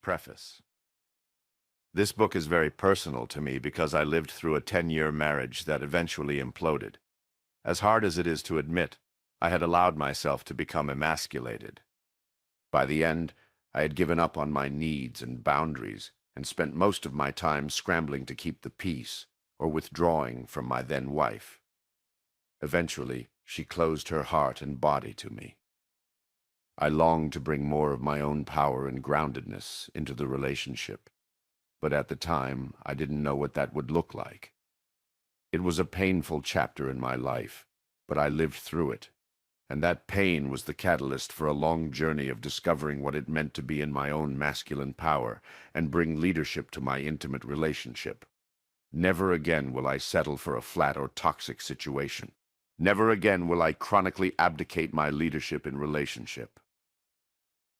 Preface. This book is very personal to me because I lived through a 10-year marriage that eventually imploded. As hard as it is to admit, I had allowed myself to become emasculated. By the end, I had given up on my needs and boundaries and spent most of my time scrambling to keep the peace or withdrawing from my then wife. Eventually, she closed her heart and body to me. I longed to bring more of my own power and groundedness into the relationship, but at the time, I didn't know what that would look like. It was a painful chapter in my life, but I lived through it, and that pain was the catalyst for a long journey of discovering what it meant to be in my own masculine power and bring leadership to my intimate relationship. Never again will I settle for a flat or toxic situation. Never again will I chronically abdicate my leadership in relationship.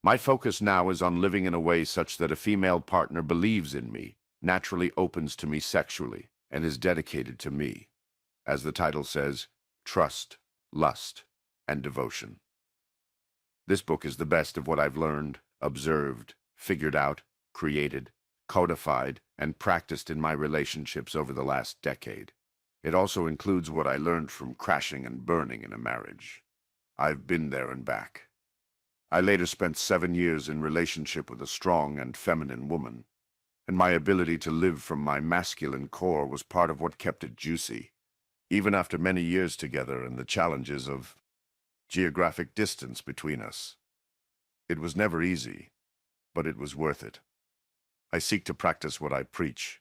My focus now is on living in a way such that a female partner believes in me, naturally opens to me sexually, and is dedicated to me. As the title says, trust, lust, and devotion. This book is the best of what I've learned, observed, figured out, created, codified, and practiced in my relationships over the last decade. It also includes what I learned from crashing and burning in a marriage. I've been there and back. I later spent 7 years in relationship with a strong and feminine woman, and my ability to live from my masculine core was part of what kept it juicy, even after many years together and the challenges of geographic distance between us. It was never easy, but it was worth it. I seek to practice what I preach,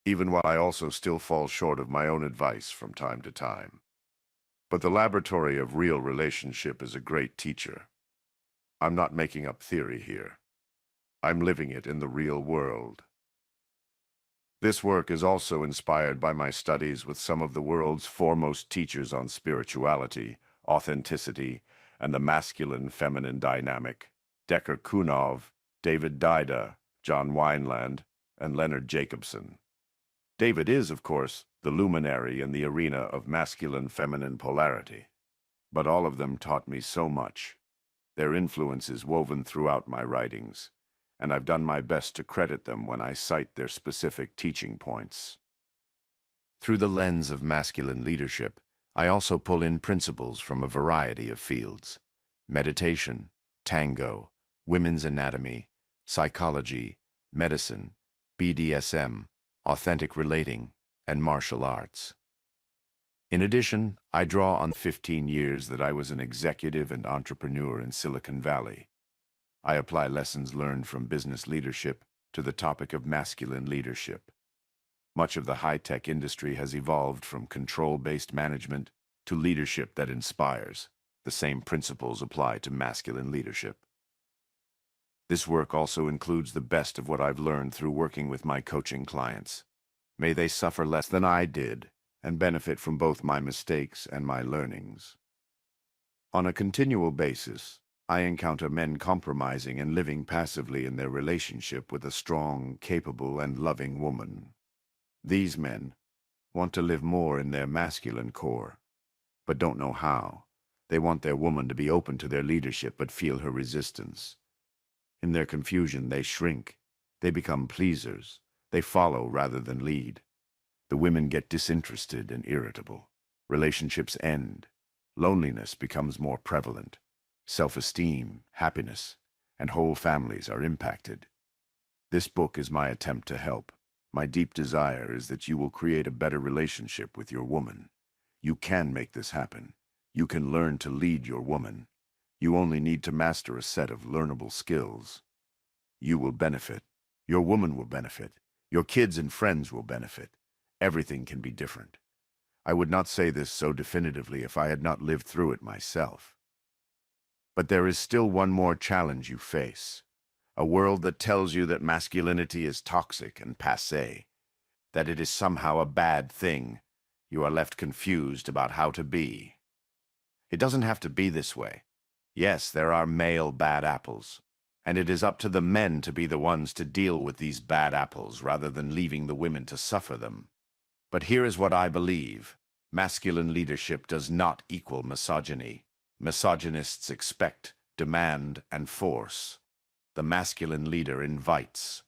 even while I also still fall short of my own advice from time to time. But the laboratory of real relationship is a great teacher. I'm not making up theory here. I'm living it in the real world. This work is also inspired by my studies with some of the world's foremost teachers on spirituality, authenticity, and the masculine-feminine dynamic: Decker Kunov, David Dida, John Wineland, and Leonard Jacobson. David is, of course, the luminary in the arena of masculine-feminine polarity. But all of them taught me so much. Their influence is woven throughout my writings, and I've done my best to credit them when I cite their specific teaching points. Through the lens of masculine leadership, I also pull in principles from a variety of fields: meditation, tango, women's anatomy, psychology, medicine, BDSM, authentic relating, and martial arts. In addition, I draw on 15 years that I was an executive and entrepreneur in Silicon Valley. I apply lessons learned from business leadership to the topic of masculine leadership. Much of the high-tech industry has evolved from control-based management to leadership that inspires. The same principles apply to masculine leadership. This work also includes the best of what I've learned through working with my coaching clients. May they suffer less than I did and benefit from both my mistakes and my learnings. On a continual basis, I encounter men compromising and living passively in their relationship with a strong, capable, and loving woman. These men want to live more in their masculine core, but don't know how. They want their woman to be open to their leadership but feel her resistance. In their confusion, they shrink. They become pleasers. They follow rather than lead. The women get disinterested and irritable. Relationships end. Loneliness becomes more prevalent. Self-esteem, happiness, and whole families are impacted. This book is my attempt to help. My deep desire is that you will create a better relationship with your woman. You can make this happen. You can learn to lead your woman. You only need to master a set of learnable skills. You will benefit. Your woman will benefit. Your kids and friends will benefit. Everything can be different. I would not say this so definitively if I had not lived through it myself. But there is still one more challenge you face. A world that tells you that masculinity is toxic and passé, that it is somehow a bad thing. You are left confused about how to be. It doesn't have to be this way. Yes, there are male bad apples, and it is up to the men to be the ones to deal with these bad apples rather than leaving the women to suffer them. But here is what I believe. Masculine leadership does not equal misogyny. Misogynists expect, demand, and force. the masculine leader invites.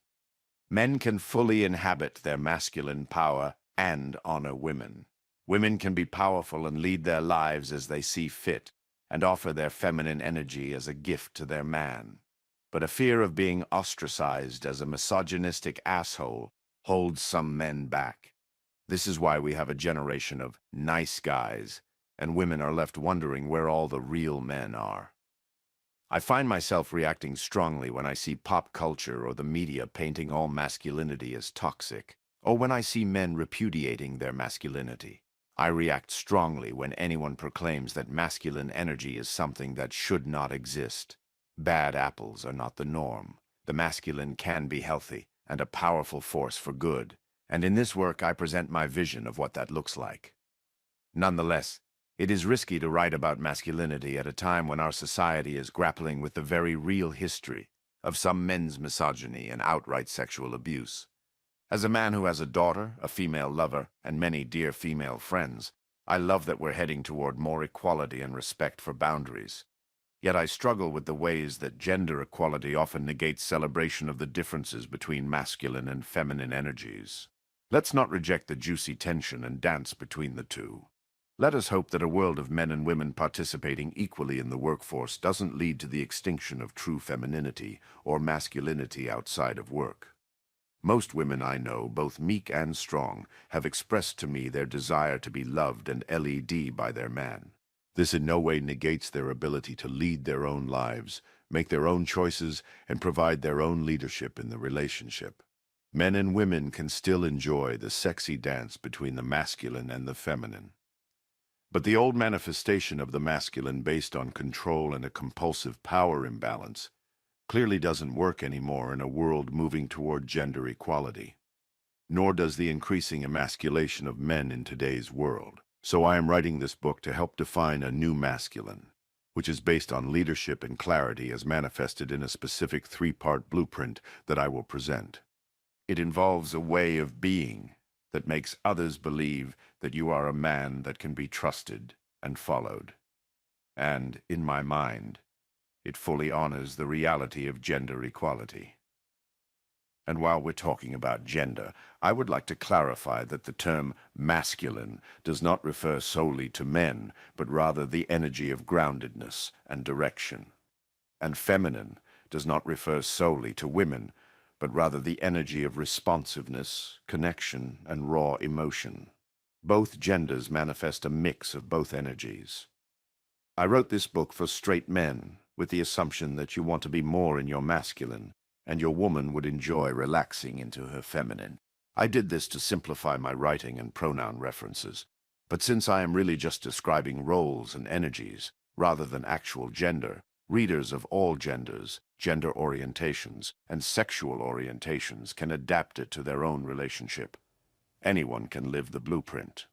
Men can fully inhabit their masculine power and honor women. Women can be powerful and lead their lives as they see fit, and offer their feminine energy as a gift to their man. But a fear of being ostracized as a misogynistic asshole holds some men back. This is why we have a generation of nice guys, and women are left wondering where all the real men are. I find myself reacting strongly when I see pop culture or the media painting all masculinity as toxic, or when I see men repudiating their masculinity. I react strongly when anyone proclaims that masculine energy is something that should not exist. Bad apples are not the norm. The masculine can be healthy and a powerful force for good, and in this work I present my vision of what that looks like. Nonetheless, it is risky to write about masculinity at a time when our society is grappling with the very real history of some men's misogyny and outright sexual abuse. As a man who has a daughter, a female lover, and many dear female friends, I love that we're heading toward more equality and respect for boundaries. Yet I struggle with the ways that gender equality often negates celebration of the differences between masculine and feminine energies. Let's not reject the juicy tension and dance between the two. Let us hope that a world of men and women participating equally in the workforce doesn't lead to the extinction of true femininity or masculinity outside of work. Most women I know, both meek and strong, have expressed to me their desire to be loved and led by their man. This in no way negates their ability to lead their own lives, make their own choices, and provide their own leadership in the relationship. Men and women can still enjoy the sexy dance between the masculine and the feminine. But the old manifestation of the masculine based on control and a compulsive power imbalance clearly doesn't work anymore in a world moving toward gender equality. Nor does the increasing emasculation of men in today's world. So I am writing this book to help define a new masculine, which is based on leadership and clarity as manifested in a specific three-part blueprint that I will present. It involves a way of being that makes others believe that you are a man that can be trusted and followed. And, in my mind, it fully honors the reality of gender equality. And while we're talking about gender, I would like to clarify that the term masculine does not refer solely to men, but rather the energy of groundedness and direction. And feminine does not refer solely to women, but rather the energy of responsiveness, connection, and raw emotion. Both genders manifest a mix of both energies. I wrote this book for straight men, with the assumption that you want to be more in your masculine, and your woman would enjoy relaxing into her feminine. I did this to simplify my writing and pronoun references, but since I am really just describing roles and energies, rather than actual gender, readers of all genders, gender orientations, and sexual orientations can adapt it to their own relationship. Anyone can live the blueprint.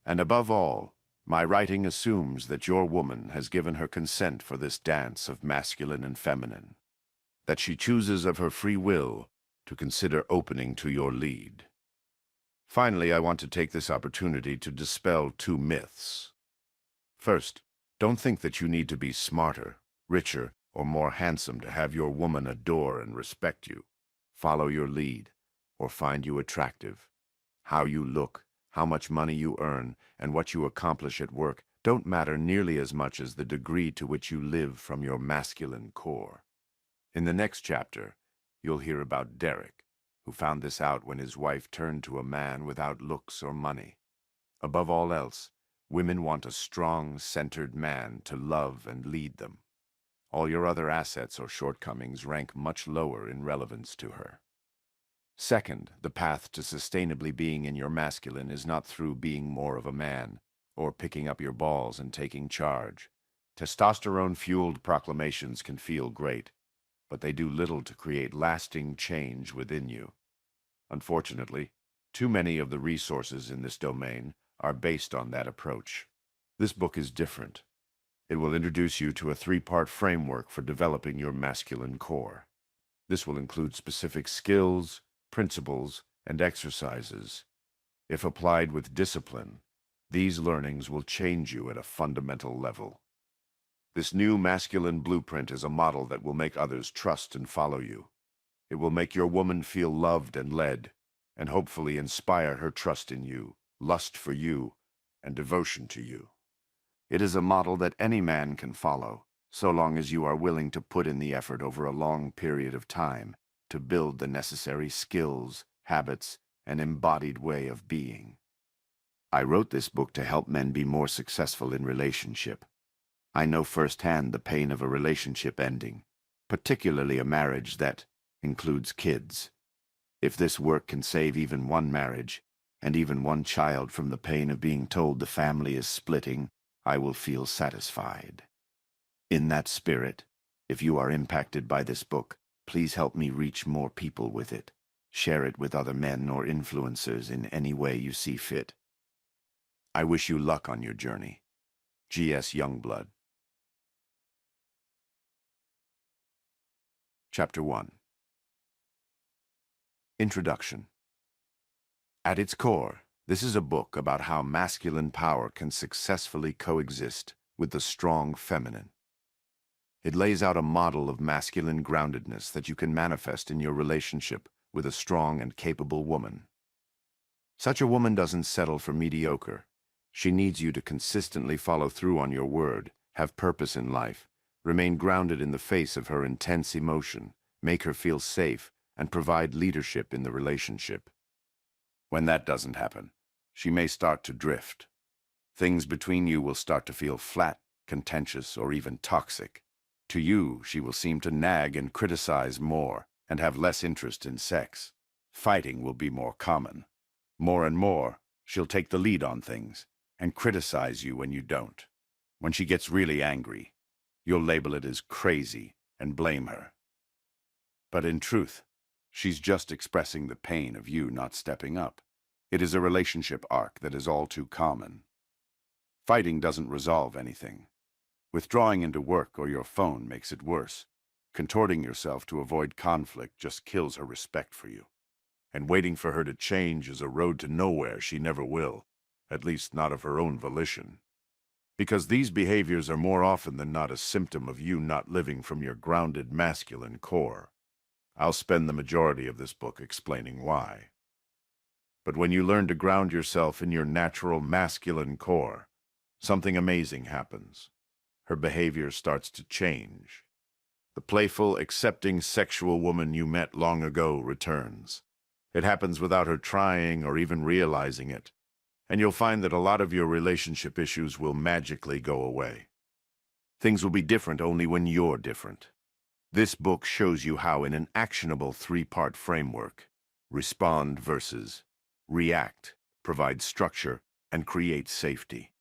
And above all, my writing assumes that your woman has given her consent for this dance of masculine and feminine, that she chooses of her free will to consider opening to your lead. Finally, I want to take this opportunity to dispel two myths. First, don't think that you need to be smarter, richer, or more handsome to have your woman adore and respect you, follow your lead, or find you attractive. How you look, how much money you earn, and what you accomplish at work don't matter nearly as much as the degree to which you live from your masculine core. In the next chapter, you'll hear about Derek, who found this out when his wife turned to a man without looks or money. Above all else, women want a strong, centered man to love and lead them. All your other assets or shortcomings rank much lower in relevance to her. Second, the path to sustainably being in your masculine is not through being more of a man, or picking up your balls and taking charge. Testosterone-fueled proclamations can feel great, but they do little to create lasting change within you. Unfortunately, too many of the resources in this domain are based on that approach. This book is different. It will introduce you to a three-part framework for developing your masculine core. This will include specific skills, principles, and exercises. If applied with discipline, these learnings will change you at a fundamental level. This new masculine blueprint is a model that will make others trust and follow you. It will make your woman feel loved and led, and hopefully inspire her trust in you, lust for you, and devotion to you. It is a model that any man can follow, so long as you are willing to put in the effort over a long period of time to build the necessary skills, habits, and embodied way of being. I wrote this book to help men be more successful in relationship. I know firsthand the pain of a relationship ending, particularly a marriage that includes kids. If this work can save even one marriage, and even one child from the pain of being told the family is splitting, I will feel satisfied. In that spirit, if you are impacted by this book, please help me reach more people with it. Share it with other men or influencers in any way you see fit. I wish you luck on your journey. G.S. Youngblood. Chapter 1. Introduction. At its core, this is a book about how masculine power can successfully coexist with the strong feminine. It lays out a model of masculine groundedness that you can manifest in your relationship with a strong and capable woman. Such a woman doesn't settle for mediocre. She needs you to consistently follow through on your word, have purpose in life, remain grounded in the face of her intense emotion, make her feel safe, and provide leadership in the relationship. When that doesn't happen, she may start to drift. Things between you will start to feel flat, contentious, or even toxic. To you, she will seem to nag and criticize more, and have less interest in sex. Fighting will be more common. More and more, she'll take the lead on things, and criticize you when you don't. When she gets really angry, you'll label it as crazy and blame her. But in truth, she's just expressing the pain of you not stepping up. It is a relationship arc that is all too common. Fighting doesn't resolve anything. Withdrawing into work or your phone makes it worse. Contorting yourself to avoid conflict just kills her respect for you. And waiting for her to change is a road to nowhere she never will, at least not of her own volition. Because these behaviors are more often than not a symptom of you not living from your grounded masculine core. I'll spend the majority of this book explaining why. But when you learn to ground yourself in your natural masculine core, something amazing happens. Her behavior starts to change. The playful, accepting sexual woman you met long ago returns. It happens without her trying or even realizing it. And you'll find that a lot of your relationship issues will magically go away. Things will be different only when you're different. This book shows you how in an actionable three-part framework, respond versus react, provide structure, and create safety.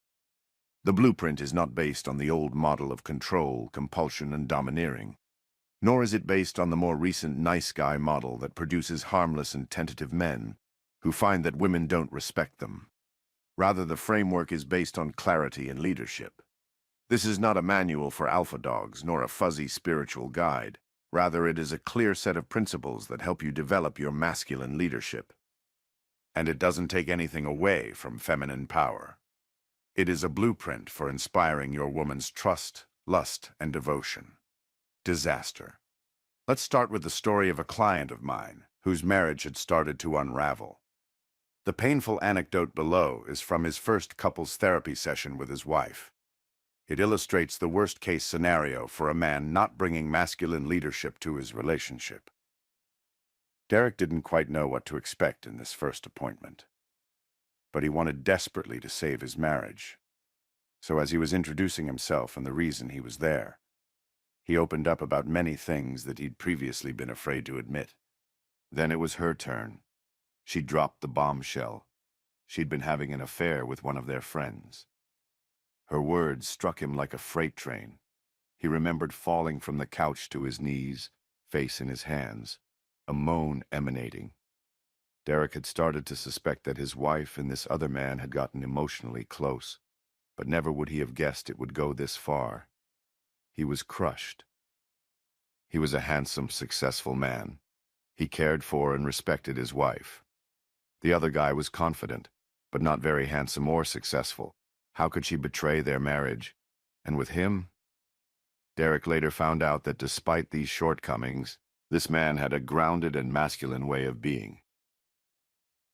The blueprint is not based on the old model of control, compulsion, and domineering, nor is it based on the more recent nice guy model that produces harmless and tentative men who find that women don't respect them. Rather, the framework is based on clarity and leadership. This is not a manual for alpha dogs, nor a fuzzy spiritual guide. Rather, it is a clear set of principles that help you develop your masculine leadership. And it doesn't take anything away from feminine power. It is a blueprint for inspiring your woman's trust, lust, and devotion. Disaster. Let's start with the story of a client of mine whose marriage had started to unravel. The painful anecdote below is from his first couples therapy session with his wife. It illustrates the worst-case scenario for a man not bringing masculine leadership to his relationship. Derek didn't quite know what to expect in this first appointment, but he wanted desperately to save his marriage. So as he was introducing himself and the reason he was there, he opened up about many things that he'd previously been afraid to admit. Then it was her turn. She dropped the bombshell. She'd been having an affair with one of their friends. Her words struck him like a freight train. He remembered falling from the couch to his knees, face in his hands, a moan emanating. Derek had started to suspect that his wife and this other man had gotten emotionally close, but never would he have guessed it would go this far. He was crushed. He was a handsome, successful man. He cared for and respected his wife. The other guy was confident, but not very handsome or successful. How could she betray their marriage? And with him, Derek later found out that despite these shortcomings, this man had a grounded and masculine way of being.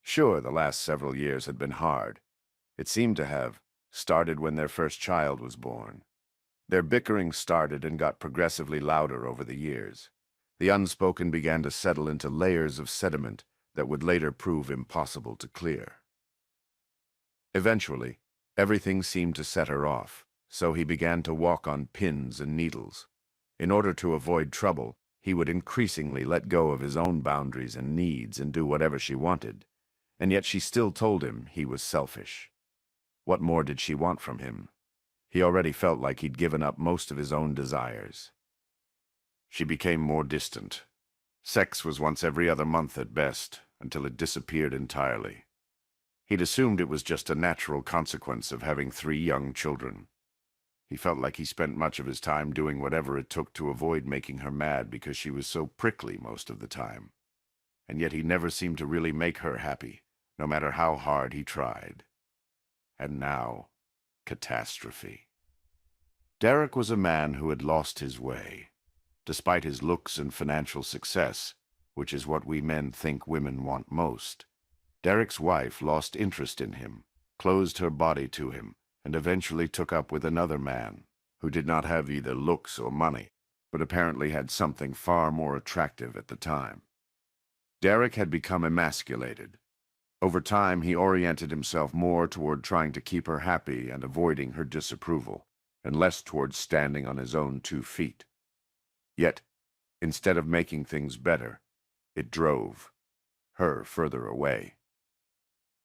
Sure, the last several years had been hard. It seemed to have started when their first child was born. Their bickering started and got progressively louder over the years. The unspoken began to settle into layers of sediment that would later prove impossible to clear. Eventually, everything seemed to set her off, so he began to walk on pins and needles. In order to avoid trouble, he would increasingly let go of his own boundaries and needs and do whatever she wanted, and yet she still told him he was selfish. What more did she want from him? He already felt like he'd given up most of his own desires. She became more distant. Sex was once every other month at best, until it disappeared entirely. He'd assumed it was just a natural consequence of having 3 young children. He felt like he spent much of his time doing whatever it took to avoid making her mad because she was so prickly most of the time. And yet he never seemed to really make her happy, no matter how hard he tried. And now, catastrophe. Derek was a man who had lost his way. Despite his looks and financial success, which is what we men think women want most, Derek's wife lost interest in him, closed her body to him, and eventually took up with another man who did not have either looks or money, but apparently had something far more attractive at the time. Derek had become emasculated. Over time, he oriented himself more toward trying to keep her happy and avoiding her disapproval, and less toward standing on his own 2 feet. Yet, instead of making things better, it drove her further away.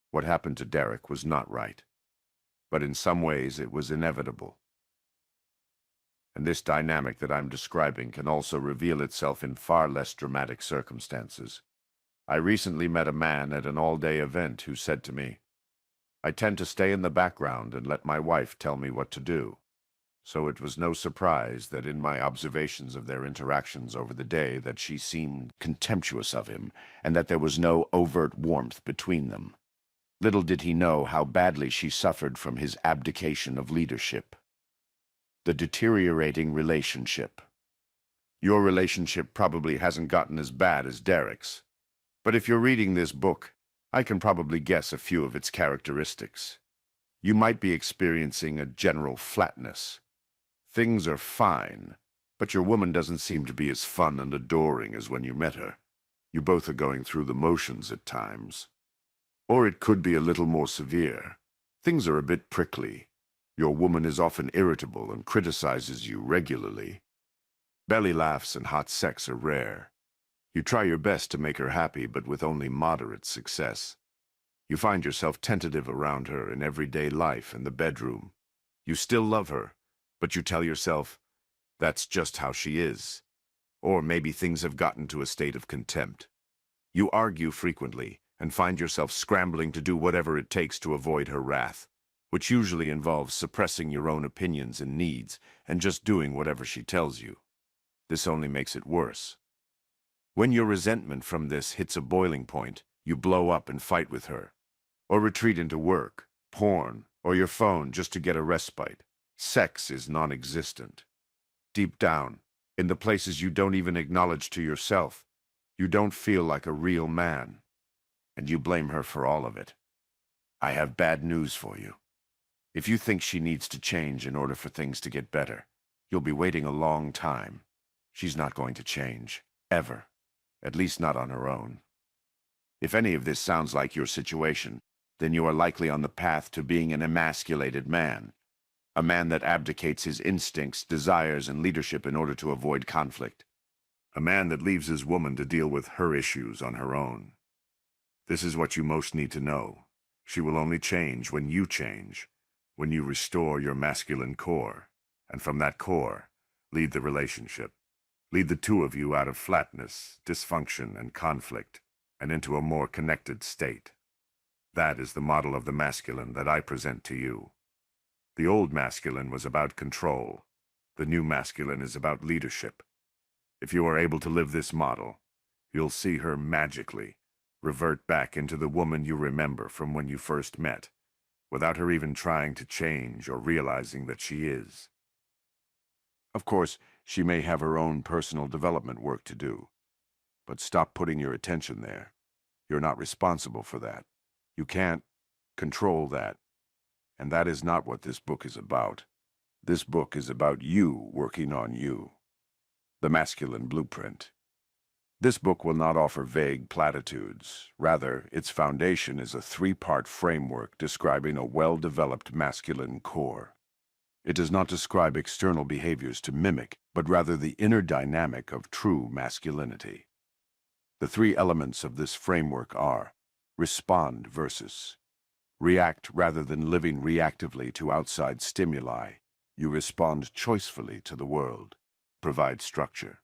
What happened to Derek was not right, but in some ways it was inevitable. And this dynamic that I'm describing can also reveal itself in far less dramatic circumstances. I recently met a man at an all-day event who said to me, "I tend to stay in the background and let my wife tell me what to do." So it was no surprise that in my observations of their interactions over the day that she seemed contemptuous of him and that there was no overt warmth between them. Little did he know how badly she suffered from his abdication of leadership. The deteriorating relationship. Your relationship probably hasn't gotten as bad as Derek's. But if you're reading this book, I can probably guess a few of its characteristics. You might be experiencing a general flatness. Things are fine, but your woman doesn't seem to be as fun and adoring as when you met her. You both are going through the motions at times. Or it could be a little more severe. Things are a bit prickly. Your woman is often irritable and criticizes you regularly. Belly laughs and hot sex are rare. You try your best to make her happy, but with only moderate success. You find yourself tentative around her in everyday life and the bedroom. You still love her, but you tell yourself, that's just how she is. Or maybe things have gotten to a state of contempt. You argue frequently and find yourself scrambling to do whatever it takes to avoid her wrath, which usually involves suppressing your own opinions and needs and just doing whatever she tells you. This only makes it worse. When your resentment from this hits a boiling point, you blow up and fight with her, or retreat into work, porn, or your phone just to get a respite. Sex is non-existent. Deep down, in the places you don't even acknowledge to yourself, you don't feel like a real man, and you blame her for all of it. I have bad news for you. If you think she needs to change in order for things to get better, you'll be waiting a long time. She's not going to change, ever. At least not on her own. If any of this sounds like your situation, then you are likely on the path to being an emasculated man. A man that abdicates his instincts, desires, and leadership in order to avoid conflict. A man that leaves his woman to deal with her issues on her own. This is what you most need to know. She will only change when you change, when you restore your masculine core, and from that core, lead the relationship. Lead the 2 of you out of flatness, dysfunction, and conflict, and into a more connected state. That is the model of the masculine that I present to you. The old masculine was about control. The new masculine is about leadership. If you are able to live this model, you'll see her magically revert back into the woman you remember from when you first met, without her even trying to change or realizing that she is. Of course, She may have her own personal development work to do, but stop putting your attention there. You're not responsible for that. You can't control that, and that is not what this book is about. This book is about you working on you. The Masculine Blueprint. This book will not offer vague platitudes. Rather, its foundation is a three-part framework describing a well-developed masculine core. It does not describe external behaviors to mimic, but rather the inner dynamic of true masculinity. The three elements of this framework are: respond versus react rather than living reactively to outside stimuli. You respond choicefully to the world. Provide structure.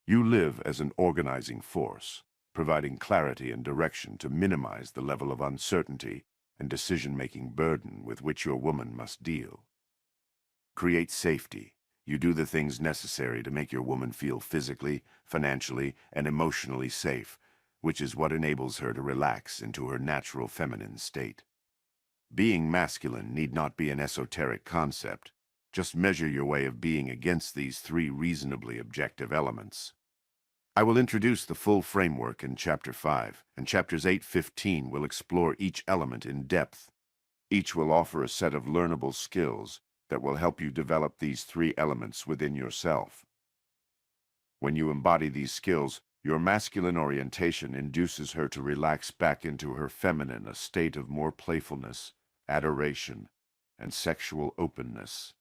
You live as an organizing force, providing clarity and direction to minimize the level of uncertainty and decision-making burden with which your woman must deal. Create safety. You do the things necessary to make your woman feel physically, financially, and emotionally safe, which is what enables her to relax into her natural feminine state. Being masculine need not be an esoteric concept. Just measure your way of being against these three reasonably objective elements. I will introduce the full framework in Chapter 5, and Chapters 8-15 will explore each element in depth. Each will offer a set of learnable skills that will help you develop these three elements within yourself. When you embody these skills, your masculine orientation induces her to relax back into her feminine, a state of more playfulness, adoration, and sexual openness.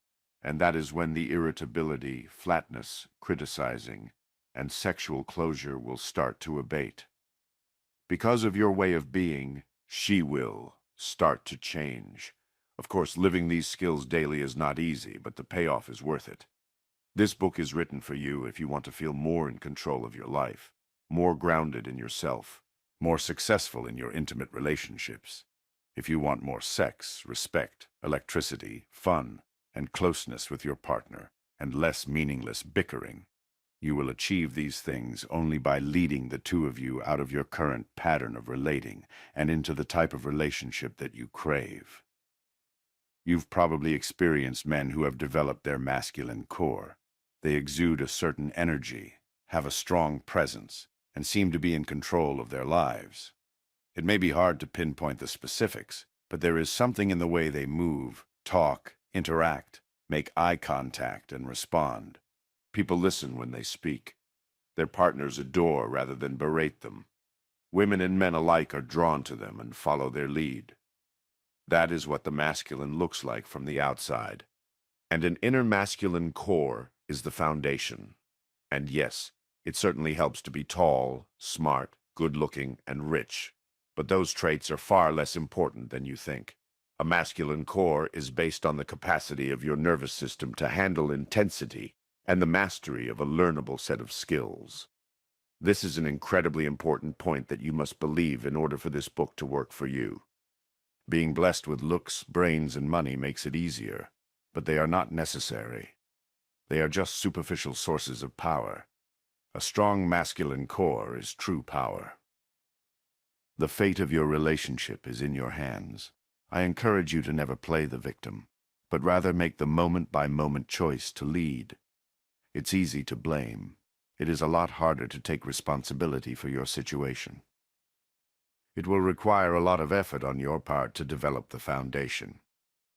And that is when the irritability, flatness, criticizing, and sexual closure will start to abate. Because of your way of being, she will start to change. Of course, living these skills daily is not easy, but the payoff is worth it. This book is written for you if you want to feel more in control of your life, more grounded in yourself, more successful in your intimate relationships. If you want more sex, respect, electricity, fun, and closeness with your partner, and less meaningless bickering, you will achieve these things only by leading the two of you out of your current pattern of relating and into the type of relationship that you crave. You've probably experienced men who have developed their masculine core. They exude a certain energy, have a strong presence, and seem to be in control of their lives. It may be hard to pinpoint the specifics, but there is something in the way they move, talk, interact, make eye contact, and respond. People listen when they speak. Their partners adore rather than berate them. Women and men alike are drawn to them and follow their lead. That is what the masculine looks like from the outside. And an inner masculine core is the foundation. And yes, it certainly helps to be tall, smart, good-looking, and rich. But those traits are far less important than you think. A masculine core is based on the capacity of your nervous system to handle intensity and the mastery of a learnable set of skills. This is an incredibly important point that you must believe in order for this book to work for you. Being blessed with looks, brains, and money makes it easier, but they are not necessary. They are just superficial sources of power. A strong masculine core is true power. The fate of your relationship is in your hands. I encourage you to never play the victim, but rather make the moment-by-moment choice to lead. It's easy to blame. It is a lot harder to take responsibility for your situation. It will require a lot of effort on your part to develop the foundation.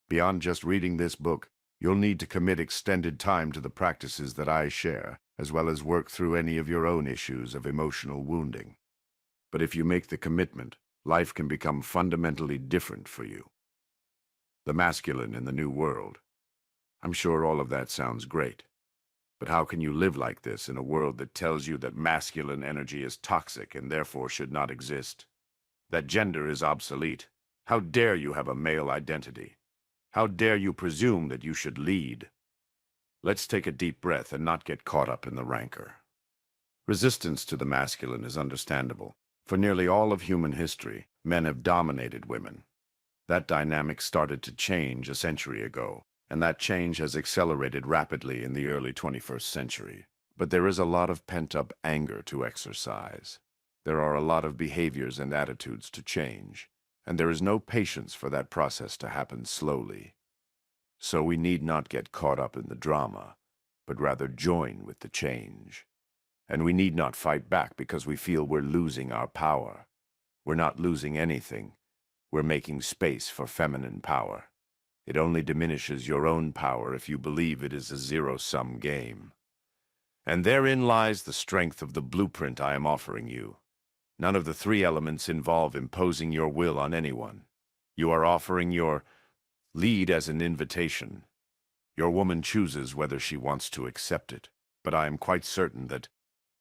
Beyond just reading this book, you'll need to commit extended time to the practices that I share, as well as work through any of your own issues of emotional wounding. But if you make the commitment, life can become fundamentally different for you. The masculine in the new world. I'm sure all of that sounds great. But how can you live like this in a world that tells you that masculine energy is toxic and therefore should not exist? That gender is obsolete? How dare you have a male identity? How dare you presume that you should lead? Let's take a deep breath and not get caught up in the rancor. Resistance to the masculine is understandable. For nearly all of human history, men have dominated women. That dynamic started to change a century ago, and that change has accelerated rapidly in the early 21st century. But there is a lot of pent-up anger to exercise. There are a lot of behaviors and attitudes to change, and there is no patience for that process to happen slowly. So we need not get caught up in the drama, but rather join with the change. And we need not fight back because we feel we're losing our power. We're not losing anything. We're making space for feminine power. It only diminishes your own power if you believe it is a zero-sum game. And therein lies the strength of the blueprint I am offering you. None of the three elements involve imposing your will on anyone. You are offering your lead as an invitation. Your woman chooses whether she wants to accept it, but I am quite certain that,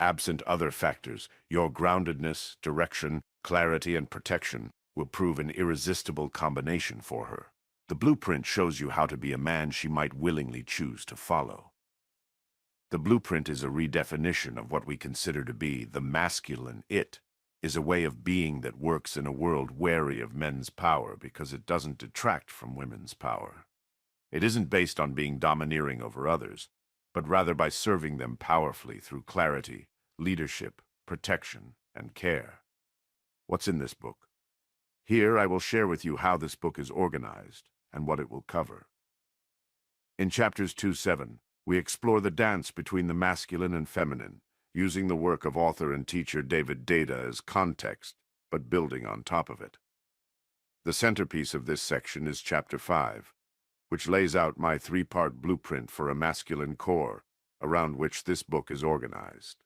absent other factors, your groundedness, direction, clarity, and protection will prove an irresistible combination for her. The blueprint shows you how to be a man she might willingly choose to follow. The blueprint is a redefinition of what we consider to be the masculine. It is a way of being that works in a world wary of men's power because it doesn't detract from women's power. It isn't based on being domineering over others, but rather by serving them powerfully through clarity, leadership, protection, and care. What's in this book? Here I will share with you how this book is organized and what it will cover. In chapters 2-7, we explore the dance between the masculine and feminine, using the work of author and teacher David Data as context, but building on top of it. The centerpiece of this section is chapter 5, which lays out my three-part blueprint for a masculine core, around which this book is organized.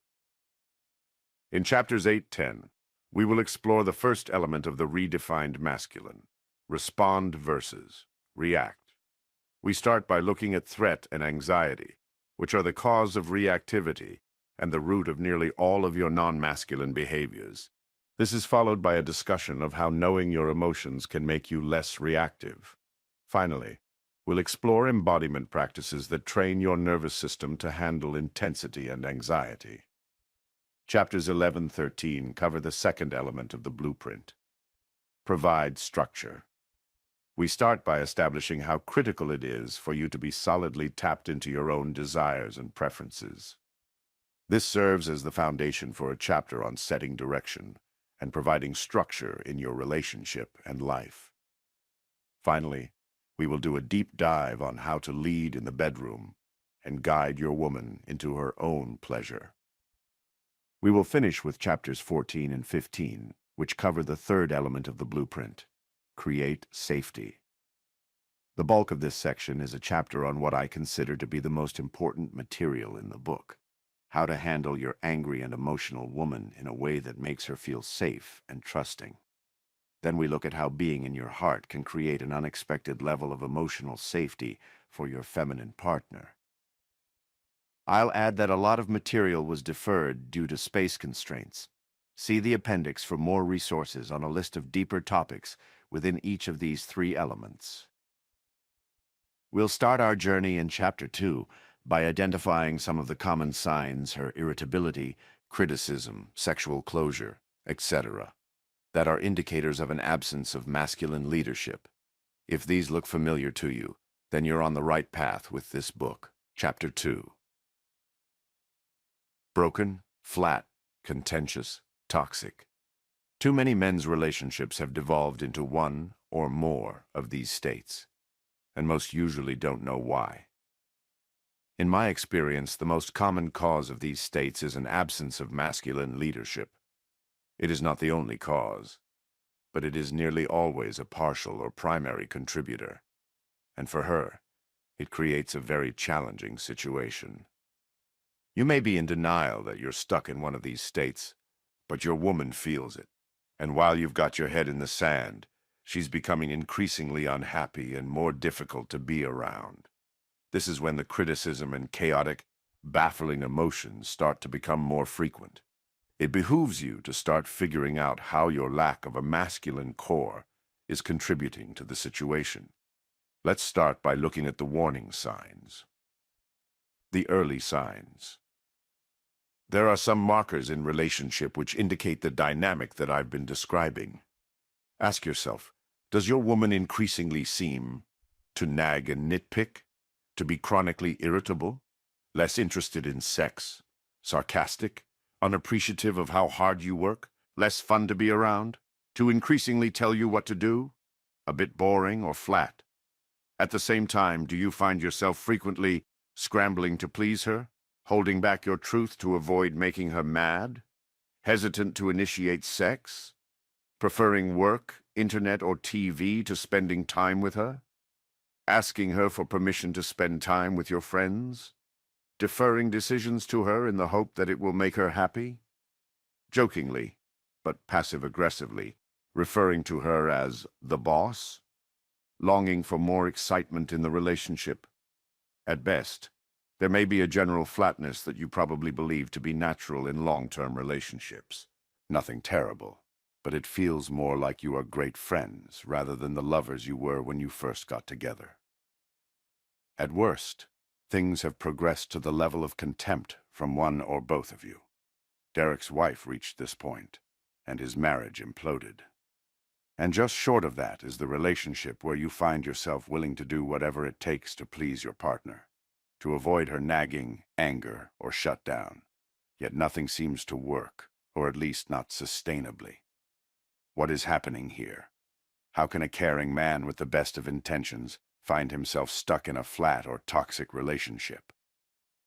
In chapters 8-10, we will explore the first element of the redefined masculine: respond versus react. We start by looking at threat and anxiety, which are the cause of reactivity and the root of nearly all of your non-masculine behaviors. This is followed by a discussion of how knowing your emotions can make you less reactive. Finally, we'll explore embodiment practices that train your nervous system to handle intensity and anxiety. Chapters 11-13 cover the second element of the blueprint: provide structure. We start by establishing how critical it is for you to be solidly tapped into your own desires and preferences. This serves as the foundation for a chapter on setting direction and providing structure in your relationship and life. Finally, we will do a deep dive on how to lead in the bedroom and guide your woman into her own pleasure. We will finish with chapters 14 and 15, which cover the third element of the blueprint: create safety. The bulk of this section is a chapter on what I consider to be the most important material in the book: how to handle your angry and emotional woman in a way that makes her feel safe and trusting. Then we look at how being in your heart can create an unexpected level of emotional safety for your feminine partner. I'll add that a lot of material was deferred due to space constraints. See the appendix for more resources on a list of deeper topics within each of these three elements. We'll start our journey in Chapter 2 by identifying some of the common signs: her irritability, criticism, sexual closure, etc., that are indicators of an absence of masculine leadership. If these look familiar to you, then you're on the right path with this book. Chapter 2. Broken, flat, contentious, toxic. Too many men's relationships have devolved into one or more of these states, and most usually don't know why. In my experience, the most common cause of these states is an absence of masculine leadership. It is not the only cause, but it is nearly always a partial or primary contributor, and for her, it creates a very challenging situation. You may be in denial that you're stuck in one of these states, but your woman feels it, and while you've got your head in the sand, she's becoming increasingly unhappy and more difficult to be around. This is when the criticism and chaotic, baffling emotions start to become more frequent. It behooves you to start figuring out how your lack of a masculine core is contributing to the situation. Let's start by looking at the warning signs. The early signs. There are some markers in relationship which indicate the dynamic that I've been describing. Ask yourself, does your woman increasingly seem to nag and nitpick, to be chronically irritable, less interested in sex, sarcastic, unappreciative of how hard you work, less fun to be around, to increasingly tell you what to do, a bit boring or flat? At the same time, do you find yourself frequently Scrambling to please her? Holding back your truth to avoid making her mad? Hesitant to initiate sex? Preferring work, internet, or TV to spending time with her? Asking her for permission to spend time with your friends? Deferring decisions to her in the hope that it will make her happy? Jokingly, but passive-aggressively, referring to her as the boss? Longing for more excitement in the relationship? At best, there may be a general flatness that you probably believe to be natural in long-term relationships. Nothing terrible, but it feels more like you are great friends rather than the lovers you were when you first got together. At worst, things have progressed to the level of contempt from one or both of you. Derek's wife reached this point, and his marriage imploded. And just short of that is the relationship where you find yourself willing to do whatever it takes to please your partner, to avoid her nagging, anger, or shutdown. Yet nothing seems to work, or at least not sustainably. What is happening here? How can a caring man with the best of intentions find himself stuck in a flat or toxic relationship?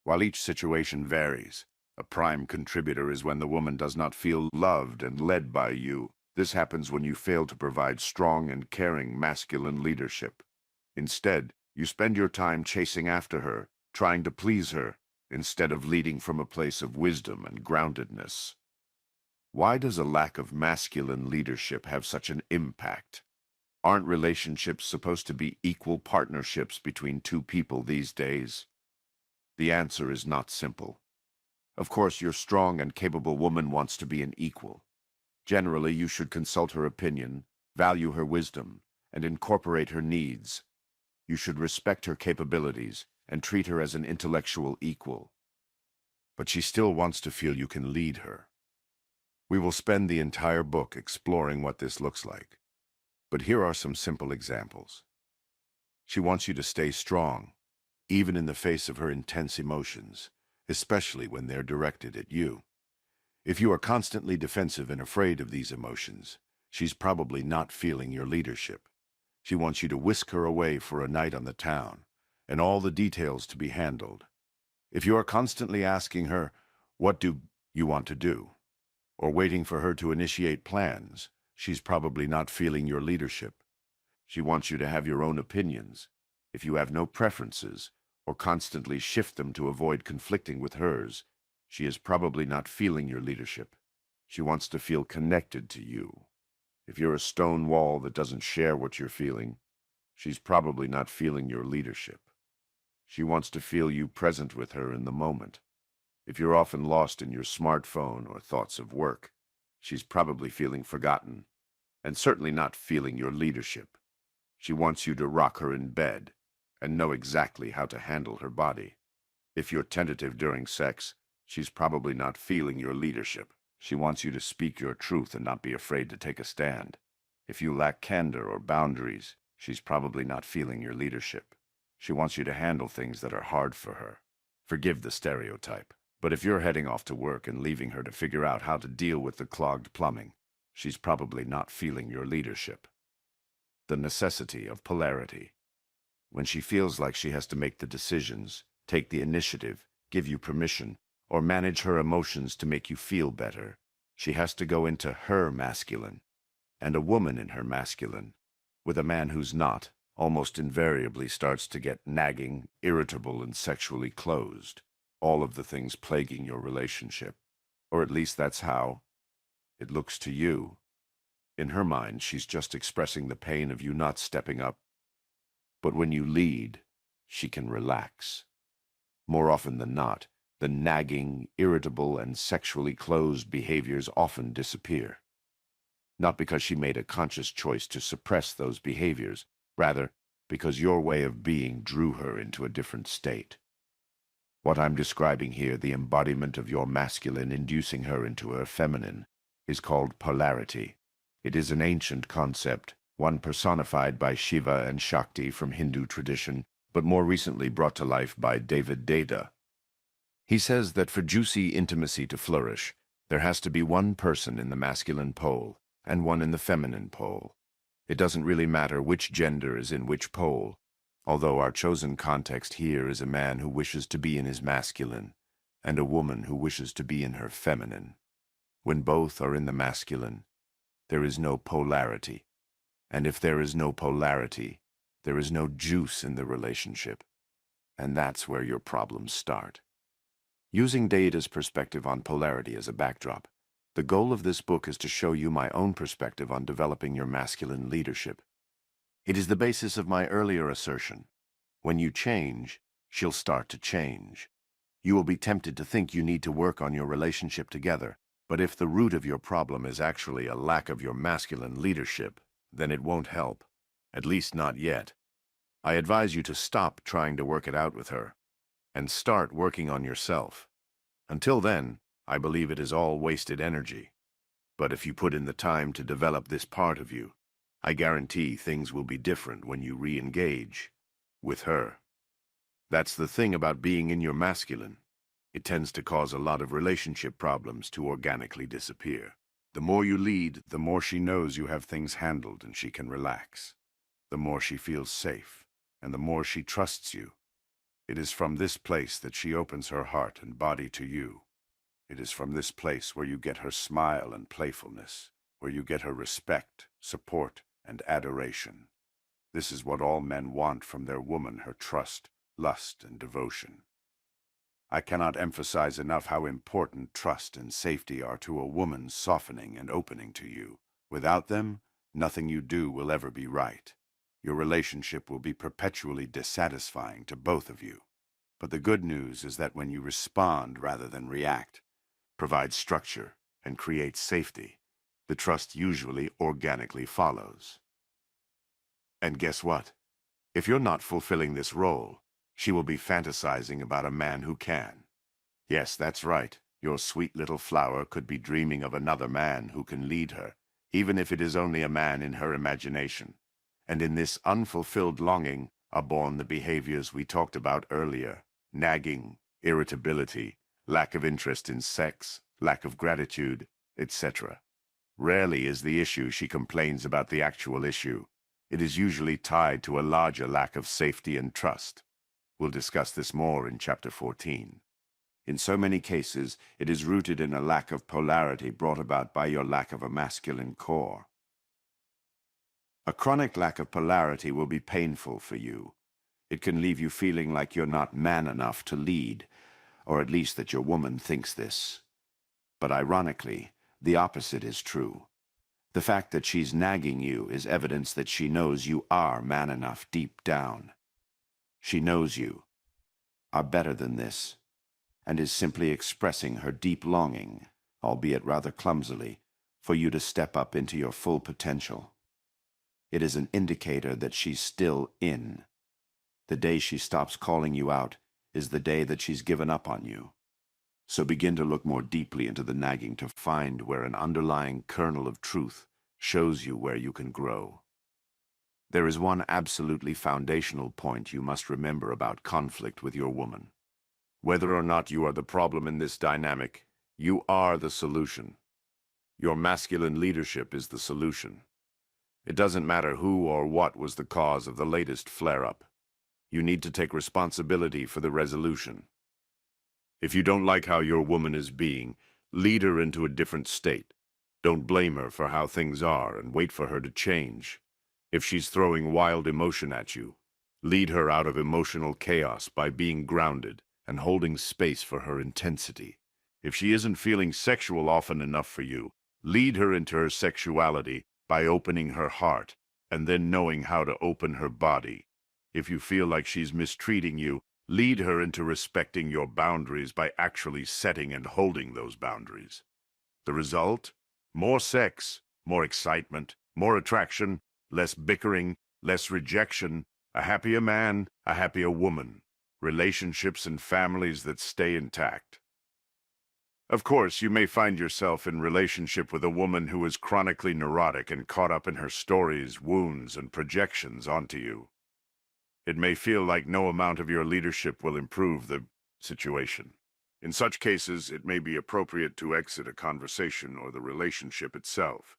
While each situation varies, a prime contributor is when the woman does not feel loved and led by you. This happens when you fail to provide strong and caring masculine leadership. Instead, you spend your time chasing after her, trying to please her, instead of leading from a place of wisdom and groundedness. Why does a lack of masculine leadership have such an impact? Aren't relationships supposed to be equal partnerships between two people these days? The answer is not simple. Of course, your strong and capable woman wants to be an equal. Generally, you should consult her opinion, value her wisdom, and incorporate her needs. You should respect her capabilities and treat her as an intellectual equal. But she still wants to feel you can lead her. We will spend the entire book exploring what this looks like. But here are some simple examples. She wants you to stay strong, even in the face of her intense emotions, especially when they're directed at you. If you are constantly defensive and afraid of these emotions, she's probably not feeling your leadership. She wants you to whisk her away for a night on the town, and all the details to be handled. If you are constantly asking her, "What do you want to do?" or waiting for her to initiate plans, she's probably not feeling your leadership. She wants you to have your own opinions. If you have no preferences, or constantly shift them to avoid conflicting with hers, she is probably not feeling your leadership. She wants to feel connected to you. If you're a stone wall that doesn't share what you're feeling, she's probably not feeling your leadership. She wants to feel you present with her in the moment. If you're often lost in your smartphone or thoughts of work, she's probably feeling forgotten, and certainly not feeling your leadership. She wants you to rock her in bed and know exactly how to handle her body. If you're tentative during sex, she's probably not feeling your leadership. She wants you to speak your truth and not be afraid to take a stand. If you lack candor or boundaries, she's probably not feeling your leadership. She wants you to handle things that are hard for her. Forgive the stereotype, but if you're heading off to work and leaving her to figure out how to deal with the clogged plumbing, she's probably not feeling your leadership. The necessity of polarity. When she feels like she has to make the decisions, take the initiative, give you permission, or manage her emotions to make you feel better, she has to go into her masculine. And a woman in her masculine, with a man who's not, almost invariably starts to get nagging, irritable, and sexually closed. All of the things plaguing your relationship. Or at least that's how it looks to you. In her mind, she's just expressing the pain of you not stepping up. But when you lead, she can relax. More often than not, the nagging, irritable, and sexually closed behaviors often disappear. Not because she made a conscious choice to suppress those behaviors, rather because your way of being drew her into a different state. What I'm describing here, the embodiment of your masculine inducing her into her feminine, is called polarity. It is an ancient concept, one personified by Shiva and Shakti from Hindu tradition, but more recently brought to life by David Data. He says that for juicy intimacy to flourish, there has to be one person in the masculine pole and one in the feminine pole. It doesn't really matter which gender is in which pole. Although our chosen context here is a man who wishes to be in his masculine and a woman who wishes to be in her feminine. When both are in the masculine, there is no polarity. And if there is no polarity, there is no juice in the relationship. And that's where your problems start. Using Deida's perspective on polarity as a backdrop, the goal of this book is to show you my own perspective on developing your masculine leadership. It is the basis of my earlier assertion. When you change, she'll start to change. You will be tempted to think you need to work on your relationship together, but if the root of your problem is actually a lack of your masculine leadership, then it won't help. At least not yet. I advise you to stop trying to work it out with her and start working on yourself. Until then, I believe it is all wasted energy. But if you put in the time to develop this part of you, I guarantee things will be different when you re-engage with her. That's the thing about being in your masculine. It tends to cause a lot of relationship problems to organically disappear. The more you lead, the more she knows you have things handled and she can relax. The more she feels safe, and the more she trusts you. It is from this place that she opens her heart and body to you. It is from this place where you get her smile and playfulness, where you get her respect, support, and adoration. This is what all men want from their woman, her trust, lust, and devotion. I cannot emphasize enough how important trust and safety are to a woman's softening and opening to you. Without them, nothing you do will ever be right. Your relationship will be perpetually dissatisfying to both of you. But the good news is that when you respond rather than react, provide structure, and create safety, the trust usually organically follows. And guess what? If you're not fulfilling this role, she will be fantasizing about a man who can. Yes, that's right. Your sweet little flower could be dreaming of another man who can lead her, even if it is only a man in her imagination. And in this unfulfilled longing are born the behaviors we talked about earlier: nagging, irritability, lack of interest in sex, lack of gratitude, etc. Rarely is the issue she complains about the actual issue. It is usually tied to a larger lack of safety and trust. We'll discuss this more in Chapter 14. In so many cases, it is rooted in a lack of polarity brought about by your lack of a masculine core. A chronic lack of polarity will be painful for you. It can leave you feeling like you're not man enough to lead, or at least that your woman thinks this. But ironically, the opposite is true. The fact that she's nagging you is evidence that she knows you are man enough deep down. She knows you are better than this, and is simply expressing her deep longing, albeit rather clumsily, for you to step up into your full potential. It is an indicator that she's still in. The day she stops calling you out is the day that she's given up on you. So begin to look more deeply into the nagging to find where an underlying kernel of truth shows you where you can grow. There is one absolutely foundational point you must remember about conflict with your woman. Whether or not you are the problem in this dynamic, you are the solution. Your masculine leadership is the solution. It doesn't matter who or what was the cause of the latest flare-up. You need to take responsibility for the resolution. If you don't like how your woman is being, lead her into a different state. Don't blame her for how things are and wait for her to change. If she's throwing wild emotion at you, lead her out of emotional chaos by being grounded and holding space for her intensity. If she isn't feeling sexual often enough for you, lead her into her sexuality by opening her heart and then knowing how to open her body. If you feel like she's mistreating you, lead her into respecting your boundaries by actually setting and holding those boundaries. The result? More sex, more excitement, more attraction, less bickering, less rejection, a happier man, a happier woman, relationships and families that stay intact. Of course, you may find yourself in relationship with a woman who is chronically neurotic and caught up in her stories, wounds, and projections onto you. It may feel like no amount of your leadership will improve the situation. In such cases, it may be appropriate to exit a conversation or the relationship itself.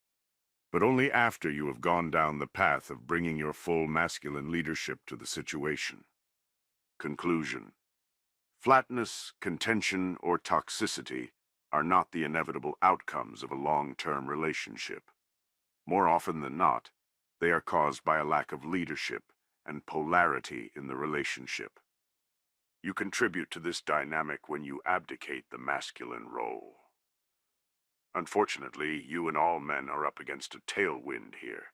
but only after you have gone down the path of bringing your full masculine leadership to the situation. Conclusion. Flatness, contention, or toxicity are not the inevitable outcomes of a long-term relationship. More often than not, they are caused by a lack of leadership and polarity in the relationship. You contribute to this dynamic when you abdicate the masculine role. Unfortunately, you and all men are up against a tailwind here.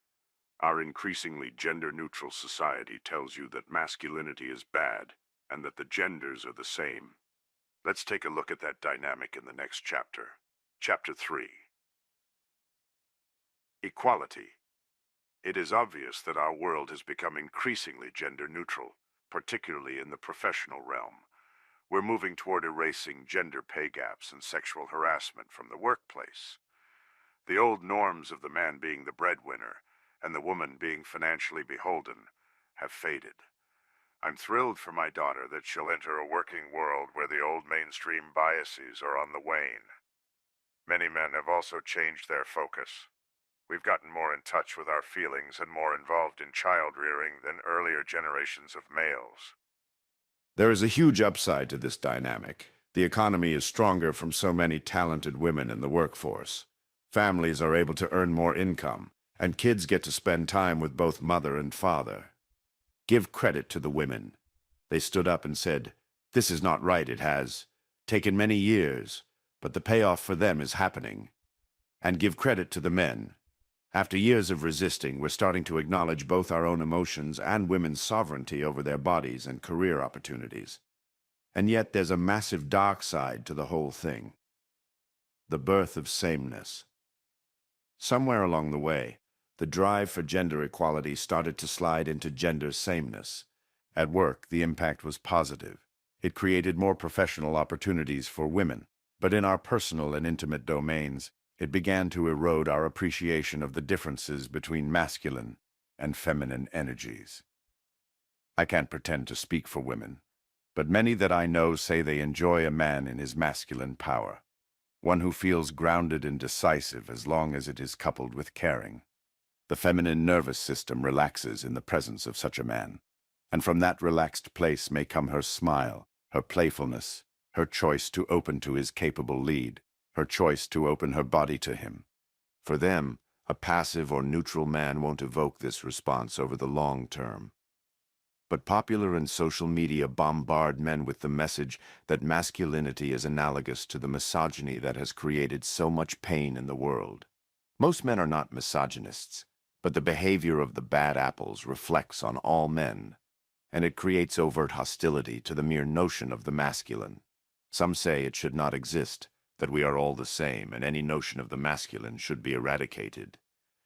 Our increasingly gender-neutral society tells you that masculinity is bad and that the genders are the same. Let's take a look at that dynamic in the next chapter. Chapter 3. Equality. It is obvious that our world has become increasingly gender-neutral, particularly in the professional realm. We're moving toward erasing gender pay gaps and sexual harassment from the workplace. The old norms of the man being the breadwinner and the woman being financially beholden have faded. I'm thrilled for my daughter that she'll enter a working world where the old mainstream biases are on the wane. Many men have also changed their focus. We've gotten more in touch with our feelings and more involved in child rearing than earlier generations of males. There is a huge upside to this dynamic. The economy is stronger from so many talented women in the workforce. Families are able to earn more income, and kids get to spend time with both mother and father. Give credit to the women. They stood up and said, "This is not right, it has taken many years, but the payoff for them is happening." And give credit to the men. After years of resisting, we're starting to acknowledge both our own emotions and women's sovereignty over their bodies and career opportunities. And yet there's a massive dark side to the whole thing. The birth of sameness. Somewhere along the way, the drive for gender equality started to slide into gender sameness. At work, the impact was positive. It created more professional opportunities for women. But in our personal and intimate domains, it began to erode our appreciation of the differences between masculine and feminine energies. I can't pretend to speak for women, but many that I know say they enjoy a man in his masculine power, one who feels grounded and decisive as long as it is coupled with caring. The feminine nervous system relaxes in the presence of such a man, and from that relaxed place may come her smile, her playfulness, her choice to open to his capable lead, her choice to open her body to him. For them, a passive or neutral man won't evoke this response over the long term. But popular and social media bombard men with the message that masculinity is analogous to the misogyny that has created so much pain in the world. Most men are not misogynists, but the behavior of the bad apples reflects on all men, and it creates overt hostility to the mere notion of the masculine. Some say it should not exist, that we are all the same, and any notion of the masculine should be eradicated.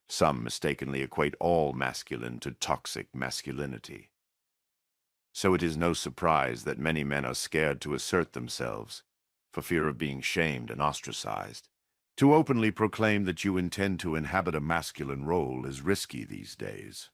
Some mistakenly equate all masculine to toxic masculinity. So it is no surprise that many men are scared to assert themselves, for fear of being shamed and ostracized. To openly proclaim that you intend to inhabit a masculine role is risky these days.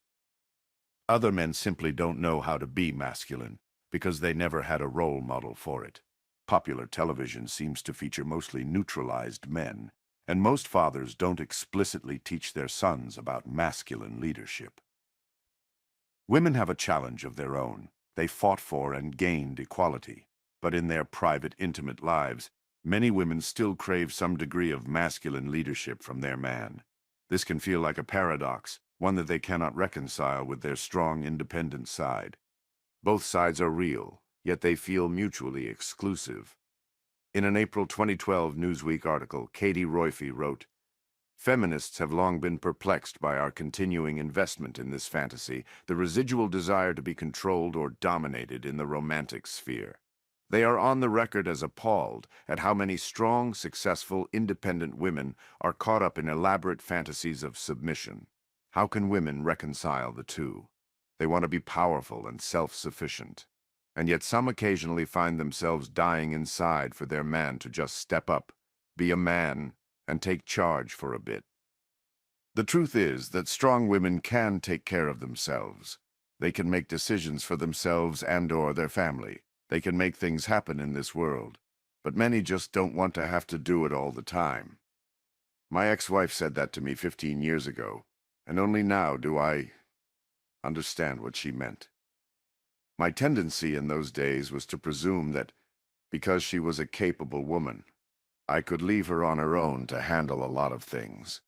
Other men simply don't know how to be masculine, because they never had a role model for it. Popular television seems to feature mostly neutralized men, and most fathers don't explicitly teach their sons about masculine leadership. Women have a challenge of their own. They fought for and gained equality, but in their private, intimate lives, many women still crave some degree of masculine leadership from their man. This can feel like a paradox, one that they cannot reconcile with their strong, independent side. Both sides are real, yet they feel mutually exclusive. In an April 2012 Newsweek article, Katie Roiphe wrote, "Feminists have long been perplexed by our continuing investment in this fantasy, the residual desire to be controlled or dominated in the romantic sphere. They are on the record as appalled at how many strong, successful, independent women are caught up in elaborate fantasies of submission. How can women reconcile the two? They want to be powerful and self-sufficient. And yet some occasionally find themselves dying inside for their man to just step up, be a man, and take charge for a bit. The truth is that strong women can take care of themselves. They can make decisions for themselves and/or their family. They can make things happen in this world. But many just don't want to have to do it all the time. My ex-wife said that to me 15 years ago, and only now do I understand what she meant. My tendency in those days was to presume that because she was a capable woman, I could leave her on her own to handle a lot of things.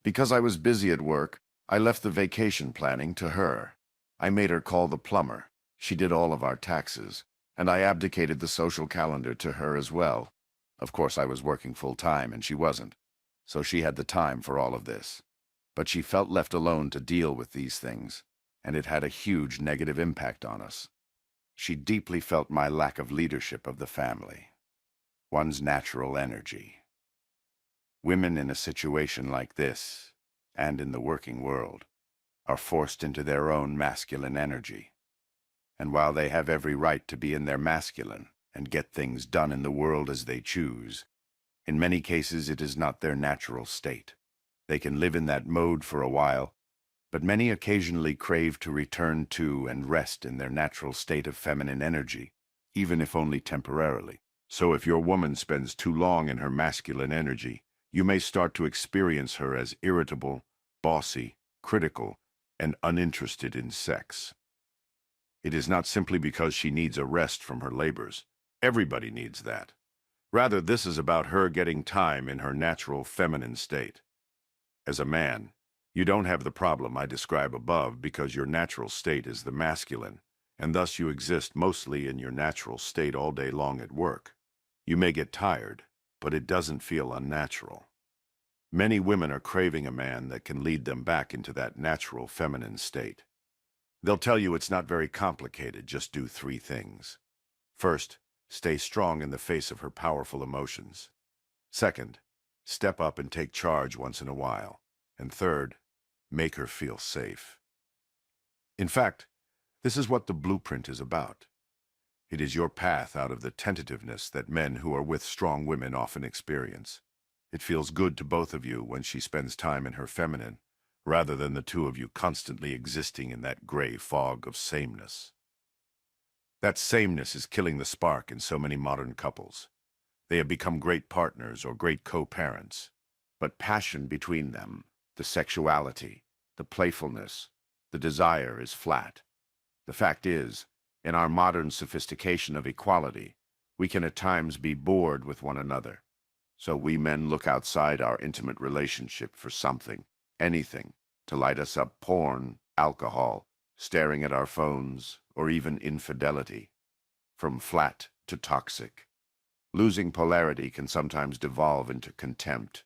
Because I was busy at work, I left the vacation planning to her. I made her call the plumber. She did all of our taxes, and I abdicated the social calendar to her as well. Of course, I was working full-time and she wasn't, so she had the time for all of this. But she felt left alone to deal with these things, and it had a huge negative impact on us. She deeply felt my lack of leadership of the family, one's natural energy. Women in a situation like this, and in the working world, are forced into their own masculine energy. And while they have every right to be in their masculine and get things done in the world as they choose, in many cases it is not their natural state. They can live in that mode for a while, but many occasionally crave to return to and rest in their natural state of feminine energy, even if only temporarily. So if your woman spends too long in her masculine energy, you may start to experience her as irritable, bossy, critical, and uninterested in sex. It is not simply because she needs a rest from her labors. Everybody needs that. Rather, this is about her getting time in her natural feminine state. As a man, you don't have the problem I describe above because your natural state is the masculine, and thus you exist mostly in your natural state all day long at work. You may get tired, but it doesn't feel unnatural. Many women are craving a man that can lead them back into that natural feminine state. They'll tell you it's not very complicated, just do 3 things. First, stay strong in the face of her powerful emotions. Second, step up and take charge once in a while. And third, make her feel safe. In fact, this is what the blueprint is about. It is your path out of the tentativeness that men who are with strong women often experience. It feels good to both of you when she spends time in her feminine, rather than the two of you constantly existing in that gray fog of sameness. That sameness is killing the spark in so many modern couples. They have become great partners or great co-parents, but passion between them, the sexuality, the playfulness, the desire is flat. The fact is, in our modern sophistication of equality, we can at times be bored with one another. So we men look outside our intimate relationship for something, anything, to light us up: porn, alcohol, staring at our phones, or even infidelity. From flat to toxic. Losing polarity can sometimes devolve into contempt.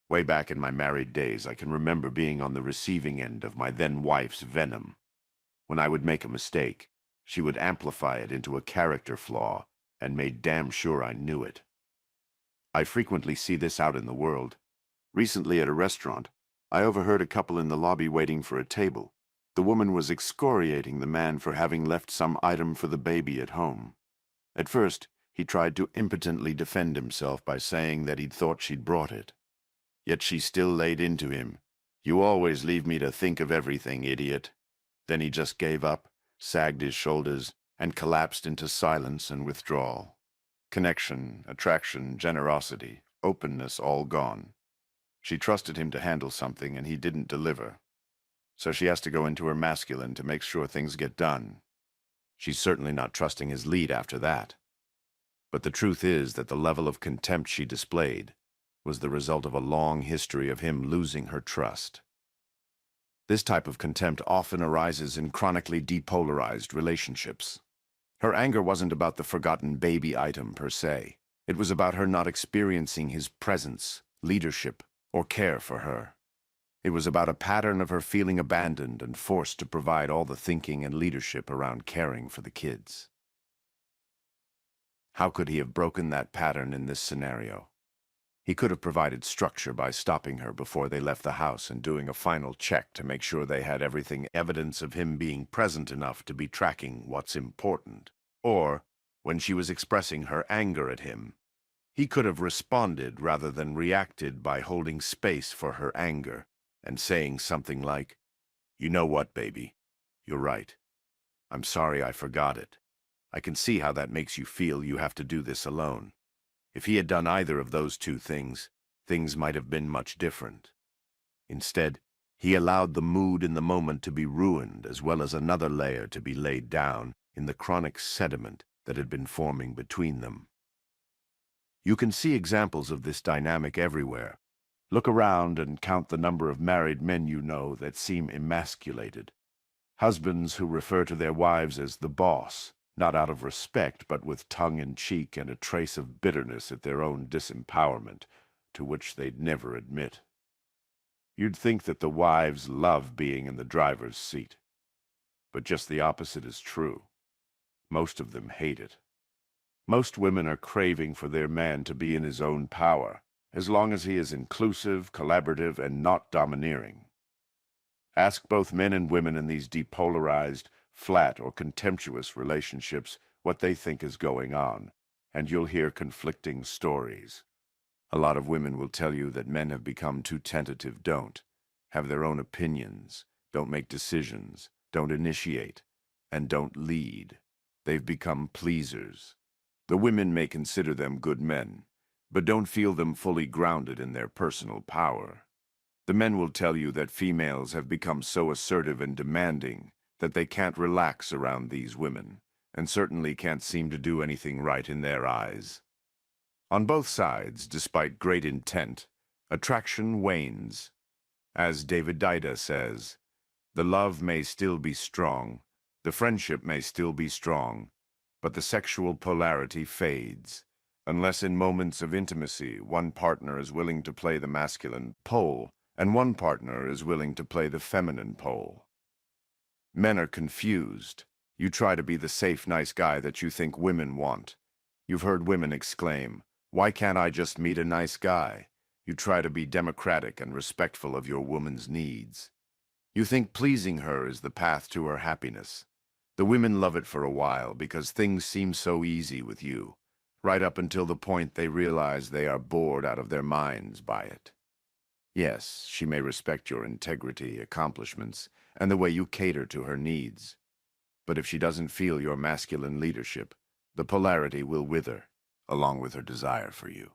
Way back in my married days, I can remember being on the receiving end of my then-wife's venom. When I would make a mistake, she would amplify it into a character flaw and made damn sure I knew it. I frequently see this out in the world. Recently at a restaurant, I overheard a couple in the lobby waiting for a table. The woman was excoriating the man for having left some item for the baby at home. At first, he tried to impotently defend himself by saying that he'd thought she'd brought it. Yet she still laid into him. "You always leave me to think of everything, idiot." Then he just gave up, sagged his shoulders, and collapsed into silence and withdrawal. Connection, attraction, generosity, openness all gone. She trusted him to handle something, and he didn't deliver. So she has to go into her masculine to make sure things get done. She's certainly not trusting his lead after that. But the truth is that the level of contempt she displayed was the result of a long history of him losing her trust. This type of contempt often arises in chronically depolarized relationships. Her anger wasn't about the forgotten baby item per se. It was about her not experiencing his presence, leadership, or care for her. It was about a pattern of her feeling abandoned and forced to provide all the thinking and leadership around caring for the kids. How could he have broken that pattern in this scenario? He could have provided structure by stopping her before they left the house and doing a final check to make sure they had everything, evidence of him being present enough to be tracking what's important. Or, when she was expressing her anger at him, he could have responded rather than reacted by holding space for her anger and saying something like, "You know what, baby? You're right. I'm sorry I forgot it. I can see how that makes you feel. You have to do this alone." If he had done either of those two things, things might have been much different. Instead, he allowed the mood in the moment to be ruined, as well as another layer to be laid down in the chronic sediment that had been forming between them. You can see examples of this dynamic everywhere. Look around and count the number of married men you know that seem emasculated. Husbands who refer to their wives as the boss, not out of respect, but with tongue in cheek and a trace of bitterness at their own disempowerment, to which they'd never admit. You'd think that the wives love being in the driver's seat. But just the opposite is true. Most of them hate it. Most women are craving for their man to be in his own power, as long as he is inclusive, collaborative, and not domineering. Ask both men and women in these depolarized, flat, or contemptuous relationships what they think is going on, and you'll hear conflicting stories. A lot of women will tell you that men have become too tentative, don't have their own opinions, don't make decisions, don't initiate, and don't lead. They've become pleasers. The women may consider them good men, but don't feel them fully grounded in their personal power. The men will tell you that females have become so assertive and demanding that they can't relax around these women, and certainly can't seem to do anything right in their eyes. On both sides, despite great intent, attraction wanes. As David Dida says, the love may still be strong, the friendship may still be strong, but the sexual polarity fades, unless in moments of intimacy one partner is willing to play the masculine pole and one partner is willing to play the feminine pole. Men are confused. You try to be the safe, nice guy that you think women want. You've heard women exclaim, "Why can't I just meet a nice guy?" You try to be democratic and respectful of your woman's needs. You think pleasing her is the path to her happiness. The women love it for a while because things seem so easy with you, right up until the point they realize they are bored out of their minds by it. Yes, she may respect your integrity, accomplishments, and the way you cater to her needs. But if she doesn't feel your masculine leadership, the polarity will wither, along with her desire for you.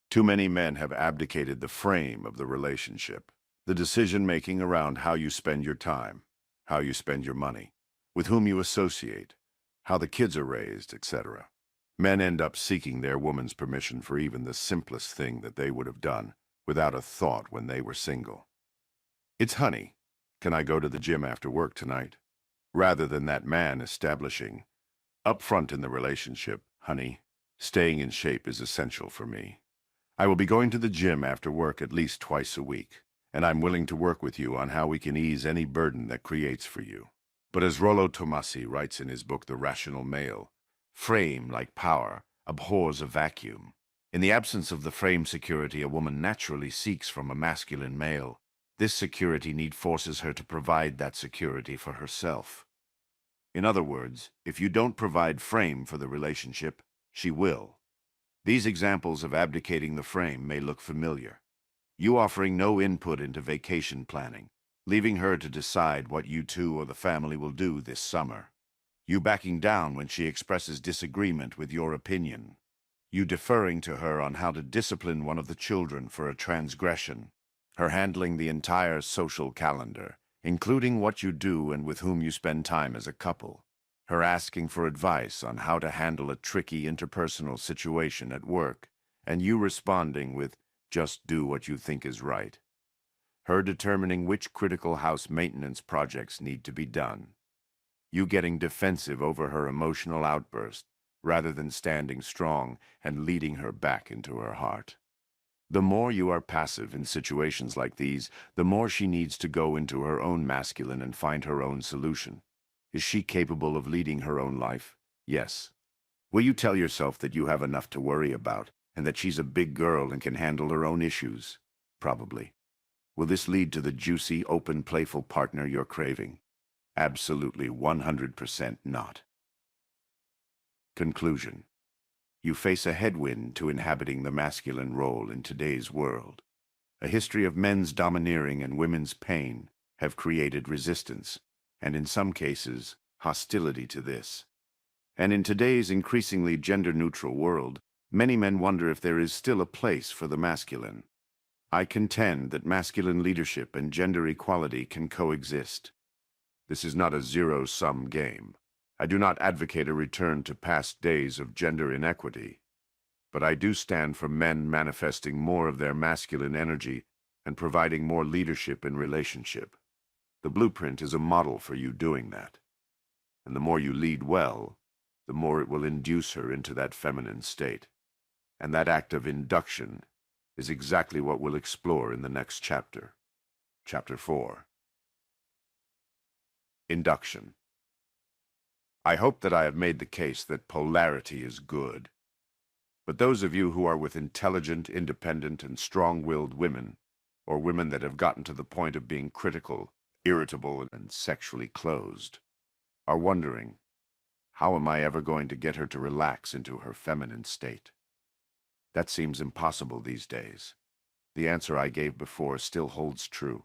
Too many men have abdicated the frame of the relationship, the decision-making around how you spend your time, how you spend your money, with whom you associate, how the kids are raised, etc. Men end up seeking their woman's permission for even the simplest thing that they would have done without a thought when they were single. It's "Honey, can I go to the gym after work tonight?" Rather than that man establishing, up front in the relationship, "Honey, staying in shape is essential for me. I will be going to the gym after work at least twice a week, and I'm willing to work with you on how we can ease any burden that creates for you." But as Rollo Tomassi writes in his book The Rational Male, frame, like power, abhors a vacuum. In the absence of the frame security a woman naturally seeks from a masculine male, this security need forces her to provide that security for herself. In other words, if you don't provide frame for the relationship, she will. These examples of abdicating the frame may look familiar. You offering no input into vacation planning, leaving her to decide what you two or the family will do this summer. You backing down when she expresses disagreement with your opinion. You deferring to her on how to discipline one of the children for a transgression. Her handling the entire social calendar, including what you do and with whom you spend time as a couple. Her asking for advice on how to handle a tricky interpersonal situation at work, and you responding with, "Just do what you think is right." Her determining which critical house maintenance projects need to be done. You getting defensive over her emotional outburst, rather than standing strong and leading her back into her heart. The more you are passive in situations like these, the more she needs to go into her own masculine and find her own solution. Is she capable of leading her own life? Yes. Will you tell yourself that you have enough to worry about, and that she's a big girl and can handle her own issues? Probably. Will this lead to the juicy, open, playful partner you're craving? Absolutely 100% not. Conclusion. You face a headwind to inhabiting the masculine role in today's world. A history of men's domineering and women's pain have created resistance, and in some cases, hostility to this. And in today's increasingly gender-neutral world, Many men wonder if there is still a place for the masculine. I contend that masculine leadership and gender equality can coexist. This is not a zero-sum game. I do not advocate a return to past days of gender inequity, but I do stand for men manifesting more of their masculine energy and providing more leadership in relationship. The blueprint is a model for you doing that. And the more you lead well, the more it will induce her into that feminine state. And that act of induction is exactly what we'll explore in the next chapter. Chapter 4. Induction. I hope that I have made the case that polarity is good. But those of you who are with intelligent, independent, and strong-willed women, or women that have gotten to the point of being critical, irritable, and sexually closed, are wondering, how am I ever going to get her to relax into her feminine state? That seems impossible these days. The answer I gave before still holds true.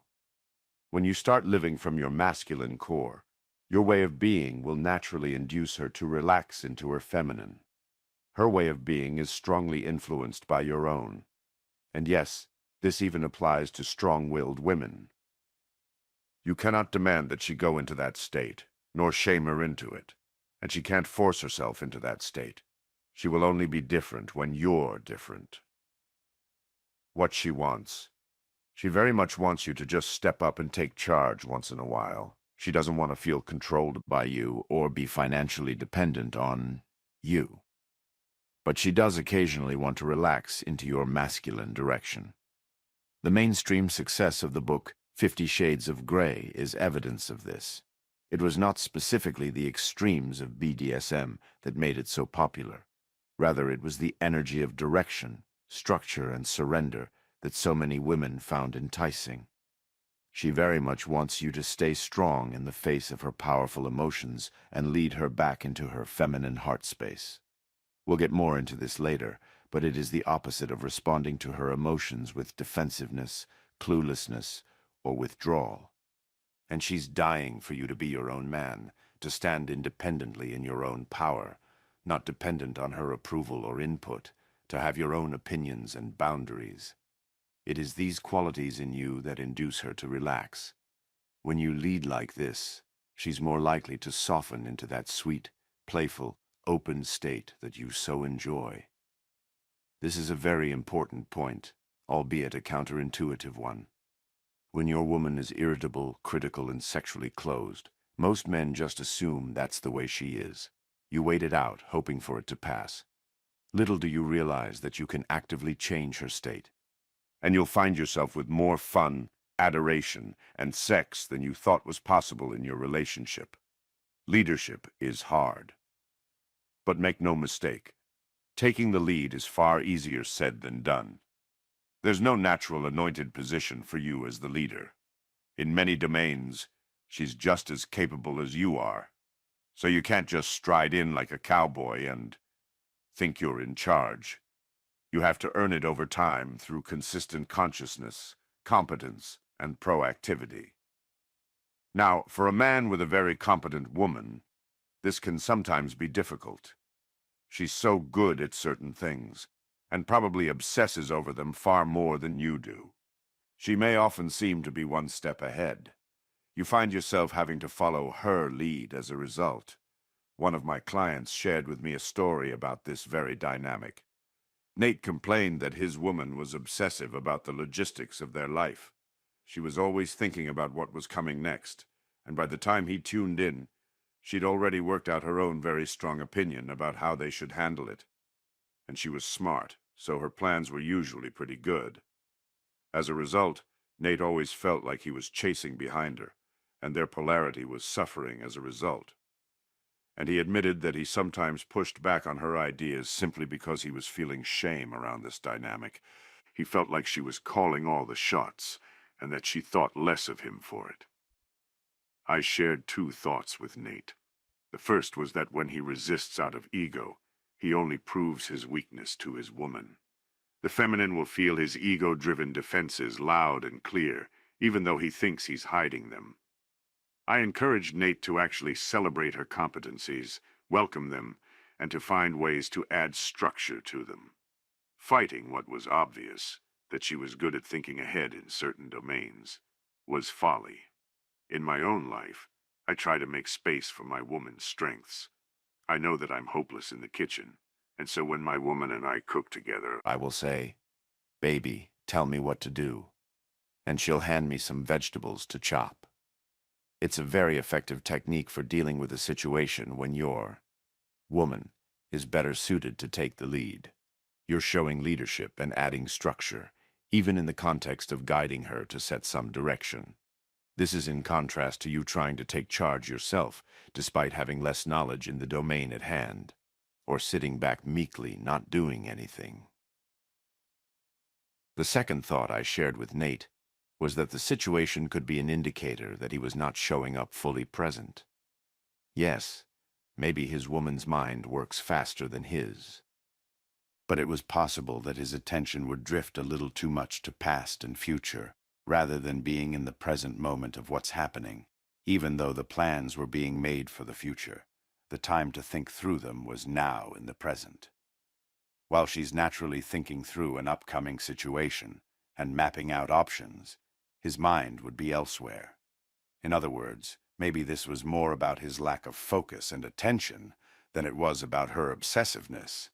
When you start living from your masculine core, your way of being will naturally induce her to relax into her feminine. Her way of being is strongly influenced by your own. And yes, this even applies to strong-willed women. You cannot demand that she go into that state, nor shame her into it, and she can't force herself into that state. She will only be different when you're different. What she wants. She very much wants you to just step up and take charge once in a while. She doesn't want to feel controlled by you or be financially dependent on you. But she does occasionally want to relax into your masculine direction. The mainstream success of the book 50 Shades of Grey is evidence of this. It was not specifically the extremes of BDSM that made it so popular. Rather, it was the energy of direction, structure, and surrender that so many women found enticing. She very much wants you to stay strong in the face of her powerful emotions and lead her back into her feminine heart space. We'll get more into this later, but it is the opposite of responding to her emotions with defensiveness, cluelessness, or withdrawal. And she's dying for you to be your own man, to stand independently in your own power, not dependent on her approval or input, to have your own opinions and boundaries. It is these qualities in you that induce her to relax. When you lead like this, she's more likely to soften into that sweet, playful, open state that you so enjoy. This is a very important point, albeit a counterintuitive one. When your woman is irritable, critical, and sexually closed, most men just assume that's the way she is. You wait it out, hoping for it to pass. Little do you realize that you can actively change her state. And you'll find yourself with more fun, adoration, and sex than you thought was possible in your relationship. Leadership is hard. But make no mistake, taking the lead is far easier said than done. There's no natural anointed position for you as the leader. In many domains, she's just as capable as you are. So you can't just stride in like a cowboy and think you're in charge. You have to earn it over time through consistent consciousness, competence, and proactivity. Now, for a man with a very competent woman, this can sometimes be difficult. She's so good at certain things, and probably obsesses over them far more than you do. She may often seem to be one step ahead. You find yourself having to follow her lead as a result. One of my clients shared with me a story about this very dynamic. Nate complained that his woman was obsessive about the logistics of their life. She was always thinking about what was coming next, and by the time he tuned in, she'd already worked out her own very strong opinion about how they should handle it. And she was smart, so her plans were usually pretty good. As a result, Nate always felt like he was chasing behind her, and their polarity was suffering as a result. And he admitted that he sometimes pushed back on her ideas simply because he was feeling shame around this dynamic. He felt like she was calling all the shots, and that she thought less of him for it. I shared two thoughts with Nate. The first was that when he resists out of ego, he only proves his weakness to his woman. The feminine will feel his ego-driven defenses loud and clear, even though he thinks he's hiding them. I encouraged Nate to actually celebrate her competencies, welcome them, and to find ways to add structure to them. Fighting what was obvious, that she was good at thinking ahead in certain domains, was folly. In my own life, I try to make space for my woman's strengths. I know that I'm hopeless in the kitchen, and so when my woman and I cook together, I will say, "Baby, tell me what to do," and she'll hand me some vegetables to chop. It's a very effective technique for dealing with a situation when your woman is better suited to take the lead. You're showing leadership and adding structure, even in the context of guiding her to set some direction. This is in contrast to you trying to take charge yourself, despite having less knowledge in the domain at hand, or sitting back meekly, not doing anything. The second thought I shared with Nate was that the situation could be an indicator that he was not showing up fully present. Yes, maybe his woman's mind works faster than his. But it was possible that his attention would drift a little too much to past and future, rather than being in the present moment of what's happening, even though the plans were being made for the future. The time to think through them was now in the present. While she's naturally thinking through an upcoming situation and mapping out options, his mind would be elsewhere. In other words, maybe this was more about his lack of focus and attention than it was about her obsessiveness.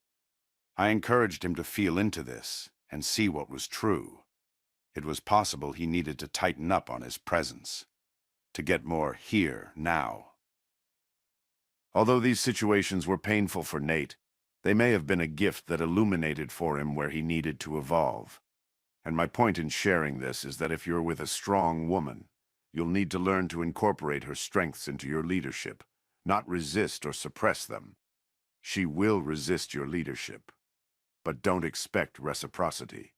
I encouraged him to feel into this and see what was true. It was possible he needed to tighten up on his presence, to get more here, now. Although these situations were painful for Nate, they may have been a gift that illuminated for him where he needed to evolve. And my point in sharing this is that if you're with a strong woman, you'll need to learn to incorporate her strengths into your leadership, not resist or suppress them. She will resist your leadership, but don't expect reciprocity.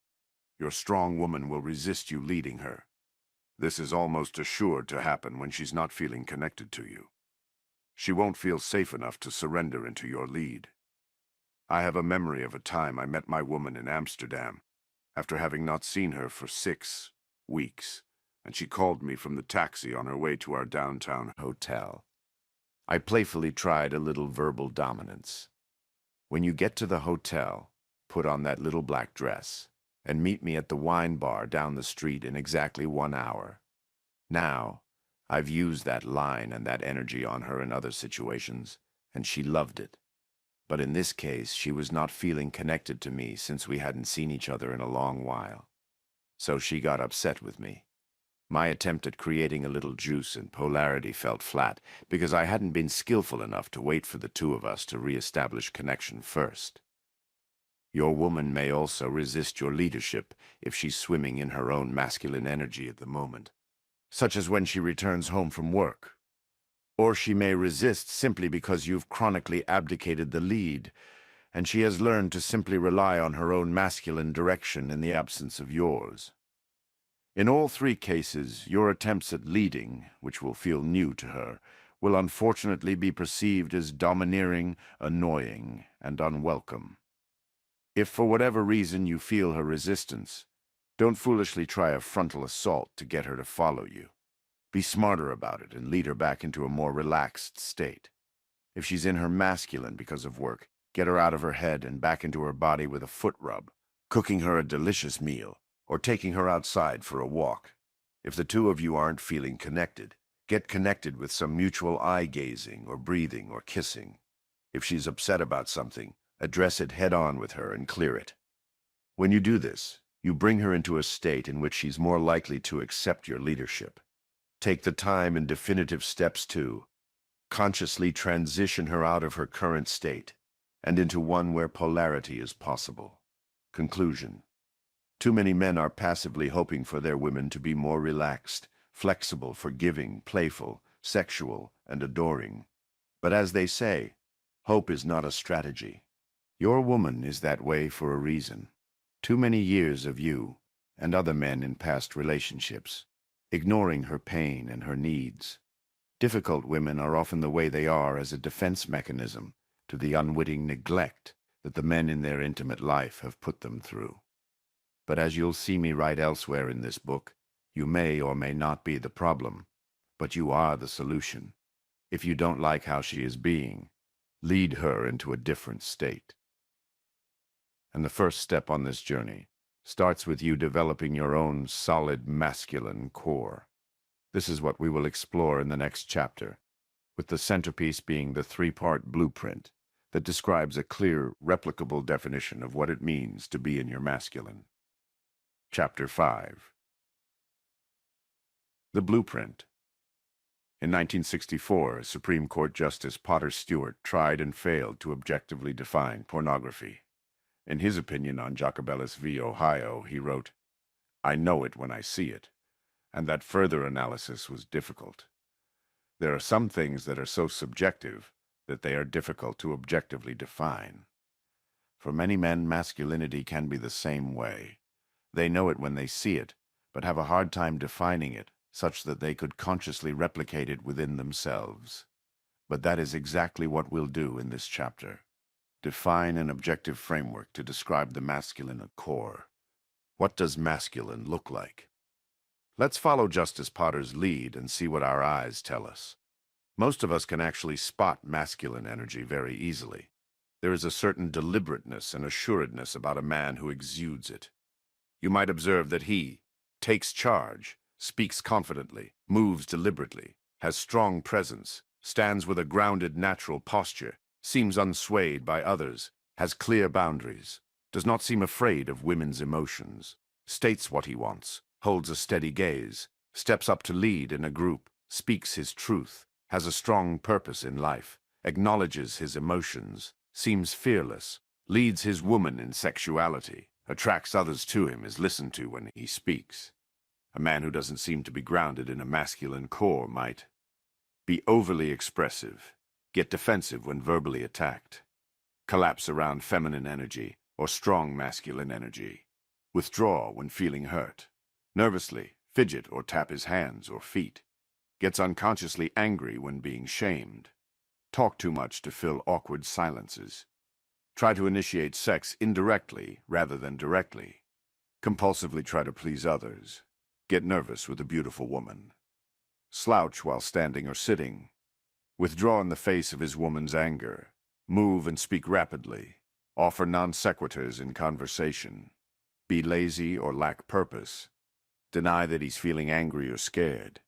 Your strong woman will resist you leading her. This is almost assured to happen when she's not feeling connected to you. She won't feel safe enough to surrender into your lead. I have a memory of a time I met my woman in Amsterdam, after having not seen her for 6 weeks, and she called me from the taxi on her way to our downtown hotel. I playfully tried a little verbal dominance. "When you get to the hotel, put on that little black dress, and meet me at the wine bar down the street in exactly 1 hour." Now, I've used that line and that energy on her in other situations, and she loved it. But in this case, she was not feeling connected to me since we hadn't seen each other in a long while. So she got upset with me. My attempt at creating a little juice and polarity felt flat because I hadn't been skillful enough to wait for the two of us to re-establish connection first. Your woman may also resist your leadership if she's swimming in her own masculine energy at the moment, such as when she returns home from work. Or she may resist simply because you've chronically abdicated the lead, and she has learned to simply rely on her own masculine direction in the absence of yours. In all 3 cases, your attempts at leading, which will feel new to her, will unfortunately be perceived as domineering, annoying, and unwelcome. If for whatever reason you feel her resistance, don't foolishly try a frontal assault to get her to follow you. Be smarter about it and lead her back into a more relaxed state. If she's in her masculine because of work, get her out of her head and back into her body with a foot rub, cooking her a delicious meal, or taking her outside for a walk. If the two of you aren't feeling connected, get connected with some mutual eye-gazing or breathing or kissing. If she's upset about something, address it head-on with her and clear it. When you do this, you bring her into a state in which she's more likely to accept your leadership. Take the time and definitive steps to consciously transition her out of her current state and into one where polarity is possible. Conclusion. Too many men are passively hoping for their women to be more relaxed, flexible, forgiving, playful, sexual, and adoring. But as they say, hope is not a strategy. Your woman is that way for a reason. Too many years of you, and other men in past relationships, ignoring her pain and her needs. Difficult women are often the way they are as a defense mechanism to the unwitting neglect that the men in their intimate life have put them through. But as you'll see me write elsewhere in this book, you may or may not be the problem, but you are the solution. If you don't like how she is being, lead her into a different state. And the first step on this journey starts with you developing your own solid masculine core. This is what we will explore in the next chapter, with the centerpiece being the three-part blueprint that describes a clear, replicable definition of what it means to be in your masculine. Chapter 5. The Blueprint. In 1964, Supreme Court Justice Potter Stewart tried and failed to objectively define pornography. In his opinion on Jacobellis v. Ohio, he wrote, "I know it when I see it," and that further analysis was difficult. There are some things that are so subjective that they are difficult to objectively define. For many men, masculinity can be the same way. They know it when they see it, but have a hard time defining it, such that they could consciously replicate it within themselves. But that is exactly what we'll do in this chapter. Define an objective framework to describe the masculine core. What does masculine look like? Let's follow Justice Potter's lead and see what our eyes tell us. Most of us can actually spot masculine energy very easily. There is a certain deliberateness and assuredness about a man who exudes it. You might observe that he takes charge, speaks confidently, moves deliberately, has strong presence, stands with a grounded natural posture, seems unswayed by others, has clear boundaries, does not seem afraid of women's emotions, states what he wants, holds a steady gaze, steps up to lead in a group, speaks his truth, has a strong purpose in life, acknowledges his emotions, seems fearless, leads his woman in sexuality, attracts others to him, is listened to when he speaks. A man who doesn't seem to be grounded in a masculine core might be overly expressive, get defensive when verbally attacked, collapse around feminine energy or strong masculine energy, withdraw when feeling hurt, nervously fidget or tap his hands or feet, gets unconsciously angry when being shamed, talk too much to fill awkward silences, try to initiate sex indirectly rather than directly, compulsively try to please others, get nervous with a beautiful woman, slouch while standing or sitting, withdraw in the face of his woman's anger, move and speak rapidly, offer non sequiturs in conversation, be lazy or lack purpose, deny that he's feeling angry or scared,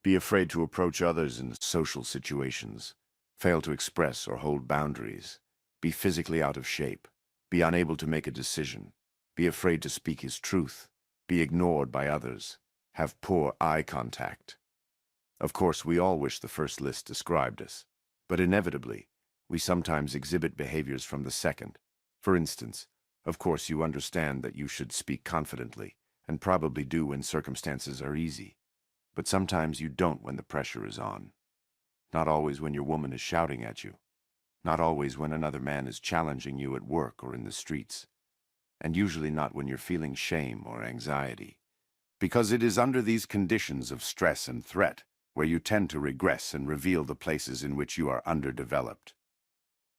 be afraid to approach others in social situations, fail to express or hold boundaries, be physically out of shape, be unable to make a decision, be afraid to speak his truth, be ignored by others, have poor eye contact. Of course, we all wish the first list described us, but inevitably, we sometimes exhibit behaviors from the second. For instance, of course you understand that you should speak confidently, and probably do when circumstances are easy. But sometimes you don't when the pressure is on. Not always when your woman is shouting at you. Not always when another man is challenging you at work or in the streets. And usually not when you're feeling shame or anxiety. Because it is under these conditions of stress and threat where you tend to regress and reveal the places in which you are underdeveloped.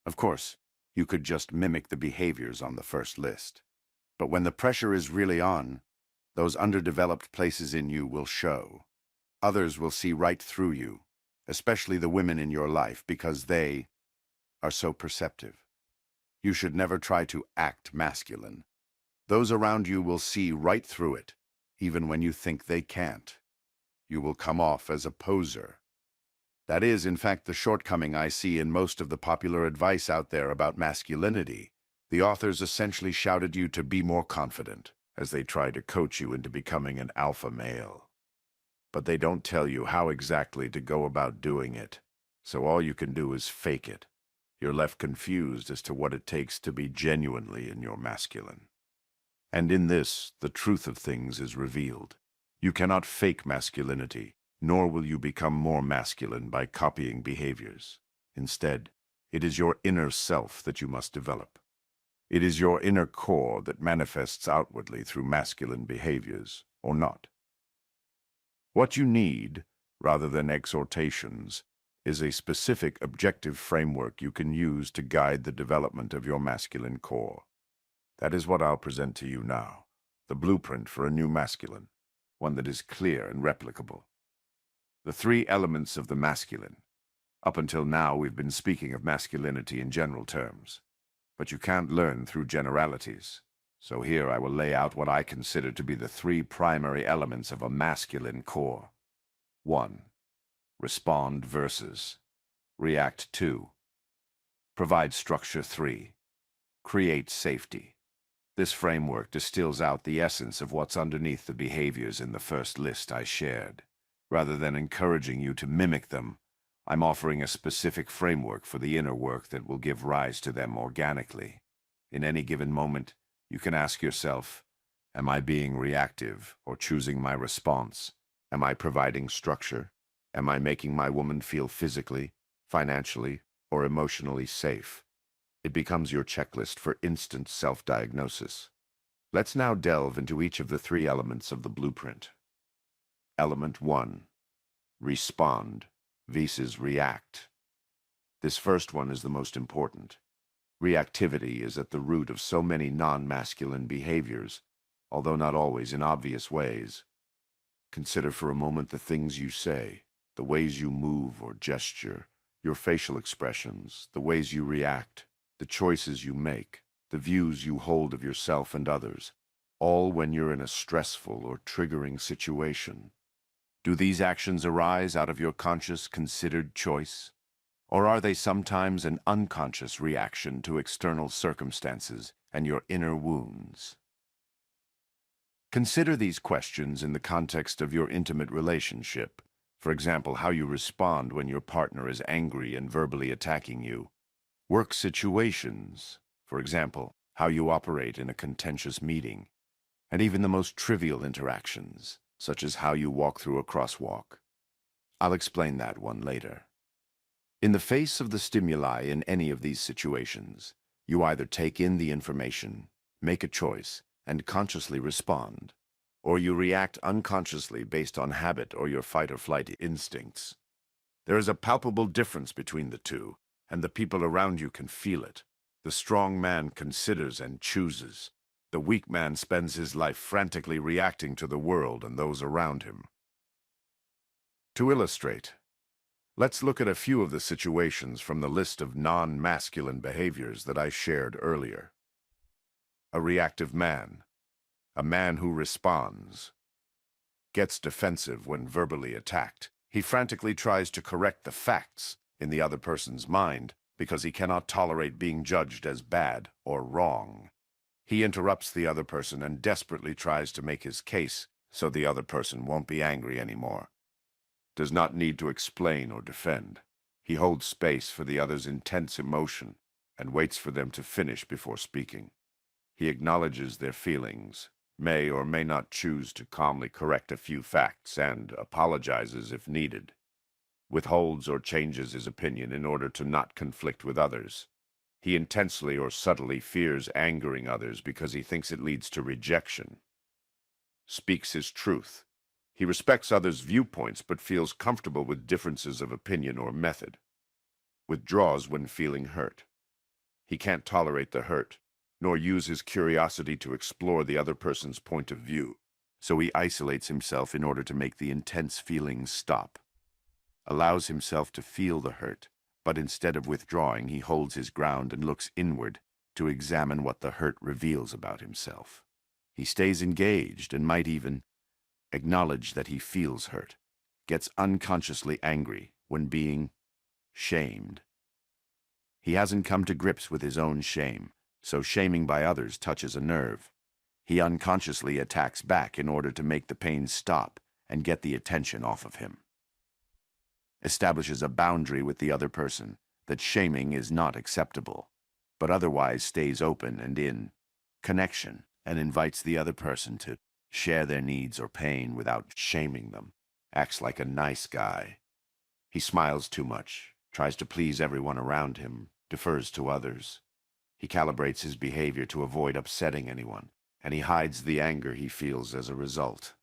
Of course, you could just mimic the behaviors on the first list. But when the pressure is really on, those underdeveloped places in you will show. Others will see right through you, especially the women in your life, because they are so perceptive. You should never try to act masculine. Those around you will see right through it, even when you think they can't. You will come off as a poser. That is, in fact, the shortcoming I see in most of the popular advice out there about masculinity. The authors essentially shouted you to be more confident, as they try to coach you into becoming an alpha male. But they don't tell you how exactly to go about doing it, so all you can do is fake it. You're left confused as to what it takes to be genuinely in your masculine. And in this, the truth of things is revealed. You cannot fake masculinity, nor will you become more masculine by copying behaviors. Instead, it is your inner self that you must develop. It is your inner core that manifests outwardly through masculine behaviors, or not. What you need, rather than exhortations, is a specific objective framework you can use to guide the development of your masculine core. That is what I'll present to you now, the blueprint for a new masculine, one that is clear and replicable. The three elements of the masculine. Up until now, we've been speaking of masculinity in general terms. But you can't learn through generalities. So here I will lay out what I consider to be the three primary elements of a masculine core. 1. Respond versus. React 2. Provide structure 3. Create safety. This framework distills out the essence of what's underneath the behaviors in the first list I shared. Rather than encouraging you to mimic them, I'm offering a specific framework for the inner work that will give rise to them organically. In any given moment, you can ask yourself, am I being reactive or choosing my response? Am I providing structure? Am I making my woman feel physically, financially, or emotionally safe? It becomes your checklist for instant self-diagnosis. Let's now delve into each of the three elements of the blueprint. Element 1. Respond versus react. This first one is the most important. Reactivity is at the root of so many non-masculine behaviors, although not always in obvious ways. Consider for a moment the things you say, the ways you move or gesture, your facial expressions, the ways you react, the choices you make, the views you hold of yourself and others, all when you're in a stressful or triggering situation. Do these actions arise out of your conscious, considered choice? Or are they sometimes an unconscious reaction to external circumstances and your inner wounds? Consider these questions in the context of your intimate relationship. For example, how you respond when your partner is angry and verbally attacking you. Work situations, for example, how you operate in a contentious meeting. And even the most trivial interactions, such as how you walk through a crosswalk. I'll explain that one later. In the face of the stimuli in any of these situations, you either take in the information, make a choice, and consciously respond, or you react unconsciously based on habit or your fight-or-flight instincts. There is a palpable difference between the two, and the people around you can feel it. The strong man considers and chooses. The weak man spends his life frantically reacting to the world and those around him. To illustrate, let's look at a few of the situations from the list of non-masculine behaviors that I shared earlier. A reactive man, a man who responds, gets defensive when verbally attacked. He frantically tries to correct the facts in the other person's mind because he cannot tolerate being judged as bad or wrong. He interrupts the other person and desperately tries to make his case so the other person won't be angry anymore. Does not need to explain or defend. He holds space for the other's intense emotion and waits for them to finish before speaking. He acknowledges their feelings, may or may not choose to calmly correct a few facts, and apologizes if needed. Withholds or changes his opinion in order to not conflict with others. He intensely or subtly fears angering others because he thinks it leads to rejection. Speaks his truth. He respects others' viewpoints but feels comfortable with differences of opinion or method. Withdraws when feeling hurt. He can't tolerate the hurt, nor use his curiosity to explore the other person's point of view, so he isolates himself in order to make the intense feelings stop. Allows himself to feel the hurt, but instead of withdrawing, he holds his ground and looks inward to examine what the hurt reveals about himself. He stays engaged and might even acknowledge that he feels hurt, gets unconsciously angry when being shamed. He hasn't come to grips with his own shame, so shaming by others touches a nerve. He unconsciously attacks back in order to make the pain stop and get the attention off of him. Establishes a boundary with the other person that shaming is not acceptable, but otherwise stays open and in connection and invites the other person to share their needs or pain without shaming them. Acts like a nice guy. He smiles too much, tries to please everyone around him, defers to others. He calibrates his behavior to avoid upsetting anyone, and he hides the anger he feels as a result.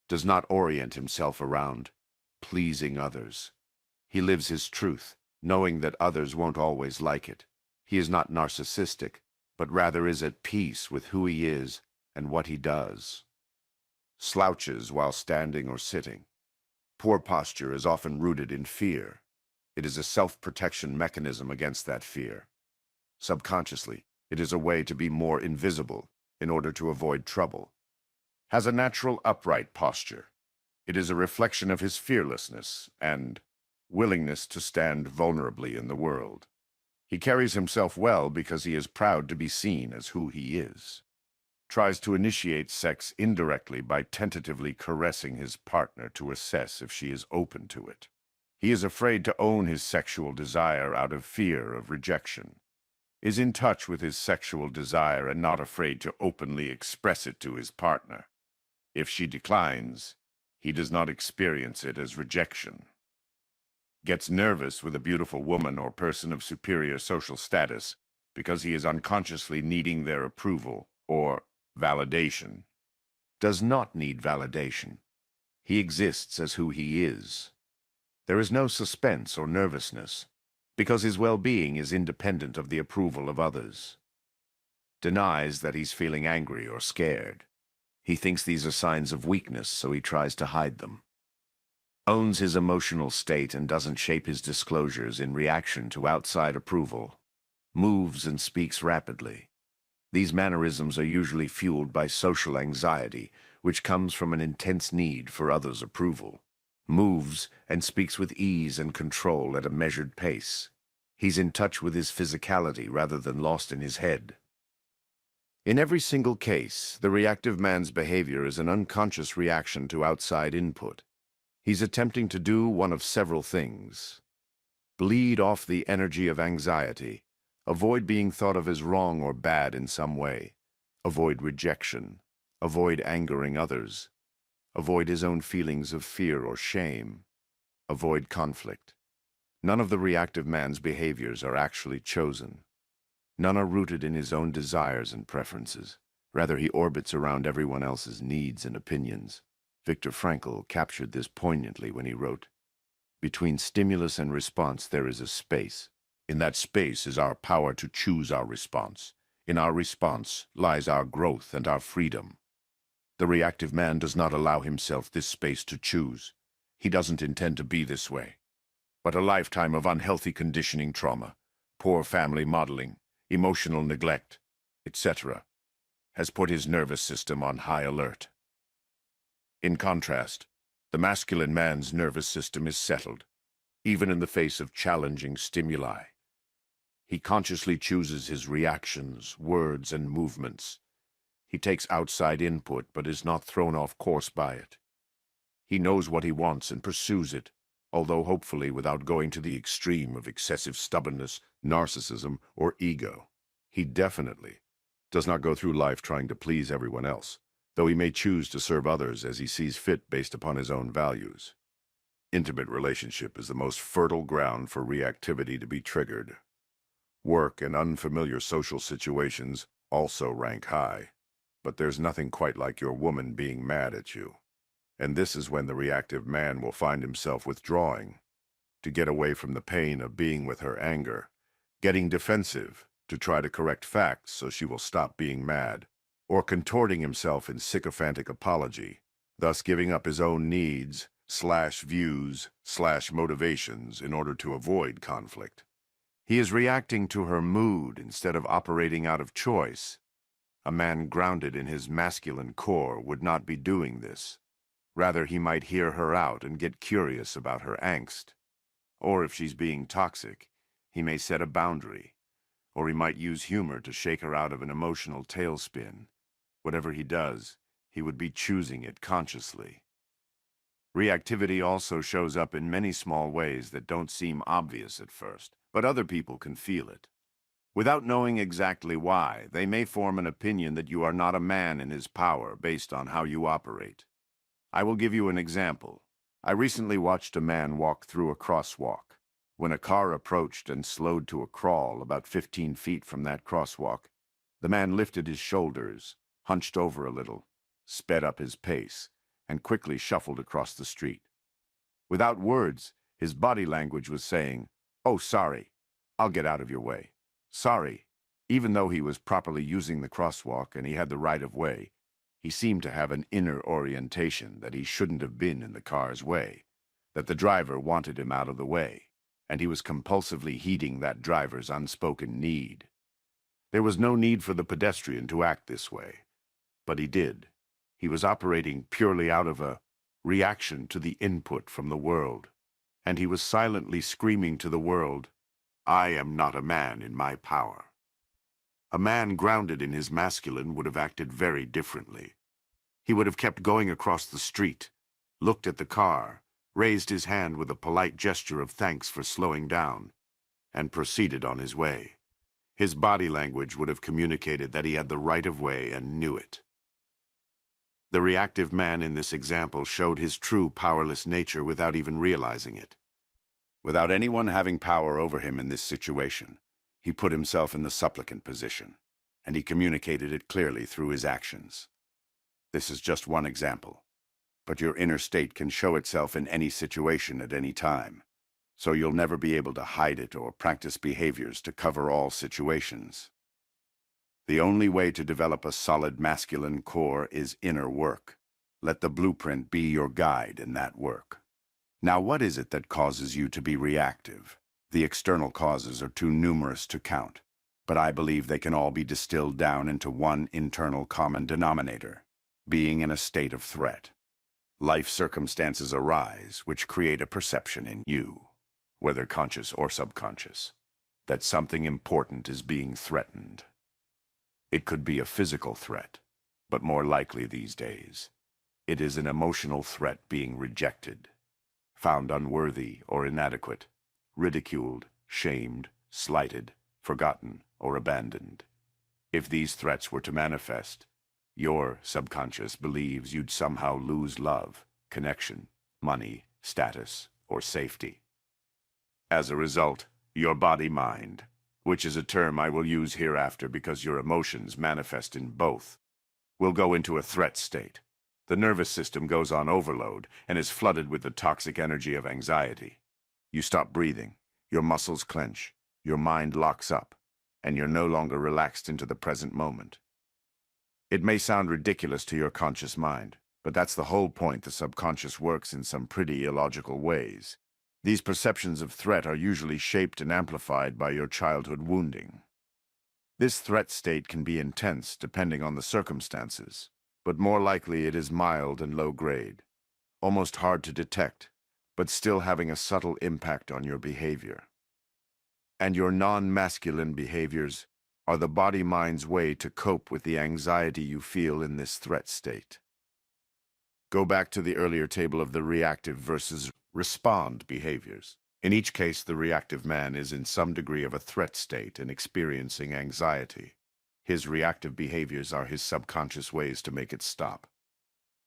Does not orient himself around pleasing others. He lives his truth, knowing that others won't always like it. He is not narcissistic, but rather is at peace with who he is and what he does. Slouches while standing or sitting. Poor posture is often rooted in fear. It is a self-protection mechanism against that fear. Subconsciously, it is a way to be more invisible in order to avoid trouble. Has a natural upright posture. It is a reflection of his fearlessness and willingness to stand vulnerably in the world. He carries himself well because he is proud to be seen as who he is. Tries to initiate sex indirectly by tentatively caressing his partner to assess if she is open to it. He is afraid to own his sexual desire out of fear of rejection. Is in touch with his sexual desire and not afraid to openly express it to his partner. If she declines, he does not experience it as rejection. Gets nervous with a beautiful woman or person of superior social status because he is unconsciously needing their approval or validation. Does not need validation. He exists as who he is. There is no suspense or nervousness, because his well-being is independent of the approval of others. Denies that he's feeling angry or scared. He thinks these are signs of weakness, so he tries to hide them. Owns his emotional state and doesn't shape his disclosures in reaction to outside approval. Moves and speaks rapidly. These mannerisms are usually fueled by social anxiety, which comes from an intense need for others' approval. Moves and speaks with ease and control at a measured pace. He's in touch with his physicality rather than lost in his head. In every single case, the reactive man's behavior is an unconscious reaction to outside input. He's attempting to do one of several things. Bleed off the energy of anxiety. Avoid being thought of as wrong or bad in some way. Avoid rejection. Avoid angering others. Avoid his own feelings of fear or shame. Avoid conflict. None of the reactive man's behaviors are actually chosen. None are rooted in his own desires and preferences. Rather, he orbits around everyone else's needs and opinions. Viktor Frankl captured this poignantly when he wrote, "Between stimulus and response there is a space. In that space is our power to choose our response. In our response lies our growth and our freedom." The reactive man does not allow himself this space to choose. He doesn't intend to be this way. But a lifetime of unhealthy conditioning trauma, poor family modeling, emotional neglect, etc., has put his nervous system on high alert. In contrast, the masculine man's nervous system is settled, even in the face of challenging stimuli. He consciously chooses his reactions, words, and movements. He takes outside input but is not thrown off course by it. He knows what he wants and pursues it, although hopefully without going to the extreme of excessive stubbornness, narcissism, or ego. He definitely does not go through life trying to please everyone else, though he may choose to serve others as he sees fit based upon his own values. Intimate relationship is the most fertile ground for reactivity to be triggered. Work and unfamiliar social situations also rank high, but there's nothing quite like your woman being mad at you. And this is when the reactive man will find himself withdrawing, to get away from the pain of being with her anger, getting defensive to try to correct facts so she will stop being mad, or contorting himself in sycophantic apology, thus giving up his own needs, views, motivations in order to avoid conflict. He is reacting to her mood instead of operating out of choice. A man grounded in his masculine core would not be doing this. Rather, he might hear her out and get curious about her angst. Or if she's being toxic, he may set a boundary. Or he might use humor to shake her out of an emotional tailspin. Whatever he does, he would be choosing it consciously. Reactivity also shows up in many small ways that don't seem obvious at first, but other people can feel it. Without knowing exactly why, they may form an opinion that you are not a man in his power based on how you operate. I will give you an example. I recently watched a man walk through a crosswalk. When a car approached and slowed to a crawl about 15 feet from that crosswalk, the man lifted his shoulders, hunched over a little, sped up his pace, and quickly shuffled across the street. Without words, his body language was saying, "Oh, sorry, I'll get out of your way. Sorry." Even though he was properly using the crosswalk and he had the right of way, he seemed to have an inner orientation that he shouldn't have been in the car's way, that the driver wanted him out of the way, and he was compulsively heeding that driver's unspoken need. There was no need for the pedestrian to act this way, but he did. He was operating purely out of a reaction to the input from the world, and he was silently screaming to the world, "I am not a man in my power." A man grounded in his masculine would have acted very differently. He would have kept going across the street, looked at the car, raised his hand with a polite gesture of thanks for slowing down, and proceeded on his way. His body language would have communicated that he had the right of way and knew it. The reactive man in this example showed his true powerless nature without even realizing it. Without anyone having power over him in this situation, he put himself in the supplicant position, and he communicated it clearly through his actions. This is just one example, but your inner state can show itself in any situation at any time, so you'll never be able to hide it or practice behaviors to cover all situations. The only way to develop a solid masculine core is inner work. Let the blueprint be your guide in that work. Now, what is it that causes you to be reactive? The external causes are too numerous to count, but I believe they can all be distilled down into one internal common denominator: being in a state of threat. Life circumstances arise which create a perception in you, whether conscious or subconscious, that something important is being threatened. It could be a physical threat, but more likely these days, it is an emotional threat being rejected, found unworthy or inadequate, ridiculed, shamed, slighted, forgotten, or abandoned. If these threats were to manifest, your subconscious believes you'd somehow lose love, connection, money, status, or safety. As a result, your body-mind, which is a term I will use hereafter because your emotions manifest in both, will go into a threat state. The nervous system goes on overload and is flooded with the toxic energy of anxiety. You stop breathing, your muscles clench, your mind locks up, and you're no longer relaxed into the present moment. It may sound ridiculous to your conscious mind, but that's the whole point. The subconscious works in some pretty illogical ways. These perceptions of threat are usually shaped and amplified by your childhood wounding. This threat state can be intense depending on the circumstances, but more likely it is mild and low grade, almost hard to detect, but still having a subtle impact on your behavior. And your non-masculine behaviors are the body-mind's way to cope with the anxiety you feel in this threat state. Go back to the earlier table of the reactive versus respond behaviors. In each case, the reactive man is in some degree of a threat state and experiencing anxiety. His reactive behaviors are his subconscious ways to make it stop.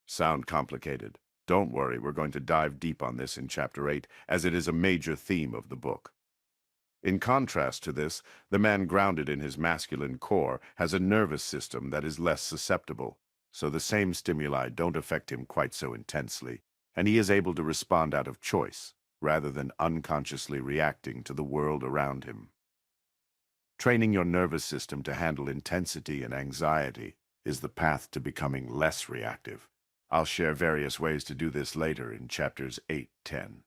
Sound complicated? Don't worry, we're going to dive deep on this in Chapter 8, as it is a major theme of the book. In contrast to this, the man grounded in his masculine core has a nervous system that is less susceptible, so the same stimuli don't affect him quite so intensely, and he is able to respond out of choice, rather than unconsciously reacting to the world around him. Training your nervous system to handle intensity and anxiety is the path to becoming less reactive. I'll share various ways to do this later in Chapters 8-10.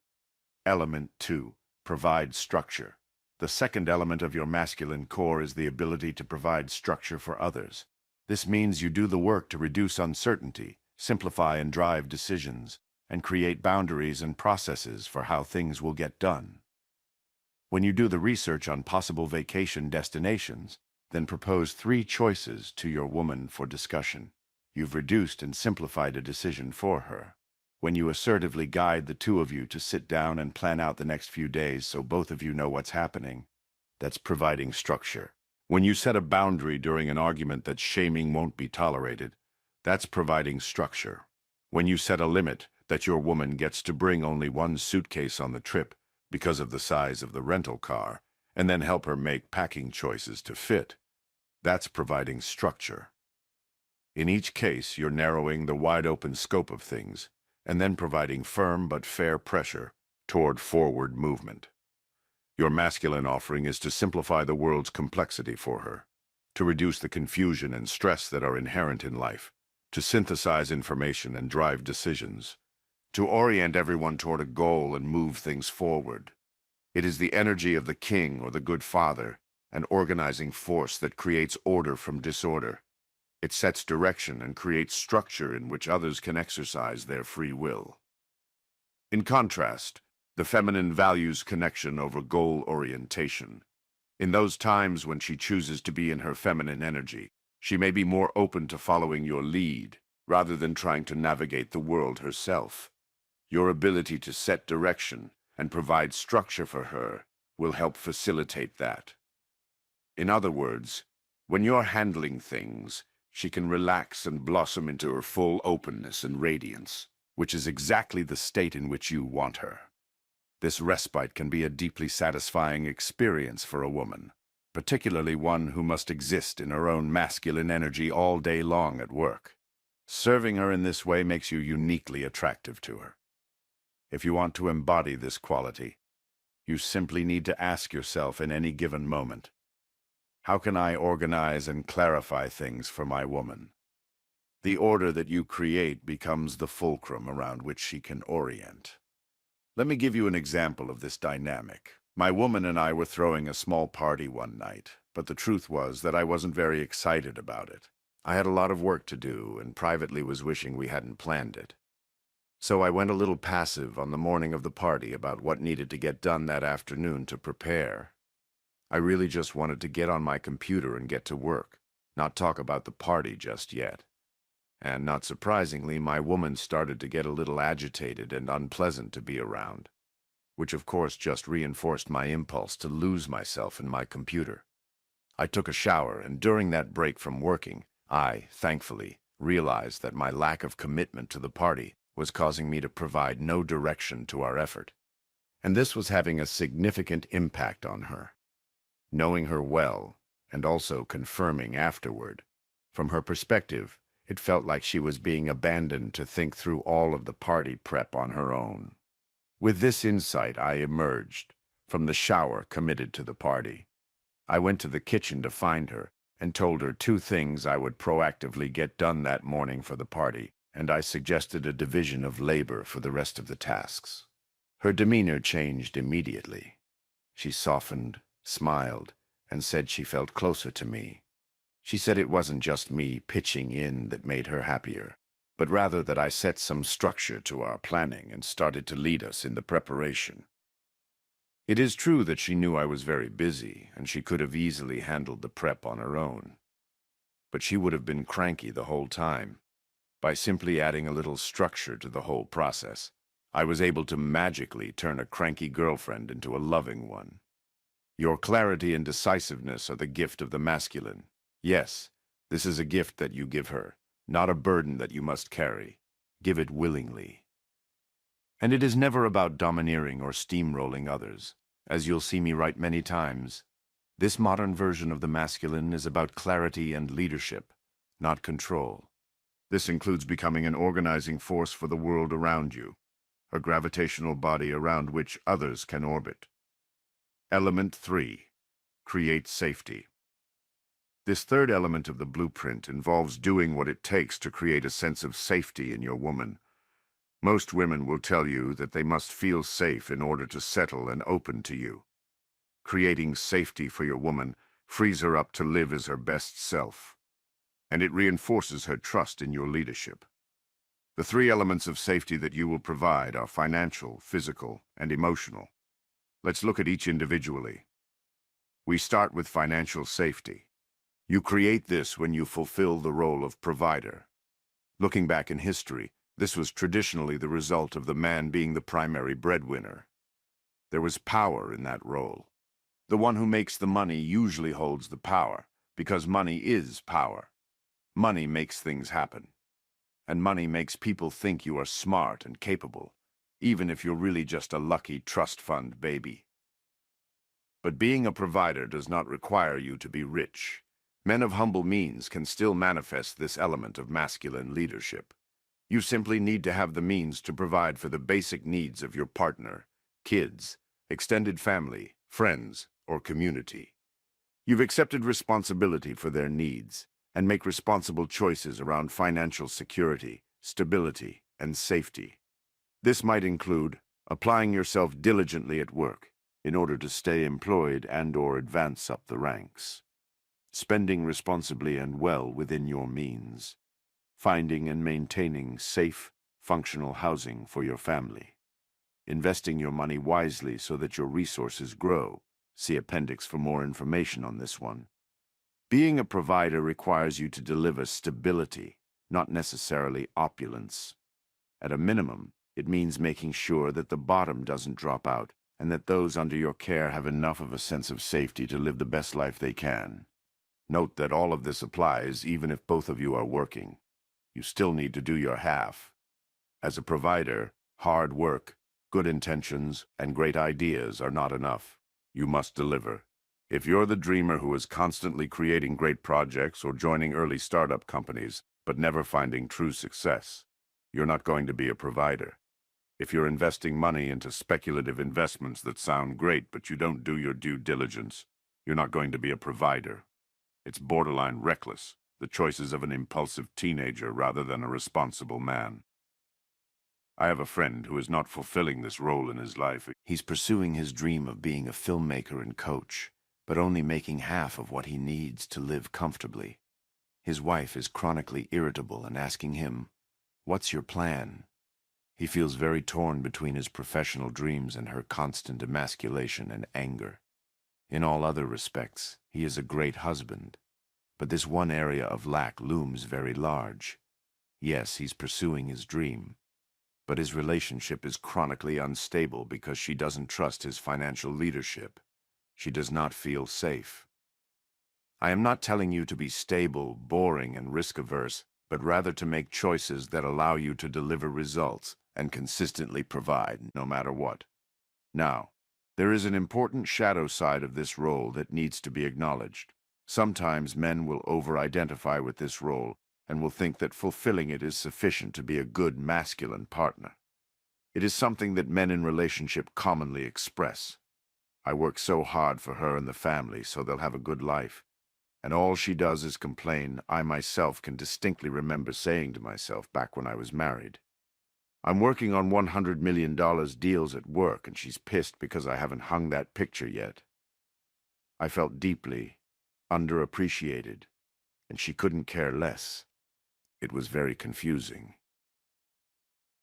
Element 2. Provide structure. The second element of your masculine core is the ability to provide structure for others. This means you do the work to reduce uncertainty, simplify and drive decisions, and create boundaries and processes for how things will get done. When you do the research on possible vacation destinations, then propose 3 choices to your woman for discussion. You've reduced and simplified a decision for her. When you assertively guide the two of you to sit down and plan out the next few days so both of you know what's happening, that's providing structure. When you set a boundary during an argument that shaming won't be tolerated, that's providing structure. When you set a limit that your woman gets to bring only 1 suitcase on the trip because of the size of the rental car, and then help her make packing choices to fit, that's providing structure. In each case, you're narrowing the wide-open scope of things, and then providing firm but fair pressure toward forward movement. Your masculine offering is to simplify the world's complexity for her, to reduce the confusion and stress that are inherent in life, to synthesize information and drive decisions, to orient everyone toward a goal and move things forward. It is the energy of the king or the good father an organizing force that creates order from disorder. It sets direction and creates structure in which others can exercise their free will. In contrast, the feminine values connection over goal orientation. In those times when she chooses to be in her feminine energy, she may be more open to following your lead rather than trying to navigate the world herself. Your ability to set direction and provide structure for her will help facilitate that. In other words, when you're handling things, she can relax and blossom into her full openness and radiance, which is exactly the state in which you want her. This respite can be a deeply satisfying experience for a woman, particularly one who must exist in her own masculine energy all day long at work. Serving her in this way makes you uniquely attractive to her. If you want to embody this quality, you simply need to ask yourself in any given moment, how can I organize and clarify things for my woman? The order that you create becomes the fulcrum around which she can orient. Let me give you an example of this dynamic. My woman and I were throwing a small party one night, but the truth was that I wasn't very excited about it. I had a lot of work to do and privately was wishing we hadn't planned it. So I went a little passive on the morning of the party about what needed to get done that afternoon to prepare. I really just wanted to get on my computer and get to work, not talk about the party just yet. And not surprisingly, my woman started to get a little agitated and unpleasant to be around, which of course just reinforced my impulse to lose myself in my computer. I took a shower, and during that break from working, I, thankfully, realized that my lack of commitment to the party was causing me to provide no direction to our effort. And this was having a significant impact on her. Knowing her well, and also confirming afterward, from her perspective, it felt like she was being abandoned to think through all of the party prep on her own. With this insight, I emerged from the shower committed to the party. I went to the kitchen to find her and told her 2 things I would proactively get done that morning for the party, and I suggested a division of labor for the rest of the tasks. Her demeanor changed immediately. She softened, smiled, and said she felt closer to me. She said it wasn't just me pitching in that made her happier, but rather that I set some structure to our planning and started to lead us in the preparation. It is true that she knew I was very busy, and she could have easily handled the prep on her own. But she would have been cranky the whole time. By simply adding a little structure to the whole process, I was able to magically turn a cranky girlfriend into a loving one. Your clarity and decisiveness are the gift of the masculine. Yes, this is a gift that you give her, not a burden that you must carry. Give it willingly. And it is never about domineering or steamrolling others, as you'll see me write many times. This modern version of the masculine is about clarity and leadership, not control. This includes becoming an organizing force for the world around you, a gravitational body around which others can orbit. Element 3. Create safety. This third element of the blueprint involves doing what it takes to create a sense of safety in your woman. Most women will tell you that they must feel safe in order to settle and open to you. Creating safety for your woman frees her up to live as her best self, and it reinforces her trust in your leadership. The 3 elements of safety that you will provide are financial, physical, and emotional. Let's look at each individually. We start with financial safety. You create this when you fulfill the role of provider. Looking back in history, this was traditionally the result of the man being the primary breadwinner. There was power in that role. The one who makes the money usually holds the power, because money is power. Money makes things happen. And money makes people think you are smart and capable, even if you're really just a lucky trust fund baby. But being a provider does not require you to be rich. Men of humble means can still manifest this element of masculine leadership. You simply need to have the means to provide for the basic needs of your partner, kids, extended family, friends, or community. You've accepted responsibility for their needs and make responsible choices around financial security, stability, and safety. This might include applying yourself diligently at work, in order to stay employed and/or advance up the ranks. Spending responsibly and well within your means. Finding and maintaining safe, functional housing for your family. Investing your money wisely so that your resources grow. See appendix for more information on this one. Being a provider requires you to deliver stability, not necessarily opulence. At a minimum, it means making sure that the bottom doesn't drop out and that those under your care have enough of a sense of safety to live the best life they can. Note that all of this applies even if both of you are working. You still need to do your half. As a provider, hard work, good intentions, and great ideas are not enough. You must deliver. If you're the dreamer who is constantly creating great projects or joining early startup companies, but never finding true success, you're not going to be a provider. If you're investing money into speculative investments that sound great, but you don't do your due diligence, you're not going to be a provider. It's borderline reckless, the choices of an impulsive teenager rather than a responsible man. I have a friend who is not fulfilling this role in his life. He's pursuing his dream of being a filmmaker and coach, but only making half of what he needs to live comfortably. His wife is chronically irritable and asking him, "What's your plan?" He feels very torn between his professional dreams and her constant emasculation and anger. In all other respects, he is a great husband, but this one area of lack looms very large. Yes, he's pursuing his dream, but his relationship is chronically unstable because she doesn't trust his financial leadership. She does not feel safe. I am not telling you to be stable, boring, and risk-averse, but rather to make choices that allow you to deliver results and consistently provide, no matter what. Now, there is an important shadow side of this role that needs to be acknowledged. Sometimes men will over-identify with this role and will think that fulfilling it is sufficient to be a good masculine partner. It is something that men in relationship commonly express. I work so hard for her and the family so they'll have a good life. And all she does is complain. I myself can distinctly remember saying to myself back when I was married, I'm working on $100 million deals at work and she's pissed because I haven't hung that picture yet. I felt deeply underappreciated, and she couldn't care less. It was very confusing.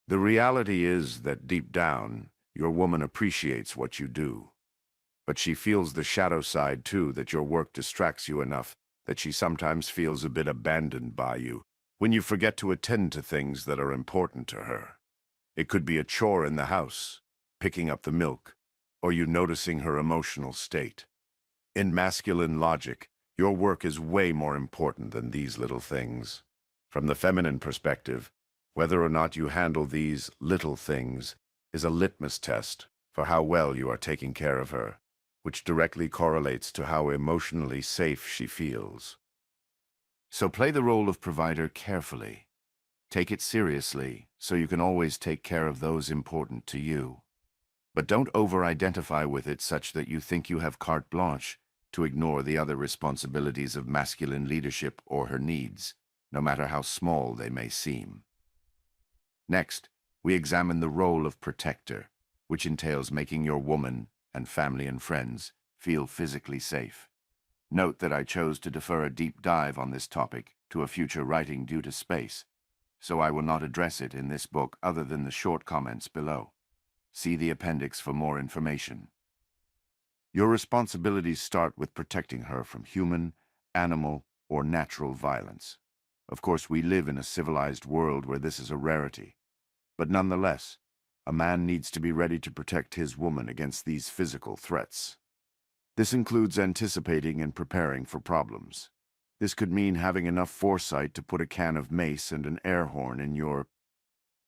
The reality is that deep down, your woman appreciates what you do. But she feels the shadow side too, that your work distracts you enough that she sometimes feels a bit abandoned by you when you forget to attend to things that are important to her. It could be a chore in the house, picking up the milk, or you noticing her emotional state. In masculine logic, your work is way more important than these little things. From the feminine perspective, whether or not you handle these little things is a litmus test for how well you are taking care of her, which directly correlates to how emotionally safe she feels. So play the role of provider carefully. Take it seriously so you can always take care of those important to you. But don't over-identify with it such that you think you have carte blanche to ignore the other responsibilities of masculine leadership or her needs, no matter how small they may seem. Next, we examine the role of protector, which entails making your woman and family and friends feel physically safe. Note that I chose to defer a deep dive on this topic to a future writing due to space, so I will not address it in this book other than the short comments below. See the appendix for more information. Your responsibilities start with protecting her from human, animal, or natural violence. Of course, we live in a civilized world where this is a rarity, but nonetheless, a man needs to be ready to protect his woman against these physical threats. This includes anticipating and preparing for problems. This could mean having enough foresight to put a can of mace and an air horn in your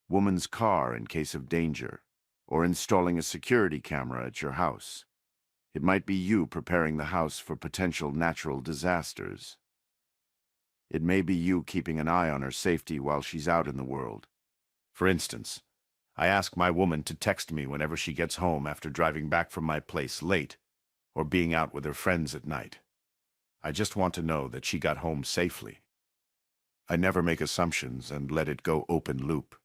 woman's car in case of danger, or installing a security camera at your house. It might be you preparing the house for potential natural disasters. It may be you keeping an eye on her safety while she's out in the world. For instance, I ask my woman to text me whenever she gets home after driving back from my place late or being out with her friends at night. I just want to know that she got home safely. I never make assumptions and let it go open loop.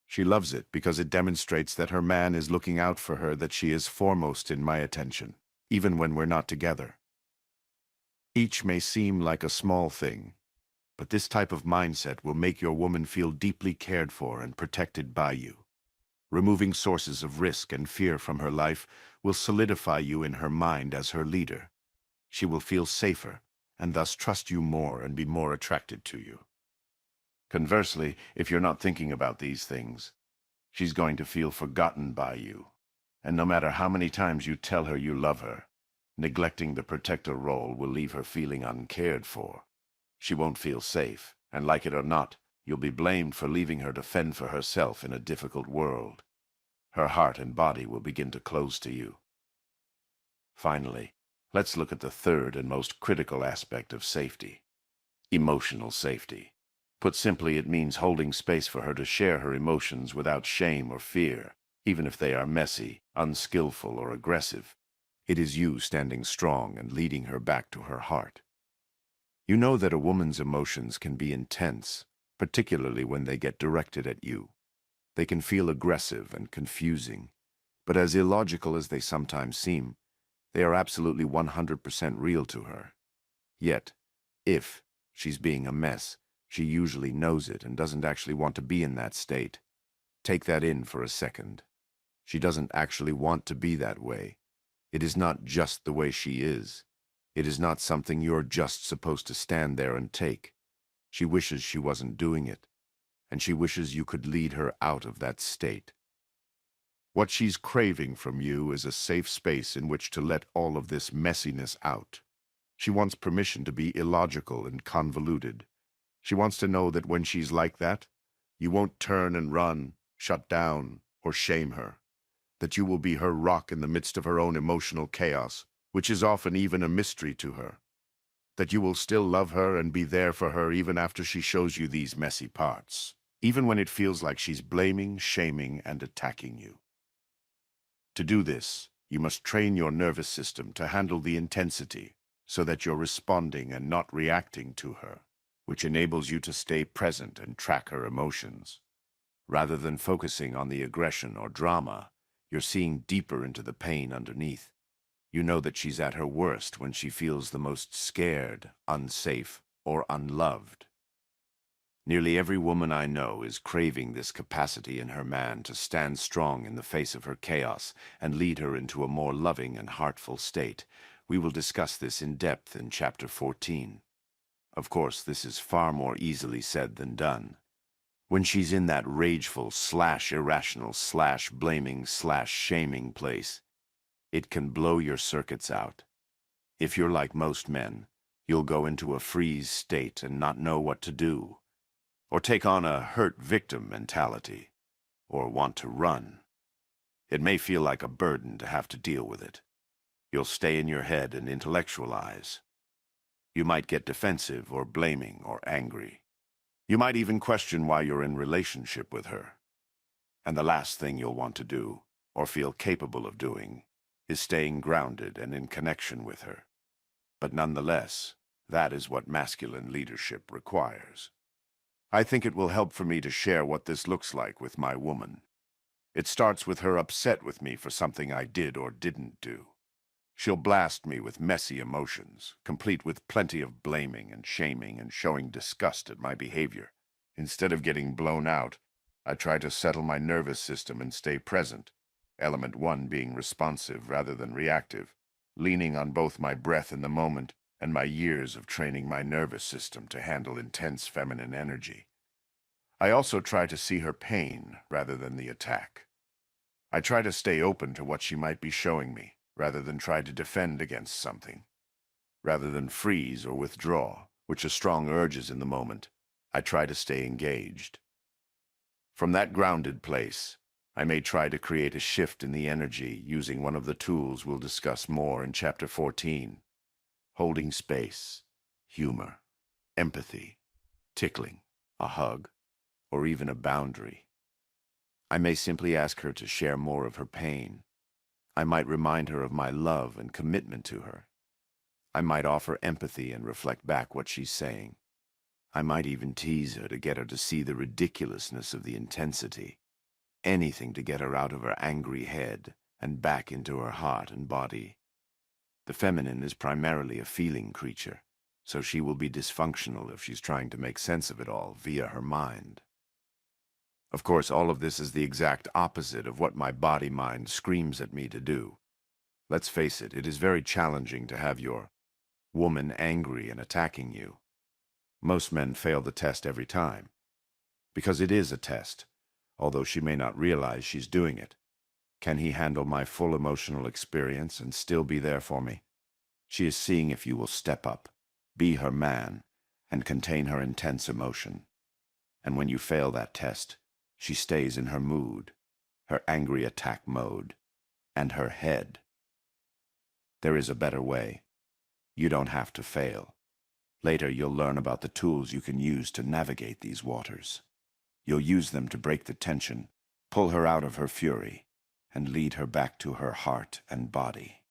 She loves it because it demonstrates that her man is looking out for her, that she is foremost in my attention, even when we're not together. Each may seem like a small thing, but this type of mindset will make your woman feel deeply cared for and protected by you. Removing sources of risk and fear from her life will solidify you in her mind as her leader. She will feel safer and thus trust you more and be more attracted to you. Conversely, if you're not thinking about these things, she's going to feel forgotten by you. And no matter how many times you tell her you love her, neglecting the protector role will leave her feeling uncared for. She won't feel safe, and like it or not, you'll be blamed for leaving her to fend for herself in a difficult world. Her heart and body will begin to close to you. Finally, let's look at the third and most critical aspect of safety: emotional safety. Put simply, it means holding space for her to share her emotions without shame or fear, even if they are messy, unskillful, or aggressive. It is you standing strong and leading her back to her heart. You know that a woman's emotions can be intense, particularly when they get directed at you. They can feel aggressive and confusing, but as illogical as they sometimes seem, they are absolutely 100% real to her. Yet, if she's being a mess, she usually knows it and doesn't actually want to be in that state. Take that in for a second. She doesn't actually want to be that way. It is not just the way she is. It is not something you're just supposed to stand there and take. She wishes she wasn't doing it, and she wishes you could lead her out of that state. What she's craving from you is a safe space in which to let all of this messiness out. She wants permission to be illogical and convoluted. She wants to know that when she's like that, you won't turn and run, shut down, or shame her. That you will be her rock in the midst of her own emotional chaos, which is often even a mystery to her. That you will still love her and be there for her even after she shows you these messy parts, even when it feels like she's blaming, shaming, and attacking you. To do this, you must train your nervous system to handle the intensity so that you're responding and not reacting to her, which enables you to stay present and track her emotions. Rather than focusing on the aggression or drama, you're seeing deeper into the pain underneath. You know that she's at her worst when she feels the most scared, unsafe, or unloved. Nearly every woman I know is craving this capacity in her man to stand strong in the face of her chaos and lead her into a more loving and heartful state. We will discuss this in depth in Chapter 14. Of course, this is far more easily said than done. When she's in that rageful / irrational / blaming / shaming place, it can blow your circuits out. If you're like most men, you'll go into a freeze state and not know what to do, or take on a hurt victim mentality, or want to run. It may feel like a burden to have to deal with it. You'll stay in your head and intellectualize. You might get defensive or blaming or angry. You might even question why you're in relationship with her. And the last thing you'll want to do, or feel capable of doing, is staying grounded and in connection with her. But nonetheless, that is what masculine leadership requires. I think it will help for me to share what this looks like with my woman. It starts with her upset with me for something I did or didn't do. She'll blast me with messy emotions, complete with plenty of blaming and shaming and showing disgust at my behavior. Instead of getting blown out, I try to settle my nervous system and stay present, element 1 being responsive rather than reactive, leaning on both my breath in the moment and my years of training my nervous system to handle intense feminine energy. I also try to see her pain rather than the attack. I try to stay open to what she might be showing me, rather than try to defend against something. Rather than freeze or withdraw, which are strong urges in the moment, I try to stay engaged. From that grounded place, I may try to create a shift in the energy using one of the tools we'll discuss more in Chapter 14. Holding space, humor, empathy, tickling, a hug, or even a boundary. I may simply ask her to share more of her pain. I might remind her of my love and commitment to her. I might offer empathy and reflect back what she's saying. I might even tease her to get her to see the ridiculousness of the intensity. anything to get her out of her angry head and back into her heart and body. The feminine is primarily a feeling creature, so she will be dysfunctional if she's trying to make sense of it all via her mind. Of course, all of this is the exact opposite of what my body-mind screams at me to do. Let's face it, it is very challenging to have your woman angry and attacking you. Most men fail the test every time, because it is a test, although she may not realize she's doing it. Can he handle my full emotional experience and still be there for me? She is seeing if you will step up, be her man, and contain her intense emotion. And when you fail that test, she stays in her mood, her angry attack mode, and her head. There is a better way. You don't have to fail. Later you'll learn about the tools you can use to navigate these waters. You'll use them to break the tension, pull her out of her fury, and lead her back to her heart and body.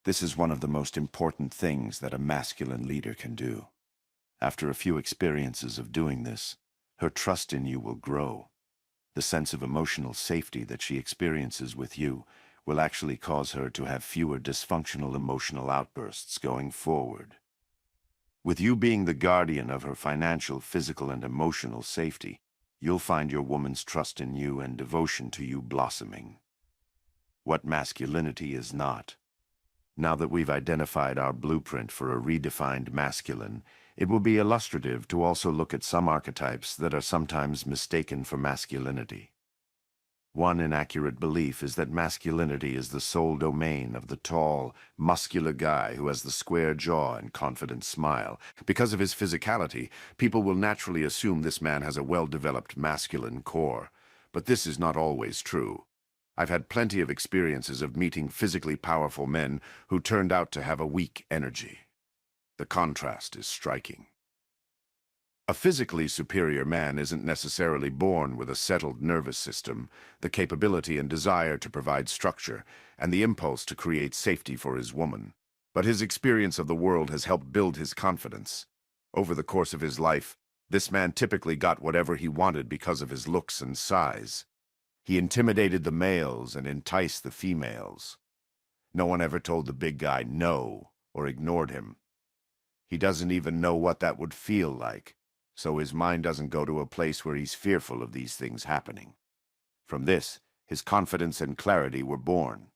This is one of the most important things that a masculine leader can do. After a few experiences of doing this, her trust in you will grow. The sense of emotional safety that she experiences with you will actually cause her to have fewer dysfunctional emotional outbursts going forward. With you being the guardian of her financial, physical, and emotional safety, you'll find your woman's trust in you and devotion to you blossoming. What masculinity is not. Now that we've identified our blueprint for a redefined masculine, it will be illustrative to also look at some archetypes that are sometimes mistaken for masculinity. One inaccurate belief is that masculinity is the sole domain of the tall, muscular guy who has the square jaw and confident smile. Because of his physicality, people will naturally assume this man has a well-developed masculine core. But this is not always true. I've had plenty of experiences of meeting physically powerful men who turned out to have a weak energy. The contrast is striking. A physically superior man isn't necessarily born with a settled nervous system, the capability and desire to provide structure, and the impulse to create safety for his woman. But his experience of the world has helped build his confidence. Over the course of his life, this man typically got whatever he wanted because of his looks and size. He intimidated the males and enticed the females. No one ever told the big guy no or ignored him. He doesn't even know what that would feel like, so his mind doesn't go to a place where he's fearful of these things happening. From this, his confidence and clarity were born.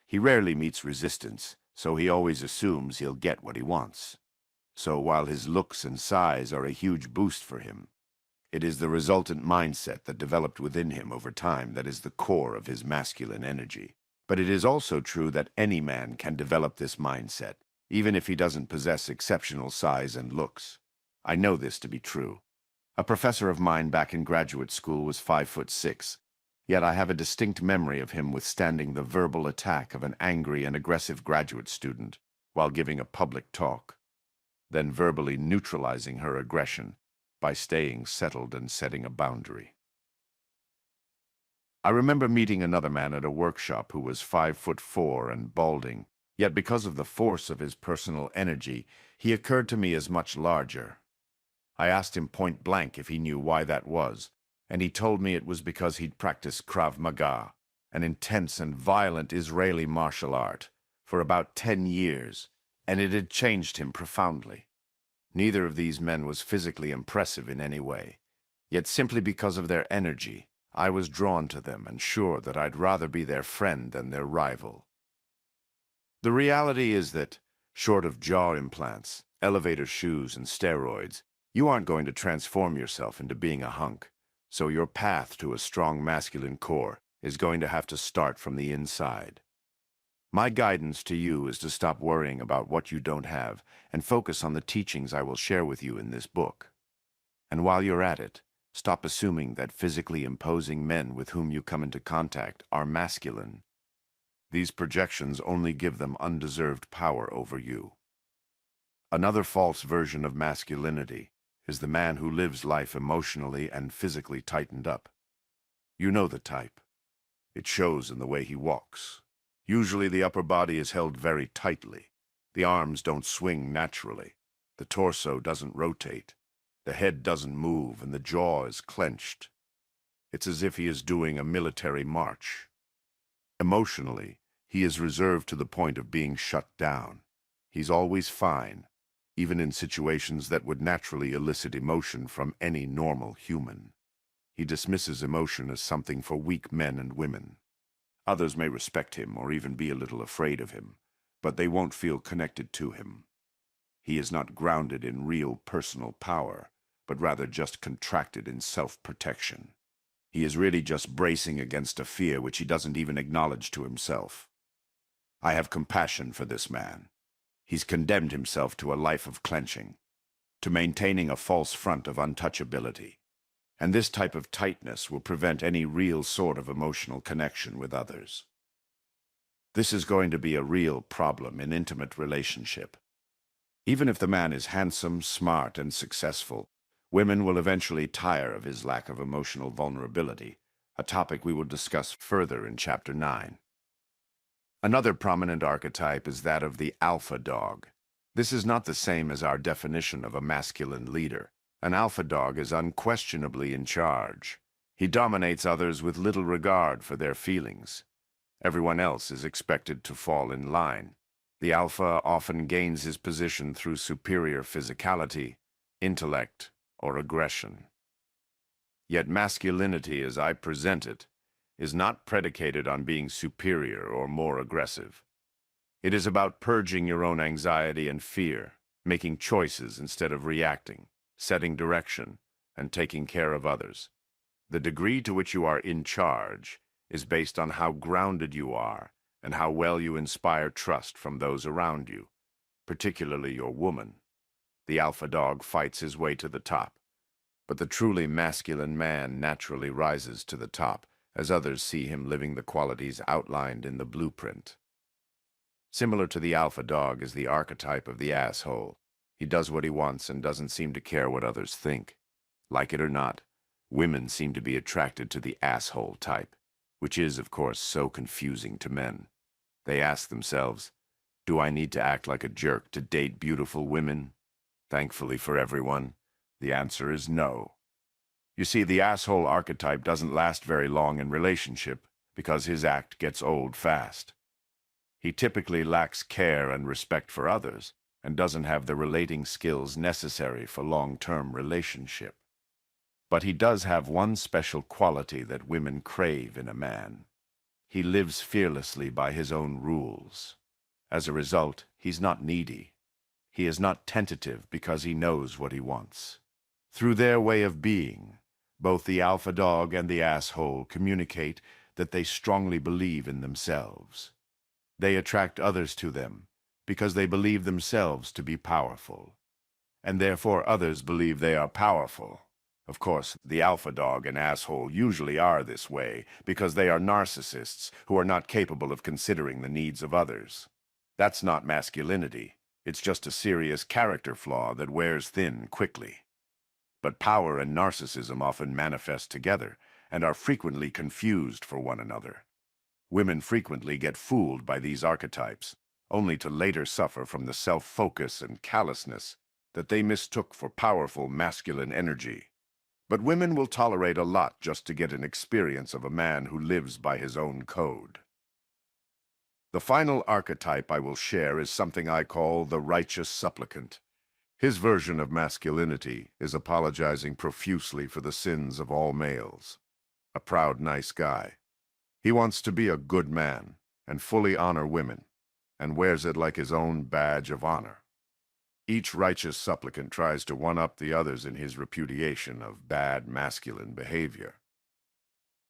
He rarely meets resistance, so he always assumes he'll get what he wants. So while his looks and size are a huge boost for him, it is the resultant mindset that developed within him over time that is the core of his masculine energy. But it is also true that any man can develop this mindset, even if he doesn't possess exceptional size and looks. I know this to be true. A professor of mine back in graduate school was 5'6", yet I have a distinct memory of him withstanding the verbal attack of an angry and aggressive graduate student while giving a public talk, then verbally neutralizing her aggression by staying settled and setting a boundary. I remember meeting another man at a workshop who was 5'4" and balding, yet because of the force of his personal energy, he occurred to me as much larger. I asked him point blank if he knew why that was, and he told me it was because he'd practiced Krav Maga, an intense and violent Israeli martial art, for about 10 years, and it had changed him profoundly. Neither of these men was physically impressive in any way, yet simply because of their energy, I was drawn to them and sure that I'd rather be their friend than their rival. The reality is that, short of jaw implants, elevator shoes, and steroids, you aren't going to transform yourself into being a hunk, so your path to a strong masculine core is going to have to start from the inside. My guidance to you is to stop worrying about what you don't have and focus on the teachings I will share with you in this book. And while you're at it, stop assuming that physically imposing men with whom you come into contact are masculine. These projections only give them undeserved power over you. Another false version of masculinity is the man who lives life emotionally and physically tightened up. You know the type. It shows in the way he walks. Usually the upper body is held very tightly. The arms don't swing naturally. The torso doesn't rotate. The head doesn't move and the jaw is clenched. It's as if he is doing a military march. Emotionally, he is reserved to the point of being shut down. He's always fine, even in situations that would naturally elicit emotion from any normal human. He dismisses emotion as something for weak men and women. Others may respect him or even be a little afraid of him, but they won't feel connected to him. He is not grounded in real personal power, but rather just contracted in self-protection. He is really just bracing against a fear which he doesn't even acknowledge to himself. I have compassion for this man. He's condemned himself to a life of clenching, to maintaining a false front of untouchability. And this type of tightness will prevent any real sort of emotional connection with others. This is going to be a real problem in intimate relationship. Even if the man is handsome, smart, and successful, women will eventually tire of his lack of emotional vulnerability, a topic we will discuss further in Chapter 9. Another prominent archetype is that of the alpha dog. This is not the same as our definition of a masculine leader. An alpha dog is unquestionably in charge. He dominates others with little regard for their feelings. Everyone else is expected to fall in line. The alpha often gains his position through superior physicality, intellect, or aggression. Yet masculinity, as I present it, is not predicated on being superior or more aggressive. It is about purging your own anxiety and fear, making choices instead of reacting, setting direction, and taking care of others. The degree to which you are in charge is based on how grounded you are and how well you inspire trust from those around you, particularly your woman. The alpha dog fights his way to the top, but the truly masculine man naturally rises to the top as others see him living the qualities outlined in the blueprint. Similar to the alpha dog is the archetype of the asshole. He does what he wants and doesn't seem to care what others think. Like it or not, women seem to be attracted to the asshole type, which is, of course, so confusing to men. They ask themselves, do I need to act like a jerk to date beautiful women? Thankfully for everyone, the answer is no. You see, the asshole archetype doesn't last very long in relationship because his act gets old fast. He typically lacks care and respect for others, and doesn't have the relating skills necessary for long-term relationship. But he does have one special quality that women crave in a man. He lives fearlessly by his own rules. As a result, he's not needy. He is not tentative because he knows what he wants. Through their way of being, both the alpha dog and the asshole communicate that they strongly believe in themselves. They attract others to them because they believe themselves to be powerful, and therefore others believe they are powerful. Of course, the alpha dog and asshole usually are this way because they are narcissists who are not capable of considering the needs of others. That's not masculinity. It's just a serious character flaw that wears thin quickly. But power and narcissism often manifest together and are frequently confused for one another. Women frequently get fooled by these archetypes, only to later suffer from the self-focus and callousness that they mistook for powerful masculine energy. But women will tolerate a lot just to get an experience of a man who lives by his own code. The final archetype I will share is something I call the righteous supplicant. His version of masculinity is apologizing profusely for the sins of all males. A proud, nice guy. He wants to be a good man and fully honor women, and wears it like his own badge of honor. Each righteous supplicant tries to one-up the others in his repudiation of bad masculine behavior.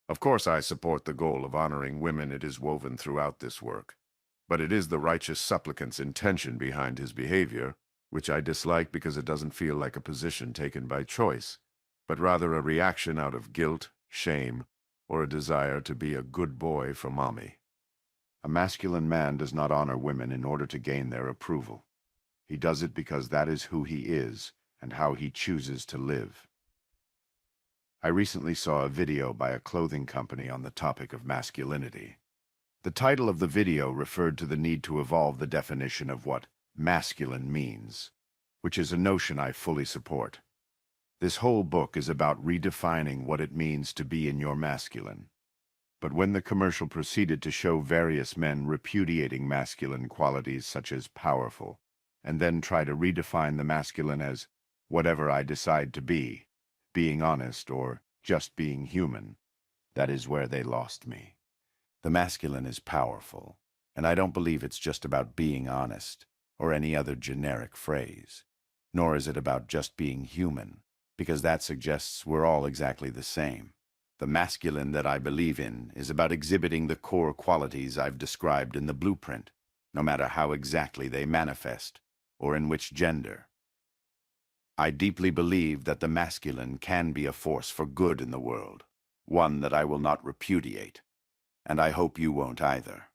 Of course, I support the goal of honoring women. It is woven throughout this work. But it is the righteous supplicant's intention behind his behavior, which I dislike because it doesn't feel like a position taken by choice, but rather a reaction out of guilt, shame, or a desire to be a good boy for mommy. A masculine man does not honor women in order to gain their approval. He does it because that is who he is and how he chooses to live. I recently saw a video by a clothing company on the topic of masculinity. The title of the video referred to the need to evolve the definition of what masculine means, which is a notion I fully support. This whole book is about redefining what it means to be in your masculine. But when the commercial proceeded to show various men repudiating masculine qualities such as powerful, and then try to redefine the masculine as whatever I decide to be, being honest or just being human, that is where they lost me. The masculine is powerful, and I don't believe it's just about being honest or any other generic phrase, nor is it about just being human, because that suggests we're all exactly the same. The masculine that I believe in is about exhibiting the core qualities I've described in the blueprint, no matter how exactly they manifest, or in which gender. I deeply believe that the masculine can be a force for good in the world, one that I will not repudiate, and I hope you won't either.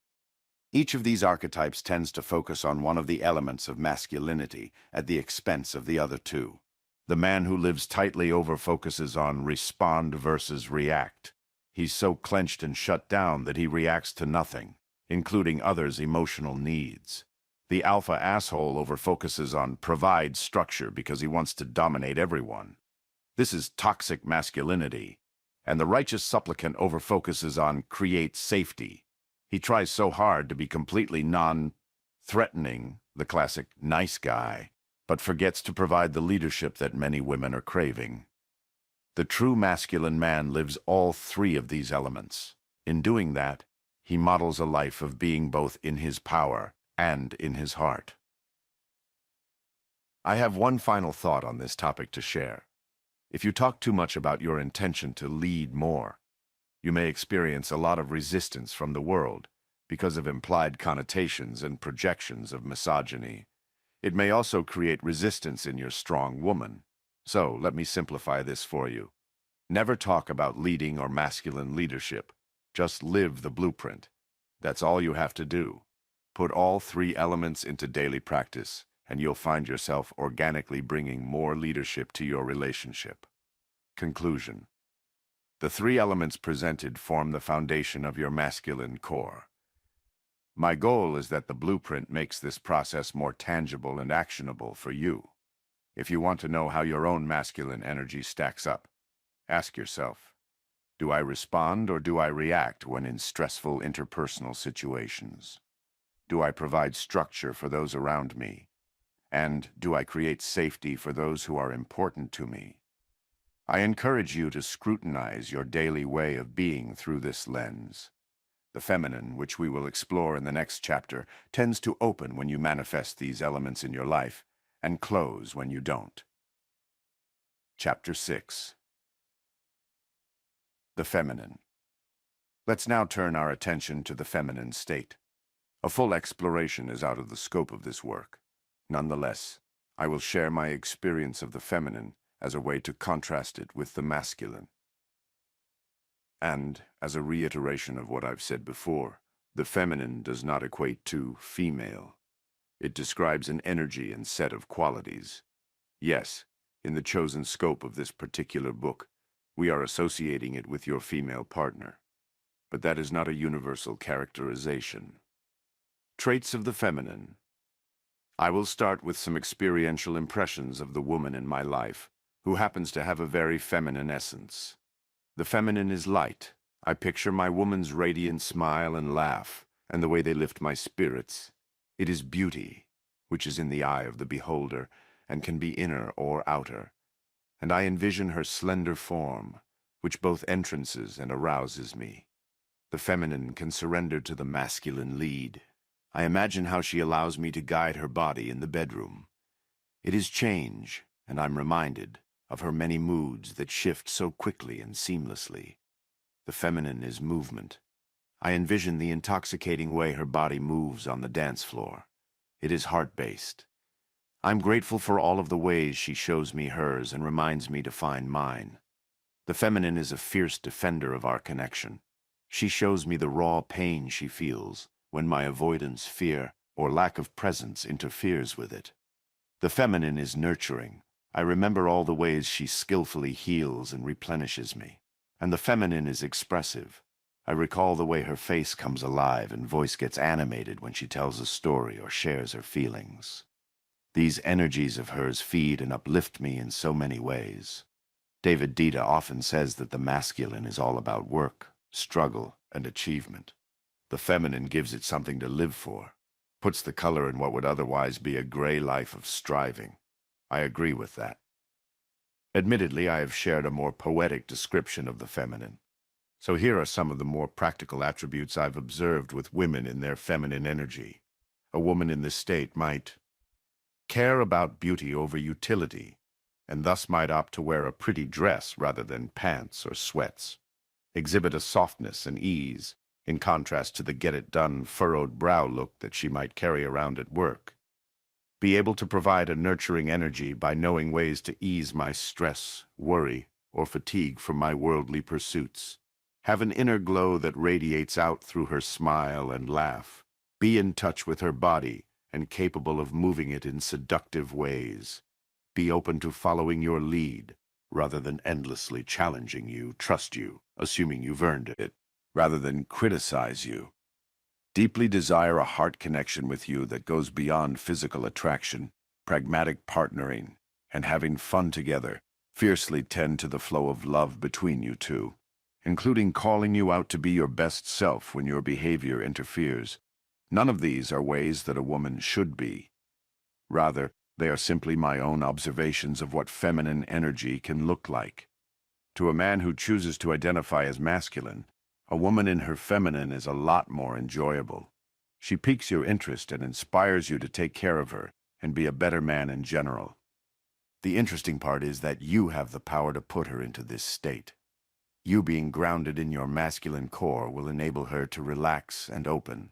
Each of these archetypes tends to focus on one of the elements of masculinity at the expense of the other two. The man who lives tightly over-focuses on respond versus react. He's so clenched and shut down that he reacts to nothing, including others' emotional needs. The alpha asshole over-focuses on provide structure because he wants to dominate everyone. This is toxic masculinity. And the righteous supplicant over-focuses on create safety. He tries so hard to be completely non-threatening, the classic nice guy, but forgets to provide the leadership that many women are craving. The true masculine man lives all three of these elements. In doing that, he models a life of being both in his power and in his heart. I have one final thought on this topic to share. If you talk too much about your intention to lead more, you may experience a lot of resistance from the world because of implied connotations and projections of misogyny. It may also create resistance in your strong woman. So, let me simplify this for you. Never talk about leading or masculine leadership. Just live the blueprint. That's all you have to do. Put all three elements into daily practice, and you'll find yourself organically bringing more leadership to your relationship. Conclusion. The three elements presented form the foundation of your masculine core. My goal is that the blueprint makes this process more tangible and actionable for you. If you want to know how your own masculine energy stacks up, ask yourself, do I respond or do I react when in stressful interpersonal situations? Do I provide structure for those around me? And do I create safety for those who are important to me? I encourage you to scrutinize your daily way of being through this lens. The feminine, which we will explore in the next chapter, tends to open when you manifest these elements in your life and close when you don't. Chapter 6. The feminine. Let's now turn our attention to the feminine state. A full exploration is out of the scope of this work. Nonetheless, I will share my experience of the feminine as a way to contrast it with the masculine. And, as a reiteration of what I've said before, the feminine does not equate to female. It describes an energy and set of qualities. Yes, in the chosen scope of this particular book, we are associating it with your female partner. But that is not a universal characterization. Traits of the feminine. I will start with some experiential impressions of the woman in my life, who happens to have a very feminine essence. The feminine is light. I picture my woman's radiant smile and laugh, and the way they lift my spirits. It is beauty, which is in the eye of the beholder, and can be inner or outer. And I envision her slender form, which both entrances and arouses me. The feminine can surrender to the masculine lead. I imagine how she allows me to guide her body in the bedroom. It is change, and I'm reminded of her many moods that shift so quickly and seamlessly. The feminine is movement. I envision the intoxicating way her body moves on the dance floor. It is heart-based. I'm grateful for all of the ways she shows me hers and reminds me to find mine. The feminine is a fierce defender of our connection. She shows me the raw pain she feels when my avoidance, fear, or lack of presence interferes with it. The feminine is nurturing. I remember all the ways she skillfully heals and replenishes me. And the feminine is expressive. I recall the way her face comes alive and voice gets animated when she tells a story or shares her feelings. These energies of hers feed and uplift me in so many ways. David Dita often says that the masculine is all about work, struggle, and achievement. The feminine gives it something to live for, puts the color in what would otherwise be a gray life of striving. I agree with that. Admittedly, I have shared a more poetic description of the feminine. So here are some of the more practical attributes I've observed with women in their feminine energy. A woman in this state might care about beauty over utility, and thus might opt to wear a pretty dress rather than pants or sweats. Exhibit a softness and ease, in contrast to the get-it-done furrowed brow look that she might carry around at work. Be able to provide a nurturing energy by knowing ways to ease my stress, worry, or fatigue from my worldly pursuits. Have an inner glow that radiates out through her smile and laugh. Be in touch with her body and capable of moving it in seductive ways. Be open to following your lead, rather than endlessly challenging you, trust you, assuming you've earned it, rather than criticize you. Deeply desire a heart connection with you that goes beyond physical attraction, pragmatic partnering, and having fun together. Fiercely tend to the flow of love between you two, including calling you out to be your best self when your behavior interferes. None of these are ways that a woman should be. Rather, they are simply my own observations of what feminine energy can look like. To a man who chooses to identify as masculine, a woman in her feminine is a lot more enjoyable. She piques your interest and inspires you to take care of her and be a better man in general. The interesting part is that you have the power to put her into this state. You being grounded in your masculine core will enable her to relax and open.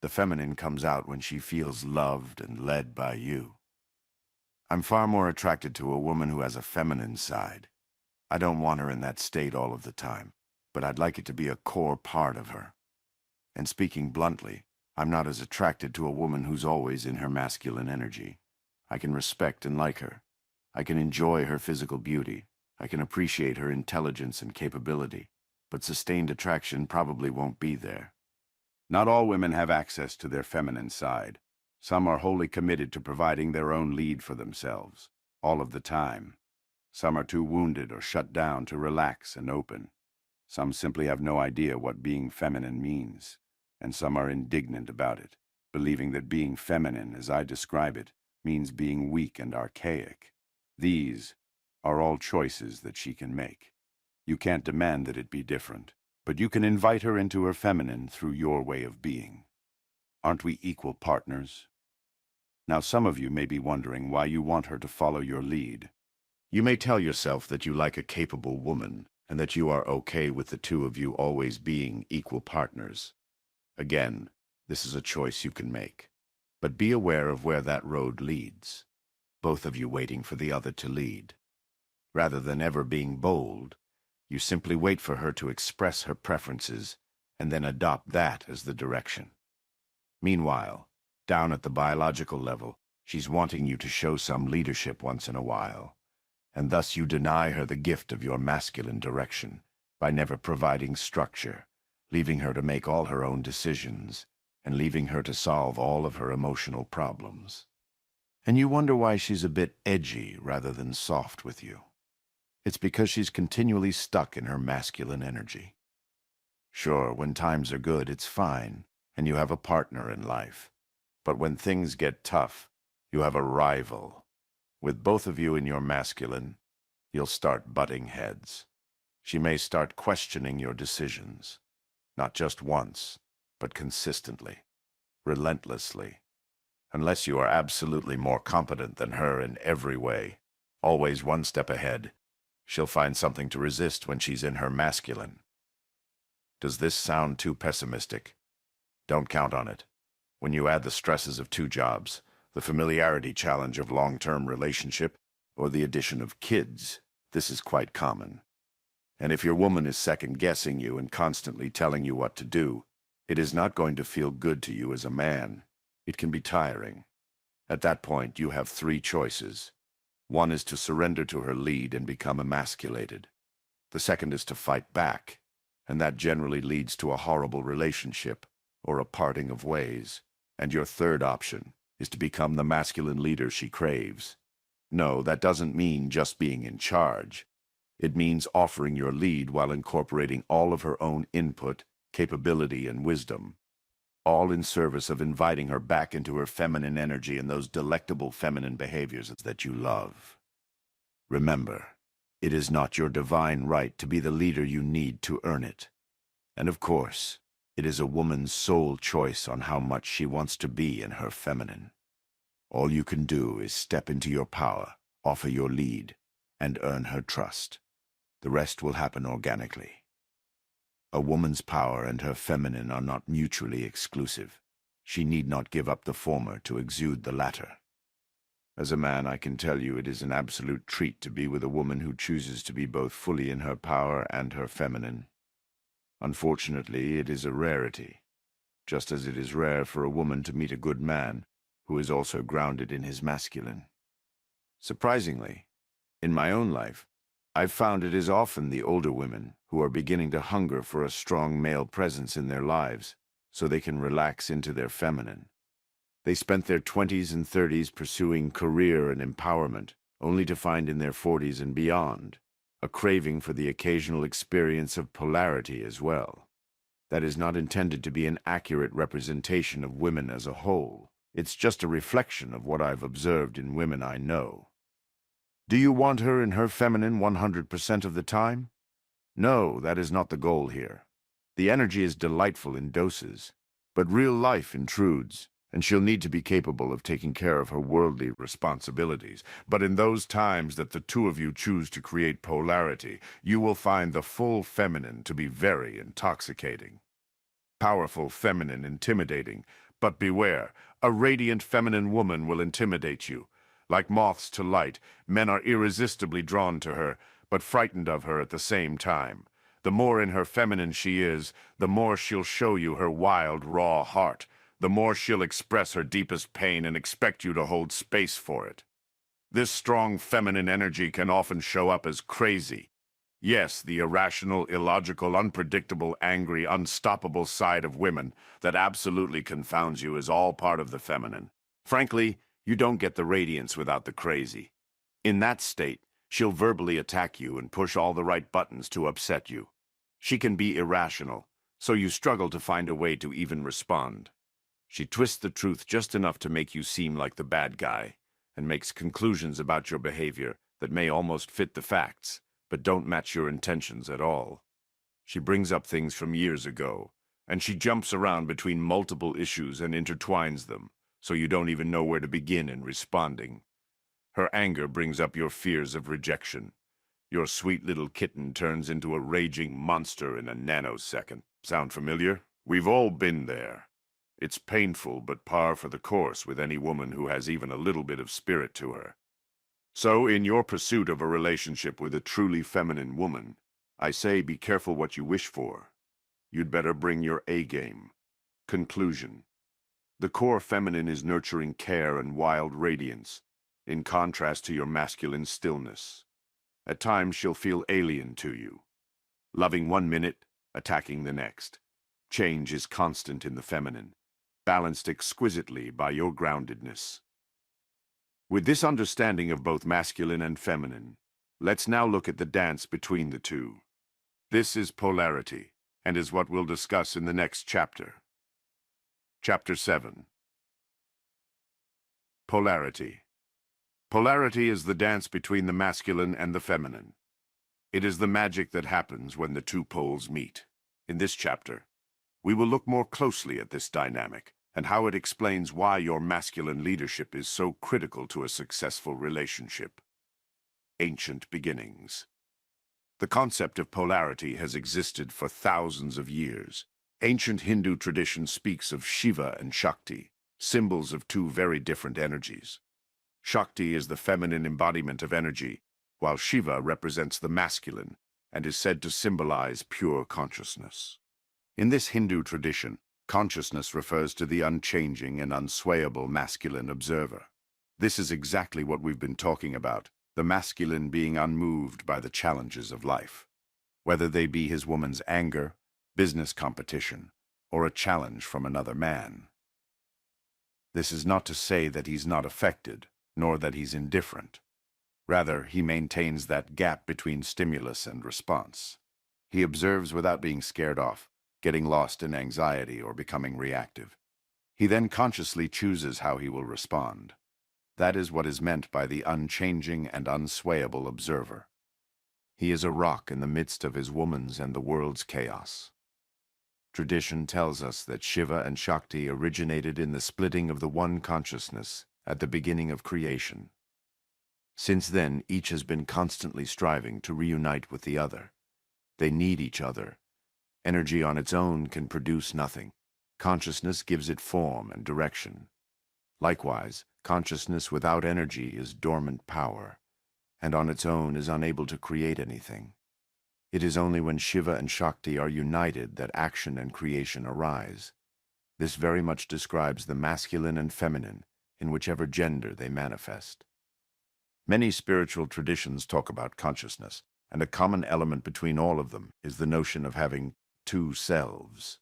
The feminine comes out when she feels loved and led by you. I'm far more attracted to a woman who has a feminine side. I don't want her in that state all of the time, but I'd like it to be a core part of her. And speaking bluntly, I'm not as attracted to a woman who's always in her masculine energy. I can respect and like her. I can enjoy her physical beauty. I can appreciate her intelligence and capability, but sustained attraction probably won't be there. Not all women have access to their feminine side. Some are wholly committed to providing their own lead for themselves, all of the time. Some are too wounded or shut down to relax and open. Some simply have no idea what being feminine means, and some are indignant about it, believing that being feminine, as I describe it, means being weak and archaic. These are all choices that she can make. You can't demand that it be different, but you can invite her into her feminine through your way of being. Aren't we equal partners? Now, some of you may be wondering why you want her to follow your lead. You may tell yourself that you like a capable woman, and that you are okay with the two of you always being equal partners. Again, this is a choice you can make. But be aware of where that road leads. Both of you waiting for the other to lead. Rather than ever being bold, you simply wait for her to express her preferences and then adopt that as the direction. Meanwhile, down at the biological level, she's wanting you to show some leadership once in a while, and thus you deny her the gift of your masculine direction by never providing structure, leaving her to make all her own decisions, and leaving her to solve all of her emotional problems. And you wonder why she's a bit edgy rather than soft with you. It's because she's continually stuck in her masculine energy. Sure, when times are good, it's fine, and you have a partner in life. But when things get tough, you have a rival. With both of you in your masculine, you'll start butting heads. She may start questioning your decisions, not just once, but consistently, relentlessly. Unless you are absolutely more competent than her in every way, always one step ahead, she'll find something to resist when she's in her masculine. Does this sound too pessimistic? Don't count on it. When you add the stresses of 2 jobs, the familiarity challenge of long-term relationship, or the addition of kids, this is quite common. And if your woman is second-guessing you and constantly telling you what to do, it is not going to feel good to you as a man. It can be tiring. At that point, you have 3 choices. One is to surrender to her lead and become emasculated. The second is to fight back, and that generally leads to a horrible relationship or a parting of ways. And your third option is to become the masculine leader she craves. No, that doesn't mean just being in charge. It means offering your lead while incorporating all of her own input, capability, and wisdom, all in service of inviting her back into her feminine energy and those delectable feminine behaviors that you love. Remember, it is not your divine right to be the leader you need to earn it. And of course, it is a woman's sole choice on how much she wants to be in her feminine. All you can do is step into your power, offer your lead, and earn her trust. The rest will happen organically. A woman's power and her feminine are not mutually exclusive. She need not give up the former to exude the latter. As a man, I can tell you it is an absolute treat to be with a woman who chooses to be both fully in her power and her feminine. Unfortunately, it is a rarity, just as it is rare for a woman to meet a good man who is also grounded in his masculine. Surprisingly, in my own life, I've found it is often the older women who are beginning to hunger for a strong male presence in their lives so they can relax into their feminine. They spent their 20s and 30s pursuing career and empowerment, only to find in their 40s and beyond a craving for the occasional experience of polarity as well. That is not intended to be an accurate representation of women as a whole. It's just a reflection of what I've observed in women I know. Do you want her in her feminine 100% of the time? No, that is not the goal here. The energy is delightful in doses, but real life intrudes, and she'll need to be capable of taking care of her worldly responsibilities. But in those times that the two of you choose to create polarity, you will find the full feminine to be very intoxicating. Powerful feminine intimidating, but beware, a radiant feminine woman will intimidate you. Like moths to light, men are irresistibly drawn to her, but frightened of her at the same time. The more in her feminine she is, the more she'll show you her wild, raw heart. The more she'll express her deepest pain and expect you to hold space for it. This strong feminine energy can often show up as crazy. Yes, the irrational, illogical, unpredictable, angry, unstoppable side of women that absolutely confounds you is all part of the feminine. Frankly, you don't get the radiance without the crazy. In that state, she'll verbally attack you and push all the right buttons to upset you. She can be irrational, so you struggle to find a way to even respond. She twists the truth just enough to make you seem like the bad guy, and makes conclusions about your behavior that may almost fit the facts, but don't match your intentions at all. She brings up things from years ago, and she jumps around between multiple issues and intertwines them, so you don't even know where to begin in responding. Her anger brings up your fears of rejection. Your sweet little kitten turns into a raging monster in a nanosecond. Sound familiar? We've all been there. It's painful but par for the course with any woman who has even a little bit of spirit to her. So, in your pursuit of a relationship with a truly feminine woman, I say be careful what you wish for. You'd better bring your A-game. Conclusion. The core feminine is nurturing care and wild radiance, in contrast to your masculine stillness. At times she'll feel alien to you. Loving one minute, attacking the next. Change is constant in the feminine, balanced exquisitely by your groundedness. With this understanding of both masculine and feminine, let's now look at the dance between the two. This is polarity, and is what we'll discuss in the next chapter. Chapter 7. Polarity. Polarity is the dance between the masculine and the feminine. It is the magic that happens when the two poles meet. In this chapter, we will look more closely at this dynamic and how it explains why your masculine leadership is so critical to a successful relationship. Ancient beginnings. The concept of polarity has existed for thousands of years. Ancient Hindu tradition speaks of Shiva and Shakti, symbols of two very different energies. Shakti is the feminine embodiment of energy, while Shiva represents the masculine and is said to symbolize pure consciousness. In this Hindu tradition, consciousness refers to the unchanging and unswayable masculine observer. This is exactly what we've been talking about, the masculine being unmoved by the challenges of life, whether they be his woman's anger, business competition, or a challenge from another man. This is not to say that he's not affected, nor that he's indifferent. Rather, he maintains that gap between stimulus and response. He observes without being scared off, getting lost in anxiety or becoming reactive. He then consciously chooses how he will respond. That is what is meant by the unchanging and unswayable observer. He is a rock in the midst of his woman's and the world's chaos. Tradition tells us that Shiva and Shakti originated in the splitting of the one consciousness at the beginning of creation. Since then, each has been constantly striving to reunite with the other. They need each other. Energy on its own can produce nothing. Consciousness gives it form and direction. Likewise, consciousness without energy is dormant power, and on its own is unable to create anything. It is only when Shiva and Shakti are united that action and creation arise. This very much describes the masculine and feminine, in whichever gender they manifest. Many spiritual traditions talk about consciousness, and a common element between all of them is the notion of having two selves.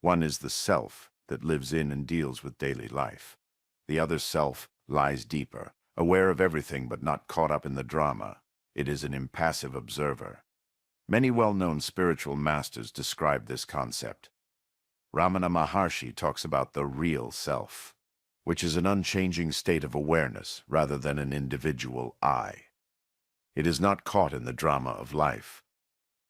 One is the self that lives in and deals with daily life. The other self lies deeper, aware of everything but not caught up in the drama. It is an impassive observer. Many well-known spiritual masters describe this concept. Ramana Maharshi talks about the real self, which is an unchanging state of awareness rather than an individual I. It is not caught in the drama of life.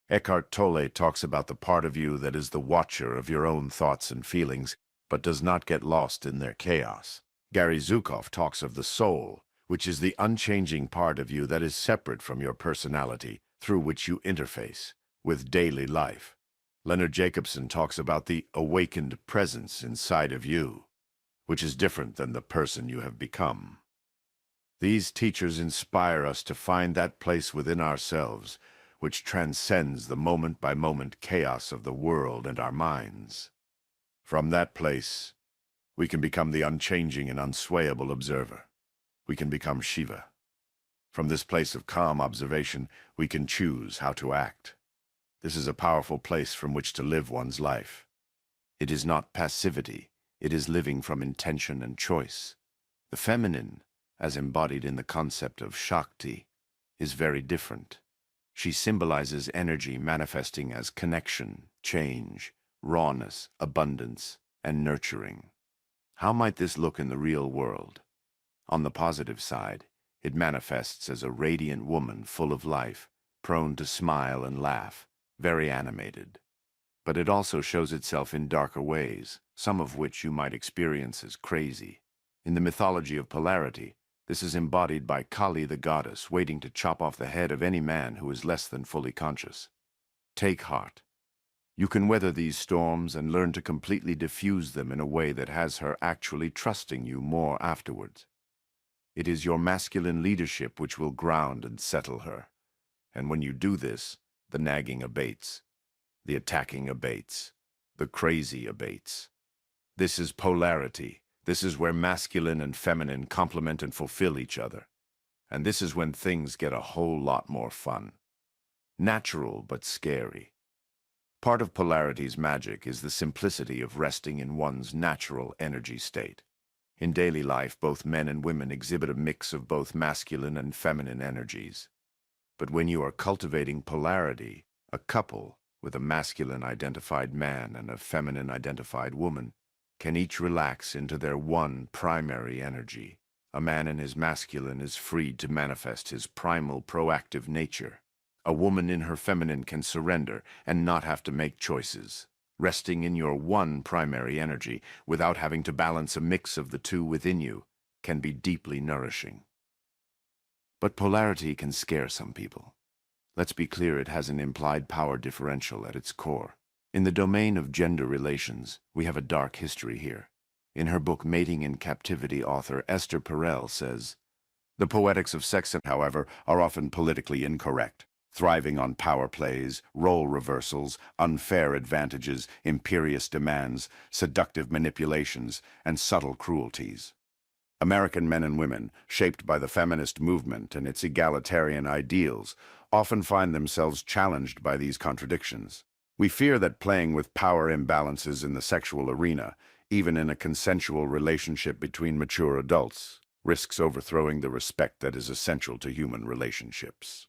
Eckhart Tolle talks about the part of you that is the watcher of your own thoughts and feelings, but does not get lost in their chaos. Gary Zukav talks of the soul, which is the unchanging part of you that is separate from your personality, through which you interface with daily life. Leonard Jacobson talks about the awakened presence inside of you, which is different than the person you have become. These teachers inspire us to find that place within ourselves which transcends the moment-by-moment chaos of the world and our minds. From that place, we can become the unchanging and unswayable observer. We can become Shiva. From this place of calm observation, we can choose how to act. This is a powerful place from which to live one's life. It is not passivity. It is living from intention and choice. The feminine, as embodied in the concept of Shakti, is very different. She symbolizes energy manifesting as connection, change, rawness, abundance, and nurturing. How might this look in the real world? On the positive side, it manifests as a radiant woman full of life, prone to smile and laugh, very animated. But it also shows itself in darker ways, some of which you might experience as crazy. In the mythology of polarity, this is embodied by Kali the goddess waiting to chop off the head of any man who is less than fully conscious. Take heart. You can weather these storms and learn to completely diffuse them in a way that has her actually trusting you more afterwards. It is your masculine leadership which will ground and settle her. And when you do this, the nagging abates, the attacking abates, the crazy abates. This is polarity. This is where masculine and feminine complement and fulfill each other. And this is when things get a whole lot more fun. Natural but scary. Part of polarity's magic is the simplicity of resting in one's natural energy state. In daily life, both men and women exhibit a mix of both masculine and feminine energies. But when you are cultivating polarity, a couple with a masculine-identified man and a feminine-identified woman can each relax into their one primary energy. A man in his masculine is freed to manifest his primal proactive nature. A woman in her feminine can surrender and not have to make choices. Resting in your one primary energy without having to balance a mix of the two within you can be deeply nourishing. But polarity can scare some people. Let's be clear, it has an implied power differential at its core. In the domain of gender relations, we have a dark history here. In her book Mating in Captivity, author Esther Perel says, "The poetics of sex, however, are often politically incorrect, thriving on power plays, role reversals, unfair advantages, imperious demands, seductive manipulations, and subtle cruelties. American men and women, shaped by the feminist movement and its egalitarian ideals, often find themselves challenged by these contradictions. We fear that playing with power imbalances in the sexual arena, even in a consensual relationship between mature adults, risks overthrowing the respect that is essential to human relationships.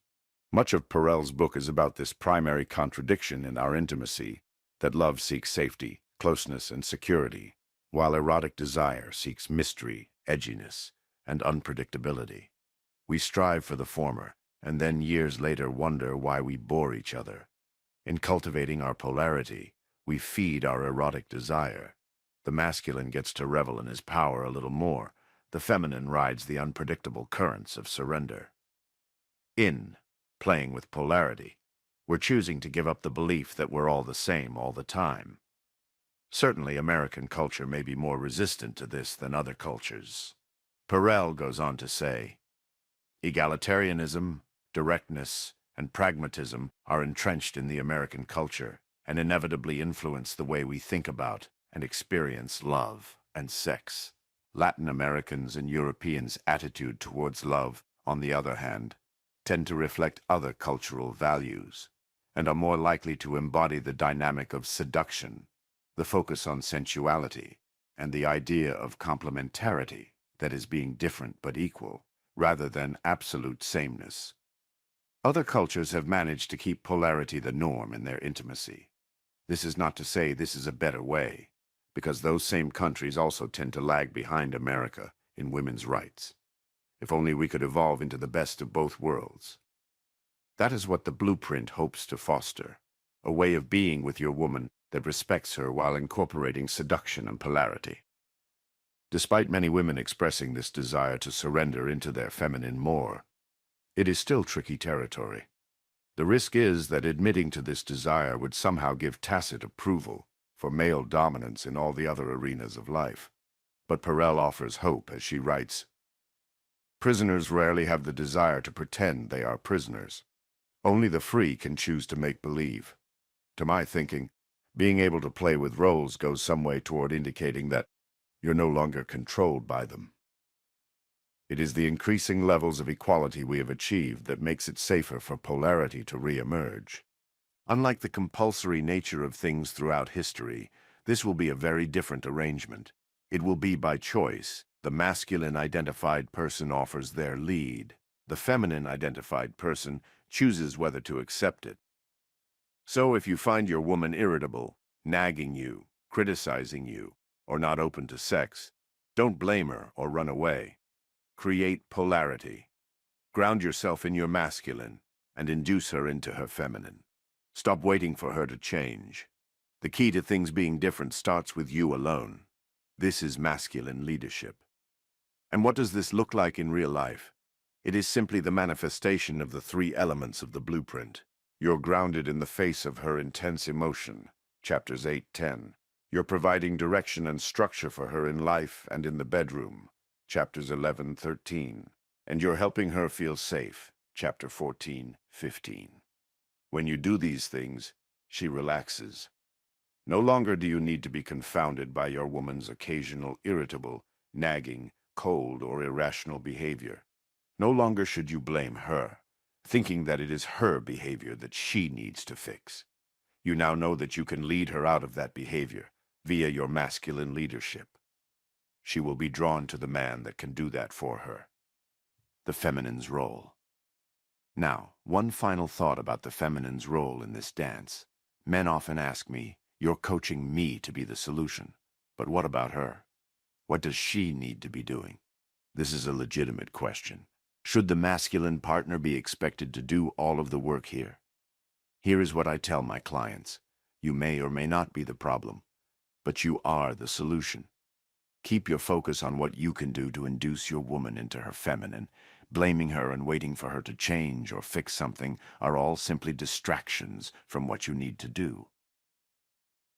Much of Perel's book is about this primary contradiction in our intimacy, that love seeks safety, closeness, and security, while erotic desire seeks mystery, edginess, and unpredictability. We strive for the former, and then years later wonder why we bore each other. In cultivating our polarity, we feed our erotic desire. The masculine gets to revel in his power a little more. The feminine rides the unpredictable currents of surrender. In playing with polarity, we're choosing to give up the belief that we're all the same all the time. Certainly, American culture may be more resistant to this than other cultures. Perel goes on to say, egalitarianism, directness, and pragmatism are entrenched in the American culture and inevitably influence the way we think about and experience love and sex. Latin Americans and Europeans' attitude towards love, on the other hand, tend to reflect other cultural values and are more likely to embody the dynamic of seduction, the focus on sensuality, and the idea of complementarity, that is, being different but equal, rather than absolute sameness. Other cultures have managed to keep polarity the norm in their intimacy. This is not to say this is a better way, because those same countries also tend to lag behind America in women's rights. If only we could evolve into the best of both worlds. That is what the blueprint hopes to foster, a way of being with your woman that respects her while incorporating seduction and polarity. Despite many women expressing this desire to surrender into their feminine more, it is still tricky territory. The risk is that admitting to this desire would somehow give tacit approval for male dominance in all the other arenas of life. But Perel offers hope as she writes, prisoners rarely have the desire to pretend they are prisoners. Only the free can choose to make believe. To my thinking, being able to play with roles goes some way toward indicating that you're no longer controlled by them. It is the increasing levels of equality we have achieved that makes it safer for polarity to re-emerge. Unlike the compulsory nature of things throughout history, this will be a very different arrangement. It will be by choice. The masculine-identified person offers their lead. The feminine-identified person chooses whether to accept it. So if you find your woman irritable, nagging you, criticizing you, or not open to sex, don't blame her or run away. Create polarity. Ground yourself in your masculine and induce her into her feminine. Stop waiting for her to change. The key to things being different starts with you alone. This is masculine leadership. And what does this look like in real life? It is simply the manifestation of the three elements of the blueprint. You're grounded in the face of her intense emotion, chapters 8-10. You're providing direction and structure for her in life and in the bedroom, chapters 11-13. And you're helping her feel safe, chapter 14-15. When you do these things, she relaxes. No longer do you need to be confounded by your woman's occasional irritable, nagging, cold, or irrational behavior. No longer should you blame her, thinking that it is her behavior that she needs to fix. You now know that you can lead her out of that behavior via your masculine leadership. She will be drawn to the man that can do that for her. The feminine's role. Now, one final thought about the feminine's role in this dance. Men often ask me, you're coaching me to be the solution. But what about her? What does she need to be doing? This is a legitimate question. Should the masculine partner be expected to do all of the work here? Here is what I tell my clients. You may or may not be the problem, but you are the solution. Keep your focus on what you can do to induce your woman into her feminine. Blaming her and waiting for her to change or fix something are all simply distractions from what you need to do.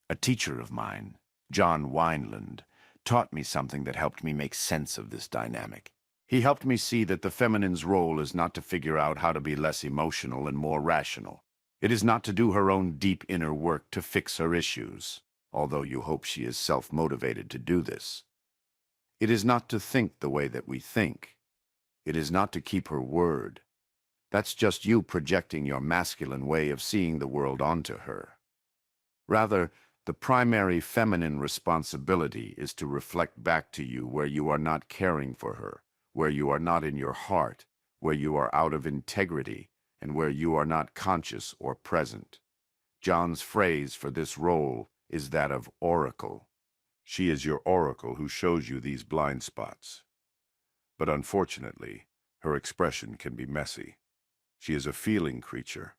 A teacher of mine, John Wineland, taught me something that helped me make sense of this dynamic. He helped me see that the feminine's role is not to figure out how to be less emotional and more rational. It is not to do her own deep inner work to fix her issues, although you hope she is self-motivated to do this. It is not to think the way that we think. It is not to keep her word. That's just you projecting your masculine way of seeing the world onto her. Rather, the primary feminine responsibility is to reflect back to you where you are not caring for her, where you are not in your heart, where you are out of integrity, and where you are not conscious or present. John's phrase for this role is that of oracle. She is your oracle who shows you these blind spots. But unfortunately, her expression can be messy. She is a feeling creature,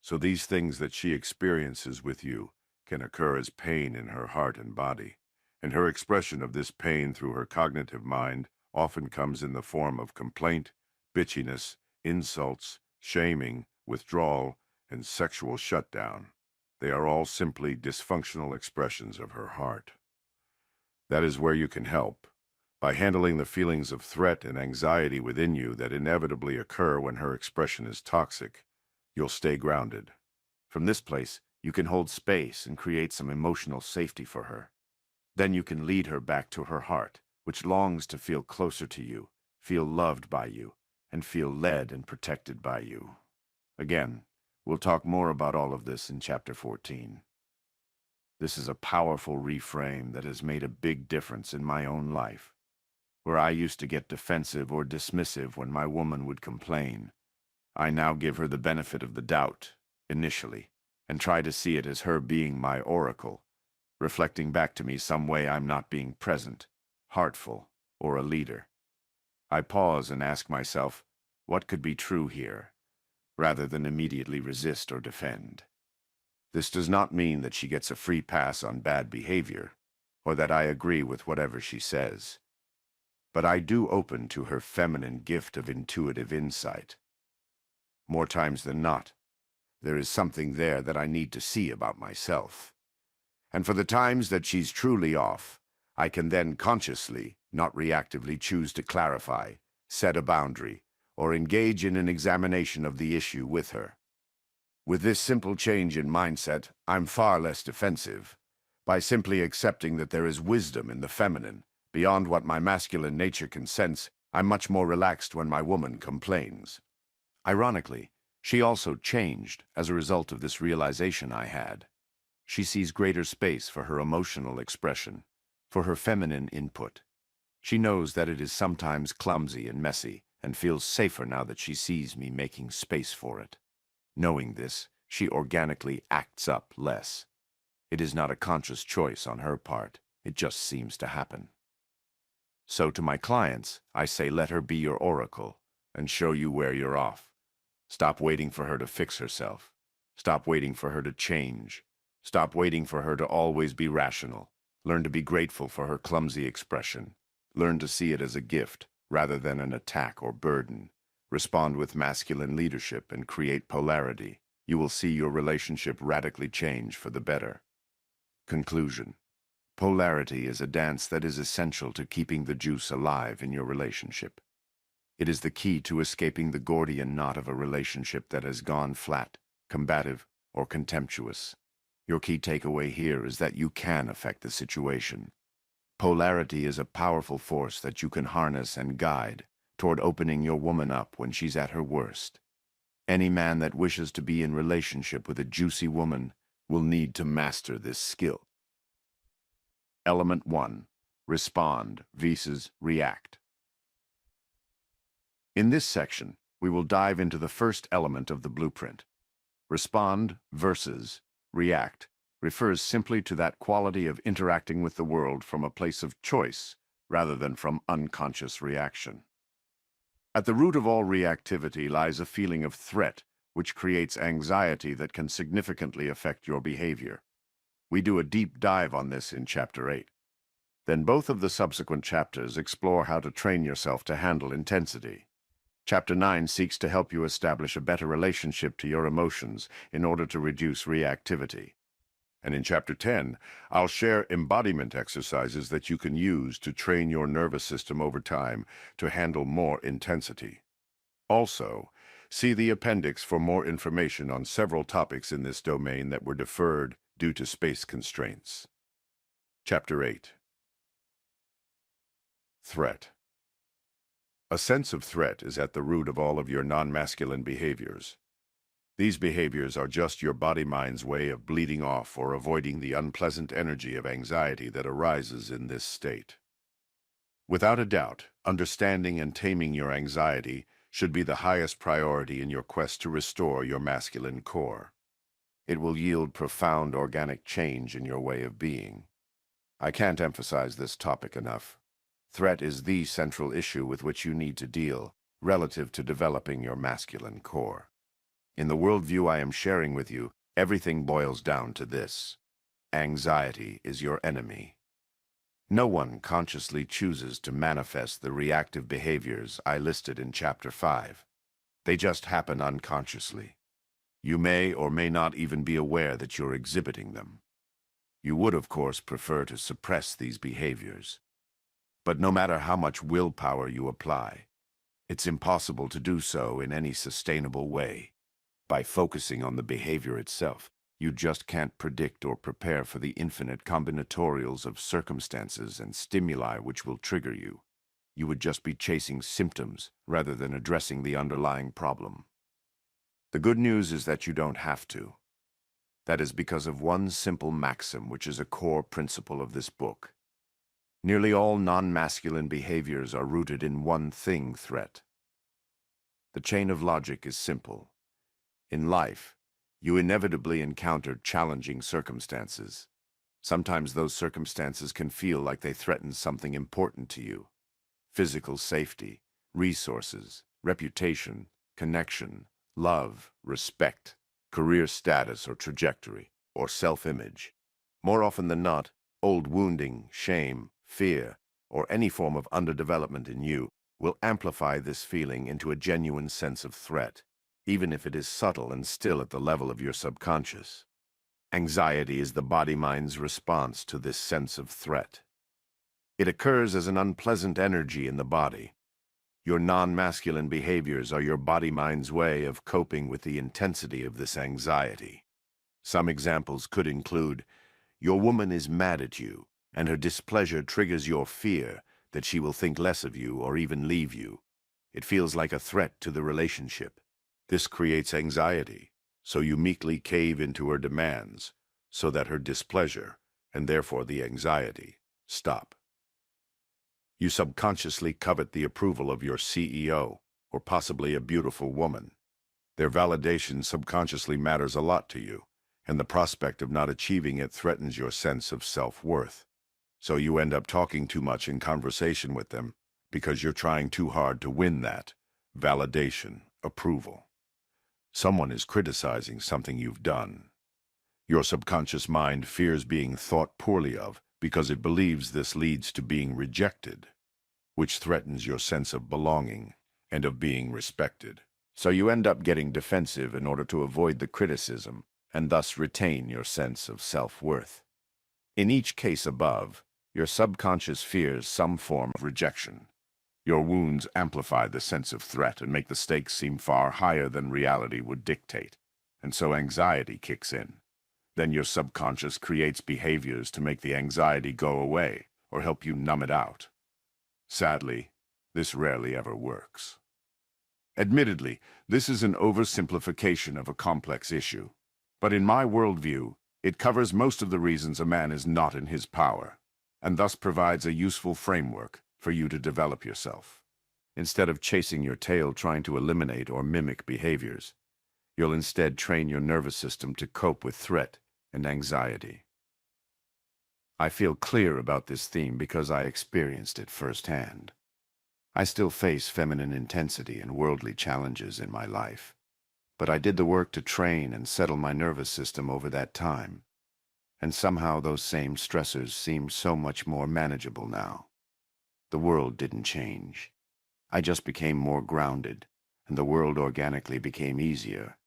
so these things that she experiences with you can occur as pain in her heart and body, and her expression of this pain through her cognitive mind often comes in the form of complaint, bitchiness, insults, shaming, withdrawal, and sexual shutdown. They are all simply dysfunctional expressions of her heart. That is where you can help, by handling the feelings of threat and anxiety within you that inevitably occur when her expression is toxic. You'll stay grounded. From this place, you can hold space and create some emotional safety for her. Then you can lead her back to her heart, which longs to feel closer to you, feel loved by you, and feel led and protected by you. Again, we'll talk more about all of this in Chapter 14. This is a powerful reframe that has made a big difference in my own life. Where I used to get defensive or dismissive when my woman would complain, I now give her the benefit of the doubt, initially, and try to see it as her being my oracle, reflecting back to me some way I'm not being present, heartful, or a leader. I pause and ask myself, what could be true here, rather than immediately resist or defend. This does not mean that she gets a free pass on bad behavior, or that I agree with whatever she says. But I do open to her feminine gift of intuitive insight. More times than not, there is something there that I need to see about myself. And for the times that she's truly off, I can then consciously, not reactively, choose to clarify, set a boundary, or engage in an examination of the issue with her. With this simple change in mindset, I'm far less defensive. By simply accepting that there is wisdom in the feminine, beyond what my masculine nature can sense, I'm much more relaxed when my woman complains. Ironically, she also changed as a result of this realization I had. She sees greater space for her emotional expression, for her feminine input. She knows that it is sometimes clumsy and messy, and feels safer now that she sees me making space for it. Knowing this, she organically acts up less. It is not a conscious choice on her part. It just seems to happen. So to my clients, I say let her be your oracle and show you where you're off. Stop waiting for her to fix herself. Stop waiting for her to change. Stop waiting for her to always be rational. Learn to be grateful for her clumsy expression. Learn to see it as a gift rather than an attack or burden. Respond with masculine leadership and create polarity. You will see your relationship radically change for the better. Conclusion. Polarity is a dance that is essential to keeping the juice alive in your relationship. It is the key to escaping the Gordian knot of a relationship that has gone flat, combative, or contemptuous. Your key takeaway here is that you can affect the situation. Polarity is a powerful force that you can harness and guide toward opening your woman up when she's at her worst. Any man that wishes to be in relationship with a juicy woman will need to master this skill. Element 1. Respond versus react. In this section, we will dive into the first element of the blueprint. Respond versus react refers simply to that quality of interacting with the world from a place of choice rather than from unconscious reaction. At the root of all reactivity lies a feeling of threat, which creates anxiety that can significantly affect your behavior. We do a deep dive on this in Chapter 8. Then both of the subsequent chapters explore how to train yourself to handle intensity. Chapter 9 seeks to help you establish a better relationship to your emotions in order to reduce reactivity. And in Chapter 10, I'll share embodiment exercises that you can use to train your nervous system over time to handle more intensity. Also, see the appendix for more information on several topics in this domain that were deferred due to space constraints. Chapter 8. Threat. A sense of threat is at the root of all of your non-masculine behaviors. These behaviors are just your body-mind's way of bleeding off or avoiding the unpleasant energy of anxiety that arises in this state. Without a doubt, understanding and taming your anxiety should be the highest priority in your quest to restore your masculine core. It will yield profound organic change in your way of being. I can't emphasize this topic enough. Threat is the central issue with which you need to deal relative to developing your masculine core. In the worldview I am sharing with you, everything boils down to this: anxiety is your enemy. No one consciously chooses to manifest the reactive behaviors I listed in Chapter 5. They just happen unconsciously. You may or may not even be aware that you're exhibiting them. You would, of course, prefer to suppress these behaviors. But no matter how much willpower you apply, it's impossible to do so in any sustainable way. By focusing on the behavior itself, you just can't predict or prepare for the infinite combinatorials of circumstances and stimuli which will trigger you. You would just be chasing symptoms rather than addressing the underlying problem. The good news is that you don't have to. That is because of one simple maxim which is a core principle of this book. Nearly all non-masculine behaviors are rooted in one thing: threat. The chain of logic is simple. In life, you inevitably encounter challenging circumstances. Sometimes those circumstances can feel like they threaten something important to you: physical safety, resources, reputation, connection, love, respect, career status or trajectory, or self-image. More often than not, old wounding, shame, fear, or any form of underdevelopment in you will amplify this feeling into a genuine sense of threat, even if it is subtle and still at the level of your subconscious. Anxiety is the body-mind's response to this sense of threat. It occurs as an unpleasant energy in the body. Your non-masculine behaviors are your body-mind's way of coping with the intensity of this anxiety. Some examples could include: your woman is mad at you, and her displeasure triggers your fear that she will think less of you or even leave you. It feels like a threat to the relationship. This creates anxiety, so you meekly cave into her demands, so that her displeasure, and therefore the anxiety, stop. You subconsciously covet the approval of your CEO, or possibly a beautiful woman. Their validation subconsciously matters a lot to you, and the prospect of not achieving it threatens your sense of self-worth. So you end up talking too much in conversation with them because you're trying too hard to win that validation, approval. Someone is criticizing something you've done. Your subconscious mind fears being thought poorly of because it believes this leads to being rejected, which threatens your sense of belonging and of being respected. So you end up getting defensive in order to avoid the criticism and thus retain your sense of self-worth. In each case above, your subconscious fears some form of rejection. Your wounds amplify the sense of threat and make the stakes seem far higher than reality would dictate, and so anxiety kicks in. Then your subconscious creates behaviors to make the anxiety go away or help you numb it out. Sadly, this rarely ever works. Admittedly, this is an oversimplification of a complex issue, but in my worldview, it covers most of the reasons a man is not in his power, and thus provides a useful framework for you to develop yourself. Instead of chasing your tail trying to eliminate or mimic behaviors, you'll instead train your nervous system to cope with threat and anxiety. I feel clear about this theme because I experienced it firsthand. I still face feminine intensity and worldly challenges in my life, but I did the work to train and settle my nervous system over that time, and somehow those same stressors seem so much more manageable now. The world didn't change. I just became more grounded, and the world organically became easier.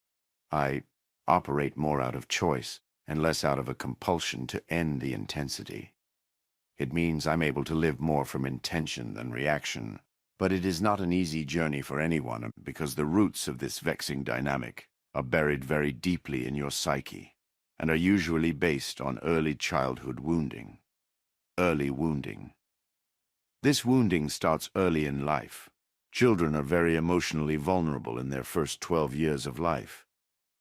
I operate more out of choice and less out of a compulsion to end the intensity. It means I'm able to live more from intention than reaction, but it is not an easy journey for anyone because the roots of this vexing dynamic are buried very deeply in your psyche and are usually based on early childhood wounding. Early wounding. This wounding starts early in life. Children are very emotionally vulnerable in their first 12 years of life.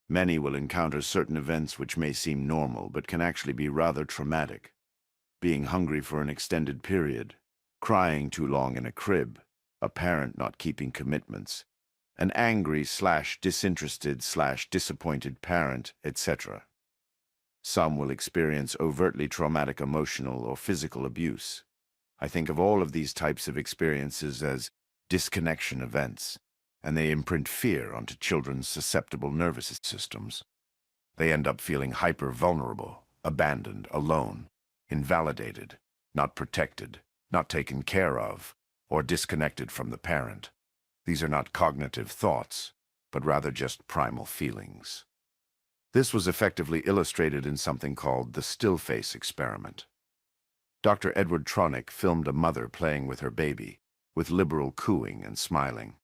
Many will encounter certain events which may seem normal but can actually be rather traumatic. Being hungry for an extended period, crying too long in a crib, a parent not keeping commitments, an angry/disinterested/disappointed parent, etc. Some will experience overtly traumatic emotional or physical abuse. I think of all of these types of experiences as disconnection events, and they imprint fear onto children's susceptible nervous systems. They end up feeling hyper-vulnerable, abandoned, alone, invalidated, not protected, not taken care of, or disconnected from the parent. These are not cognitive thoughts, but rather just primal feelings. This was effectively illustrated in something called the still face experiment. Dr. Edward Tronick filmed a mother playing with her baby, with liberal cooing and smiling.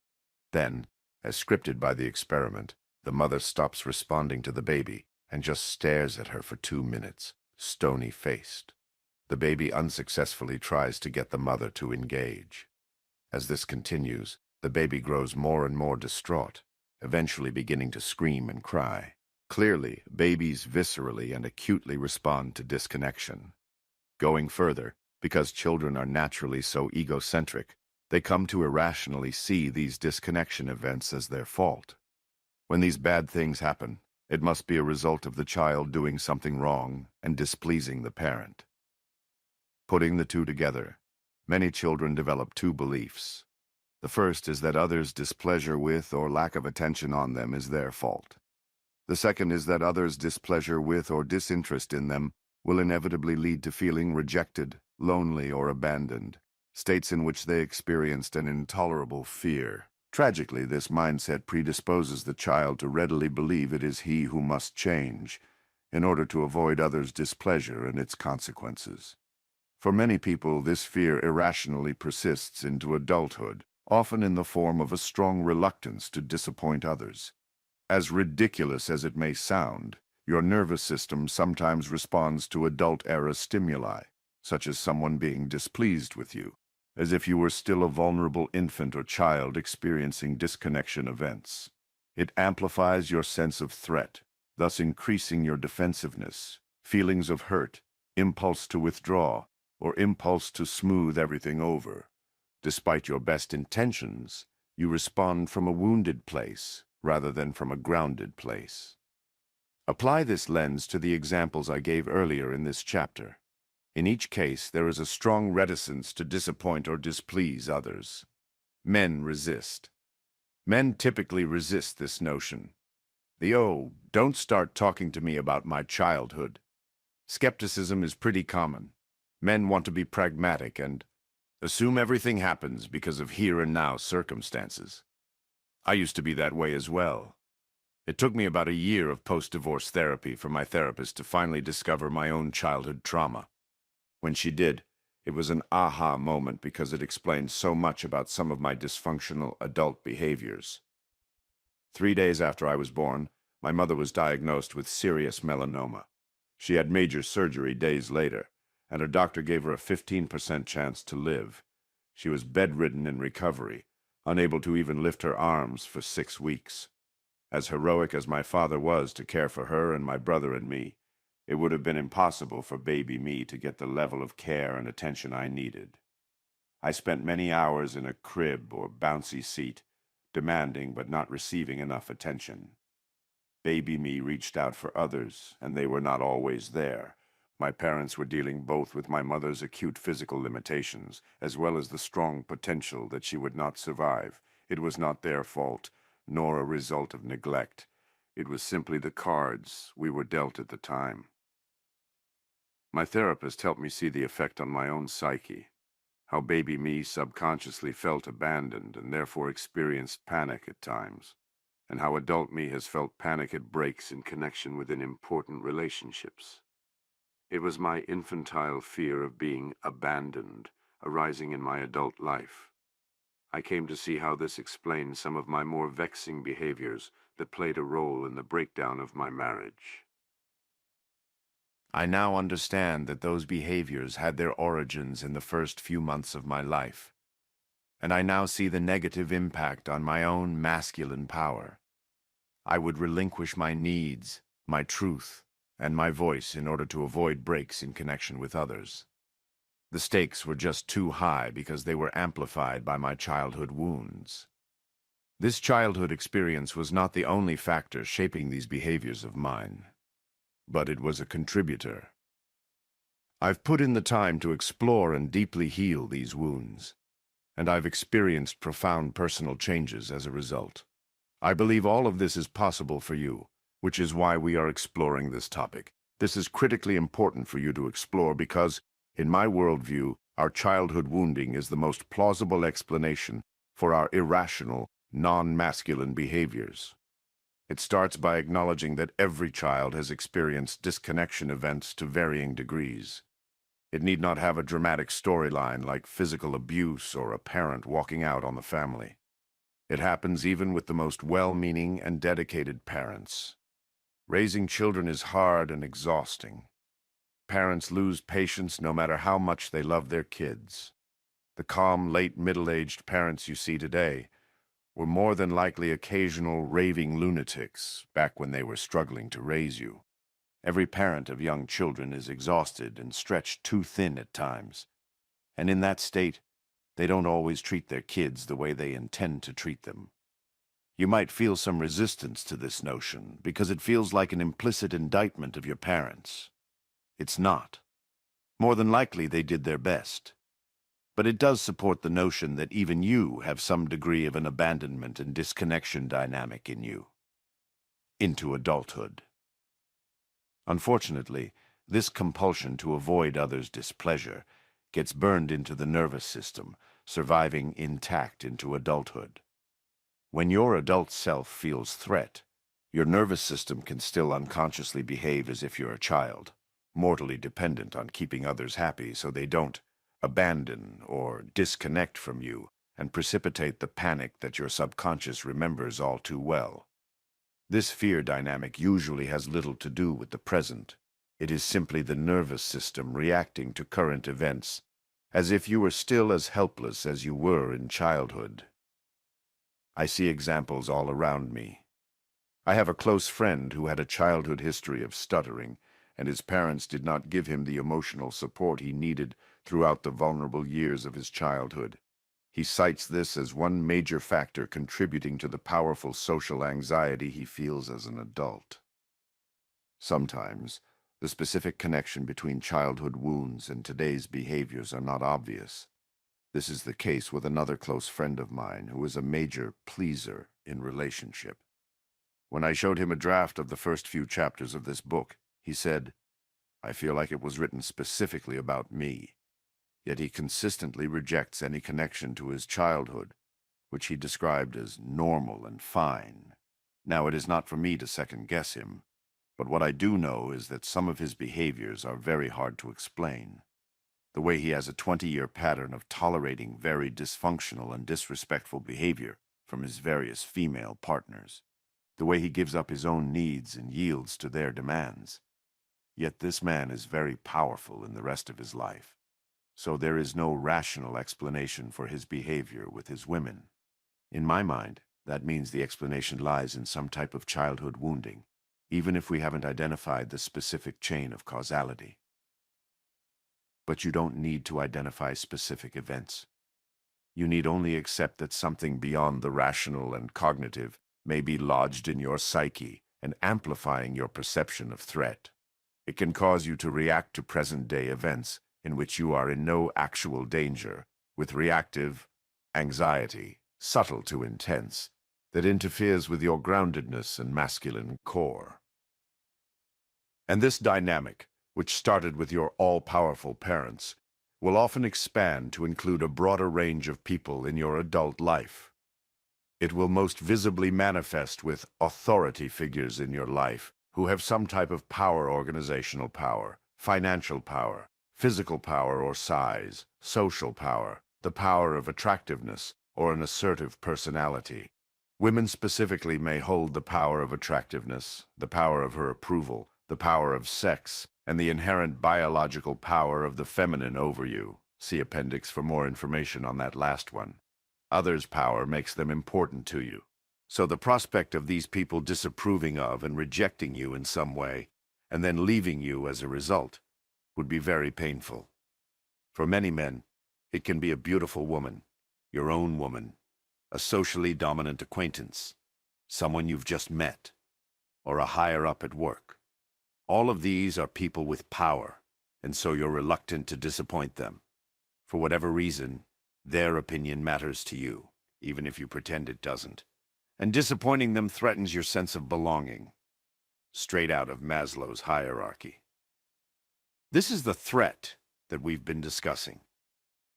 Then, as scripted by the experiment, the mother stops responding to the baby and just stares at her for 2 minutes, stony-faced. The baby unsuccessfully tries to get the mother to engage. As this continues, the baby grows more and more distraught, eventually beginning to scream and cry. Clearly, babies viscerally and acutely respond to disconnection. Going further, because children are naturally so egocentric, they come to irrationally see these disconnection events as their fault. When these bad things happen, it must be a result of the child doing something wrong and displeasing the parent. Putting the two together, many children develop two beliefs. The first is that others' displeasure with or lack of attention on them is their fault. The second is that others' displeasure with or disinterest in them will inevitably lead to feeling rejected, lonely, or abandoned, states in which they experienced an intolerable fear. Tragically, this mindset predisposes the child to readily believe it is he who must change, in order to avoid others' displeasure and its consequences. For many people, this fear irrationally persists into adulthood, often in the form of a strong reluctance to disappoint others. As ridiculous as it may sound, your nervous system sometimes responds to adult-era stimuli, such as someone being displeased with you, as if you were still a vulnerable infant or child experiencing disconnection events. It amplifies your sense of threat, thus increasing your defensiveness, feelings of hurt, impulse to withdraw, or impulse to smooth everything over. Despite your best intentions, you respond from a wounded place rather than from a grounded place. Apply this lens to the examples I gave earlier in this chapter. In each case, there is a strong reticence to disappoint or displease others. Men resist. Men typically resist this notion. Don't start talking to me about my childhood. Skepticism is pretty common. Men want to be pragmatic and assume everything happens because of here and now circumstances. I used to be that way as well. It took me about a year of post-divorce therapy for my therapist to finally discover my own childhood trauma. When she did, it was an aha moment because it explained so much about some of my dysfunctional adult behaviors. 3 days after I was born, my mother was diagnosed with serious melanoma. She had major surgery days later, and her doctor gave her a 15% chance to live. She was bedridden in recovery, unable to even lift her arms for 6 weeks. As heroic as my father was to care for her and my brother and me, it would have been impossible for baby me to get the level of care and attention I needed. I spent many hours in a crib or bouncy seat, demanding but not receiving enough attention. Baby me reached out for others, and they were not always there. My parents were dealing both with my mother's acute physical limitations, as well as the strong potential that she would not survive. It was not their fault, nor a result of neglect. It was simply the cards we were dealt at the time. My therapist helped me see the effect on my own psyche, how baby me subconsciously felt abandoned and therefore experienced panic at times, and how adult me has felt panic at breaks in connection with important relationships. It was my infantile fear of being abandoned arising in my adult life. I came to see how this explained some of my more vexing behaviors that played a role in the breakdown of my marriage. I now understand that those behaviors had their origins in the first few months of my life, and I now see the negative impact on my own masculine power. I would relinquish my needs, my truth, and my voice in order to avoid breaks in connection with others. The stakes were just too high because they were amplified by my childhood wounds. This childhood experience was not the only factor shaping these behaviors of mine, but it was a contributor. I've put in the time to explore and deeply heal these wounds, and I've experienced profound personal changes as a result. I believe all of this is possible for you, which is why we are exploring this topic. This is critically important for you to explore because, in my worldview, our childhood wounding is the most plausible explanation for our irrational, non-masculine behaviors. It starts by acknowledging that every child has experienced disconnection events to varying degrees. It need not have a dramatic storyline like physical abuse or a parent walking out on the family. It happens even with the most well-meaning and dedicated parents. Raising children is hard and exhausting. Parents lose patience no matter how much they love their kids. The calm, late middle-aged parents you see today were more than likely occasional raving lunatics back when they were struggling to raise you. Every parent of young children is exhausted and stretched too thin at times. And in that state, they don't always treat their kids the way they intend to treat them. You might feel some resistance to this notion because it feels like an implicit indictment of your parents. It's not. More than likely, they did their best. But it does support the notion that even you have some degree of an abandonment and disconnection dynamic in you. Into adulthood. Unfortunately, this compulsion to avoid others' displeasure gets burned into the nervous system, surviving intact into adulthood. When your adult self feels threat, your nervous system can still unconsciously behave as if you're a child, mortally dependent on keeping others happy so they don't abandon or disconnect from you and precipitate the panic that your subconscious remembers all too well. This fear dynamic usually has little to do with the present. It is simply the nervous system reacting to current events, as if you were still as helpless as you were in childhood. I see examples all around me. I have a close friend who had a childhood history of stuttering, and his parents did not give him the emotional support he needed throughout the vulnerable years of his childhood. He cites this as one major factor contributing to the powerful social anxiety he feels as an adult. Sometimes, the specific connection between childhood wounds and today's behaviors are not obvious. This is the case with another close friend of mine who is a major pleaser in relationship. When I showed him a draft of the first few chapters of this book, he said, "I feel like it was written specifically about me." Yet he consistently rejects any connection to his childhood, which he described as normal and fine. Now, it is not for me to second-guess him, but what I do know is that some of his behaviors are very hard to explain. The way he has a 20-year pattern of tolerating very dysfunctional and disrespectful behavior from his various female partners. The way he gives up his own needs and yields to their demands. Yet this man is very powerful in the rest of his life. So there is no rational explanation for his behavior with his women. In my mind, that means the explanation lies in some type of childhood wounding, even if we haven't identified the specific chain of causality. But you don't need to identify specific events. You need only accept that something beyond the rational and cognitive may be lodged in your psyche and amplifying your perception of threat. It can cause you to react to present-day events in which you are in no actual danger, with reactive anxiety, subtle to intense, that interferes with your groundedness and masculine core. And this dynamic, which started with your all-powerful parents, will often expand to include a broader range of people in your adult life. It will most visibly manifest with authority figures in your life who have some type of power, organizational power, financial power, physical power or size, social power, the power of attractiveness, or an assertive personality. Women specifically may hold the power of attractiveness, the power of her approval, the power of sex, and the inherent biological power of the feminine over you. See appendix for more information on that last one. Others' power makes them important to you. So the prospect of these people disapproving of and rejecting you in some way, and then leaving you as a result, would be very painful. For many men, it can be a beautiful woman, your own woman, a socially dominant acquaintance, someone you've just met, or a higher up at work. All of these are people with power, and so you're reluctant to disappoint them. For whatever reason, their opinion matters to you, even if you pretend it doesn't. And disappointing them threatens your sense of belonging, straight out of Maslow's hierarchy. This is the threat that we've been discussing,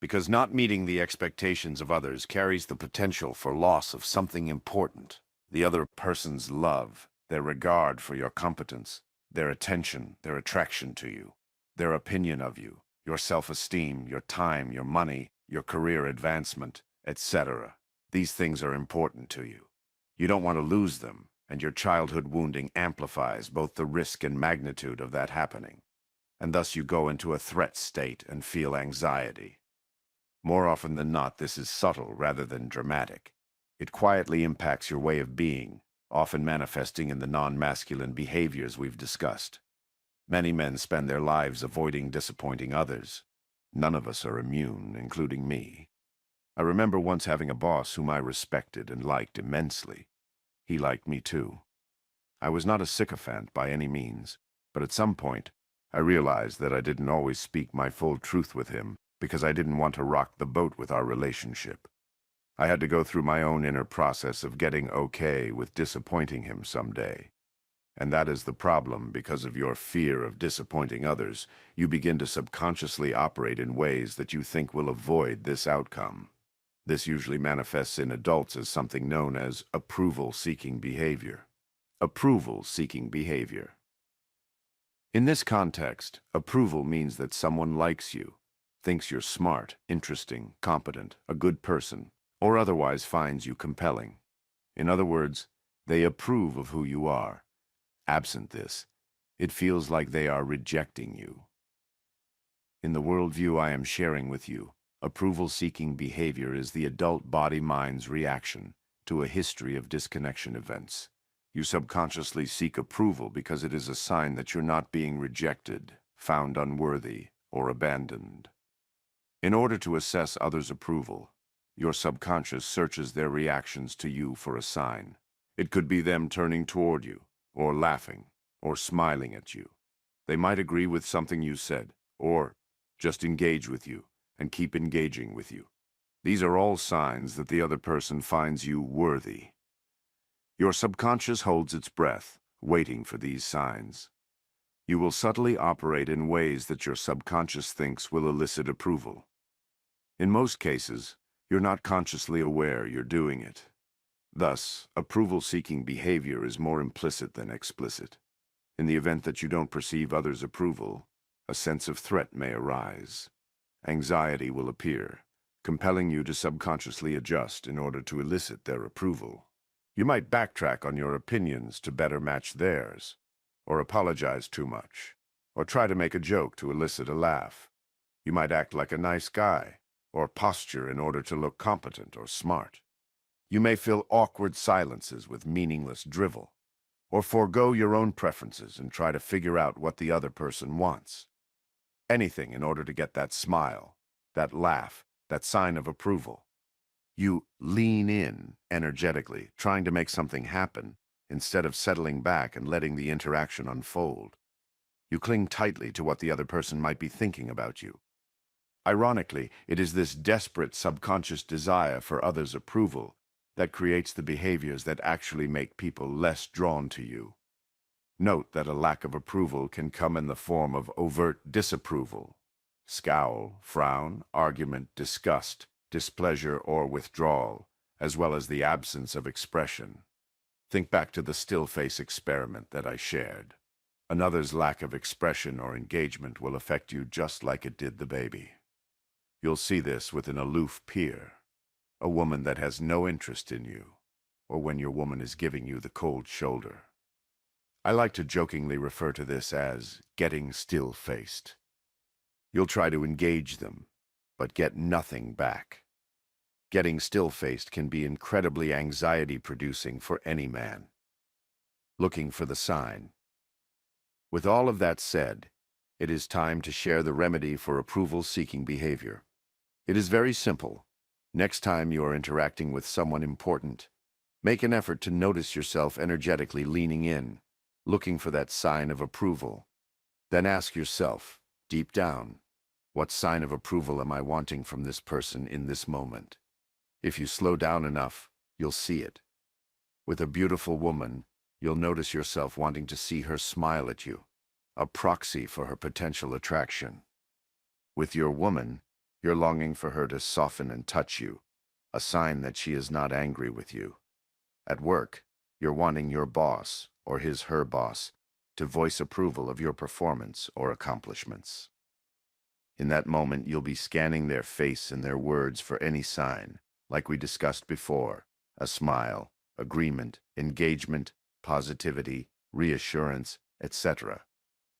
because not meeting the expectations of others carries the potential for loss of something important: the other person's love, their regard for your competence, their attention, their attraction to you, their opinion of you, your self-esteem, your time, your money, your career advancement, etc. These things are important to you. You don't want to lose them, and your childhood wounding amplifies both the risk and magnitude of that happening. And thus you go into a threat state and feel anxiety. More often than not, this is subtle rather than dramatic. It quietly impacts your way of being, often manifesting in the non-masculine behaviors we've discussed. Many men spend their lives avoiding disappointing others. None of us are immune, including me. I remember once having a boss whom I respected and liked immensely. He liked me too. I was not a sycophant by any means, but at some point, I realized that I didn't always speak my full truth with him because I didn't want to rock the boat with our relationship. I had to go through my own inner process of getting okay with disappointing him someday. And that is the problem. Because of your fear of disappointing others, you begin to subconsciously operate in ways that you think will avoid this outcome. This usually manifests in adults as something known as approval-seeking behavior. Approval-seeking behavior. In this context, approval means that someone likes you, thinks you're smart, interesting, competent, a good person, or otherwise finds you compelling. In other words, they approve of who you are. Absent this, it feels like they are rejecting you. In the worldview I am sharing with you, approval-seeking behavior is the adult body-mind's reaction to a history of disconnection events. You subconsciously seek approval because it is a sign that you're not being rejected, found unworthy, or abandoned. In order to assess others' approval, your subconscious searches their reactions to you for a sign. It could be them turning toward you, or laughing, or smiling at you. They might agree with something you said, or just engage with you and keep engaging with you. These are all signs that the other person finds you worthy. Your subconscious holds its breath, waiting for these signs. You will subtly operate in ways that your subconscious thinks will elicit approval. In most cases, you're not consciously aware you're doing it. Thus, approval-seeking behavior is more implicit than explicit. In the event that you don't perceive others' approval, a sense of threat may arise. Anxiety will appear, compelling you to subconsciously adjust in order to elicit their approval. You might backtrack on your opinions to better match theirs, or apologize too much, or try to make a joke to elicit a laugh. You might act like a nice guy, or posture in order to look competent or smart. You may fill awkward silences with meaningless drivel, or forego your own preferences and try to figure out what the other person wants. Anything in order to get that smile, that laugh, that sign of approval. You lean in energetically, trying to make something happen, instead of settling back and letting the interaction unfold. You cling tightly to what the other person might be thinking about you. Ironically, it is this desperate subconscious desire for others' approval that creates the behaviors that actually make people less drawn to you. Note that a lack of approval can come in the form of overt disapproval, scowl, frown, argument, disgust, displeasure, or withdrawal, as well as the absence of expression. Think back to the still face experiment that I shared. Another's lack of expression or engagement will affect you just like it did the baby. You'll see this with an aloof peer, a woman that has no interest in you, or when your woman is giving you the cold shoulder. I like to jokingly refer to this as getting still-faced. You'll try to engage them, but get nothing back. Getting still-faced can be incredibly anxiety-producing for any man. Looking for the sign. With all of that said, It is time to share the remedy for approval-seeking behavior. It is very simple. Next time you are interacting with someone important, make an effort to notice yourself energetically leaning in, looking for that sign of approval. Then ask yourself, deep down, what sign of approval am I wanting from this person in this moment? If you slow down enough, you'll see it. With a beautiful woman, you'll notice yourself wanting to see her smile at you, a proxy for her potential attraction. With your woman, you're longing for her to soften and touch you, a sign that she is not angry with you. At work, you're wanting your boss, or her boss, to voice approval of your performance or accomplishments. In that moment, you'll be scanning their face and their words for any sign, like we discussed before, a smile, agreement, engagement, positivity, reassurance, etc.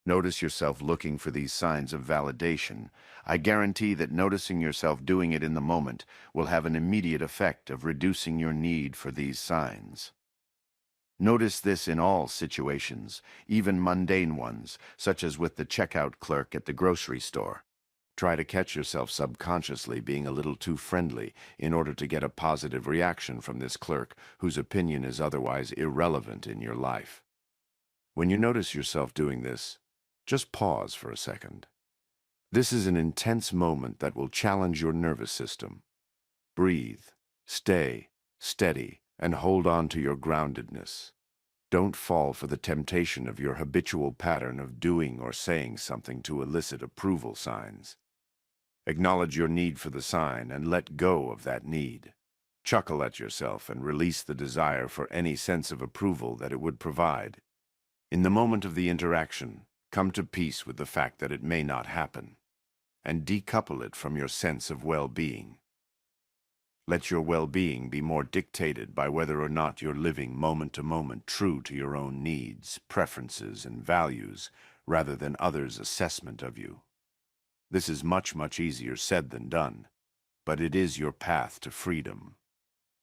Notice yourself looking for these signs of validation. I guarantee that noticing yourself doing it in the moment will have an immediate effect of reducing your need for these signs. Notice this in all situations, even mundane ones, such as with the checkout clerk at the grocery store. Try to catch yourself subconsciously being a little too friendly in order to get a positive reaction from this clerk whose opinion is otherwise irrelevant in your life. When you notice yourself doing this, just pause for a second. This is an intense moment that will challenge your nervous system. Breathe, stay steady, and hold on to your groundedness. Don't fall for the temptation of your habitual pattern of doing or saying something to elicit approval signs. Acknowledge your need for the sign and let go of that need. Chuckle at yourself and release the desire for any sense of approval that it would provide. In the moment of the interaction, come to peace with the fact that it may not happen, and decouple it from your sense of well-being. Let your well-being be more dictated by whether or not you're living moment to moment true to your own needs, preferences, and values, rather than others' assessment of you. This is much, much easier said than done, but it is your path to freedom.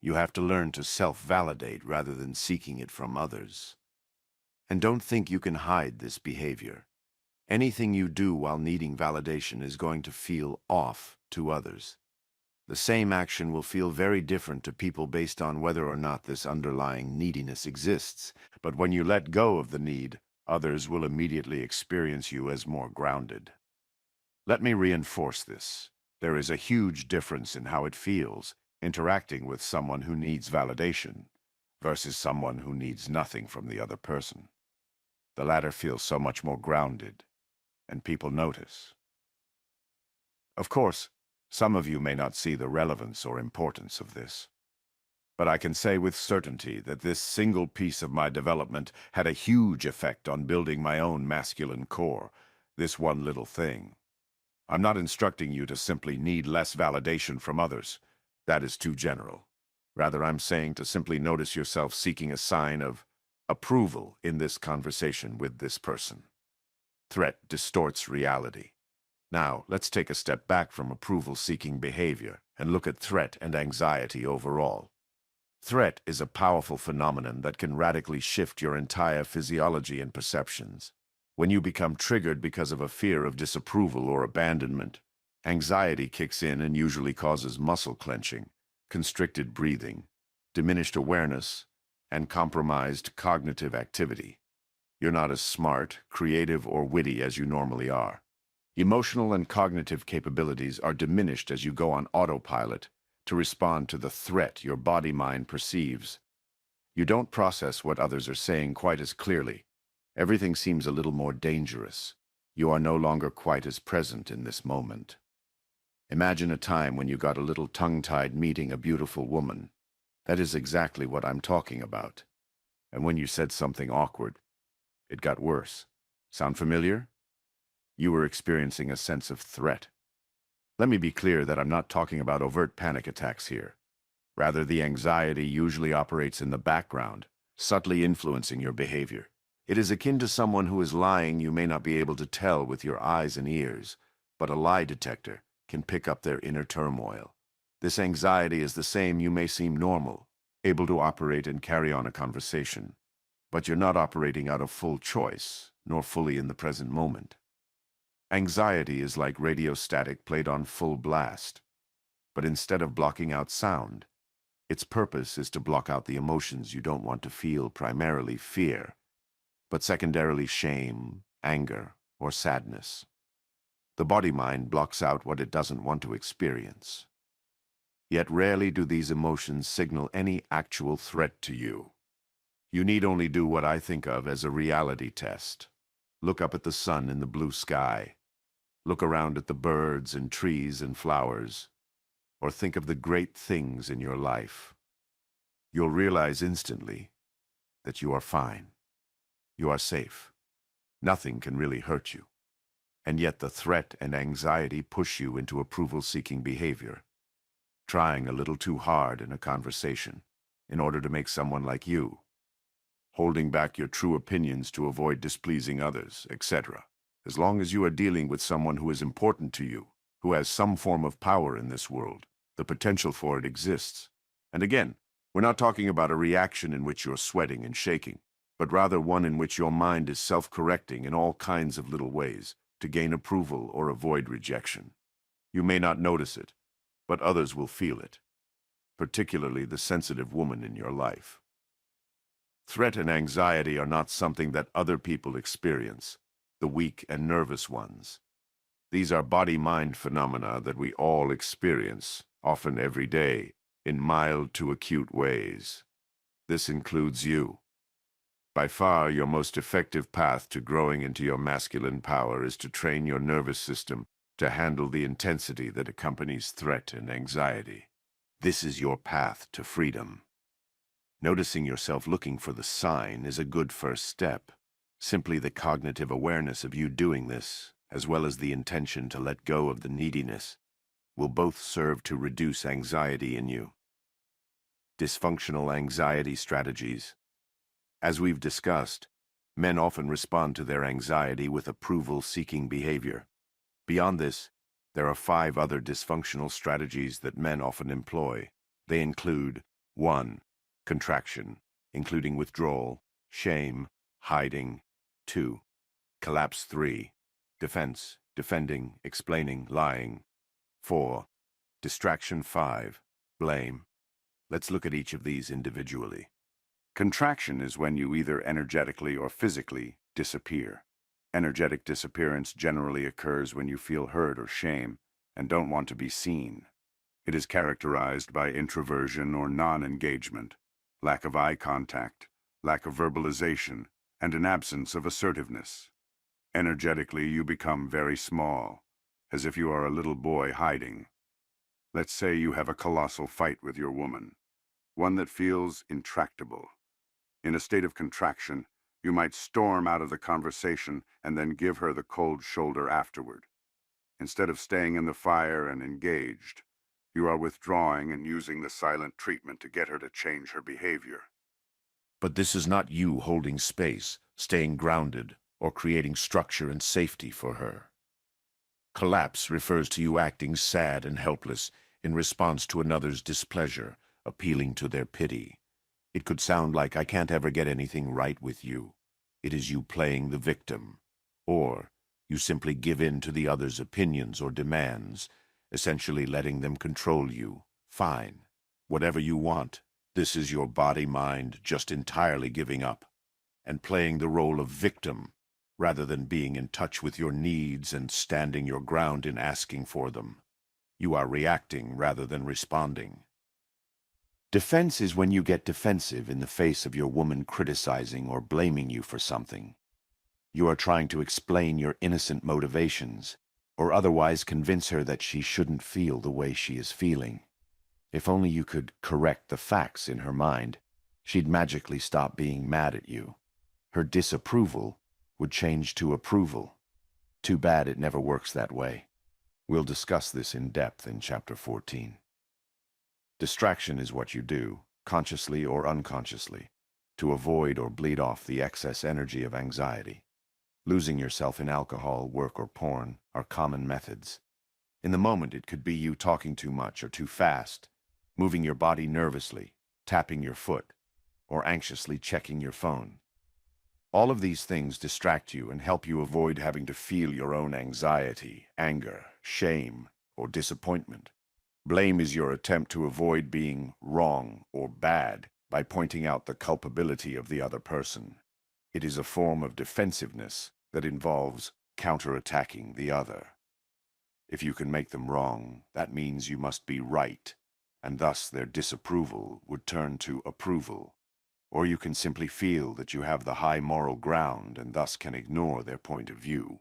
You have to learn to self-validate rather than seeking it from others. And don't think you can hide this behavior. Anything you do while needing validation is going to feel off to others. The same action will feel very different to people based on whether or not this underlying neediness exists, but when you let go of the need, others will immediately experience you as more grounded. Let me reinforce this. There is a huge difference in how it feels interacting with someone who needs validation versus someone who needs nothing from the other person. The latter feels so much more grounded, and people notice. Of course, some of you may not see the relevance or importance of this, but I can say with certainty that this single piece of my development had a huge effect on building my own masculine core, this one little thing. I'm not instructing you to simply need less validation from others. That is too general. Rather, I'm saying to simply notice yourself seeking a sign of approval in this conversation with this person. Threat distorts reality. Now, let's take a step back from approval-seeking behavior and look at threat and anxiety overall. Threat is a powerful phenomenon that can radically shift your entire physiology and perceptions. When you become triggered because of a fear of disapproval or abandonment, anxiety kicks in and usually causes muscle clenching, constricted breathing, diminished awareness, and compromised cognitive activity. You're not as smart, creative, or witty as you normally are. Emotional and cognitive capabilities are diminished as you go on autopilot to respond to the threat your body-mind perceives. You don't process what others are saying quite as clearly. Everything seems a little more dangerous. You are no longer quite as present in this moment. Imagine a time when you got a little tongue-tied meeting a beautiful woman. That is exactly what I'm talking about. And when you said something awkward, it got worse. Sound familiar? You were experiencing a sense of threat. Let me be clear that I'm not talking about overt panic attacks here. Rather, the anxiety usually operates in the background, subtly influencing your behavior. It is akin to someone who is lying you may not be able to tell with your eyes and ears, but a lie detector can pick up their inner turmoil. This anxiety is the same. You may seem normal, able to operate and carry on a conversation, but you're not operating out of full choice, nor fully in the present moment. Anxiety is like radio static played on full blast. But instead of blocking out sound, its purpose is to block out the emotions you don't want to feel, primarily fear, but secondarily shame, anger, or sadness. The body-mind blocks out what it doesn't want to experience. Yet rarely do these emotions signal any actual threat to you. You need only do what I think of as a reality test. Look up at the sun in the blue sky. Look around at the birds and trees and flowers. Or think of the great things in your life. You'll realize instantly that you are fine. You are safe. Nothing can really hurt you. And yet the threat and anxiety push you into approval-seeking behavior, trying a little too hard in a conversation in order to make someone like you, holding back your true opinions to avoid displeasing others, etc. As long as you are dealing with someone who is important to you, who has some form of power in this world, the potential for it exists. And again, we're not talking about a reaction in which you're sweating and shaking, but rather one in which your mind is self-correcting in all kinds of little ways to gain approval or avoid rejection. You may not notice it, but others will feel it, particularly the sensitive woman in your life. Threat and anxiety are not something that other people experience, the weak and nervous ones. These are body-mind phenomena that we all experience, often every day, in mild to acute ways. This includes you. By far, your most effective path to growing into your masculine power is to train your nervous system to handle the intensity that accompanies threat and anxiety. This is your path to freedom. Noticing yourself looking for the sign is a good first step. Simply the cognitive awareness of you doing this, as well as the intention to let go of the neediness, will both serve to reduce anxiety in you. Dysfunctional anxiety strategies. As we've discussed, men often respond to their anxiety with approval-seeking behavior. Beyond this, there are 5 other dysfunctional strategies that men often employ. They include 1. Contraction, including withdrawal, shame, hiding. 2. Collapse. 3. Defense, defending, explaining, lying. 4. Distraction. 5. Blame. Let's look at each of these individually. Contraction is when you either energetically or physically disappear. Energetic disappearance generally occurs when you feel hurt or shame and don't want to be seen. It is characterized by introversion or non-engagement, lack of eye contact, lack of verbalization, and an absence of assertiveness. Energetically, you become very small, as if you are a little boy hiding. Let's say you have a colossal fight with your woman, one that feels intractable. In a state of contraction, you might storm out of the conversation and then give her the cold shoulder afterward. Instead of staying in the fire and engaged, you are withdrawing and using the silent treatment to get her to change her behavior. But this is not you holding space, staying grounded, or creating structure and safety for her. Collapse refers to you acting sad and helpless in response to another's displeasure, appealing to their pity. It could sound like, "I can't ever get anything right with you." It is you playing the victim. Or you simply give in to the other's opinions or demands, essentially letting them control you. Fine. Whatever you want. This is your body-mind just entirely giving up and playing the role of victim rather than being in touch with your needs and standing your ground in asking for them. You are reacting rather than responding. Defense is when you get defensive in the face of your woman criticizing or blaming you for something. You are trying to explain your innocent motivations, or otherwise convince her that she shouldn't feel the way she is feeling. If only you could correct the facts in her mind, she'd magically stop being mad at you. Her disapproval would change to approval. Too bad it never works that way. We'll discuss this in depth in Chapter 14. Distraction is what you do, consciously or unconsciously, to avoid or bleed off the excess energy of anxiety. Losing yourself in alcohol, work, or porn are common methods. In the moment, it could be you talking too much or too fast, moving your body nervously, tapping your foot, or anxiously checking your phone. All of these things distract you and help you avoid having to feel your own anxiety, anger, shame, or disappointment. Blame is your attempt to avoid being wrong or bad by pointing out the culpability of the other person. It is a form of defensiveness that involves counterattacking the other. If you can make them wrong, that means you must be right, and thus their disapproval would turn to approval. Or you can simply feel that you have the high moral ground and thus can ignore their point of view.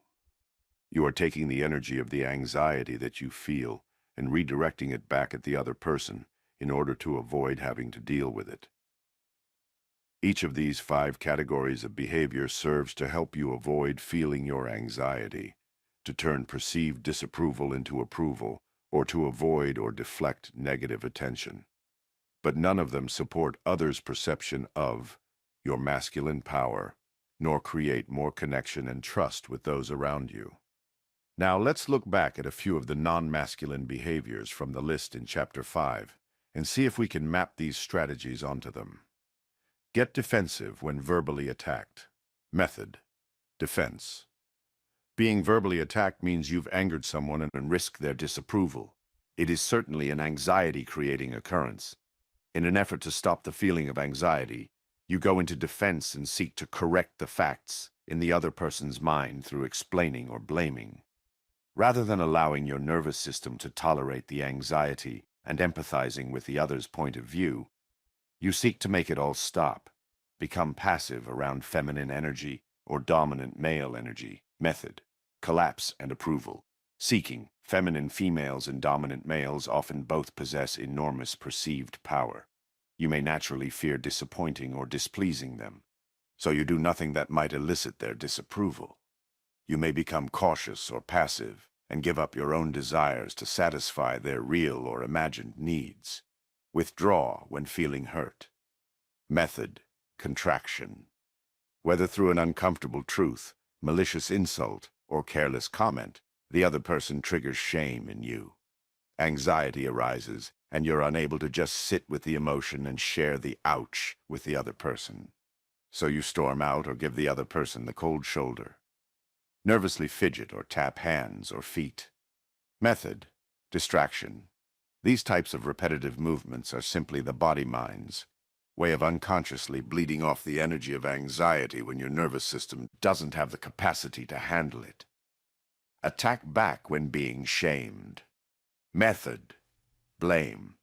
You are taking the energy of the anxiety that you feel and redirecting it back at the other person in order to avoid having to deal with it. Each of these 5 categories of behavior serves to help you avoid feeling your anxiety, to turn perceived disapproval into approval, or to avoid or deflect negative attention. But none of them support others' perception of your masculine power, nor create more connection and trust with those around you. Now let's look back at a few of the non-masculine behaviors from the list in Chapter 5 and see if we can map these strategies onto them. Get defensive when verbally attacked. Method: defense. Being verbally attacked means you've angered someone and risked their disapproval. It is certainly an anxiety-creating occurrence. In an effort to stop the feeling of anxiety, you go into defense and seek to correct the facts in the other person's mind through explaining or blaming. Rather than allowing your nervous system to tolerate the anxiety and empathizing with the other's point of view, you seek to make it all stop, become passive around feminine energy or dominant male energy. Method: collapse and approval. Seeking: feminine females and dominant males often both possess enormous perceived power. You may naturally fear disappointing or displeasing them, so you do nothing that might elicit their disapproval. You may become cautious or passive and give up your own desires to satisfy their real or imagined needs. Withdraw when feeling hurt. Method: contraction. Whether through an uncomfortable truth, malicious insult, or careless comment, the other person triggers shame in you. Anxiety arises, and you're unable to just sit with the emotion and share the ouch with the other person. So you storm out or give the other person the cold shoulder. Nervously fidget or tap hands or feet. Method: distraction. These types of repetitive movements are simply the body-mind's way of unconsciously bleeding off the energy of anxiety when your nervous system doesn't have the capacity to handle it. Attack back when being shamed. Method: blame.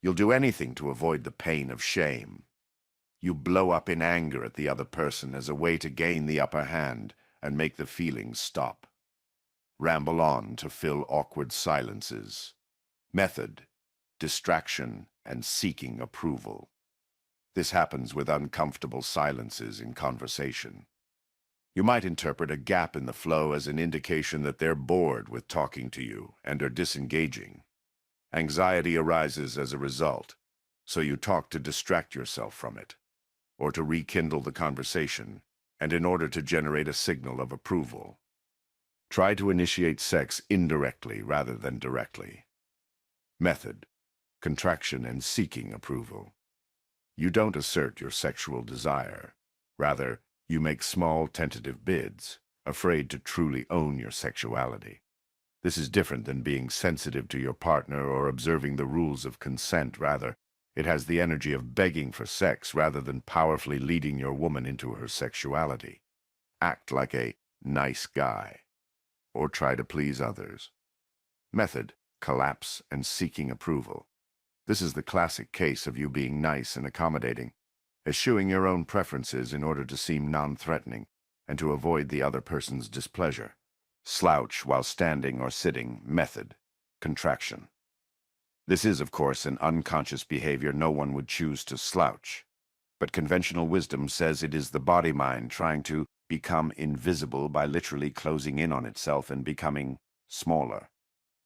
You'll do anything to avoid the pain of shame. You blow up in anger at the other person as a way to gain the upper hand and make the feelings stop. Ramble on to fill awkward silences. Method: distraction and seeking approval. This happens with uncomfortable silences in conversation. You might interpret a gap in the flow as an indication that they're bored with talking to you and are disengaging. Anxiety arises as a result, so you talk to distract yourself from it, or to rekindle the conversation, and in order to generate a signal of approval. Try to initiate sex indirectly rather than directly. Method: contraction and seeking approval. You don't assert your sexual desire. Rather, you make small tentative bids, afraid to truly own your sexuality. This is different than being sensitive to your partner or observing the rules of consent. Rather, it has the energy of begging for sex rather than powerfully leading your woman into her sexuality. Act like a nice guy, or try to please others. Method: collapse and seeking approval. This is the classic case of you being nice and accommodating, eschewing your own preferences in order to seem non-threatening and to avoid the other person's displeasure. Slouch while standing or sitting. Method: contraction. This is, of course, an unconscious behavior no one would choose to slouch, but conventional wisdom says it is the body-mind trying to become invisible by literally closing in on itself and becoming smaller.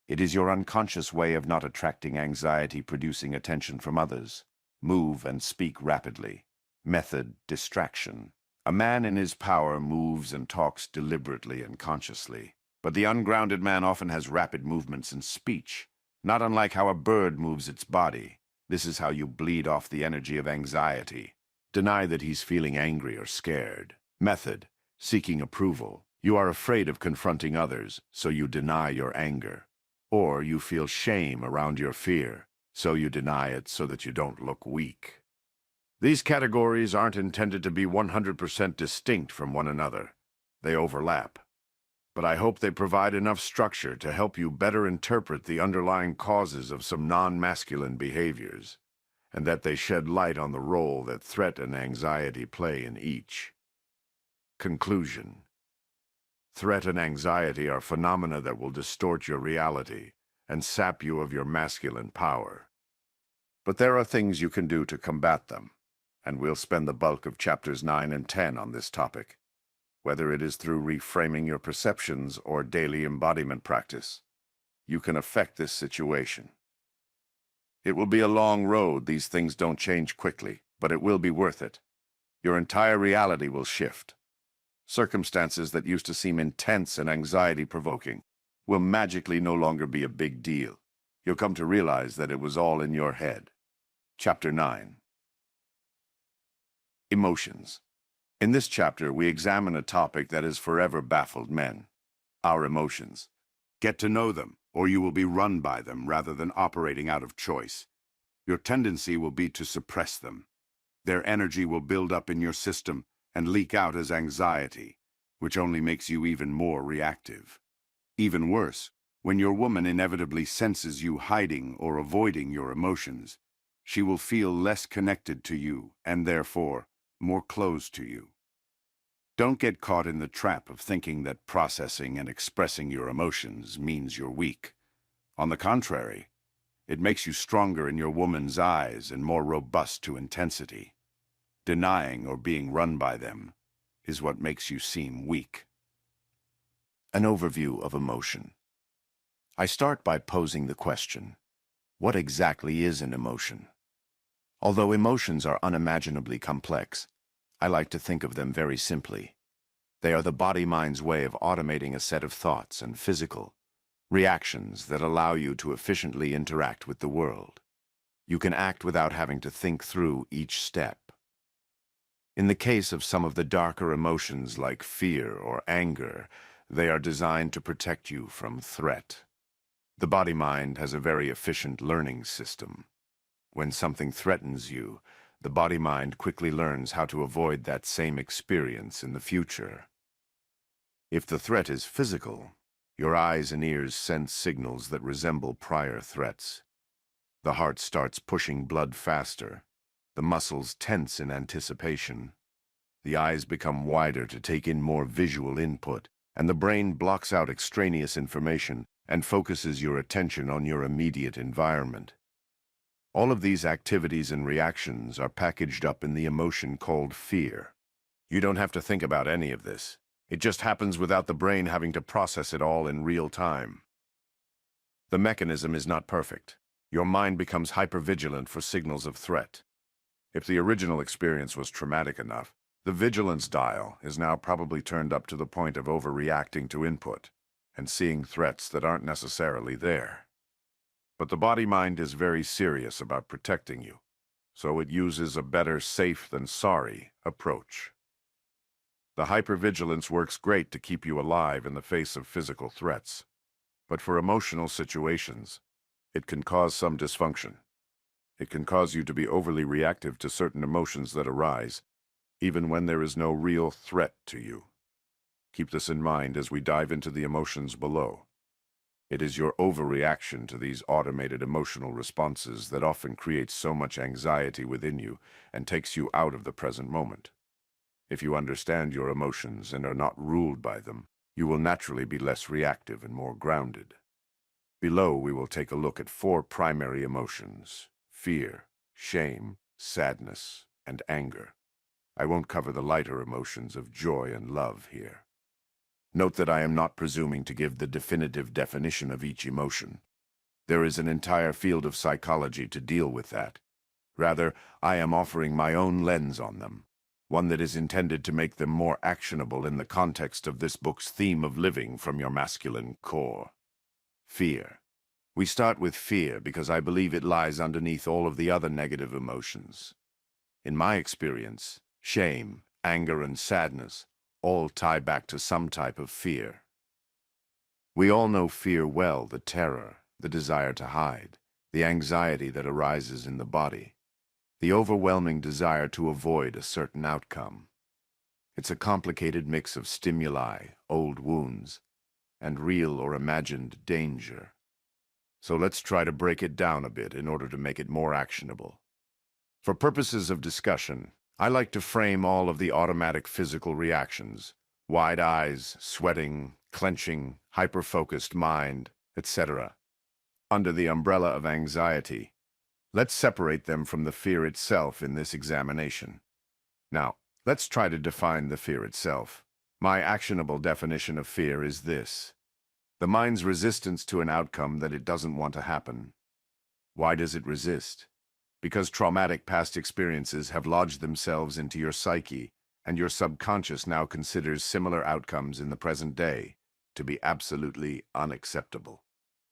It is your unconscious way of not attracting anxiety-producing attention from others. Move and speak rapidly. Method: distraction. A man in his power moves and talks deliberately and consciously, but the ungrounded man often has rapid movements in speech, not unlike how a bird moves its body. This is how you bleed off the energy of anxiety. Deny that he's feeling angry or scared. Method: seeking approval. You are afraid of confronting others, so you deny your anger. Or you feel shame around your fear, so you deny it so that you don't look weak. These categories aren't intended to be 100% distinct from one another. They overlap. But I hope they provide enough structure to help you better interpret the underlying causes of some non-masculine behaviors, and that they shed light on the role that threat and anxiety play in each. Conclusion: threat and anxiety are phenomena that will distort your reality and sap you of your masculine power. But there are things you can do to combat them, and we'll spend the bulk of chapters 9 and 10 on this topic. Whether it is through reframing your perceptions or daily embodiment practice, you can affect this situation. It will be a long road. These things don't change quickly, but it will be worth it. Your entire reality will shift. Circumstances that used to seem intense and anxiety-provoking will magically no longer be a big deal. You'll come to realize that it was all in your head. Chapter 9. Emotions. In this chapter, we examine a topic that has forever baffled men: our emotions. Get to know them, or you will be run by them rather than operating out of choice. Your tendency will be to suppress them. Their energy will build up in your system and leak out as anxiety, which only makes you even more reactive. Even worse, when your woman inevitably senses you hiding or avoiding your emotions, she will feel less connected to you and therefore more closed to you. Don't get caught in the trap of thinking that processing and expressing your emotions means you're weak. On the contrary, it makes you stronger in your woman's eyes and more robust to intensity. Denying or being run by them is what makes you seem weak. An overview of emotion. I start by posing the question: what exactly is an emotion? Although emotions are unimaginably complex, I like to think of them very simply. They are the body-mind's way of automating a set of thoughts and physical reactions that allow you to efficiently interact with the world. You can act without having to think through each step. In the case of some of the darker emotions like fear or anger, they are designed to protect you from threat. The body-mind has a very efficient learning system. When something threatens you, the body-mind quickly learns how to avoid that same experience in the future. If the threat is physical, your eyes and ears sense signals that resemble prior threats. The heart starts pushing blood faster. The muscles tense in anticipation. The eyes become wider to take in more visual input, and the brain blocks out extraneous information and focuses your attention on your immediate environment. All of these activities and reactions are packaged up in the emotion called fear. You don't have to think about any of this. It just happens without the brain having to process it all in real time. The mechanism is not perfect. Your mind becomes hypervigilant for signals of threat. If the original experience was traumatic enough, the vigilance dial is now probably turned up to the point of overreacting to input and seeing threats that aren't necessarily there. But the body-mind is very serious about protecting you, so it uses a better safe than sorry approach. The hypervigilance works great to keep you alive in the face of physical threats, but for emotional situations, it can cause some dysfunction. It can cause you to be overly reactive to certain emotions that arise, even when there is no real threat to you. Keep this in mind as we dive into the emotions below. It is your overreaction to these automated emotional responses that often creates so much anxiety within you and takes you out of the present moment. If you understand your emotions and are not ruled by them, you will naturally be less reactive and more grounded. Below, we will take a look at 4 primary emotions: fear, shame, sadness, and anger. I won't cover the lighter emotions of joy and love here. Note that I am not presuming to give the definitive definition of each emotion. There is an entire field of psychology to deal with that. Rather, I am offering my own lens on them, one that is intended to make them more actionable in the context of this book's theme of living from your masculine core. Fear. We start with fear because I believe it lies underneath all of the other negative emotions. In my experience, shame, anger, and sadness all tie back to some type of fear. We all know fear well, the terror, the desire to hide, the anxiety that arises in the body, the overwhelming desire to avoid a certain outcome. It's a complicated mix of stimuli, old wounds, and real or imagined danger. So let's try to break it down a bit in order to make it more actionable. For purposes of discussion, I like to frame all of the automatic physical reactions: wide eyes, sweating, clenching, hyper-focused mind, etc., under the umbrella of anxiety. Let's separate them from the fear itself in this examination. Now, let's try to define the fear itself. My actionable definition of fear is this: the mind's resistance to an outcome that it doesn't want to happen. Why does it resist? Because traumatic past experiences have lodged themselves into your psyche, and your subconscious now considers similar outcomes in the present day to be absolutely unacceptable.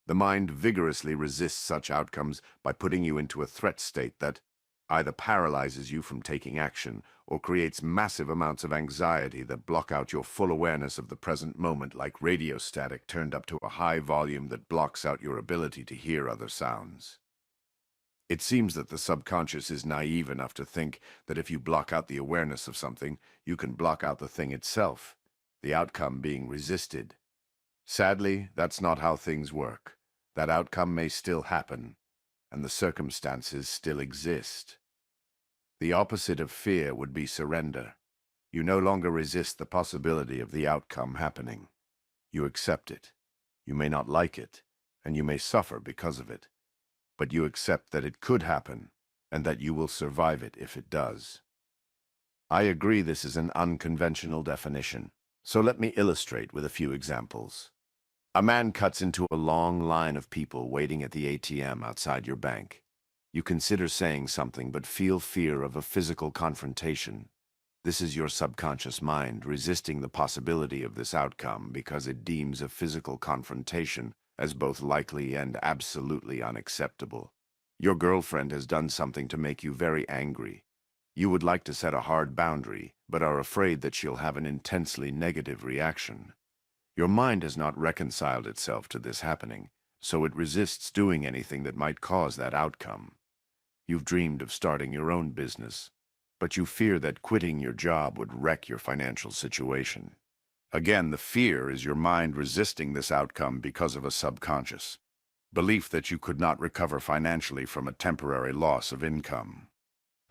The mind vigorously resists such outcomes by putting you into a threat state that either paralyzes you from taking action or creates massive amounts of anxiety that block out your full awareness of the present moment, like radio static turned up to a high volume that blocks out your ability to hear other sounds. It seems that the subconscious is naive enough to think that if you block out the awareness of something, you can block out the thing itself, the outcome being resisted. Sadly, that's not how things work. That outcome may still happen, and the circumstances still exist. The opposite of fear would be surrender. You no longer resist the possibility of the outcome happening. You accept it. You may not like it, and you may suffer because of it, but you accept that it could happen, and that you will survive it if it does. I agree this is an unconventional definition, so let me illustrate with a few examples. A man cuts into a long line of people waiting at the ATM outside your bank. You consider saying something but feel fear of a physical confrontation. This is your subconscious mind resisting the possibility of this outcome because it deems a physical confrontation as both likely and absolutely unacceptable. Your girlfriend has done something to make you very angry. You would like to set a hard boundary, but are afraid that she'll have an intensely negative reaction. Your mind has not reconciled itself to this happening, so it resists doing anything that might cause that outcome. You've dreamed of starting your own business, but you fear that quitting your job would wreck your financial situation. Again, the fear is your mind resisting this outcome because of a subconscious belief that you could not recover financially from a temporary loss of income.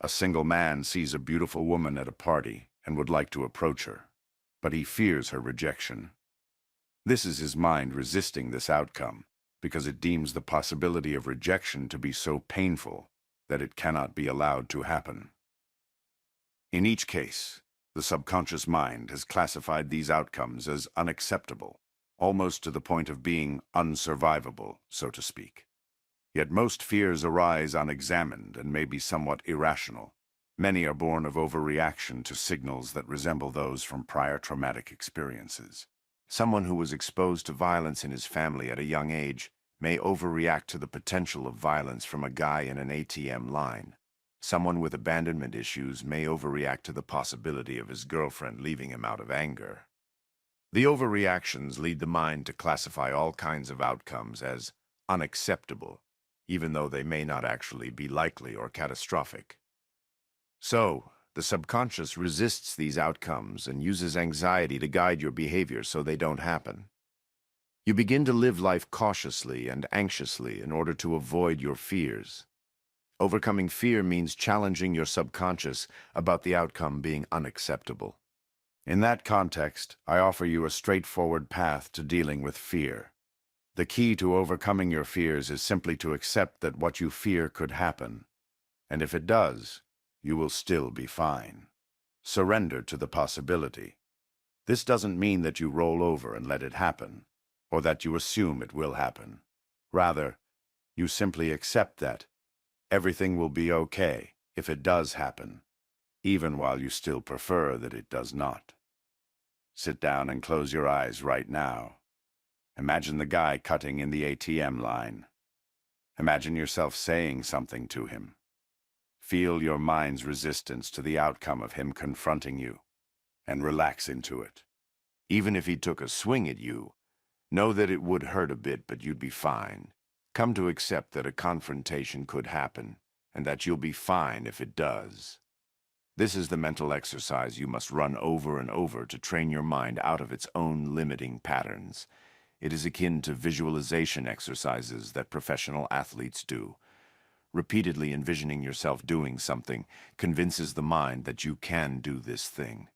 A single man sees a beautiful woman at a party and would like to approach her, but he fears her rejection. This is his mind resisting this outcome because it deems the possibility of rejection to be so painful that it cannot be allowed to happen. In each case, the subconscious mind has classified these outcomes as unacceptable, almost to the point of being unsurvivable, so to speak. Yet most fears arise unexamined and may be somewhat irrational. Many are born of overreaction to signals that resemble those from prior traumatic experiences. Someone who was exposed to violence in his family at a young age may overreact to the potential of violence from a guy in an ATM line. Someone with abandonment issues may overreact to the possibility of his girlfriend leaving him out of anger. The overreactions lead the mind to classify all kinds of outcomes as unacceptable, even though they may not actually be likely or catastrophic. So, the subconscious resists these outcomes and uses anxiety to guide your behavior so they don't happen. You begin to live life cautiously and anxiously in order to avoid your fears. Overcoming fear means challenging your subconscious about the outcome being unacceptable. In that context, I offer you a straightforward path to dealing with fear. The key to overcoming your fears is simply to accept that what you fear could happen, and if it does, you will still be fine. Surrender to the possibility. This doesn't mean that you roll over and let it happen, or that you assume it will happen. Rather, you simply accept that everything will be okay if it does happen, even while you still prefer that it does not. Sit down and close your eyes right now. Imagine the guy cutting in the ATM line. Imagine yourself saying something to him. Feel your mind's resistance to the outcome of him confronting you, and relax into it. Even if he took a swing at you, know that it would hurt a bit, but you'd be fine. Come to accept that a confrontation could happen, and that you'll be fine if it does. This is the mental exercise you must run over and over to train your mind out of its own limiting patterns. It is akin to visualization exercises that professional athletes do. Repeatedly envisioning yourself doing something convinces the mind that you can do this thing.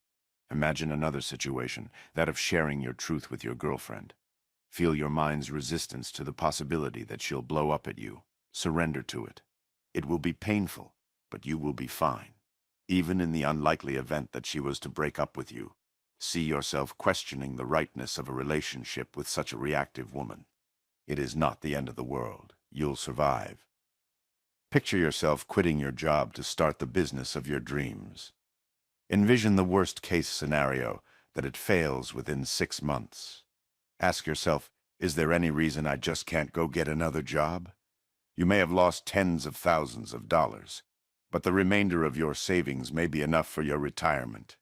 Imagine another situation, that of sharing your truth with your girlfriend. Feel your mind's resistance to the possibility that she'll blow up at you. Surrender to it. It will be painful, but you will be fine. Even in the unlikely event that she was to break up with you, see yourself questioning the rightness of a relationship with such a reactive woman. It is not the end of the world. You'll survive. Picture yourself quitting your job to start the business of your dreams. Envision the worst-case scenario, that it fails within 6 months. Ask yourself, is there any reason I just can't go get another job? You may have lost tens of thousands of dollars, but the remainder of your savings may be enough for your retirement.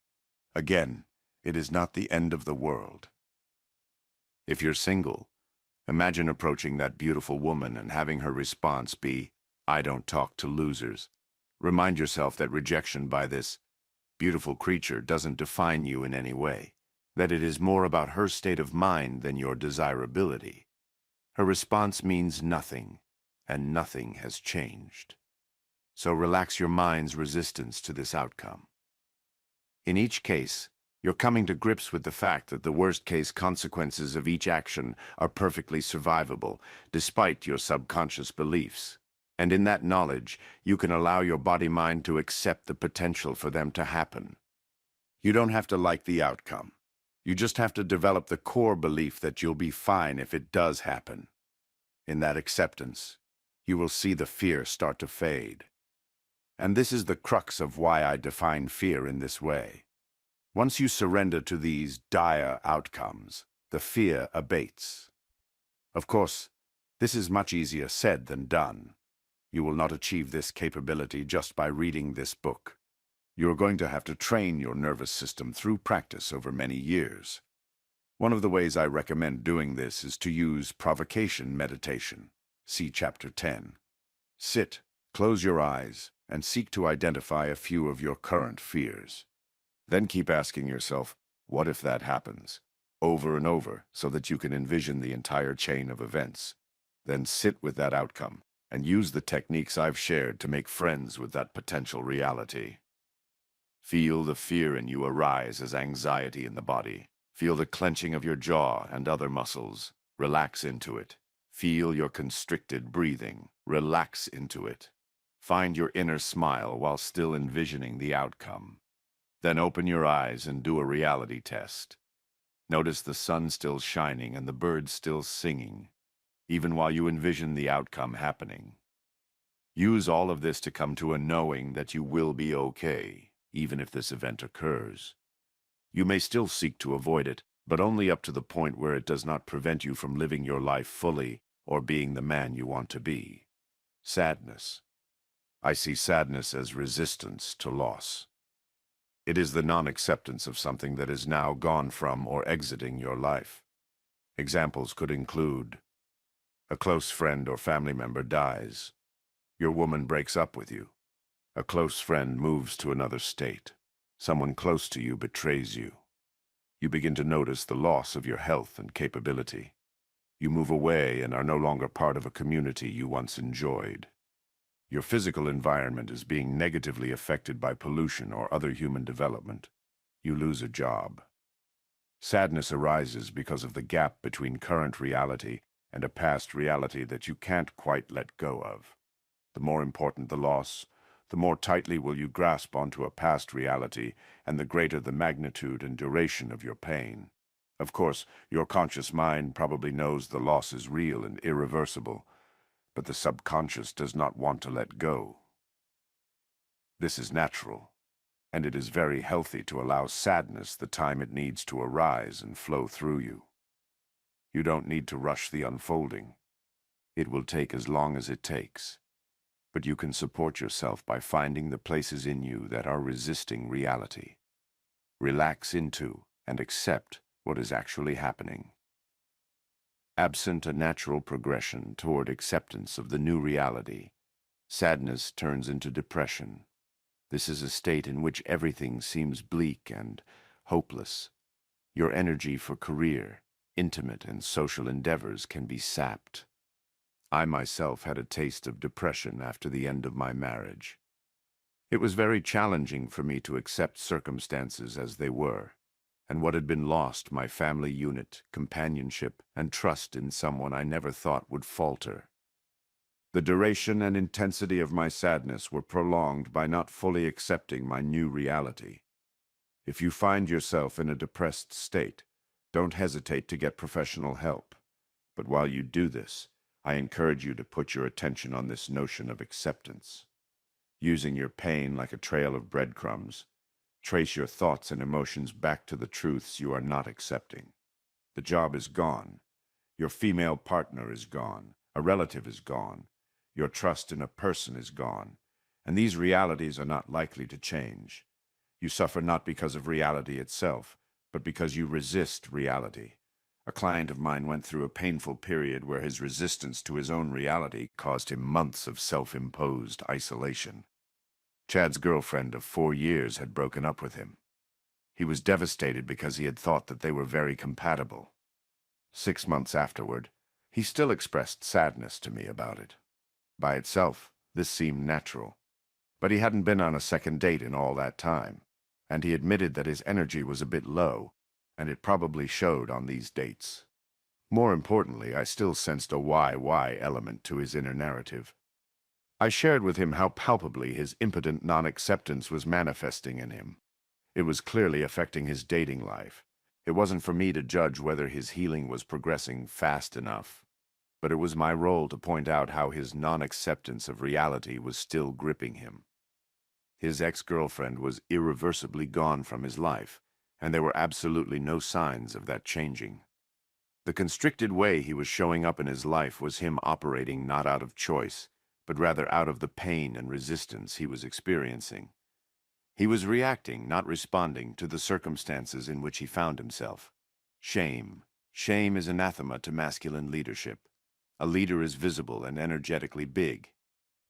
Again, it is not the end of the world. If you're single, imagine approaching that beautiful woman and having her response be, "I don't talk to losers." Remind yourself that rejection by this beautiful creature doesn't define you in any way, that it is more about her state of mind than your desirability. Her response means nothing, and nothing has changed. So relax your mind's resistance to this outcome. In each case, you're coming to grips with the fact that the worst-case consequences of each action are perfectly survivable, despite your subconscious beliefs. And in that knowledge, you can allow your body-mind to accept the potential for them to happen. You don't have to like the outcome. You just have to develop the core belief that you'll be fine if it does happen. In that acceptance, you will see the fear start to fade. And this is the crux of why I define fear in this way. Once you surrender to these dire outcomes, the fear abates. Of course, this is much easier said than done. You will not achieve this capability just by reading this book. You are going to have to train your nervous system through practice over many years. One of the ways I recommend doing this is to use provocation meditation. See Chapter 10. Sit, close your eyes, and seek to identify a few of your current fears. Then keep asking yourself, what if that happens? Over and over, so that you can envision the entire chain of events. Then sit with that outcome, and use the techniques I've shared to make friends with that potential reality. Feel the fear in you arise as anxiety in the body. Feel the clenching of your jaw and other muscles. Relax into it. Feel your constricted breathing. Relax into it. Find your inner smile while still envisioning the outcome. Then open your eyes and do a reality test. Notice the sun still shining and the birds still singing, even while you envision the outcome happening. Use all of this to come to a knowing that you will be okay, even if this event occurs. You may still seek to avoid it, but only up to the point where it does not prevent you from living your life fully or being the man you want to be. Sadness. I see sadness as resistance to loss. It is the non-acceptance of something that is now gone from or exiting your life. Examples could include: a close friend or family member dies. Your woman breaks up with you. A close friend moves to another state. Someone close to you betrays you. You begin to notice the loss of your health and capability. You move away and are no longer part of a community you once enjoyed. Your physical environment is being negatively affected by pollution or other human development. You lose a job. Sadness arises because of the gap between current reality and a past reality that you can't quite let go of. The more important the loss, the more tightly will you grasp onto a past reality, and the greater the magnitude and duration of your pain. Of course, your conscious mind probably knows the loss is real and irreversible, but the subconscious does not want to let go. This is natural, and it is very healthy to allow sadness the time it needs to arise and flow through you. You don't need to rush the unfolding. It will take as long as it takes, but you can support yourself by finding the places in you that are resisting reality. Relax into and accept what is actually happening. Absent a natural progression toward acceptance of the new reality, sadness turns into depression. This is a state in which everything seems bleak and hopeless. Your energy for career, intimate and social endeavors can be sapped. I myself had a taste of depression after the end of my marriage. It was very challenging for me to accept circumstances as they were, and what had been lost, my family unit, companionship, and trust in someone I never thought would falter. The duration and intensity of my sadness were prolonged by not fully accepting my new reality. If you find yourself in a depressed state, don't hesitate to get professional help. But while you do this, I encourage you to put your attention on this notion of acceptance. Using your pain like a trail of breadcrumbs, trace your thoughts and emotions back to the truths you are not accepting. The job is gone. Your female partner is gone. A relative is gone. Your trust in a person is gone. And these realities are not likely to change. You suffer not because of reality itself, but because you resist reality. A client of mine went through a painful period where his resistance to his own reality caused him months of self-imposed isolation. Chad's girlfriend of 4 years had broken up with him. He was devastated because he had thought that they were very compatible. 6 months afterward, he still expressed sadness to me about it. By itself, this seemed natural. But he hadn't been on a second date in all that time, and he admitted that his energy was a bit low, and it probably showed on these dates. More importantly, I still sensed a why element to his inner narrative. I shared with him how palpably his impotent non-acceptance was manifesting in him. It was clearly affecting his dating life. It wasn't for me to judge whether his healing was progressing fast enough, but it was my role to point out how his non-acceptance of reality was still gripping him. His ex-girlfriend was irreversibly gone from his life, and there were absolutely no signs of that changing. The constricted way he was showing up in his life was him operating not out of choice, but rather out of the pain and resistance he was experiencing. He was reacting, not responding, to the circumstances in which he found himself. Shame. Shame is anathema to masculine leadership. A leader is visible and energetically big.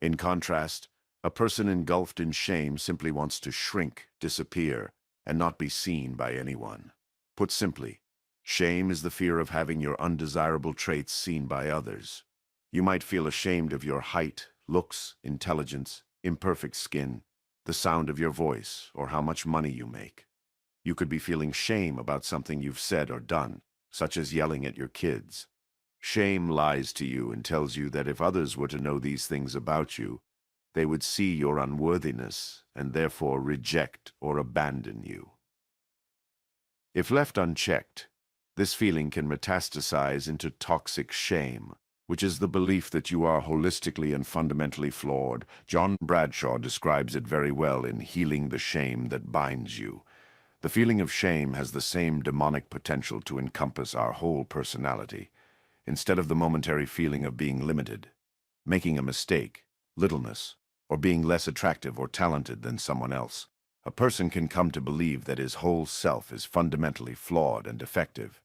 In contrast, a person engulfed in shame simply wants to shrink, disappear, and not be seen by anyone. Put simply, shame is the fear of having your undesirable traits seen by others. You might feel ashamed of your height, looks, intelligence, imperfect skin, the sound of your voice, or how much money you make. You could be feeling shame about something you've said or done, such as yelling at your kids. Shame lies to you and tells you that if others were to know these things about you, they would see your unworthiness and therefore reject or abandon you. If left unchecked, this feeling can metastasize into toxic shame, which is the belief that you are holistically and fundamentally flawed. John Bradshaw describes it very well in Healing the Shame That Binds You. The feeling of shame has the same demonic potential to encompass our whole personality. Instead of the momentary feeling of being limited, making a mistake, littleness, or being less attractive or talented than someone else, a person can come to believe that his whole self is fundamentally flawed and defective.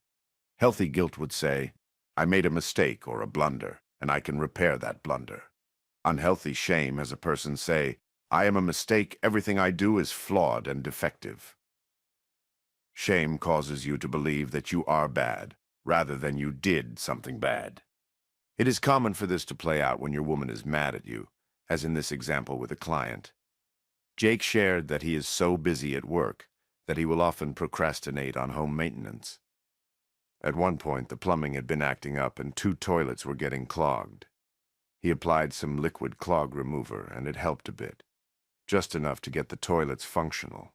Healthy guilt would say, I made a mistake or a blunder, and I can repair that blunder. Unhealthy shame has a person say, I am a mistake, everything I do is flawed and defective. Shame causes you to believe that you are bad, rather than you did something bad. It is common for this to play out when your woman is mad at you, as in this example with a client. Jake shared that he is so busy at work that he will often procrastinate on home maintenance. At one point, the plumbing had been acting up and 2 toilets were getting clogged. He applied some liquid clog remover and it helped a bit, just enough to get the toilets functional.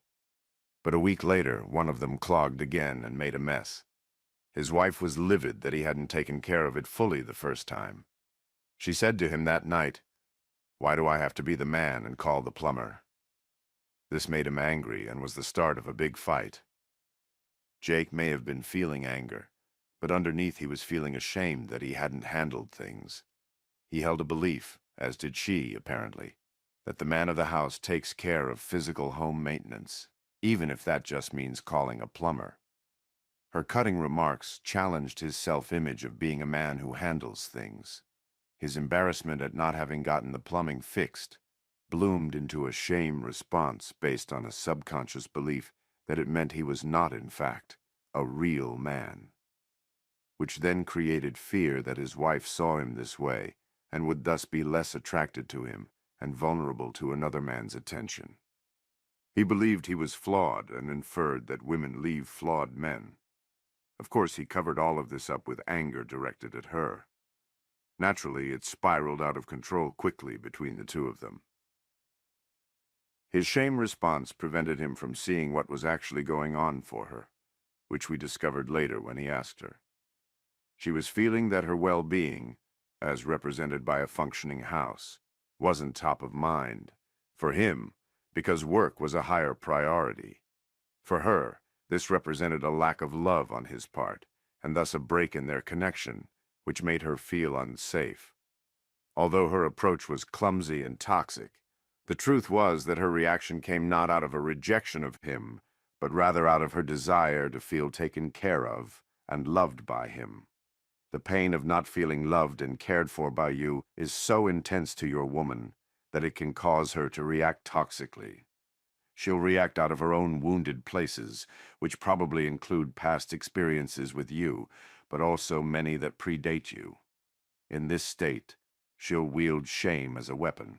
But a week later, one of them clogged again and made a mess. His wife was livid that he hadn't taken care of it fully the first time. She said to him that night, Why do I have to be the man and call the plumber? This made him angry and was the start of a big fight. Jake may have been feeling anger, but underneath he was feeling ashamed that he hadn't handled things. He held a belief, as did she, apparently, that the man of the house takes care of physical home maintenance. even if that just means calling a plumber. Her cutting remarks challenged his self-image of being a man who handles things. His embarrassment at not having gotten the plumbing fixed bloomed into a shame response based on a subconscious belief that it meant he was not, in fact, a real man, which then created fear that his wife saw him this way and would thus be less attracted to him and vulnerable to another man's attention. He believed he was flawed and inferred that women leave flawed men. Of course, he covered all of this up with anger directed at her. Naturally, it spiraled out of control quickly between the two of them. His shame response prevented him from seeing what was actually going on for her, which we discovered later when he asked her. She was feeling that her well-being, as represented by a functioning house, wasn't top of mind for him because work was a higher priority. For her, this represented a lack of love on his part, and thus a break in their connection, which made her feel unsafe. Although her approach was clumsy and toxic, the truth was that her reaction came not out of a rejection of him, but rather out of her desire to feel taken care of and loved by him. The pain of not feeling loved and cared for by you is so intense to your woman that it can cause her to react toxically. She'll react out of her own wounded places, which probably include past experiences with you, but also many that predate you. In this state, she'll wield shame as a weapon.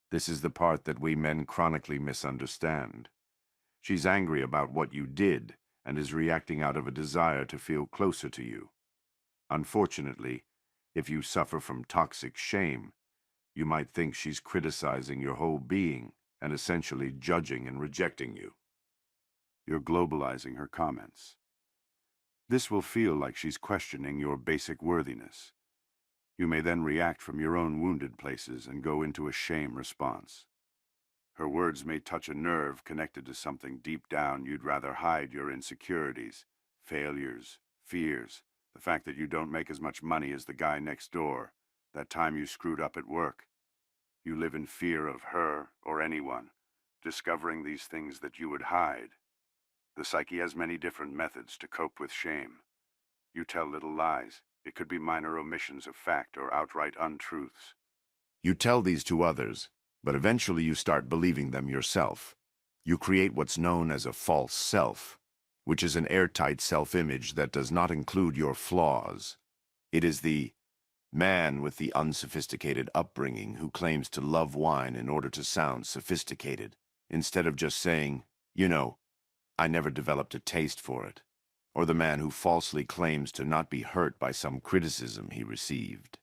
This is the part that we men chronically misunderstand. She's angry about what you did and is reacting out of a desire to feel closer to you. Unfortunately, if you suffer from toxic shame, you might think she's criticizing your whole being and essentially judging and rejecting you. You're globalizing her comments. This will feel like she's questioning your basic worthiness. You may then react from your own wounded places and go into a shame response. Her words may touch a nerve connected to something deep down you'd rather hide: your insecurities, failures, fears, the fact that you don't make as much money as the guy next door, that time you screwed up at work. You live in fear of her or anyone discovering these things that you would hide. The psyche has many different methods to cope with shame. You tell little lies. It could be minor omissions of fact or outright untruths. You tell these to others, but eventually you start believing them yourself. You create what's known as a false self, which is an airtight self-image that does not include your flaws. It is the man with the unsophisticated upbringing who claims to love wine in order to sound sophisticated, instead of just saying, you know, I never developed a taste for it. Or the man who falsely claims to not be hurt by some criticism he received.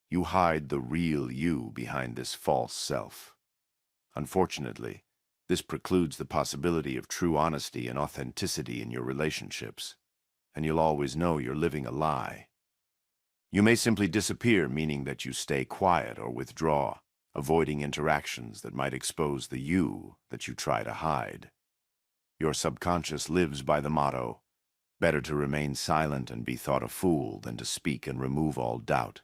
You hide the real you behind this false self. Unfortunately, this precludes the possibility of true honesty and authenticity in your relationships, and you'll always know you're living a lie. You may simply disappear, meaning that you stay quiet or withdraw, avoiding interactions that might expose the you that you try to hide. Your subconscious lives by the motto, better to remain silent and be thought a fool than to speak and remove all doubt.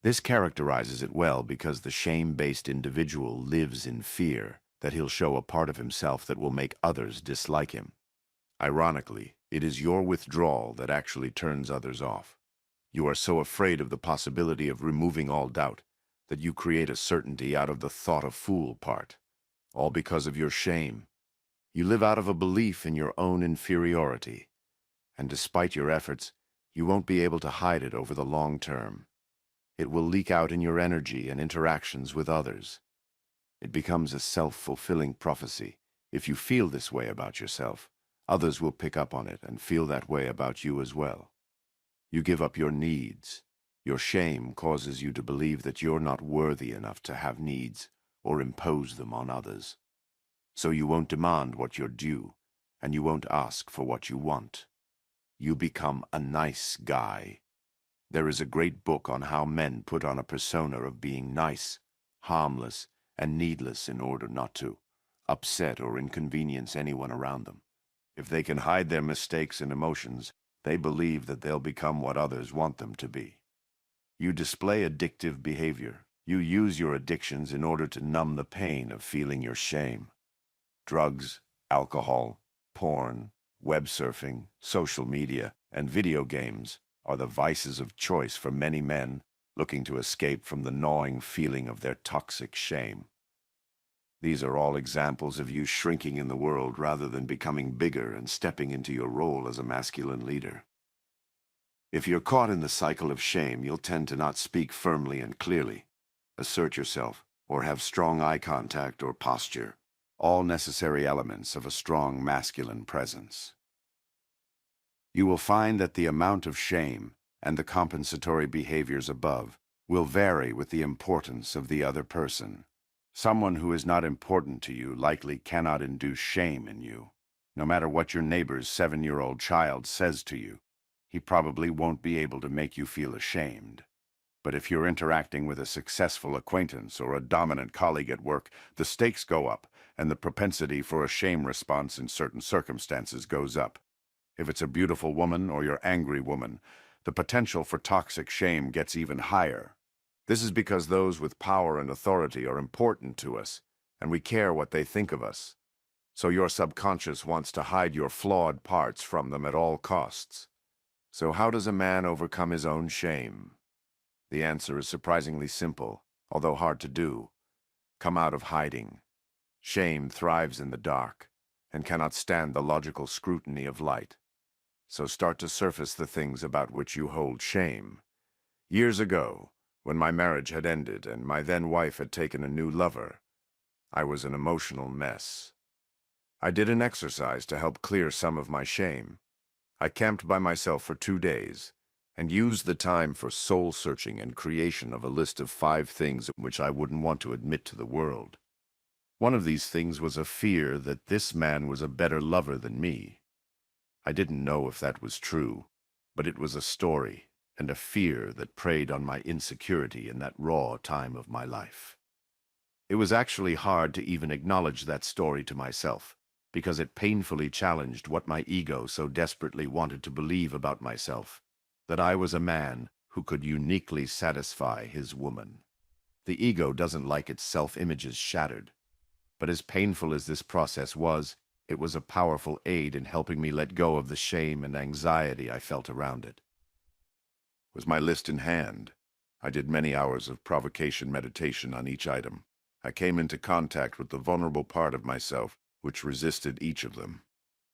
This characterizes it well because the shame-based individual lives in fear that he'll show a part of himself that will make others dislike him. Ironically, it is your withdrawal that actually turns others off. You are so afraid of the possibility of removing all doubt that you create a certainty out of the thought a fool part, all because of your shame. You live out of a belief in your own inferiority. And despite your efforts, you won't be able to hide it over the long term. It will leak out in your energy and interactions with others. It becomes a self-fulfilling prophecy. If you feel this way about yourself, others will pick up on it and feel that way about you as well. You give up your needs. Your shame causes you to believe that you're not worthy enough to have needs or impose them on others. So you won't demand what you're due, and you won't ask for what you want. You become a nice guy. There is a great book on how men put on a persona of being nice, harmless, and needless in order not to upset or inconvenience anyone around them. If they can hide their mistakes and emotions, they believe that they'll become what others want them to be. You display addictive behavior. You use your addictions in order to numb the pain of feeling your shame. Drugs, alcohol, porn, web surfing, social media, and video games are the vices of choice for many men looking to escape from the gnawing feeling of their toxic shame. These are all examples of you shrinking in the world rather than becoming bigger and stepping into your role as a masculine leader. If you're caught in the cycle of shame, you'll tend to not speak firmly and clearly, assert yourself, or have strong eye contact or posture, all necessary elements of a strong masculine presence. You will find that the amount of shame and the compensatory behaviors above will vary with the importance of the other person. Someone who is not important to you likely cannot induce shame in you. No matter what your neighbor's 7-year-old child says to you, he probably won't be able to make you feel ashamed. But if you're interacting with a successful acquaintance or a dominant colleague at work, the stakes go up, and the propensity for a shame response in certain circumstances goes up. If it's a beautiful woman or your angry woman, the potential for toxic shame gets even higher. This is because those with power and authority are important to us, and we care what they think of us. So your subconscious wants to hide your flawed parts from them at all costs. So how does a man overcome his own shame? The answer is surprisingly simple, although hard to do. Come out of hiding. Shame thrives in the dark and cannot stand the logical scrutiny of light. So start to surface the things about which you hold shame. Years ago, when my marriage had ended and my then wife had taken a new lover, I was an emotional mess. I did an exercise to help clear some of my shame. I camped by myself for 2 days and used the time for soul-searching and creation of a list of 5 things which I wouldn't want to admit to the world. One of these things was a fear that this man was a better lover than me. I didn't know if that was true, but it was a story and a fear that preyed on my insecurity in that raw time of my life. It was actually hard to even acknowledge that story to myself, because it painfully challenged what my ego so desperately wanted to believe about myself, that I was a man who could uniquely satisfy his woman. The ego doesn't like its self-images shattered, but as painful as this process was, it was a powerful aid in helping me let go of the shame and anxiety I felt around it. With my list in hand, I did many hours of provocation meditation on each item. I came into contact with the vulnerable part of myself which resisted each of them.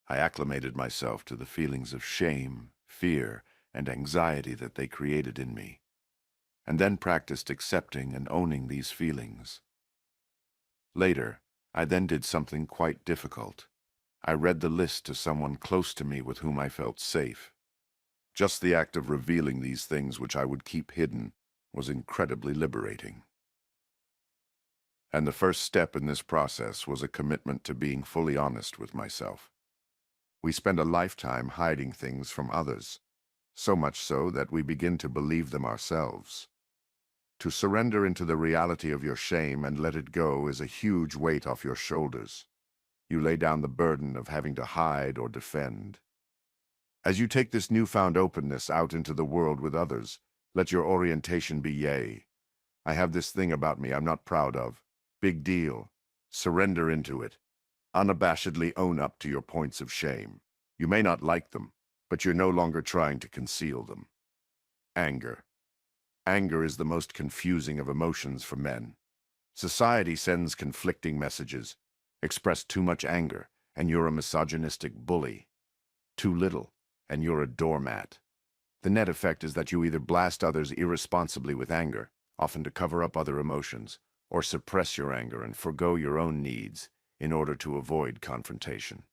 I acclimated myself to the feelings of shame, fear, and anxiety that they created in me, and then practiced accepting and owning these feelings. Later, I then did something quite difficult. I read the list to someone close to me with whom I felt safe. Just the act of revealing these things which I would keep hidden was incredibly liberating. And the first step in this process was a commitment to being fully honest with myself. We spend a lifetime hiding things from others, so much so that we begin to believe them ourselves. To surrender into the reality of your shame and let it go is a huge weight off your shoulders. You lay down the burden of having to hide or defend. As you take this newfound openness out into the world with others, let your orientation be yay. I have this thing about me I'm not proud of. Big deal. Surrender into it. Unabashedly own up to your points of shame. You may not like them, but you're no longer trying to conceal them. Anger. Anger is the most confusing of emotions for men. Society sends conflicting messages. Express too much anger, and you're a misogynistic bully. Too little, and you're a doormat. The net effect is that you either blast others irresponsibly with anger, often to cover up other emotions, or suppress your anger and forgo your own needs in order to avoid confrontation.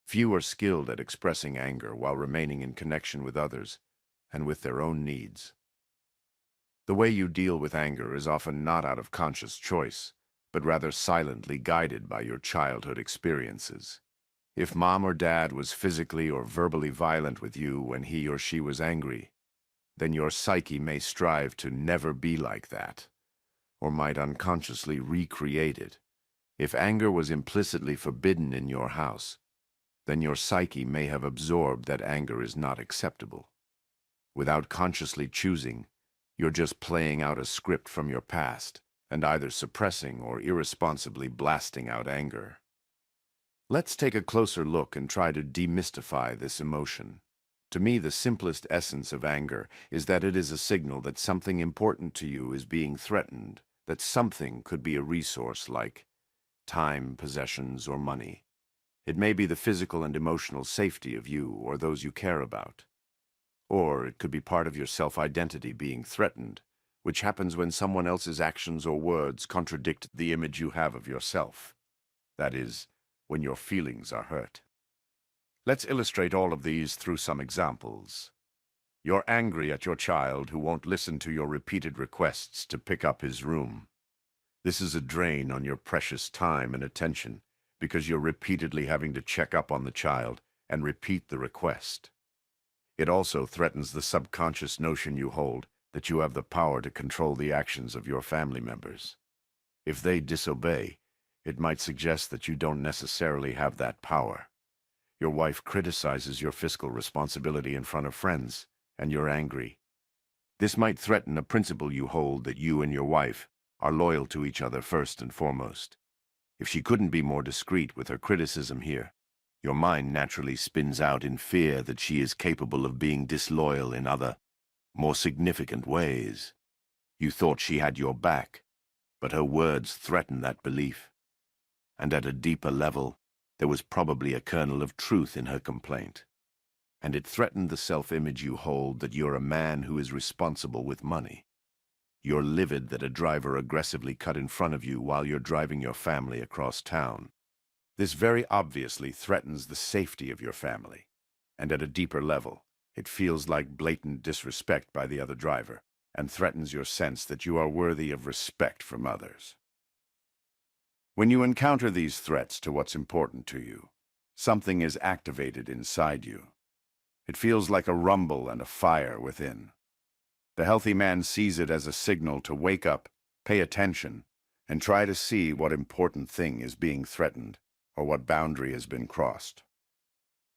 Few are skilled at expressing anger while remaining in connection with others and with their own needs. The way you deal with anger is often not out of conscious choice, but rather silently guided by your childhood experiences. If mom or dad was physically or verbally violent with you when he or she was angry, then your psyche may strive to never be like that, or might unconsciously recreate it. If anger was implicitly forbidden in your house, then your psyche may have absorbed that anger is not acceptable. Without consciously choosing, you're just playing out a script from your past and either suppressing or irresponsibly blasting out anger. Let's take a closer look and try to demystify this emotion. To me, the simplest essence of anger is that it is a signal that something important to you is being threatened, that something could be a resource like time, possessions, or money. It may be the physical and emotional safety of you or those you care about. Or it could be part of your self-identity being threatened, which happens when someone else's actions or words contradict the image you have of yourself. That is, when your feelings are hurt. Let's illustrate all of these through some examples. You're angry at your child who won't listen to your repeated requests to pick up his room. This is a drain on your precious time and attention because you're repeatedly having to check up on the child and repeat the request. It also threatens the subconscious notion you hold that you have the power to control the actions of your family members. If they disobey, it might suggest that you don't necessarily have that power. Your wife criticizes your fiscal responsibility in front of friends, and you're angry. This might threaten a principle you hold that you and your wife are loyal to each other first and foremost. If she couldn't be more discreet with her criticism here, your mind naturally spins out in fear that she is capable of being disloyal in other, more significant ways. You thought she had your back, but her words threaten that belief. And at a deeper level, there was probably a kernel of truth in her complaint. And it threatened the self-image you hold that you're a man who is responsible with money. You're livid that a driver aggressively cut in front of you while you're driving your family across town. This very obviously threatens the safety of your family. And at a deeper level, it feels like blatant disrespect by the other driver and threatens your sense that you are worthy of respect from others. When you encounter these threats to what's important to you, something is activated inside you. It feels like a rumble and a fire within. The healthy man sees it as a signal to wake up, pay attention, and try to see what important thing is being threatened or what boundary has been crossed.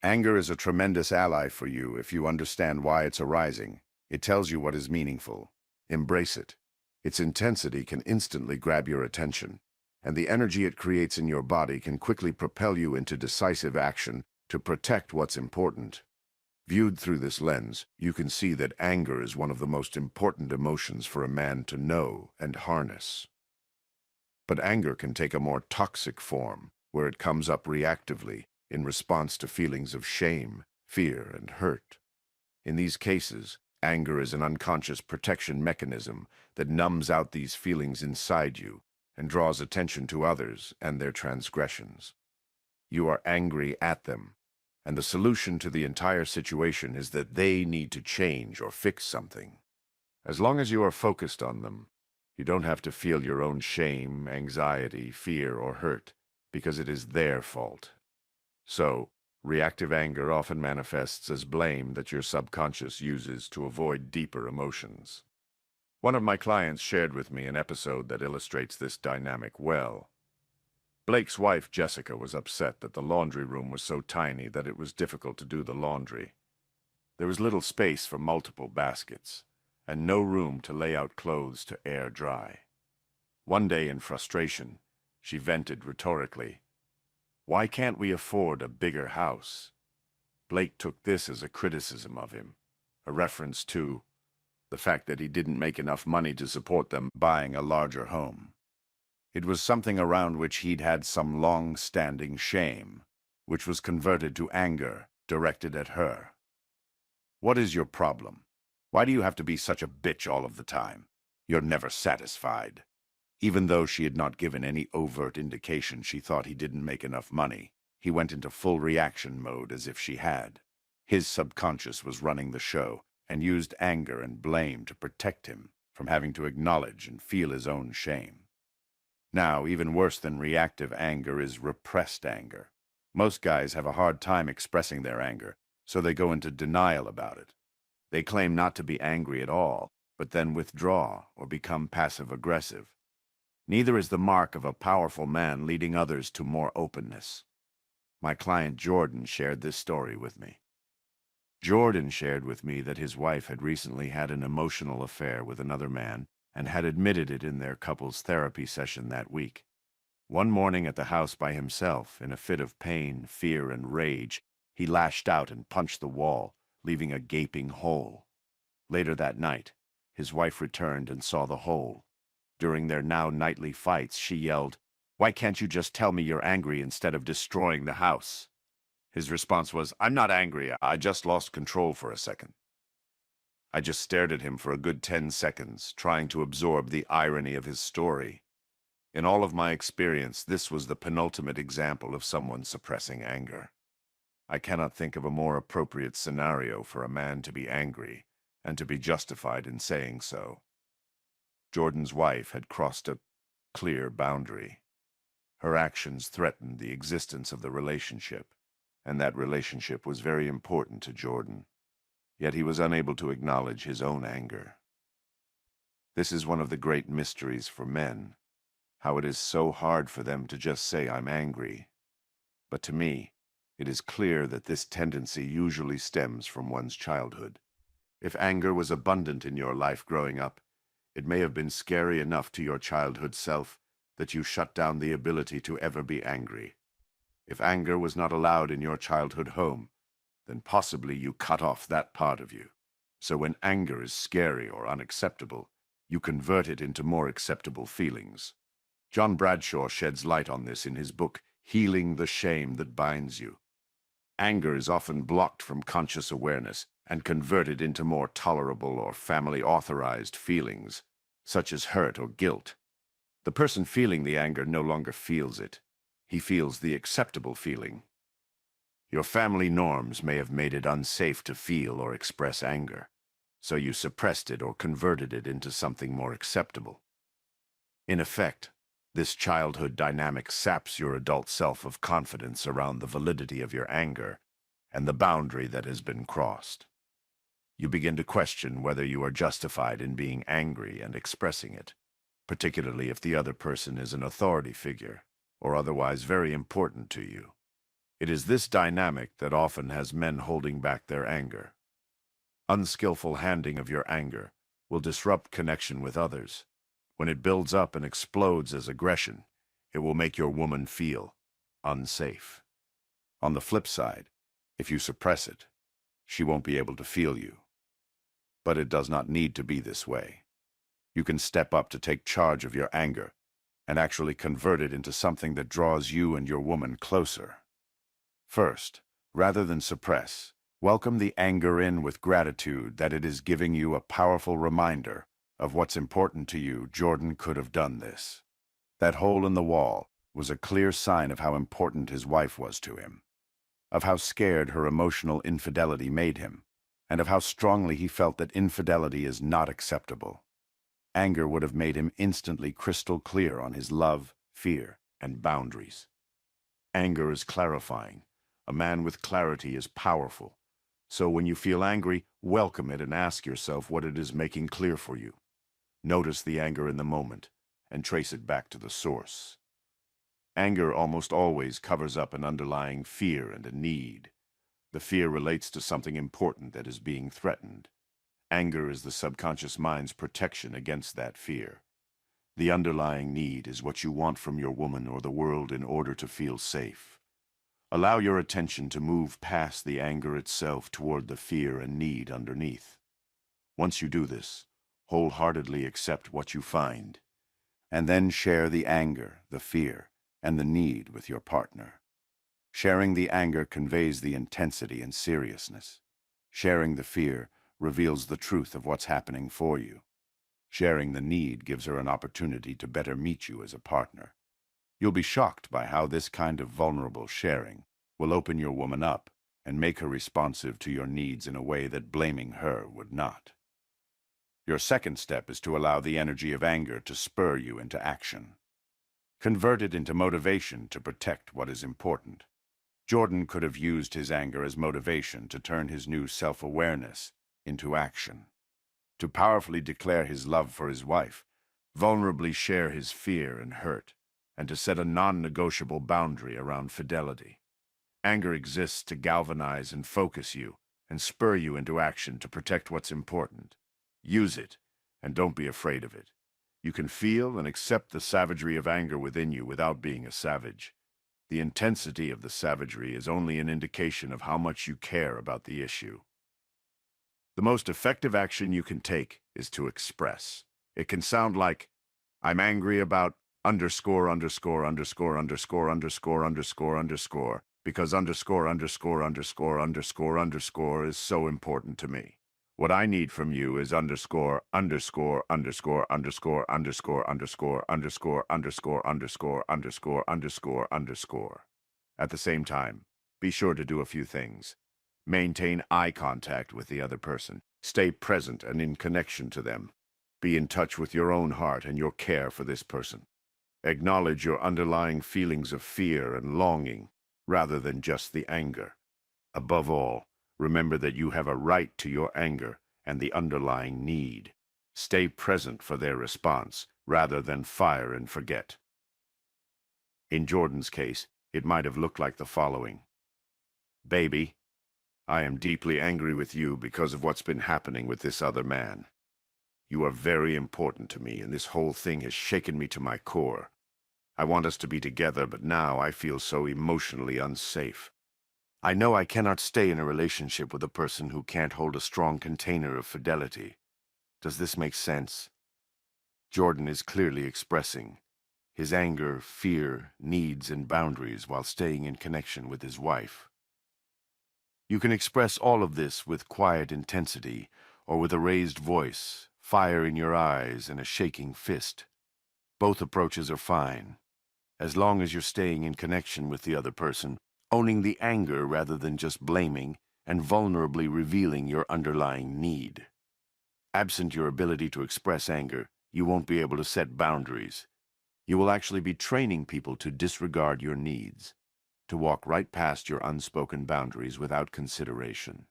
Anger is a tremendous ally for you if you understand why it's arising. It tells you what is meaningful. Embrace it. Its intensity can instantly grab your attention, and the energy it creates in your body can quickly propel you into decisive action to protect what's important. Viewed through this lens, you can see that anger is one of the most important emotions for a man to know and harness. But anger can take a more toxic form, where it comes up reactively in response to feelings of shame, fear, and hurt. In these cases, anger is an unconscious protection mechanism that numbs out these feelings inside you and draws attention to others and their transgressions. You are angry at them, and the solution to the entire situation is that they need to change or fix something. As long as you are focused on them, you don't have to feel your own shame, anxiety, fear, or hurt, because it is their fault. So, reactive anger often manifests as blame that your subconscious uses to avoid deeper emotions. One of my clients shared with me an episode that illustrates this dynamic well. Blake's wife, Jessica, was upset that the laundry room was so tiny that it was difficult to do the laundry. There was little space for multiple baskets, and no room to lay out clothes to air dry. One day, in frustration, she vented rhetorically, "Why can't we afford a bigger house?" Blake took this as a criticism of him, a reference to the fact that he didn't make enough money to support them buying a larger home. It was something around which he'd had some long-standing shame, which was converted to anger directed at her. "What is your problem? Why do you have to be such a bitch all of the time? You're never satisfied." Even though she had not given any overt indication she thought he didn't make enough money, he went into full reaction mode as if she had. His subconscious was running the show and used anger and blame to protect him from having to acknowledge and feel his own shame. Now, even worse than reactive anger is repressed anger. Most guys have a hard time expressing their anger, so they go into denial about it. They claim not to be angry at all, but then withdraw or become passive-aggressive. Neither is the mark of a powerful man leading others to more openness. My client Jordan shared this story with me. Jordan shared with me that his wife had recently had an emotional affair with another man and had admitted it in their couple's therapy session that week. One morning at the house by himself, in a fit of pain, fear, and rage, he lashed out and punched the wall, leaving a gaping hole. Later that night, his wife returned and saw the hole. During their now nightly fights, she yelled, "Why can't you just tell me you're angry instead of destroying the house?" His response was, "I'm not angry, I just lost control for a second." I just stared at him for a good 10 seconds, trying to absorb the irony of his story. In all of my experience, this was the penultimate example of someone suppressing anger. I cannot think of a more appropriate scenario for a man to be angry and to be justified in saying so. Jordan's wife had crossed a clear boundary. Her actions threatened the existence of the relationship, and that relationship was very important to Jordan. Yet he was unable to acknowledge his own anger. This is one of the great mysteries for men, how it is so hard for them to just say, "I'm angry." But to me, it is clear that this tendency usually stems from one's childhood. If anger was abundant in your life growing up, it may have been scary enough to your childhood self that you shut down the ability to ever be angry. If anger was not allowed in your childhood home, then possibly you cut off that part of you. So when anger is scary or unacceptable, you convert it into more acceptable feelings. John Bradshaw sheds light on this in his book, Healing the Shame That Binds You. Anger is often blocked from conscious awareness and converted into more tolerable or family-authorized feelings, such as hurt or guilt. The person feeling the anger no longer feels it. He feels the acceptable feeling. Your family norms may have made it unsafe to feel or express anger, so you suppressed it or converted it into something more acceptable. In effect, this childhood dynamic saps your adult self of confidence around the validity of your anger and the boundary that has been crossed. You begin to question whether you are justified in being angry and expressing it, particularly if the other person is an authority figure or otherwise very important to you. It is this dynamic that often has men holding back their anger. Unskillful handling of your anger will disrupt connection with others. When it builds up and explodes as aggression, it will make your woman feel unsafe. On the flip side, if you suppress it, she won't be able to feel you. But it does not need to be this way. You can step up to take charge of your anger and actually convert it into something that draws you and your woman closer. First, rather than suppress, welcome the anger in with gratitude that it is giving you a powerful reminder of what's important to you. Jordan could have done this. That hole in the wall was a clear sign of how important his wife was to him, of how scared her emotional infidelity made him, and of how strongly he felt that infidelity is not acceptable. Anger would have made him instantly crystal clear on his love, fear, and boundaries. Anger is clarifying. A man with clarity is powerful. So when you feel angry, welcome it and ask yourself what it is making clear for you. Notice the anger in the moment and trace it back to the source. Anger almost always covers up an underlying fear and a need. The fear relates to something important that is being threatened. Anger is the subconscious mind's protection against that fear. The underlying need is what you want from your woman or the world in order to feel safe. Allow your attention to move past the anger itself toward the fear and need underneath. Once you do this, wholeheartedly accept what you find, and then share the anger, the fear, and the need with your partner. Sharing the anger conveys the intensity and seriousness. Sharing the fear reveals the truth of what's happening for you. Sharing the need gives her an opportunity to better meet you as a partner. You'll be shocked by how this kind of vulnerable sharing will open your woman up and make her responsive to your needs in a way that blaming her would not. Your second step is to allow the energy of anger to spur you into action. Convert it into motivation to protect what is important. Jordan could have used his anger as motivation to turn his new self-awareness into action. To powerfully declare his love for his wife, vulnerably share his fear and hurt, and to set a non-negotiable boundary around fidelity. Anger exists to galvanize and focus you and spur you into action to protect what's important. Use it, and don't be afraid of it. You can feel and accept the savagery of anger within you without being a savage. The intensity of the savagery is only an indication of how much you care about the issue. The most effective action you can take is to express. It can sound like, I'm angry about underscore underscore underscore underscore underscore underscore underscore because underscore underscore underscore underscore underscore is so important to me. What I need from you is underscore underscore underscore underscore underscore underscore underscore underscore underscore underscore underscore underscore. At the same time, be sure to do a few things. Maintain eye contact with the other person. Stay present and in connection to them. Be in touch with your own heart and your care for this person. Acknowledge your underlying feelings of fear and longing, rather than just the anger. Above all, remember that you have a right to your anger and the underlying need. Stay present for their response, rather than fire and forget. In Jordan's case, it might have looked like the following. Baby, I am deeply angry with you because of what's been happening with this other man. You are very important to me, and this whole thing has shaken me to my core. I want us to be together, but now I feel so emotionally unsafe. I know I cannot stay in a relationship with a person who can't hold a strong container of fidelity. Does this make sense? Jordan is clearly expressing his anger, fear, needs, and boundaries while staying in connection with his wife. You can express all of this with quiet intensity or with a raised voice, fire in your eyes, and a shaking fist. Both approaches are fine, as long as you're staying in connection with the other person, owning the anger rather than just blaming, and vulnerably revealing your underlying need. Absent your ability to express anger, you won't be able to set boundaries. You will actually be training people to disregard your needs, to walk right past your unspoken boundaries without consideration.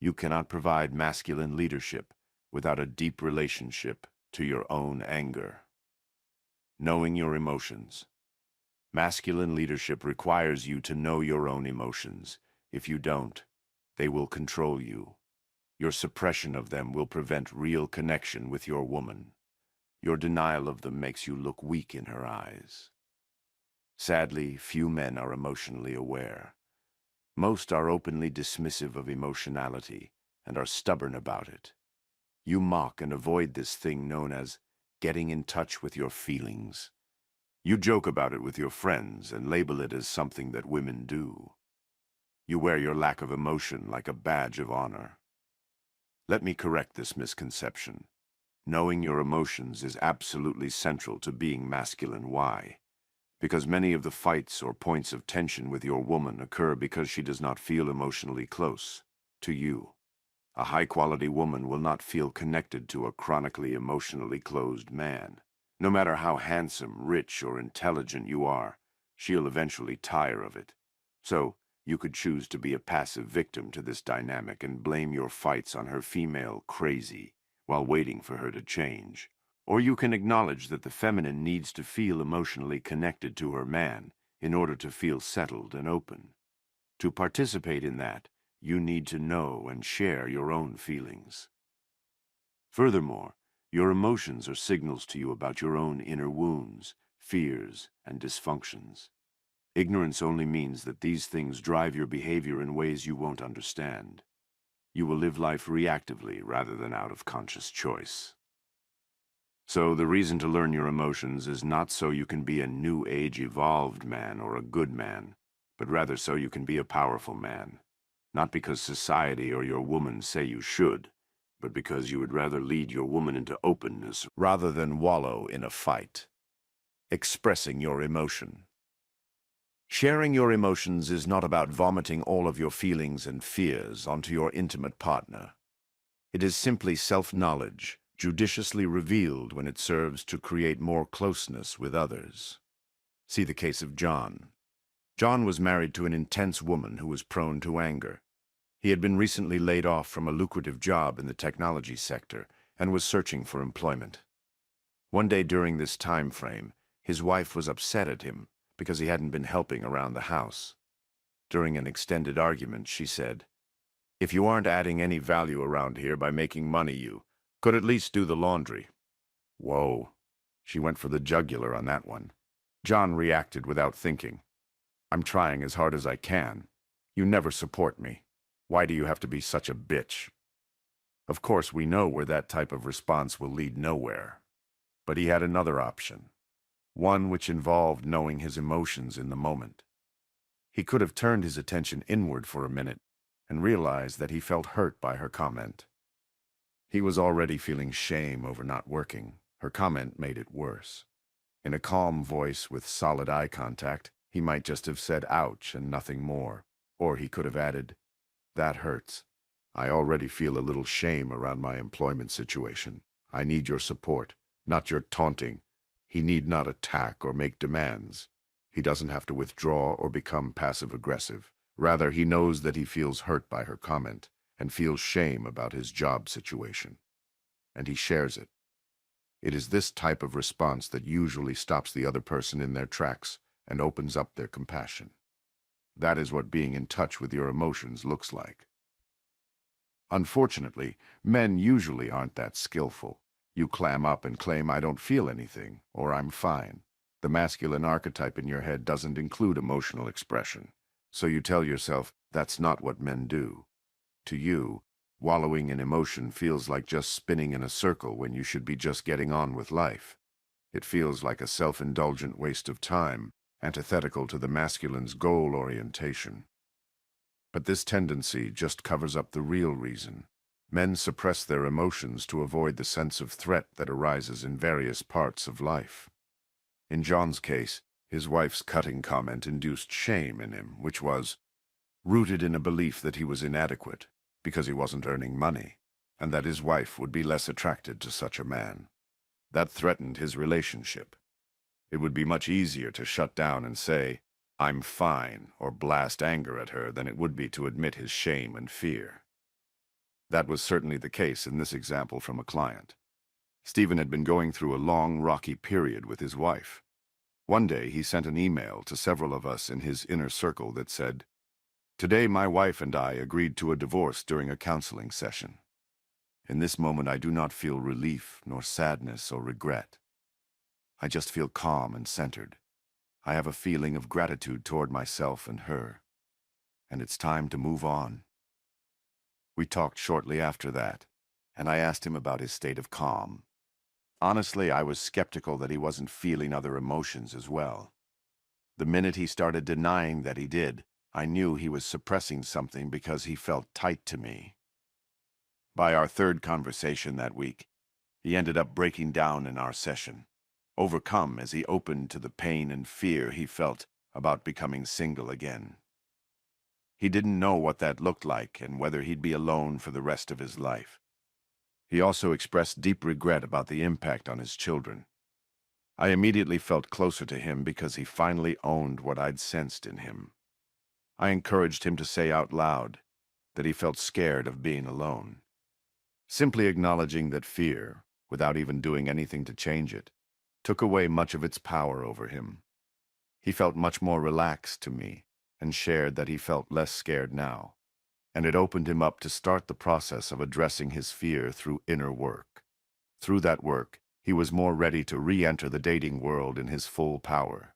You cannot provide masculine leadership without a deep relationship to your own anger. Knowing your emotions. Masculine leadership requires you to know your own emotions. If you don't, they will control you. Your suppression of them will prevent real connection with your woman. Your denial of them makes you look weak in her eyes. Sadly, few men are emotionally aware. Most are openly dismissive of emotionality and are stubborn about it. You mock and avoid this thing known as getting in touch with your feelings. You joke about it with your friends and label it as something that women do. You wear your lack of emotion like a badge of honor. Let me correct this misconception. Knowing your emotions is absolutely central to being masculine. Why? Because many of the fights or points of tension with your woman occur because she does not feel emotionally close to you. A high-quality woman will not feel connected to a chronically emotionally closed man. No matter how handsome, rich, or intelligent you are, she'll eventually tire of it. So, you could choose to be a passive victim to this dynamic and blame your fights on her female crazy while waiting for her to change. Or you can acknowledge that the feminine needs to feel emotionally connected to her man in order to feel settled and open. To participate in that, you need to know and share your own feelings. Furthermore, your emotions are signals to you about your own inner wounds, fears, and dysfunctions. Ignorance only means that these things drive your behavior in ways you won't understand. You will live life reactively rather than out of conscious choice. So the reason to learn your emotions is not so you can be a new age evolved man or a good man, but rather so you can be a powerful man. Not because society or your woman say you should, but because you would rather lead your woman into openness rather than wallow in a fight. Expressing your emotion. Sharing your emotions is not about vomiting all of your feelings and fears onto your intimate partner. It is simply self-knowledge, judiciously revealed when it serves to create more closeness with others. See the case of John. John was married to an intense woman who was prone to anger. He had been recently laid off from a lucrative job in the technology sector and was searching for employment. One day during this time frame, his wife was upset at him because he hadn't been helping around the house. During an extended argument, she said, "If you aren't adding any value around here by making money, you could at least do the laundry." Whoa. She went for the jugular on that one. John reacted without thinking. I'm trying as hard as I can. You never support me. Why do you have to be such a bitch? Of course, we know where that type of response will lead nowhere. But he had another option. One which involved knowing his emotions in the moment. He could have turned his attention inward for a minute and realized that he felt hurt by her comment. He was already feeling shame over not working. Her comment made it worse. In a calm voice with solid eye contact, he might just have said ouch and nothing more. Or he could have added, that hurts. I already feel a little shame around my employment situation. I need your support, not your taunting. He need not attack or make demands. He doesn't have to withdraw or become passive-aggressive. Rather, he knows that he feels hurt by her comment and feels shame about his job situation. And he shares it. It is this type of response that usually stops the other person in their tracks and opens up their compassion. That is what being in touch with your emotions looks like. Unfortunately, men usually aren't that skillful. You clam up and claim I don't feel anything, or I'm fine. The masculine archetype in your head doesn't include emotional expression. So you tell yourself that's not what men do. To you, wallowing in emotion feels like just spinning in a circle when you should be just getting on with life. It feels like a self-indulgent waste of time, antithetical to the masculine's goal orientation. But this tendency just covers up the real reason. Men suppress their emotions to avoid the sense of threat that arises in various parts of life. In John's case, his wife's cutting comment induced shame in him, which was rooted in a belief that he was inadequate because he wasn't earning money, and that his wife would be less attracted to such a man. That threatened his relationship. It would be much easier to shut down and say, I'm fine, or blast anger at her than it would be to admit his shame and fear. That was certainly the case in this example from a client. Stephen had been going through a long, rocky period with his wife. One day he sent an email to several of us in his inner circle that said, "Today my wife and I agreed to a divorce during a counseling session. In this moment I do not feel relief, nor sadness or regret. I just feel calm and centered. I have a feeling of gratitude toward myself and her. And it's time to move on." We talked shortly after that, and I asked him about his state of calm. Honestly, I was skeptical that he wasn't feeling other emotions as well. The minute he started denying that he did, I knew he was suppressing something because he felt tight to me. By our third conversation that week, he ended up breaking down in our session, overcome as he opened to the pain and fear he felt about becoming single again. He didn't know what that looked like and whether he'd be alone for the rest of his life. He also expressed deep regret about the impact on his children. I immediately felt closer to him because he finally owned what I'd sensed in him. I encouraged him to say out loud that he felt scared of being alone. Simply acknowledging that fear, without even doing anything to change it, took away much of its power over him. He felt much more relaxed to me and shared that he felt less scared now, and it opened him up to start the process of addressing his fear through inner work. Through that work, he was more ready to re-enter the dating world in his full power.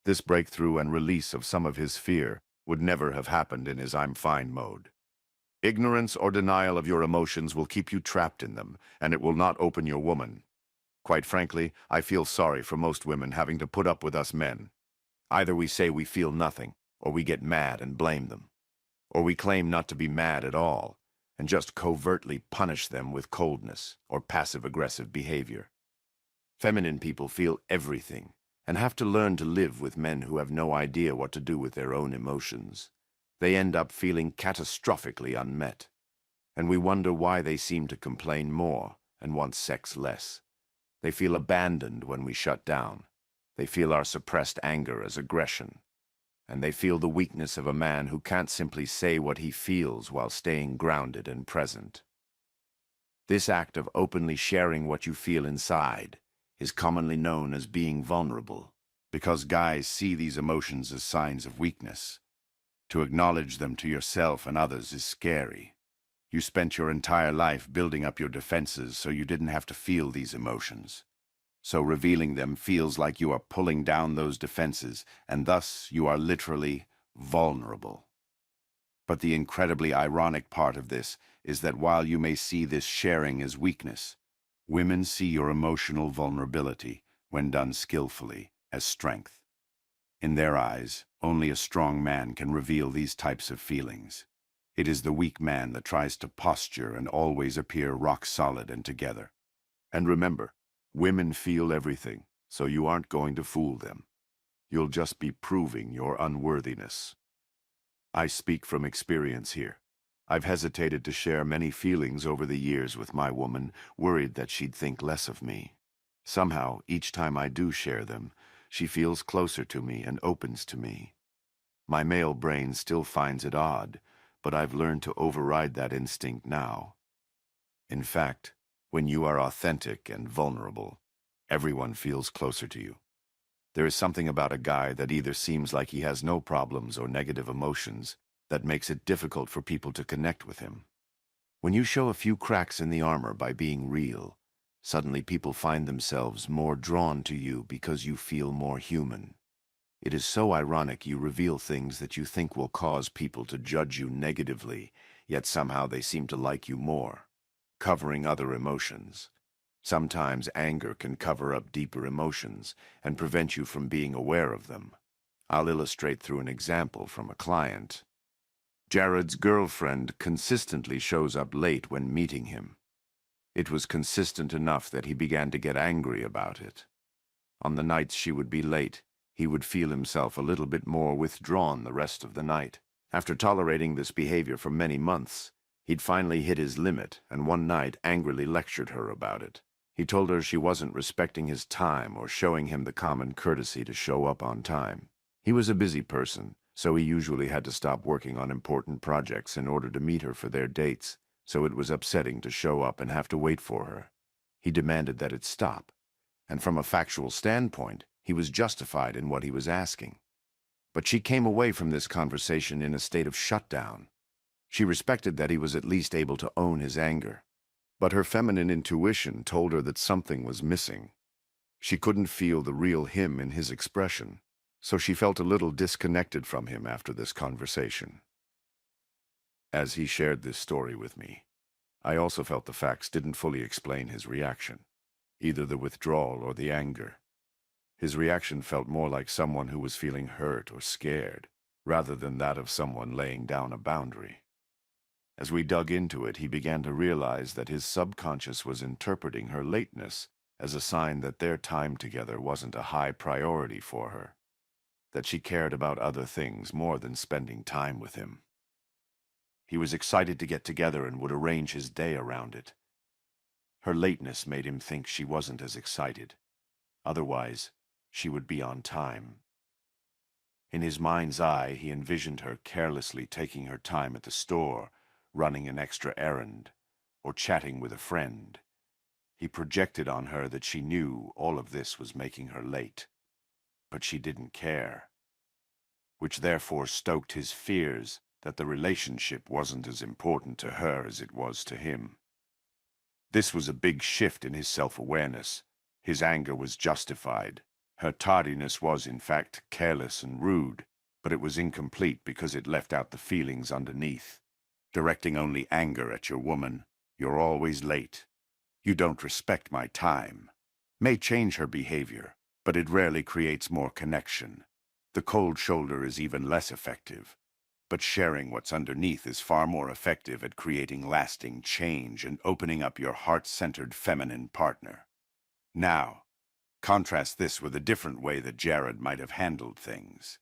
This breakthrough and release of some of his fear would never have happened in his I'm fine mode. Ignorance or denial of your emotions will keep you trapped in them, and it will not open your woman. Quite frankly, I feel sorry for most women having to put up with us men. Either we say we feel nothing, or we get mad and blame them. Or we claim not to be mad at all, and just covertly punish them with coldness or passive-aggressive behavior. Feminine people feel everything, and have to learn to live with men who have no idea what to do with their own emotions. They end up feeling catastrophically unmet, and we wonder why they seem to complain more and want sex less. They feel abandoned when we shut down. They feel our suppressed anger as aggression. And they feel the weakness of a man who can't simply say what he feels while staying grounded and present. This act of openly sharing what you feel inside is commonly known as being vulnerable, because guys see these emotions as signs of weakness. To acknowledge them to yourself and others is scary. You spent your entire life building up your defenses so you didn't have to feel these emotions. So revealing them feels like you are pulling down those defenses, and thus you are literally vulnerable. But the incredibly ironic part of this is that while you may see this sharing as weakness, women see your emotional vulnerability, when done skillfully, as strength. In their eyes, only a strong man can reveal these types of feelings. It is the weak man that tries to posture and always appear rock solid and together. And remember, women feel everything, so you aren't going to fool them. You'll just be proving your unworthiness. I speak from experience here. I've hesitated to share many feelings over the years with my woman, worried that she'd think less of me. Somehow, each time I do share them, she feels closer to me and opens to me. My male brain still finds it odd, but I've learned to override that instinct now. In fact, when you are authentic and vulnerable, everyone feels closer to you. There is something about a guy that either seems like he has no problems or negative emotions that makes it difficult for people to connect with him. When you show a few cracks in the armor by being real, suddenly people find themselves more drawn to you because you feel more human. It is so ironic you reveal things that you think will cause people to judge you negatively, yet somehow they seem to like you more. Covering other emotions. Sometimes anger can cover up deeper emotions and prevent you from being aware of them. I'll illustrate through an example from a client. Jared's girlfriend consistently shows up late when meeting him. It was consistent enough that he began to get angry about it. On the nights she would be late, he would feel himself a little bit more withdrawn the rest of the night. After tolerating this behavior for many months, he'd finally hit his limit and one night angrily lectured her about it. He told her she wasn't respecting his time or showing him the common courtesy to show up on time. He was a busy person, so he usually had to stop working on important projects in order to meet her for their dates, so it was upsetting to show up and have to wait for her. He demanded that it stop, and from a factual standpoint, he was justified in what he was asking. But she came away from this conversation in a state of shutdown. She respected that he was at least able to own his anger. But her feminine intuition told her that something was missing. She couldn't feel the real him in his expression, so she felt a little disconnected from him after this conversation. As he shared this story with me, I also felt the facts didn't fully explain his reaction, either the withdrawal or the anger. His reaction felt more like someone who was feeling hurt or scared, rather than that of someone laying down a boundary. As we dug into it, he began to realize that his subconscious was interpreting her lateness as a sign that their time together wasn't a high priority for her, that she cared about other things more than spending time with him. He was excited to get together and would arrange his day around it. Her lateness made him think she wasn't as excited. Otherwise, she would be on time. In his mind's eye, he envisioned her carelessly taking her time at the store, running an extra errand, or chatting with a friend. He projected on her that she knew all of this was making her late, but she didn't care, which therefore stoked his fears that the relationship wasn't as important to her as it was to him. This was a big shift in his self-awareness. His anger was justified. Her tardiness was, in fact, careless and rude, but it was incomplete because it left out the feelings underneath. Directing only anger at your woman, "You're always late. You don't respect my time," may change her behavior, but it rarely creates more connection. The cold shoulder is even less effective, but sharing what's underneath is far more effective at creating lasting change and opening up your heart-centered feminine partner. Now, contrast this with a different way that Jared might have handled things.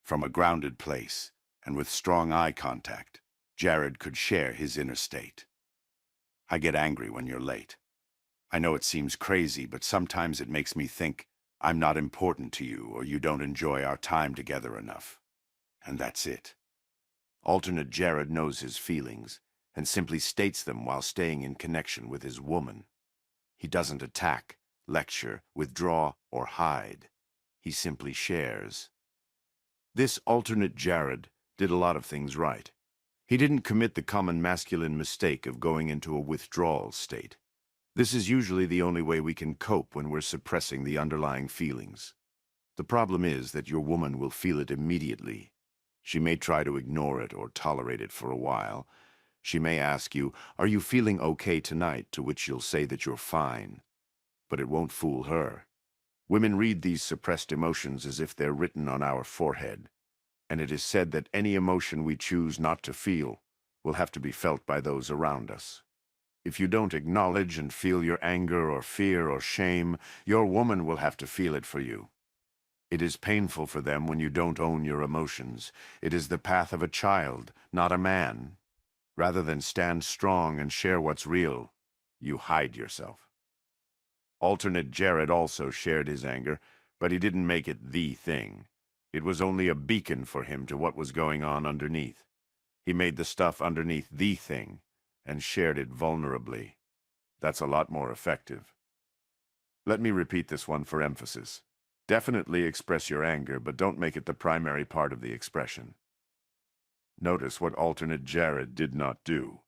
From a grounded place, and with strong eye contact, Jared could share his inner state. "I get angry when you're late. I know it seems crazy, but sometimes it makes me think I'm not important to you or you don't enjoy our time together enough." And that's it. Alternate Jared knows his feelings and simply states them while staying in connection with his woman. He doesn't attack, lecture, withdraw, or hide. He simply shares. This alternate Jared did a lot of things right. He didn't commit the common masculine mistake of going into a withdrawal state. This is usually the only way we can cope when we're suppressing the underlying feelings. The problem is that your woman will feel it immediately. She may try to ignore it or tolerate it for a while. She may ask you, "Are you feeling okay tonight?" to which you'll say that you're fine. But it won't fool her. Women read these suppressed emotions as if they're written on our forehead, and it is said that any emotion we choose not to feel will have to be felt by those around us. If you don't acknowledge and feel your anger or fear or shame, your woman will have to feel it for you. It is painful for them when you don't own your emotions. It is the path of a child, not a man. Rather than stand strong and share what's real, you hide yourself. Alternate Jared also shared his anger, but he didn't make it the thing. It was only a beacon for him to what was going on underneath. He made the stuff underneath the thing and shared it vulnerably. That's a lot more effective. Let me repeat this one for emphasis. Definitely express your anger, but don't make it the primary part of the expression. Notice what alternate Jared did not do: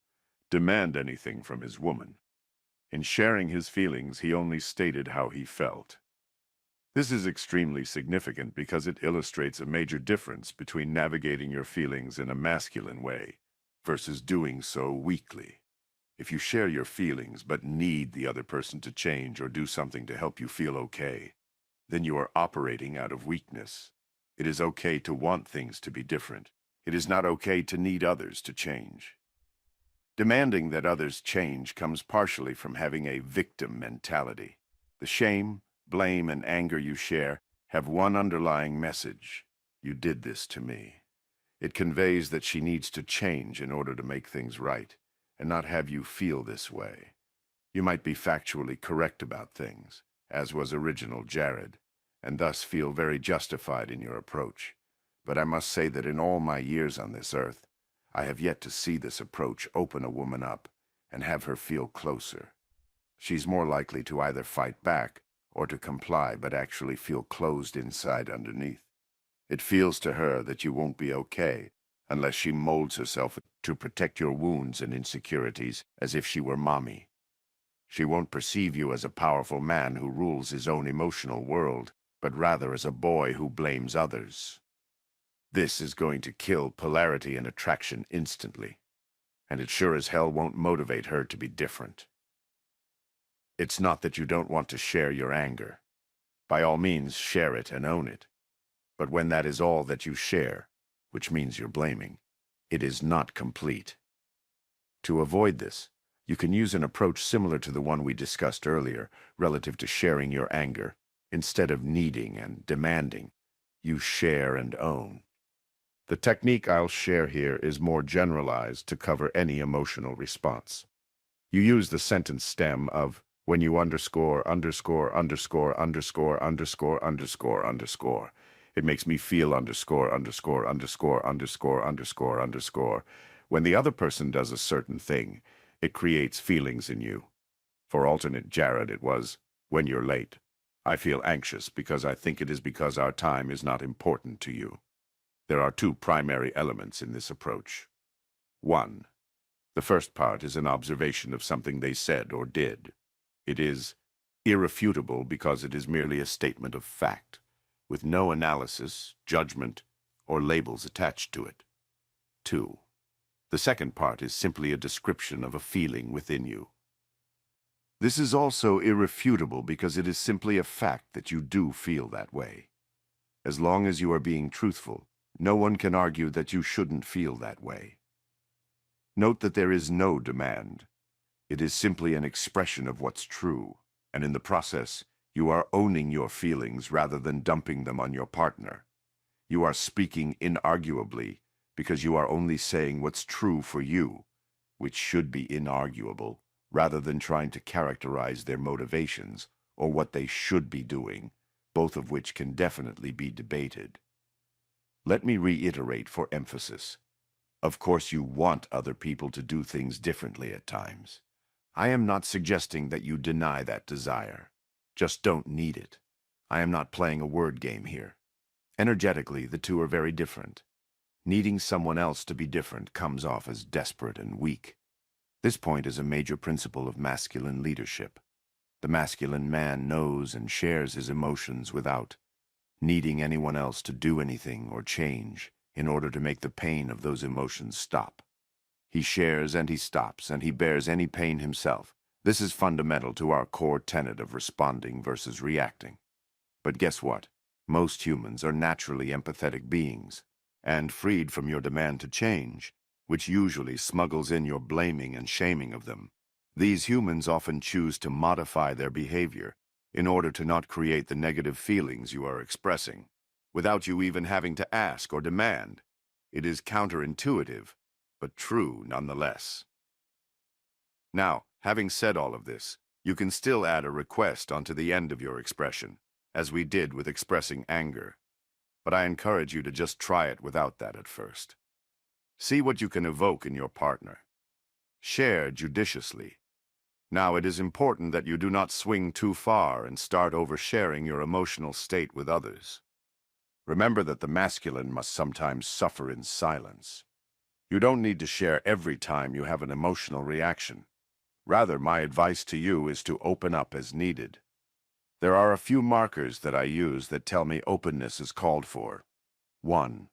demand anything from his woman. In sharing his feelings, he only stated how he felt. This is extremely significant because it illustrates a major difference between navigating your feelings in a masculine way versus doing so weakly. If you share your feelings but need the other person to change or do something to help you feel okay, then you are operating out of weakness. It is okay to want things to be different. It is not okay to need others to change. Demanding that others change comes partially from having a victim mentality. The shame, blame, and anger you share have one underlying message: you did this to me. It conveys that she needs to change in order to make things right, and not have you feel this way. You might be factually correct about things, as was original Jared, and thus feel very justified in your approach. But I must say that in all my years on this earth, I have yet to see this approach open a woman up and have her feel closer. She's more likely to either fight back or to comply, but actually feel closed inside underneath. It feels to her that you won't be okay unless she molds herself to protect your wounds and insecurities as if she were mommy. She won't perceive you as a powerful man who rules his own emotional world, but rather as a boy who blames others. This is going to kill polarity and attraction instantly, and it sure as hell won't motivate her to be different. It's not that you don't want to share your anger. By all means, share it and own it. But when that is all that you share, which means you're blaming, it is not complete. To avoid this, you can use an approach similar to the one we discussed earlier relative to sharing your anger. Instead of needing and demanding, you share and own. The technique I'll share here is more generalized to cover any emotional response. You use the sentence stem of when you underscore, underscore, underscore, underscore, underscore, underscore, underscore. It makes me feel underscore, underscore, underscore, underscore, underscore, underscore. When the other person does a certain thing, it creates feelings in you. For alternate Jared, it was, when you're late. I feel anxious because I think it is because our time is not important to you. There are two primary elements in this approach. 1. The first part is an observation of something they said or did. It is irrefutable because it is merely a statement of fact, with no analysis, judgment, or labels attached to it. 2. The second part is simply a description of a feeling within you. This is also irrefutable because it is simply a fact that you do feel that way. As long as you are being truthful, no one can argue that you shouldn't feel that way. Note that there is no demand. It is simply an expression of what's true, and in the process, you are owning your feelings rather than dumping them on your partner. You are speaking inarguably because you are only saying what's true for you, which should be inarguable, rather than trying to characterize their motivations or what they should be doing, both of which can definitely be debated. Let me reiterate for emphasis. Of course, you want other people to do things differently at times. I am not suggesting that you deny that desire. Just don't need it. I am not playing a word game here. Energetically, the two are very different. Needing someone else to be different comes off as desperate and weak. This point is a major principle of masculine leadership. The masculine man knows and shares his emotions without needing anyone else to do anything or change in order to make the pain of those emotions stop. He shares and he stops, and he bears any pain himself. This is fundamental to our core tenet of responding versus reacting. But guess what? Most humans are naturally empathetic beings, and freed from your demand to change, which usually smuggles in your blaming and shaming of them. These humans often choose to modify their behavior in order to not create the negative feelings you are expressing, without you even having to ask or demand. It is counterintuitive, but true nonetheless. Now, having said all of this, you can still add a request onto the end of your expression, as we did with expressing anger. But I encourage you to just try it without that at first. See what you can evoke in your partner. Share judiciously. Now, it is important that you do not swing too far and start oversharing your emotional state with others. Remember that the masculine must sometimes suffer in silence. You don't need to share every time you have an emotional reaction. Rather, my advice to you is to open up as needed. There are a few markers that I use that tell me openness is called for. 1.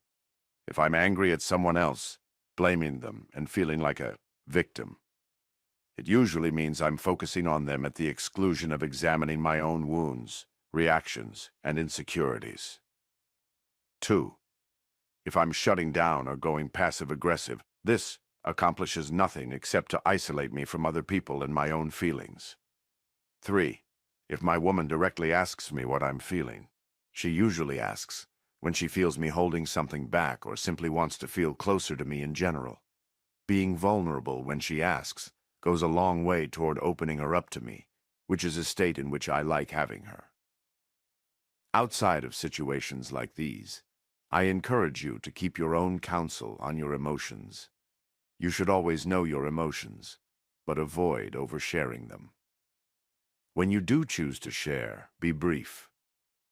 If I'm angry at someone else, blaming them and feeling like a victim, it usually means I'm focusing on them at the exclusion of examining my own wounds, reactions, and insecurities. 2. If I'm shutting down or going passive-aggressive, this accomplishes nothing except to isolate me from other people and my own feelings. 3. If my woman directly asks me what I'm feeling, she usually asks when she feels me holding something back or simply wants to feel closer to me in general. Being vulnerable when she asks goes a long way toward opening her up to me, which is a state in which I like having her. Outside of situations like these, I encourage you to keep your own counsel on your emotions. You should always know your emotions, but avoid oversharing them. When you do choose to share, be brief.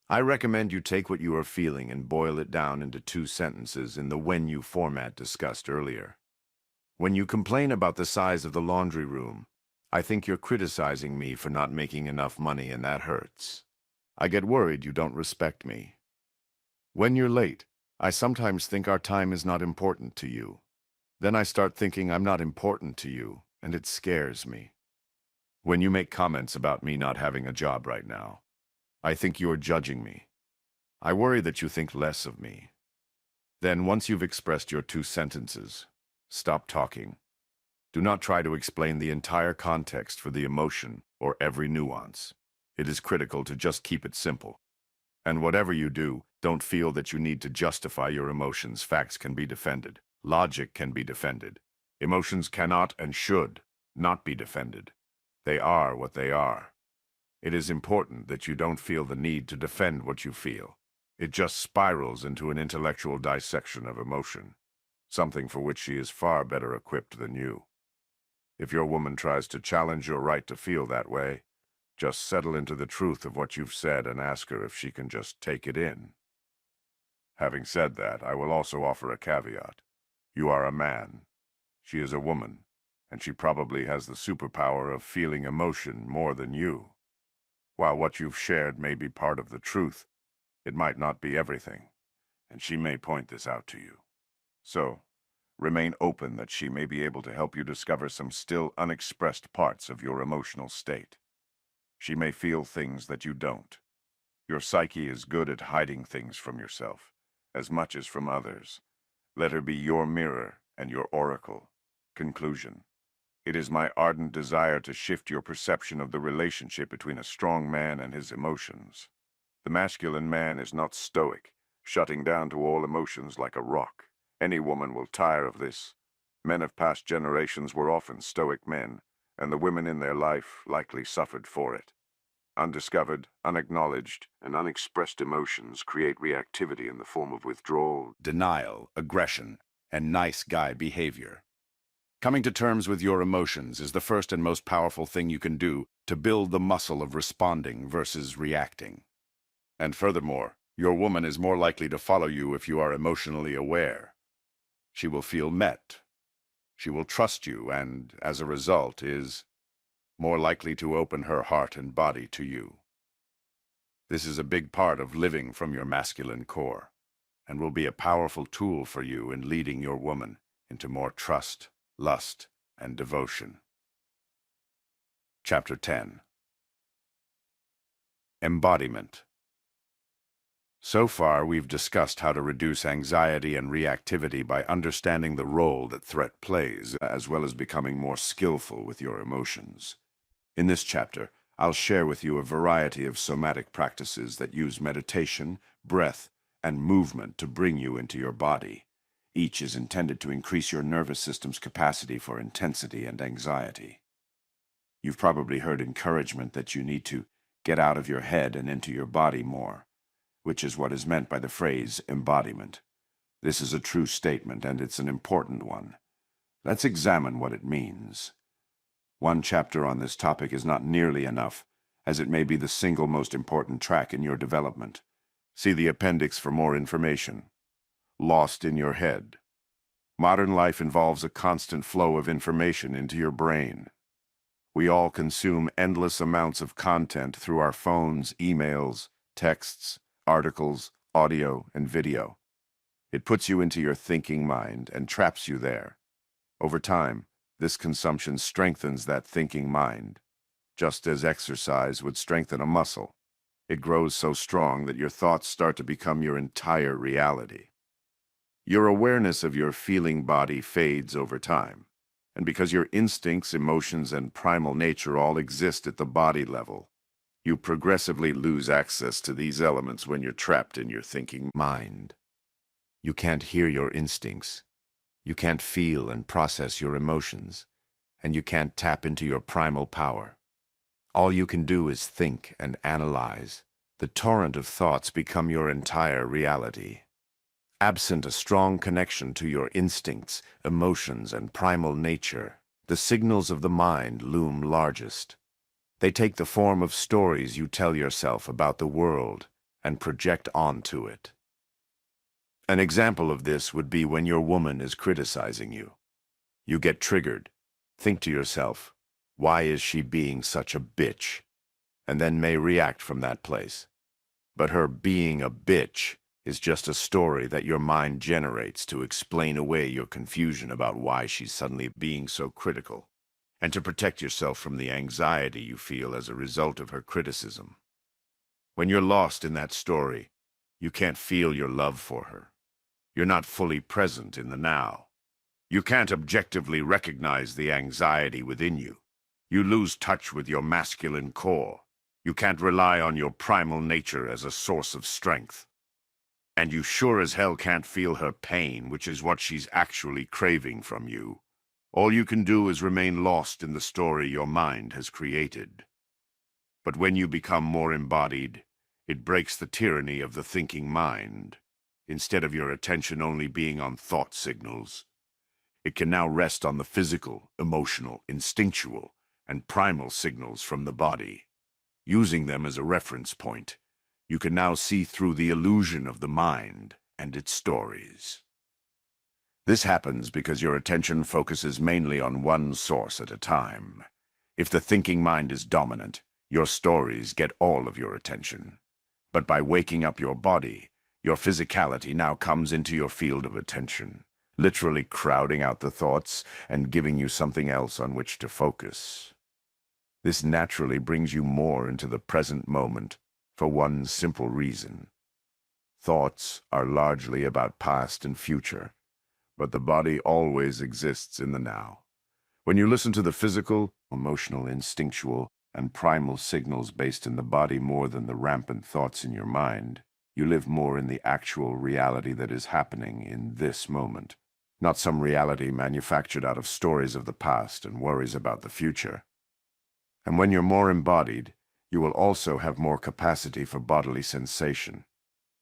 I recommend you take what you are feeling and boil it down into 2 sentences in the when you format discussed earlier. When you complain about the size of the laundry room, I think you're criticizing me for not making enough money, and that hurts. I get worried you don't respect me. When you're late, I sometimes think our time is not important to you. Then I start thinking I'm not important to you, and it scares me. When you make comments about me not having a job right now, I think you are judging me. I worry that you think less of me. Then, once you've expressed your 2 sentences, stop talking. Do not try to explain the entire context for the emotion or every nuance. It is critical to just keep it simple. And whatever you do, don't feel that you need to justify your emotions. Facts can be defended. Logic can be defended. Emotions cannot and should not be defended. They are what they are. It is important that you don't feel the need to defend what you feel. It just spirals into an intellectual dissection of emotion, something for which she is far better equipped than you. If your woman tries to challenge your right to feel that way, just settle into the truth of what you've said and ask her if she can just take it in. Having said that, I will also offer a caveat. You are a man. She is a woman, and she probably has the superpower of feeling emotion more than you. While what you've shared may be part of the truth, it might not be everything, and she may point this out to you. So, remain open that she may be able to help you discover some still unexpressed parts of your emotional state. She may feel things that you don't. Your psyche is good at hiding things from yourself, as much as from others. Let her be your mirror and your oracle. Conclusion. It is my ardent desire to shift your perception of the relationship between a strong man and his emotions. The masculine man is not stoic, shutting down to all emotions like a rock. Any woman will tire of this. Men of past generations were often stoic men, and the women in their life likely suffered for it. Undiscovered, unacknowledged, and unexpressed emotions create reactivity in the form of withdrawal, denial, aggression, and nice guy behavior. Coming to terms with your emotions is the first and most powerful thing you can do to build the muscle of responding versus reacting. And furthermore, your woman is more likely to follow you if you are emotionally aware. She will feel met. She will trust you and, as a result, is more likely to open her heart and body to you. This is a big part of living from your masculine core and will be a powerful tool for you in leading your woman into more trust, lust, and devotion. Chapter 10. Embodiment. So far, we've discussed how to reduce anxiety and reactivity by understanding the role that threat plays, as well as becoming more skillful with your emotions. In this chapter, I'll share with you a variety of somatic practices that use meditation, breath, and movement to bring you into your body. Each is intended to increase your nervous system's capacity for intensity and anxiety. You've probably heard encouragement that you need to get out of your head and into your body more, which is what is meant by the phrase embodiment. This is a true statement, and it's an important one. Let's examine what it means. One chapter on this topic is not nearly enough, as it may be the single most important track in your development. See the appendix for more information. Lost in your head. Modern life involves a constant flow of information into your brain. We all consume endless amounts of content through our phones, emails, texts, articles, audio, and video. It puts you into your thinking mind and traps you there. Over time, this consumption strengthens that thinking mind, just as exercise would strengthen a muscle. It grows so strong that your thoughts start to become your entire reality. Your awareness of your feeling body fades over time, and because your instincts, emotions, and primal nature all exist at the body level, you progressively lose access to these elements when you're trapped in your thinking mind. You can't hear your instincts. You can't feel and process your emotions, and you can't tap into your primal power. All you can do is think and analyze. The torrent of thoughts become your entire reality. Absent a strong connection to your instincts, emotions, and primal nature, the signals of the mind loom largest. They take the form of stories you tell yourself about the world and project onto it. An example of this would be when your woman is criticizing you. You get triggered. Think to yourself, why is she being such a bitch? And then may react from that place. But her being a bitch is just a story that your mind generates to explain away your confusion about why she's suddenly being so critical, and to protect yourself from the anxiety you feel as a result of her criticism. When you're lost in that story, you can't feel your love for her. You're not fully present in the now. You can't objectively recognize the anxiety within you. You lose touch with your masculine core. You can't rely on your primal nature as a source of strength. And you sure as hell can't feel her pain, which is what she's actually craving from you. All you can do is remain lost in the story your mind has created. But when you become more embodied, it breaks the tyranny of the thinking mind. Instead of your attention only being on thought signals, it can now rest on the physical, emotional, instinctual, and primal signals from the body. Using them as a reference point, you can now see through the illusion of the mind and its stories. This happens because your attention focuses mainly on one source at a time. If the thinking mind is dominant, your stories get all of your attention. But by waking up your body, your physicality now comes into your field of attention, literally crowding out the thoughts and giving you something else on which to focus. This naturally brings you more into the present moment for one simple reason. Thoughts are largely about past and future, but the body always exists in the now. When you listen to the physical, emotional, instinctual, and primal signals based in the body more than the rampant thoughts in your mind, you live more in the actual reality that is happening in this moment, not some reality manufactured out of stories of the past and worries about the future. And when you're more embodied, you will also have more capacity for bodily sensation.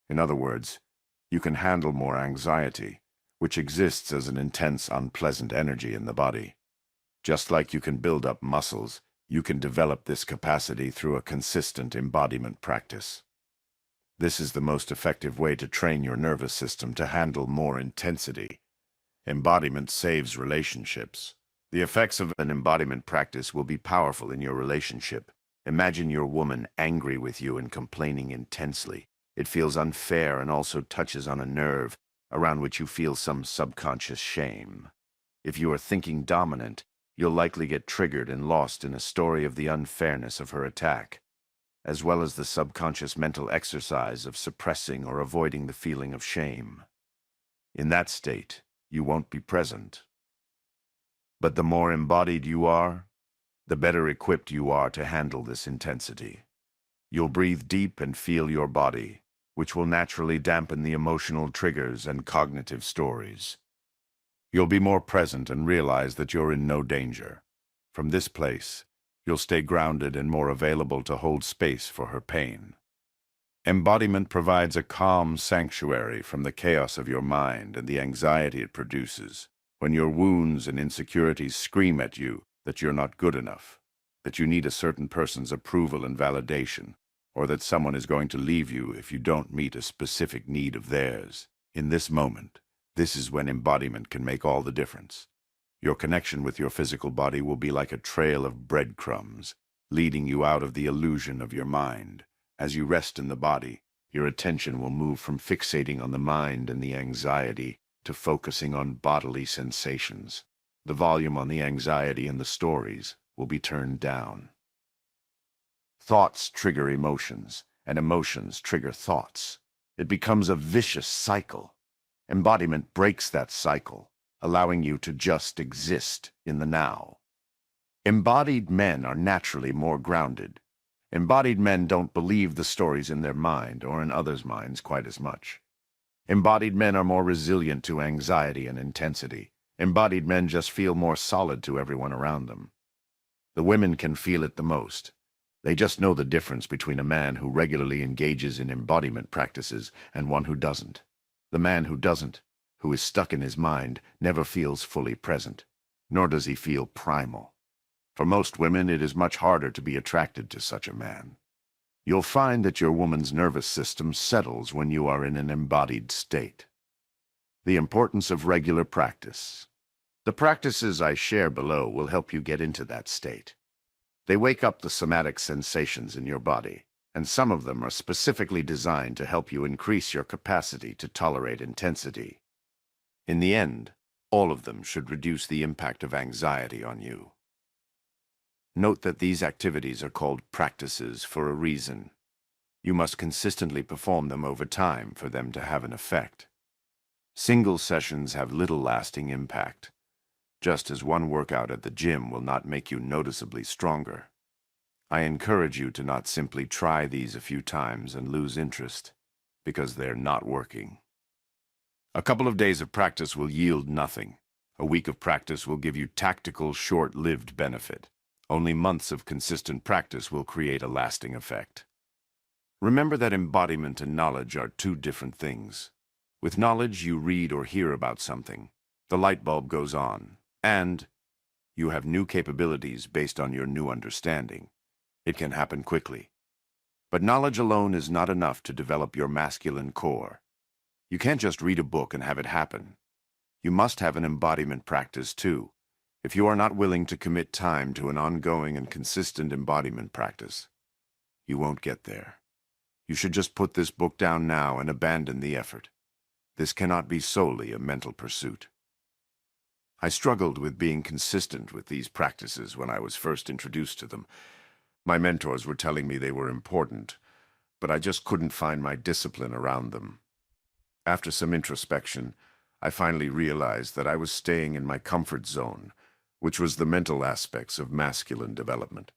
In other words, you can handle more anxiety, which exists as an intense, unpleasant energy in the body. Just like you can build up muscles, you can develop this capacity through a consistent embodiment practice. This is the most effective way to train your nervous system to handle more intensity. Embodiment saves relationships. The effects of an embodiment practice will be powerful in your relationship. Imagine your woman angry with you and complaining intensely. It feels unfair and also touches on a nerve around which you feel some subconscious shame. If you are thinking dominant, you'll likely get triggered and lost in a story of the unfairness of her attack, as well as the subconscious mental exercise of suppressing or avoiding the feeling of shame. In that state, you won't be present. But the more embodied you are, the better equipped you are to handle this intensity. You'll breathe deep and feel your body, which will naturally dampen the emotional triggers and cognitive stories. You'll be more present and realize that you're in no danger. From this place, you'll stay grounded and more available to hold space for her pain. Embodiment provides a calm sanctuary from the chaos of your mind and the anxiety it produces. When your wounds and insecurities scream at you that you're not good enough, that you need a certain person's approval and validation, or that someone is going to leave you if you don't meet a specific need of theirs. In this moment, this is when embodiment can make all the difference. Your connection with your physical body will be like a trail of breadcrumbs, leading you out of the illusion of your mind. As you rest in the body, your attention will move from fixating on the mind and the anxiety to focusing on bodily sensations. The volume on the anxiety and the stories will be turned down. Thoughts trigger emotions, and emotions trigger thoughts. It becomes a vicious cycle. Embodiment breaks that cycle, allowing you to just exist in the now. Embodied men are naturally more grounded. Embodied men don't believe the stories in their mind or in others' minds quite as much. Embodied men are more resilient to anxiety and intensity. Embodied men just feel more solid to everyone around them. The women can feel it the most. They just know the difference between a man who regularly engages in embodiment practices and one who doesn't. The man who doesn't, who is stuck in his mind, never feels fully present, nor does he feel primal. For most women, it is much harder to be attracted to such a man. You'll find that your woman's nervous system settles when you are in an embodied state. The importance of regular practice. The practices I share below will help you get into that state. They wake up the somatic sensations in your body, and some of them are specifically designed to help you increase your capacity to tolerate intensity. In the end, all of them should reduce the impact of anxiety on you. Note that these activities are called practices for a reason. You must consistently perform them over time for them to have an effect. Single sessions have little lasting impact, just as one workout at the gym will not make you noticeably stronger. I encourage you to not simply try these a few times and lose interest, because they're not working. A couple of days of practice will yield nothing. A week of practice will give you tactical, short-lived benefit. Only months of consistent practice will create a lasting effect. Remember that embodiment and knowledge are two different things. With knowledge, you read or hear about something. The light bulb goes on, and you have new capabilities based on your new understanding. It can happen quickly. But knowledge alone is not enough to develop your masculine core. You can't just read a book and have it happen. You must have an embodiment practice too. If you are not willing to commit time to an ongoing and consistent embodiment practice, you won't get there. You should just put this book down now and abandon the effort. This cannot be solely a mental pursuit. I struggled with being consistent with these practices when I was first introduced to them. My mentors were telling me they were important, but I just couldn't find my discipline around them. After some introspection, I finally realized that I was staying in my comfort zone, which was the mental aspects of masculine development.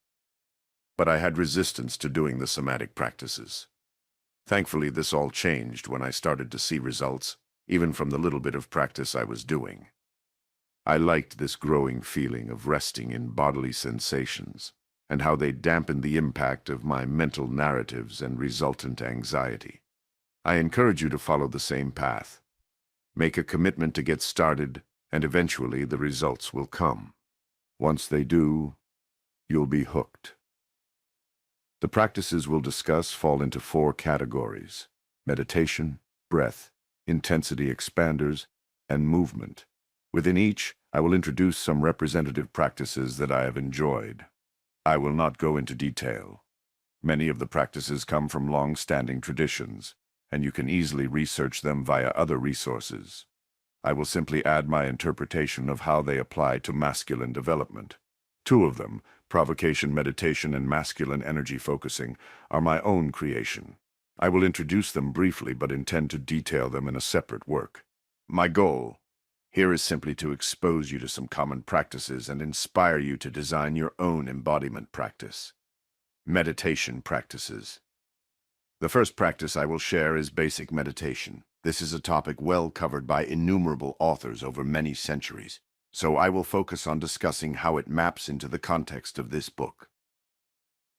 But I had resistance to doing the somatic practices. Thankfully, this all changed when I started to see results, even from the little bit of practice I was doing. I liked this growing feeling of resting in bodily sensations, and how they dampened the impact of my mental narratives and resultant anxiety. I encourage you to follow the same path. Make a commitment to get started, and eventually the results will come. Once they do, you'll be hooked. The practices we'll discuss fall into 4 categories: meditation, breath, intensity expanders, and movement. Within each, I will introduce some representative practices that I have enjoyed. I will not go into detail. Many of the practices come from long-standing traditions, and you can easily research them via other resources. I will simply add my interpretation of how they apply to masculine development. Two of them, provocation meditation and masculine energy focusing, are my own creation. I will introduce them briefly but intend to detail them in a separate work. My goal here is simply to expose you to some common practices and inspire you to design your own embodiment practice. Meditation practices. The first practice I will share is basic meditation. This is a topic well covered by innumerable authors over many centuries, so I will focus on discussing how it maps into the context of this book.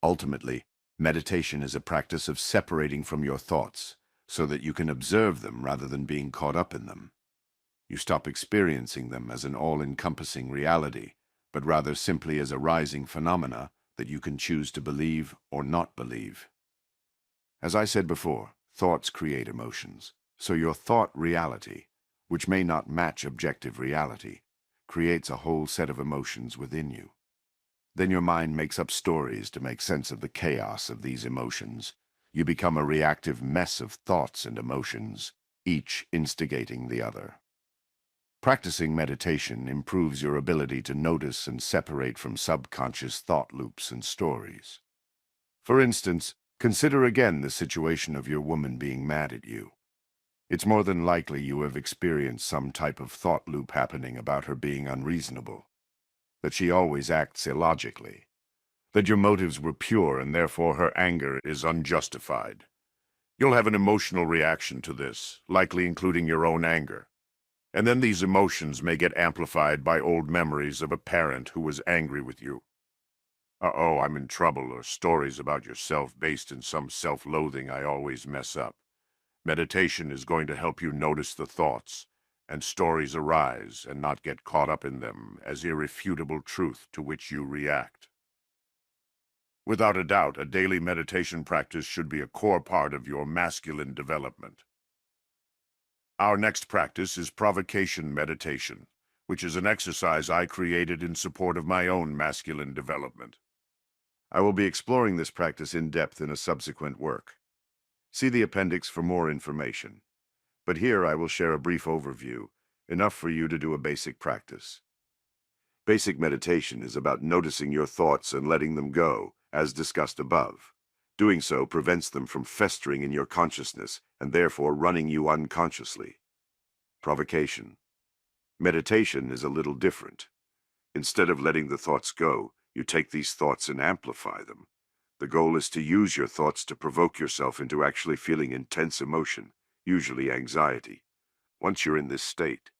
Ultimately, meditation is a practice of separating from your thoughts so that you can observe them rather than being caught up in them. You stop experiencing them as an all-encompassing reality, but rather simply as arising phenomena that you can choose to believe or not believe. As I said before, thoughts create emotions, so your thought reality, which may not match objective reality, creates a whole set of emotions within you. Then your mind makes up stories to make sense of the chaos of these emotions. You become a reactive mess of thoughts and emotions, each instigating the other. Practicing meditation improves your ability to notice and separate from subconscious thought loops and stories. For instance, consider again the situation of your woman being mad at you. It's more than likely you have experienced some type of thought loop happening about her being unreasonable, that she always acts illogically, that your motives were pure and therefore her anger is unjustified. You'll have an emotional reaction to this, likely including your own anger. And then these emotions may get amplified by old memories of a parent who was angry with you. Uh-oh, I'm in trouble, or stories about yourself based in some self-loathing I always mess up. Meditation is going to help you notice the thoughts and stories arise and not get caught up in them as irrefutable truth to which you react. Without a doubt, a daily meditation practice should be a core part of your masculine development. Our next practice is provocation meditation, which is an exercise I created in support of my own masculine development. I will be exploring this practice in depth in a subsequent work. See the appendix for more information. But here I will share a brief overview, enough for you to do a basic practice. Basic meditation is about noticing your thoughts and letting them go, as discussed above. Doing so prevents them from festering in your consciousness and therefore running you unconsciously. Provocation. Meditation is a little different. Instead of letting the thoughts go, you take these thoughts and amplify them. The goal is to use your thoughts to provoke yourself into actually feeling intense emotion, usually anxiety. Once you're in this state,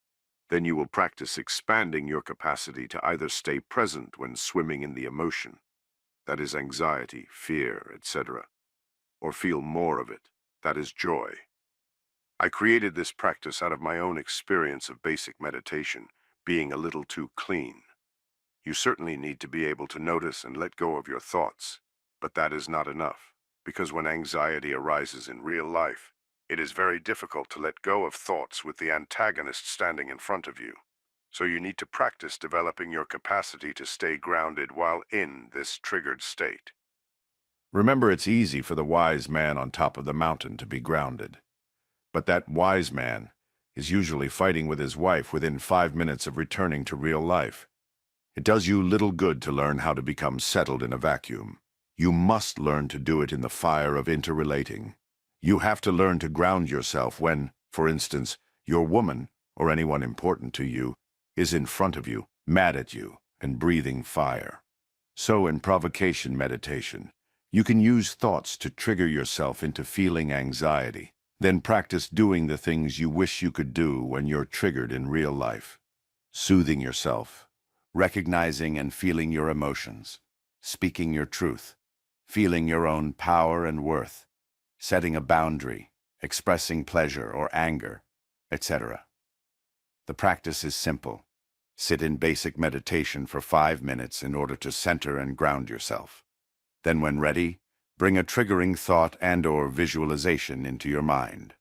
then you will practice expanding your capacity to either stay present when swimming in the emotion, that is anxiety, fear, etc., or feel more of it, that is joy. I created this practice out of my own experience of basic meditation, being a little too clean. You certainly need to be able to notice and let go of your thoughts, but that is not enough, because when anxiety arises in real life, it is very difficult to let go of thoughts with the antagonist standing in front of you. So you need to practice developing your capacity to stay grounded while in this triggered state. Remember, it's easy for the wise man on top of the mountain to be grounded. But that wise man is usually fighting with his wife within 5 minutes of returning to real life. It does you little good to learn how to become settled in a vacuum. You must learn to do it in the fire of interrelating. You have to learn to ground yourself when, for instance, your woman, or anyone important to you, is in front of you, mad at you, and breathing fire. So in provocation meditation, you can use thoughts to trigger yourself into feeling anxiety. Then practice doing the things you wish you could do when you're triggered in real life. Soothing yourself, recognizing and feeling your emotions, speaking your truth, feeling your own power and worth, setting a boundary, expressing pleasure or anger, etc. The practice is simple. Sit in basic meditation for 5 minutes in order to center and ground yourself. Then when ready, bring a triggering thought and/or visualization into your mind.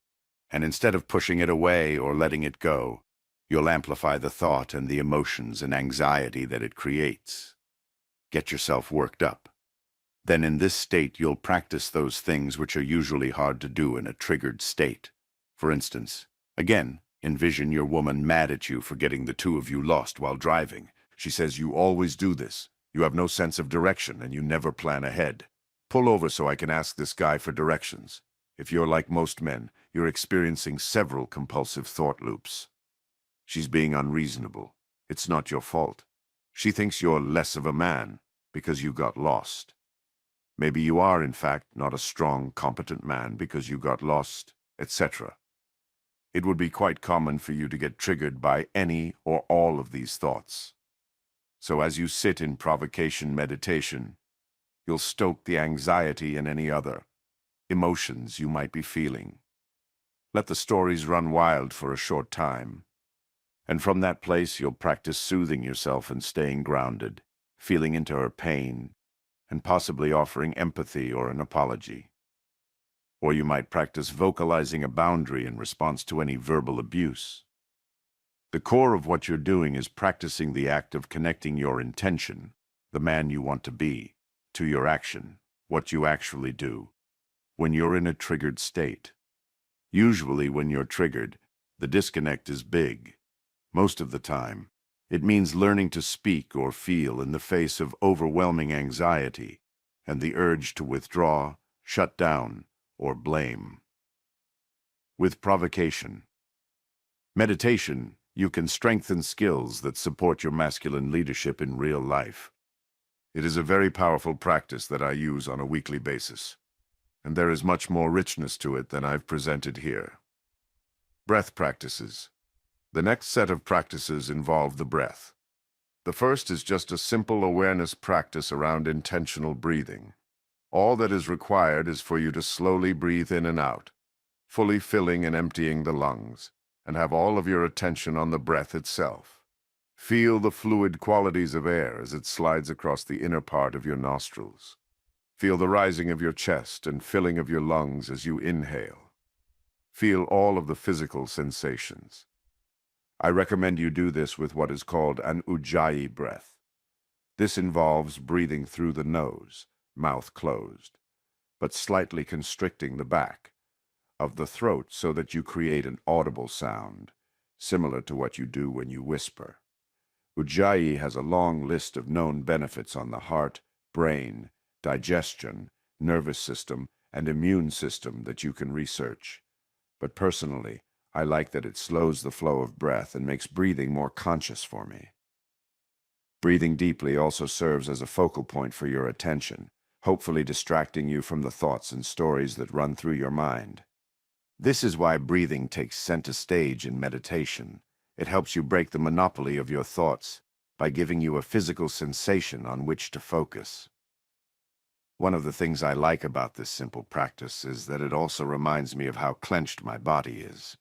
And instead of pushing it away or letting it go, You'll amplify the thought and the emotions and anxiety that it creates. Get yourself worked up. Then in this state, you'll practice those things which are usually hard to do in a triggered state. For instance, again, envision your woman mad at you for getting the two of you lost while driving. She says, "You always do this. You have no sense of direction and you never plan ahead. Pull over so I can ask this guy for directions." If you're like most men, you're experiencing several compulsive thought loops. She's being unreasonable. It's not your fault. She thinks you're less of a man because you got lost. Maybe you are, in fact, not a strong, competent man because you got lost, etc. It would be quite common for you to get triggered by any or all of these thoughts. So as you sit in provocation meditation, you'll stoke the anxiety and any other emotions you might be feeling. Let the stories run wild for a short time. And from that place, you'll practice soothing yourself and staying grounded, feeling into her pain, and possibly offering empathy or an apology. Or you might practice vocalizing a boundary in response to any verbal abuse. The core of what you're doing is practicing the act of connecting your intention, the man you want to be, to your action, what you actually do, when you're in a triggered state. Usually when you're triggered, the disconnect is big. Most of the time, it means learning to speak or feel in the face of overwhelming anxiety and the urge to withdraw, shut down, or blame. With provocation. Meditation, you can strengthen skills that support your masculine leadership in real life. It is a very powerful practice that I use on a weekly basis, and there is much more richness to it than I've presented here. Breath practices. The next set of practices involve the breath. The first is just a simple awareness practice around intentional breathing. All that is required is for you to slowly breathe in and out, fully filling and emptying the lungs, and have all of your attention on the breath itself. Feel the fluid qualities of air as it slides across the inner part of your nostrils. Feel the rising of your chest and filling of your lungs as you inhale. Feel all of the physical sensations. I recommend you do this with what is called an ujjayi breath. This involves breathing through the nose, mouth closed, but slightly constricting the back of the throat so that you create an audible sound, similar to what you do when you whisper. Ujjayi has a long list of known benefits on the heart, brain, digestion, nervous system, and immune system that you can research. But personally, I like that it slows the flow of breath and makes breathing more conscious for me. Breathing deeply also serves as a focal point for your attention, hopefully distracting you from the thoughts and stories that run through your mind. This is why breathing takes center stage in meditation. It helps you break the monopoly of your thoughts by giving you a physical sensation on which to focus. One of the things I like about this simple practice is that it also reminds me of how clenched my body is.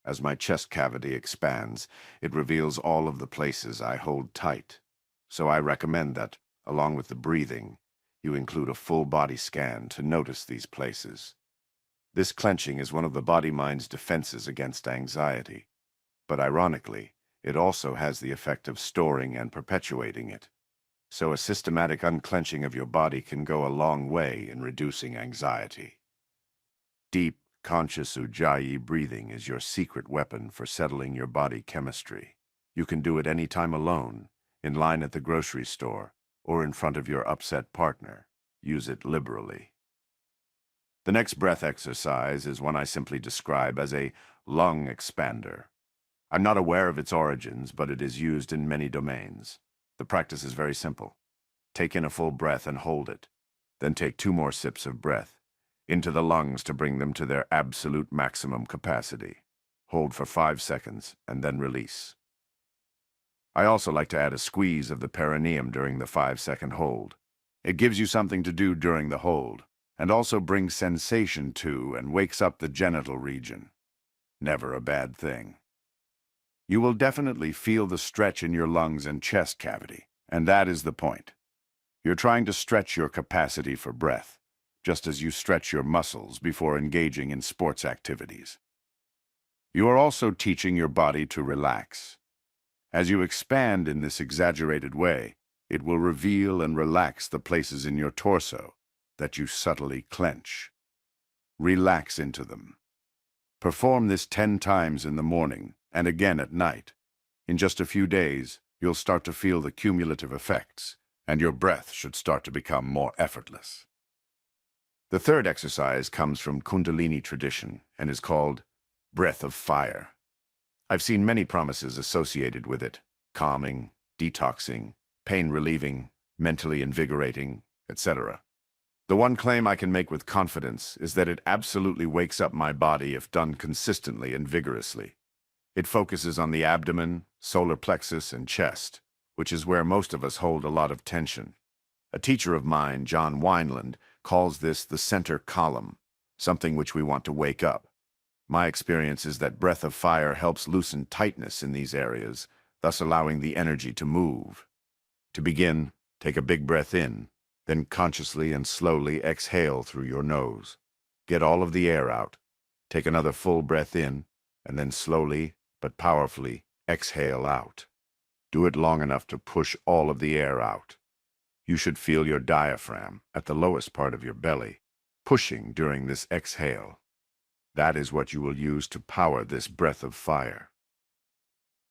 As my chest cavity expands, it reveals all of the places I hold tight. So I recommend that, along with the breathing, you include a full body scan to notice these places. This clenching is one of the body-mind's defenses against anxiety. But ironically, it also has the effect of storing and perpetuating it. So a systematic unclenching of your body can go a long way in reducing anxiety. Deep, conscious ujjayi breathing is your secret weapon for settling your body chemistry. You can do it any time alone, in line at the grocery store, or in front of your upset partner. Use it liberally. The next breath exercise is one I simply describe as a lung expander. I'm not aware of its origins, but it is used in many domains. The practice is very simple. Take in a full breath and hold it. Then take 2 more sips of breath into the lungs to bring them to their absolute maximum capacity. Hold for 5 seconds and then release. I also like to add a squeeze of the perineum during the 5-second hold. It gives you something to do during the hold, and also brings sensation to and wakes up the genital region. Never a bad thing. You will definitely feel the stretch in your lungs and chest cavity, and that is the point. You're trying to stretch your capacity for breath, just as you stretch your muscles before engaging in sports activities. You are also teaching your body to relax. As you expand in this exaggerated way, it will reveal and relax the places in your torso that you subtly clench. Relax into them. Perform this 10 times in the morning and again at night. In just a few days, you'll start to feel the cumulative effects, and your breath should start to become more effortless. The third exercise comes from Kundalini tradition and is called breath of fire. I've seen many promises associated with it: calming, detoxing, pain-relieving, mentally invigorating, etc. The one claim I can make with confidence is that it absolutely wakes up my body if done consistently and vigorously. It focuses on the abdomen, solar plexus, and chest, which is where most of us hold a lot of tension. A teacher of mine, John Wineland, calls this the center column, something which we want to wake up. My experience is that breath of fire helps loosen tightness in these areas, thus allowing the energy to move. To begin, take a big breath in, then consciously and slowly exhale through your nose. Get all of the air out. Take another full breath in, and then slowly but powerfully exhale out. Do it long enough to push all of the air out. You should feel your diaphragm at the lowest part of your belly, pushing during this exhale. That is what you will use to power this breath of fire.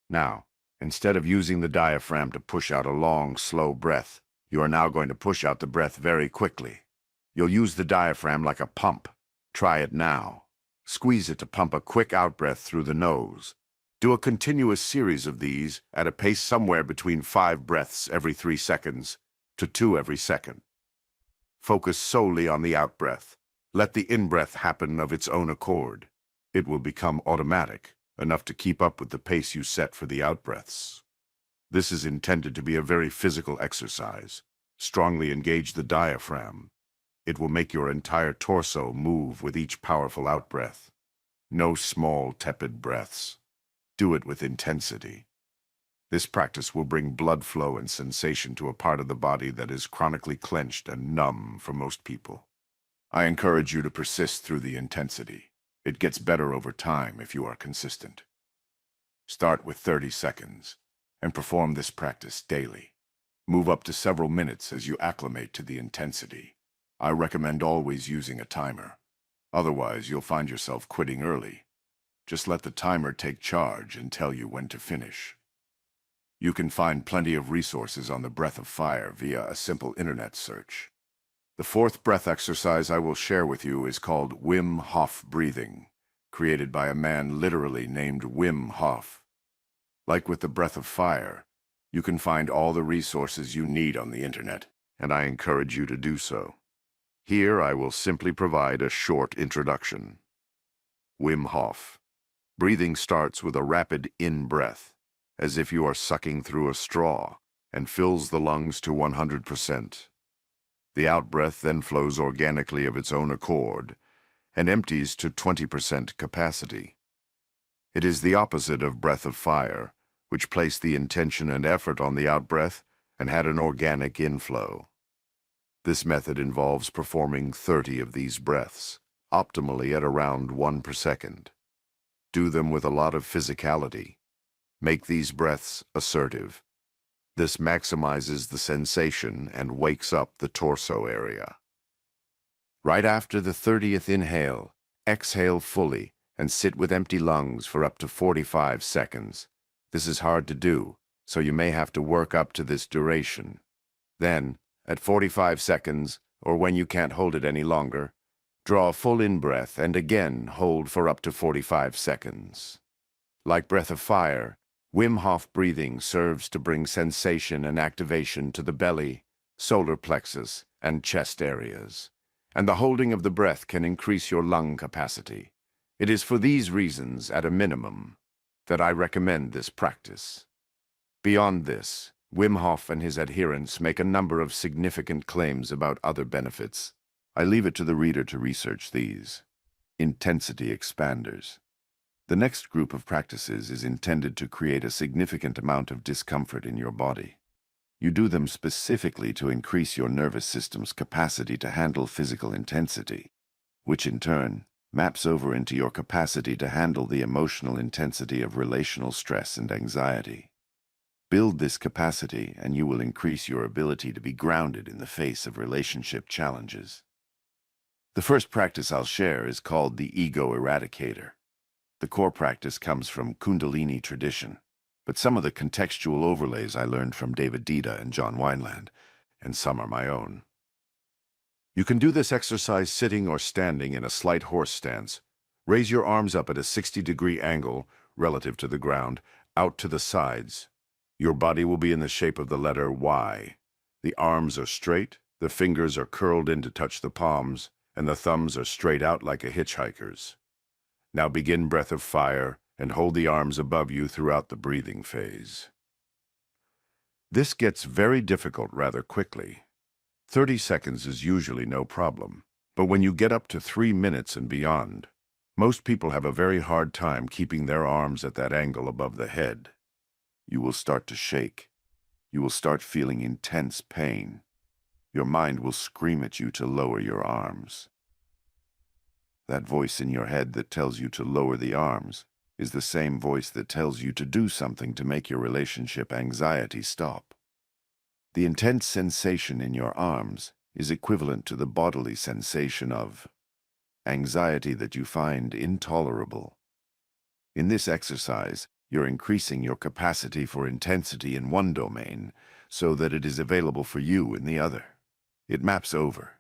Now, instead of using the diaphragm to push out a long, slow breath, you are now going to push out the breath very quickly. You'll use the diaphragm like a pump. Try it now. Squeeze it to pump a quick out-breath through the nose. Do a continuous series of these at a pace somewhere between 5 breaths every 3 seconds to 2 every second. Focus solely on the out-breath. Let the in-breath happen of its own accord. It will become automatic, enough to keep up with the pace you set for the out-breaths. This is intended to be a very physical exercise. Strongly engage the diaphragm. It will make your entire torso move with each powerful out-breath. No small, tepid breaths. Do it with intensity. This practice will bring blood flow and sensation to a part of the body that is chronically clenched and numb for most people. I encourage you to persist through the intensity. It gets better over time if you are consistent. Start with 30 seconds and perform this practice daily. Move up to several minutes as you acclimate to the intensity. I recommend always using a timer. Otherwise, you'll find yourself quitting early. Just let the timer take charge and tell you when to finish. You can find plenty of resources on the breath of fire via a simple internet search. The fourth breath exercise I will share with you is called Wim Hof breathing, created by a man literally named Wim Hof. Like with the breath of fire, you can find all the resources you need on the internet, and I encourage you to do so. Here I will simply provide a short introduction. Wim Hof. Breathing starts with a rapid in-breath, as if you are sucking through a straw, and fills the lungs to 100%. The out-breath then flows organically of its own accord and empties to 20% capacity. It is the opposite of breath of fire, which placed the intention and effort on the out-breath and had an organic inflow. This method involves performing 30 of these breaths, optimally at around 1 per second. Do them with a lot of physicality. Make these breaths assertive. This maximizes the sensation and wakes up the torso area. Right after the 30th inhale, exhale fully and sit with empty lungs for up to 45 seconds. This is hard to do, so you may have to work up to this duration. Then, at 45 seconds, or when you can't hold it any longer, draw a full in-breath and again hold for up to 45 seconds. Like breath of fire, Wim Hof breathing serves to bring sensation and activation to the belly, solar plexus, and chest areas, and the holding of the breath can increase your lung capacity. It is for these reasons, at a minimum, that I recommend this practice. Beyond this, Wim Hof and his adherents make a number of significant claims about other benefits. I leave it to the reader to research these. Intensity expanders. The next group of practices is intended to create a significant amount of discomfort in your body. You do them specifically to increase your nervous system's capacity to handle physical intensity, which in turn maps over into your capacity to handle the emotional intensity of relational stress and anxiety. Build this capacity, and you will increase your ability to be grounded in the face of relationship challenges. The first practice I'll share is called the Ego Eradicator. The core practice comes from Kundalini tradition, but some of the contextual overlays I learned from David Dita and John Wineland, and some are my own. You can do this exercise sitting or standing in a slight horse stance. Raise your arms up at a 60-degree angle, relative to the ground, out to the sides. Your body will be in the shape of the letter Y. The arms are straight, the fingers are curled in to touch the palms, and the thumbs are straight out like a hitchhiker's. Now begin breath of fire and hold the arms above you throughout the breathing phase. This gets very difficult rather quickly. 30 seconds is usually no problem, but when you get up to 3 minutes and beyond, most people have a very hard time keeping their arms at that angle above the head. You will start to shake. You will start feeling intense pain. Your mind will scream at you to lower your arms. That voice in your head that tells you to lower the arms is the same voice that tells you to do something to make your relationship anxiety stop. The intense sensation in your arms is equivalent to the bodily sensation of anxiety that you find intolerable. In this exercise, you're increasing your capacity for intensity in one domain so that it is available for you in the other. It maps over.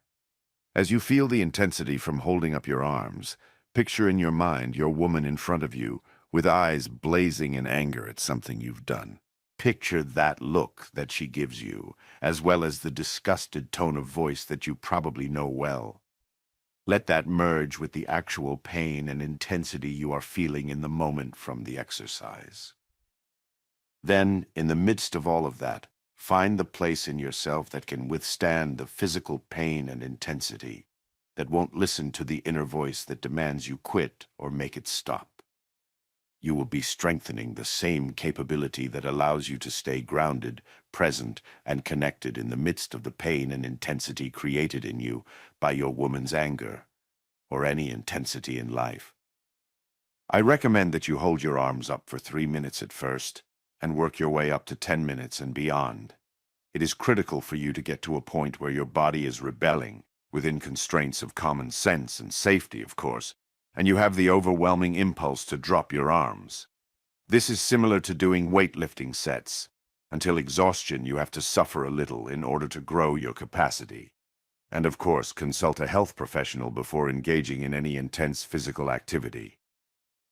As you feel the intensity from holding up your arms, picture in your mind your woman in front of you with eyes blazing in anger at something you've done. Picture that look that she gives you, as well as the disgusted tone of voice that you probably know well. Let that merge with the actual pain and intensity you are feeling in the moment from the exercise. Then, in the midst of all of that, find the place in yourself that can withstand the physical pain and intensity, that won't listen to the inner voice that demands you quit or make it stop. You will be strengthening the same capability that allows you to stay grounded, present, and connected in the midst of the pain and intensity created in you by your woman's anger, or any intensity in life. I recommend that you hold your arms up for 3 minutes at first, and work your way up to 10 minutes and beyond. It is critical for you to get to a point where your body is rebelling, within constraints of common sense and safety, of course, and you have the overwhelming impulse to drop your arms. This is similar to doing weightlifting sets. Until exhaustion, you have to suffer a little in order to grow your capacity. And of course, consult a health professional before engaging in any intense physical activity.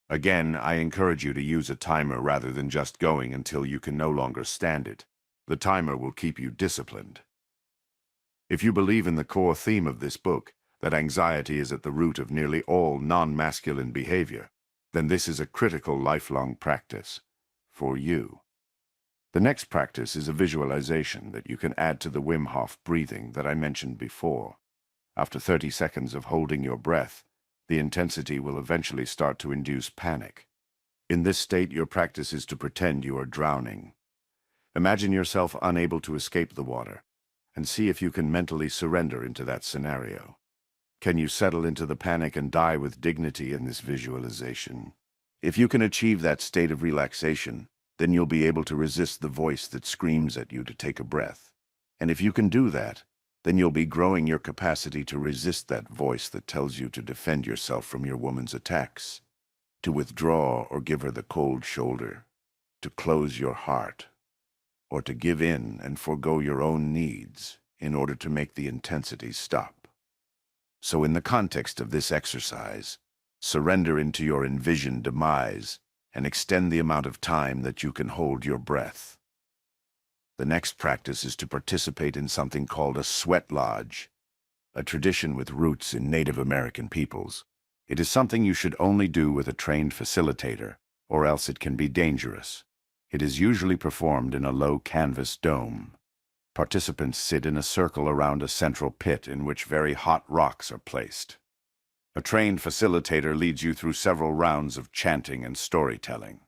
Again, I encourage you to use a timer rather than just going until you can no longer stand it. The timer will keep you disciplined. If you believe in the core theme of this book, that anxiety is at the root of nearly all non-masculine behavior, then this is a critical lifelong practice for you. The next practice is a visualization that you can add to the Wim Hof breathing that I mentioned before. After 30 seconds of holding your breath, the intensity will eventually start to induce panic. In this state, your practice is to pretend you are drowning. Imagine yourself unable to escape the water, and see if you can mentally surrender into that scenario. Can you settle into the panic and die with dignity in this visualization? If you can achieve that state of relaxation, then you'll be able to resist the voice that screams at you to take a breath. And if you can do that, then you'll be growing your capacity to resist that voice that tells you to defend yourself from your woman's attacks, to withdraw or give her the cold shoulder, to close your heart, or to give in and forego your own needs in order to make the intensity stop. So in the context of this exercise, surrender into your envisioned demise and extend the amount of time that you can hold your breath. The next practice is to participate in something called a sweat lodge, a tradition with roots in Native American peoples. It is something you should only do with a trained facilitator, or else it can be dangerous. It is usually performed in a low canvas dome. Participants sit in a circle around a central pit in which very hot rocks are placed. A trained facilitator leads you through several rounds of chanting and storytelling.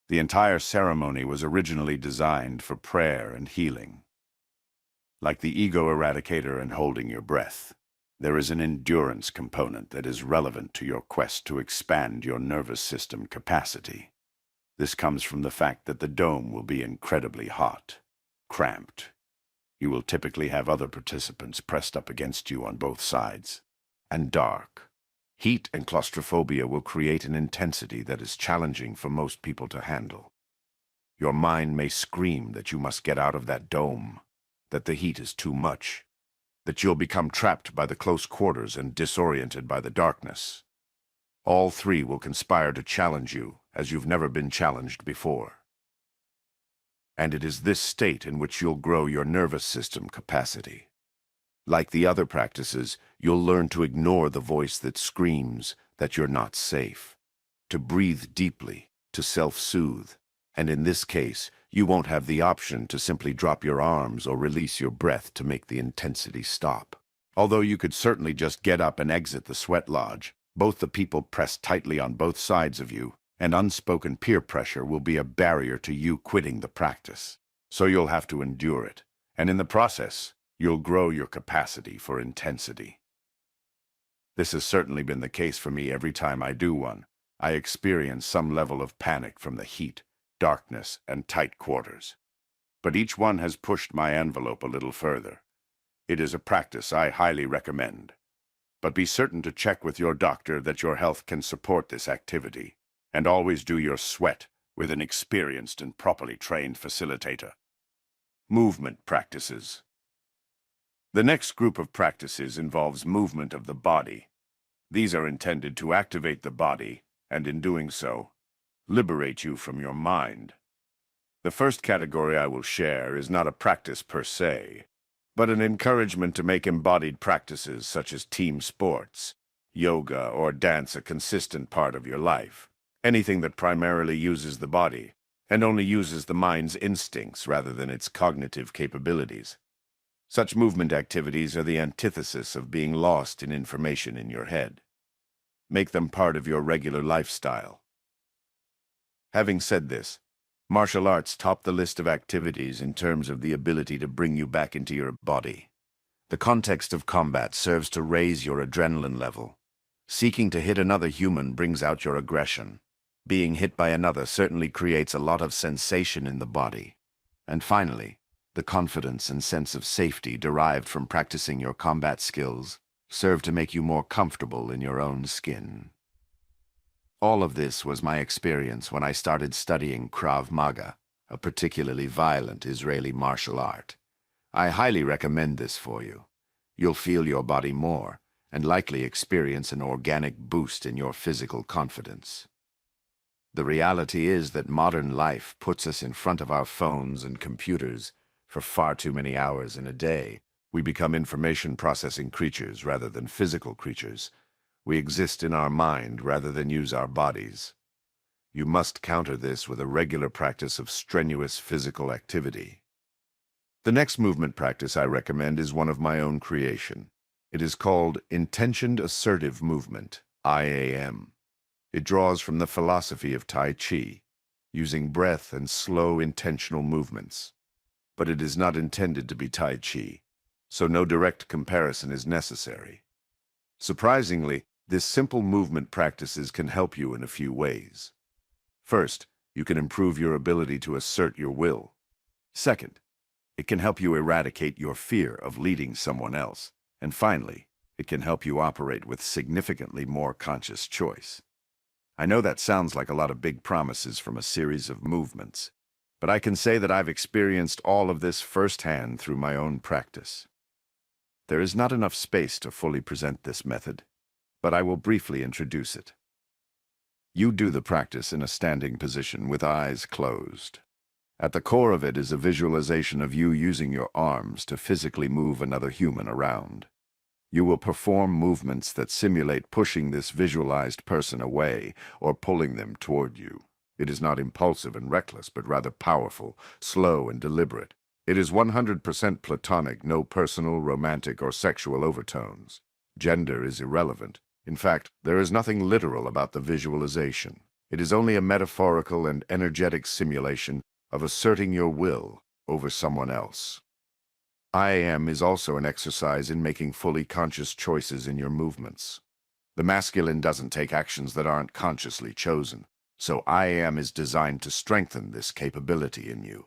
The entire ceremony was originally designed for prayer and healing. Like the ego eradicator and holding your breath, There is an endurance component that is relevant to your quest to expand your nervous system capacity. This comes from the fact that the dome will be incredibly hot, cramped. You will typically have other participants pressed up against you on both sides, and dark. Heat and claustrophobia will create an intensity that is challenging for most people to handle. Your mind may scream that you must get out of that dome, that the heat is too much, that you'll become trapped by the close quarters and disoriented by the darkness. All three will conspire to challenge you as you've never been challenged before. And it is this state in which you'll grow your nervous system capacity. Like the other practices, you'll learn to ignore the voice that screams that you're not safe, to breathe deeply, to self-soothe, and in this case, you won't have the option to simply drop your arms or release your breath to make the intensity stop. Although you could certainly just get up and exit the sweat lodge, both the people pressed tightly on both sides of you, and unspoken peer pressure will be a barrier to you quitting the practice. So you'll have to endure it, and in the process, you'll grow your capacity for intensity. This has certainly been the case for me every time I do one. I experience some level of panic from the heat, darkness, and tight quarters. But each one has pushed my envelope a little further. It is a practice I highly recommend. But be certain to check with your doctor that your health can support this activity, and always do your sweat with an experienced and properly trained facilitator. Movement practices. The next group of practices involves movement of the body. These are intended to activate the body, and in doing so, liberate you from your mind. The first category I will share is not a practice per se, but an encouragement to make embodied practices such as team sports, yoga, or dance a consistent part of your life. Anything that primarily uses the body, and only uses the mind's instincts rather than its cognitive capabilities. Such movement activities are the antithesis of being lost in information in your head. Make them part of your regular lifestyle. Having said this, martial arts top the list of activities in terms of the ability to bring you back into your body. The context of combat serves to raise your adrenaline level. Seeking to hit another human brings out your aggression. Being hit by another certainly creates a lot of sensation in the body. And finally, the confidence and sense of safety derived from practicing your combat skills serve to make you more comfortable in your own skin. All of this was my experience when I started studying Krav Maga, a particularly violent Israeli martial art. I highly recommend this for you. You'll feel your body more, and likely experience an organic boost in your physical confidence. The reality is that modern life puts us in front of our phones and computers for far too many hours in a day. We become information processing creatures rather than physical creatures. We exist in our mind rather than use our bodies. You must counter this with a regular practice of strenuous physical activity. The next movement practice I recommend is one of my own creation. It is called Intentioned Assertive Movement, IAM. It draws from the philosophy of Tai Chi, using breath and slow intentional movements. But it is not intended to be Tai Chi, so no direct comparison is necessary. Surprisingly, this simple movement practices can help you in a few ways. First, you can improve your ability to assert your will. Second, it can help you eradicate your fear of leading someone else. And finally, it can help you operate with significantly more conscious choice. I know that sounds like a lot of big promises from a series of movements, but I can say that I've experienced all of this firsthand through my own practice. There is not enough space to fully present this method, but I will briefly introduce it. You do the practice in a standing position with eyes closed. At the core of it is a visualization of you using your arms to physically move another human around. You will perform movements that simulate pushing this visualized person away or pulling them toward you. It is not impulsive and reckless, but rather powerful, slow, and deliberate. It is 100% platonic, no personal, romantic, or sexual overtones. Gender is irrelevant. In fact, there is nothing literal about the visualization. It is only a metaphorical and energetic simulation of asserting your will over someone else. I am is also an exercise in making fully conscious choices in your movements. The masculine doesn't take actions that aren't consciously chosen, so I am is designed to strengthen this capability in you.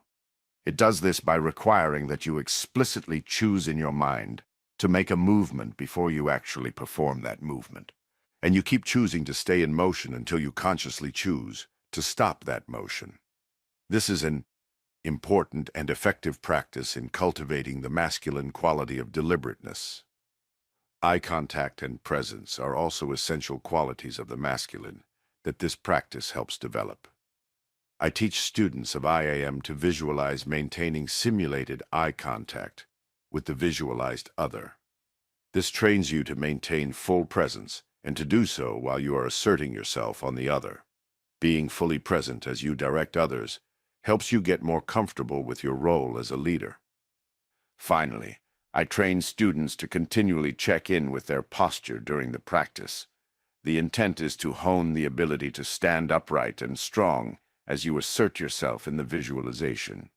It does this by requiring that you explicitly choose in your mind to make a movement before you actually perform that movement. And you keep choosing to stay in motion until you consciously choose to stop that motion. This is an important and effective practice in cultivating the masculine quality of deliberateness. Eye contact and presence are also essential qualities of the masculine that this practice helps develop. I teach students of IAM to visualize maintaining simulated eye contact with the visualized other. This trains you to maintain full presence and to do so while you are asserting yourself on the other. Being fully present as you direct others helps you get more comfortable with your role as a leader. Finally, I train students to continually check in with their posture during the practice. The intent is to hone the ability to stand upright and strong as you assert yourself in the visualization.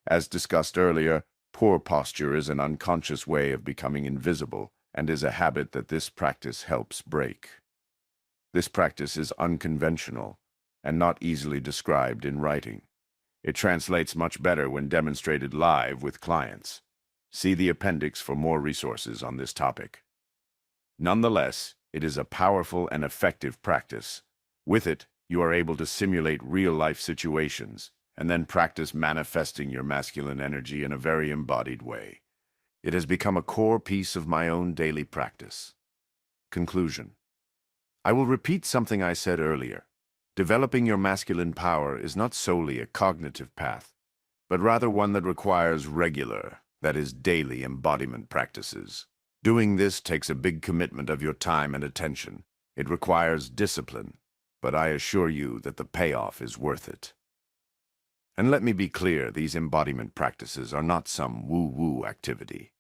As discussed earlier, poor posture is an unconscious way of becoming invisible and is a habit that this practice helps break. This practice is unconventional and not easily described in writing. It translates much better when demonstrated live with clients. See the appendix for more resources on this topic. Nonetheless, it is a powerful and effective practice. With it, you are able to simulate real-life situations and then practice manifesting your masculine energy in a very embodied way. It has become a core piece of my own daily practice. Conclusion. I will repeat something I said earlier. Developing your masculine power is not solely a cognitive path, but rather one that requires regular, that is, daily embodiment practices. Doing this takes a big commitment of your time and attention. It requires discipline, but I assure you that the payoff is worth it. And let me be clear, these embodiment practices are not some woo-woo activity.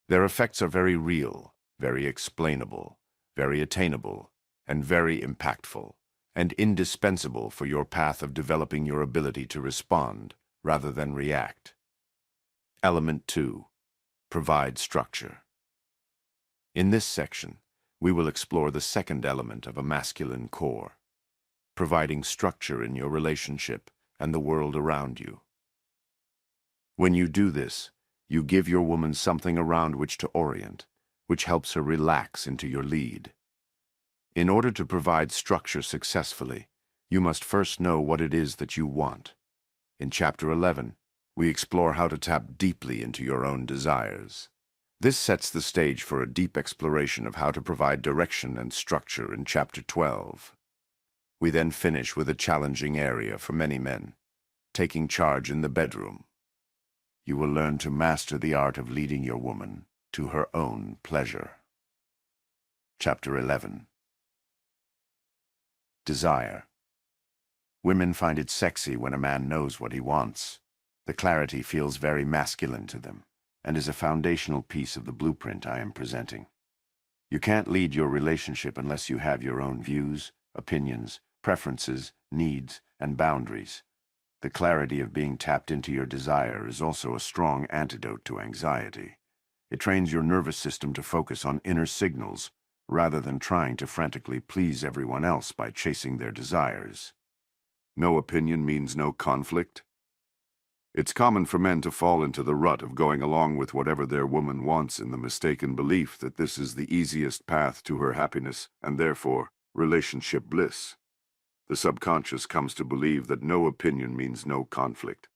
Their effects are very real, very explainable, very attainable, and very impactful, and indispensable for your path of developing your ability to respond rather than react. Element 2. Provide structure. In this section, we will explore the second element of a masculine core, providing structure in your relationship and the world around you. When you do this, you give your woman something around which to orient, which helps her relax into your lead. In order to provide structure successfully, you must first know what it is that you want. In Chapter 11, we explore how to tap deeply into your own desires. This sets the stage for a deep exploration of how to provide direction and structure in Chapter 12. We then finish with a challenging area for many men, taking charge in the bedroom. You will learn to master the art of leading your woman to her own pleasure. Chapter 11. Desire. Women find it sexy when a man knows what he wants. The clarity feels very masculine to them, and is a foundational piece of the blueprint I am presenting. You can't lead your relationship unless you have your own views, opinions, preferences, needs, and boundaries. The clarity of being tapped into your desire is also a strong antidote to anxiety. It trains your nervous system to focus on inner signals, rather than trying to frantically please everyone else by chasing their desires. No opinion means no conflict. It's common for men to fall into the rut of going along with whatever their woman wants in the mistaken belief that this is the easiest path to her happiness and therefore relationship bliss. The subconscious comes to believe that no opinion means no conflict.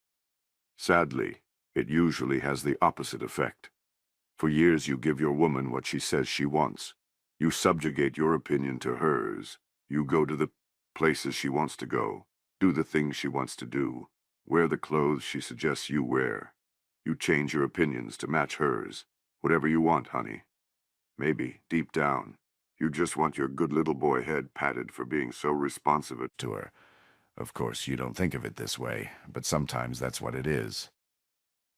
Sadly, it usually has the opposite effect. For years you give your woman what she says she wants. You subjugate your opinion to hers. You go to the places she wants to go, do the things she wants to do, wear the clothes she suggests you wear. You change your opinions to match hers. Whatever you want, honey. Maybe, deep down, you just want your good little boy head patted for being so responsive to her. Of course, you don't think of it this way, but sometimes that's what it is.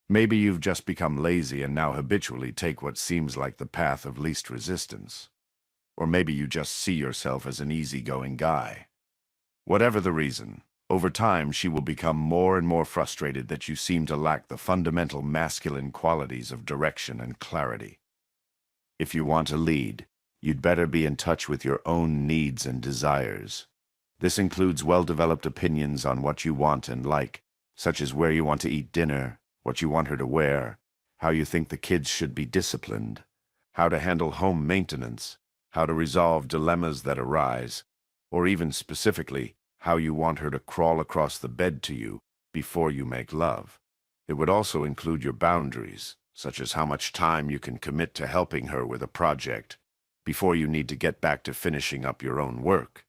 Maybe you've just become lazy and now habitually take what seems like the path of least resistance. Or maybe you just see yourself as an easygoing guy. Whatever the reason, Over time, she will become more and more frustrated that you seem to lack the fundamental masculine qualities of direction and clarity. If you want to lead, you'd better be in touch with your own needs and desires. This includes well-developed opinions on what you want and like, such as where you want to eat dinner, what you want her to wear, how you think the kids should be disciplined, how to handle home maintenance, how to resolve dilemmas that arise, or even specifically, how you want her to crawl across the bed to you before you make love. It would also include your boundaries, such as how much time you can commit to helping her with a project before you need to get back to finishing up your own work,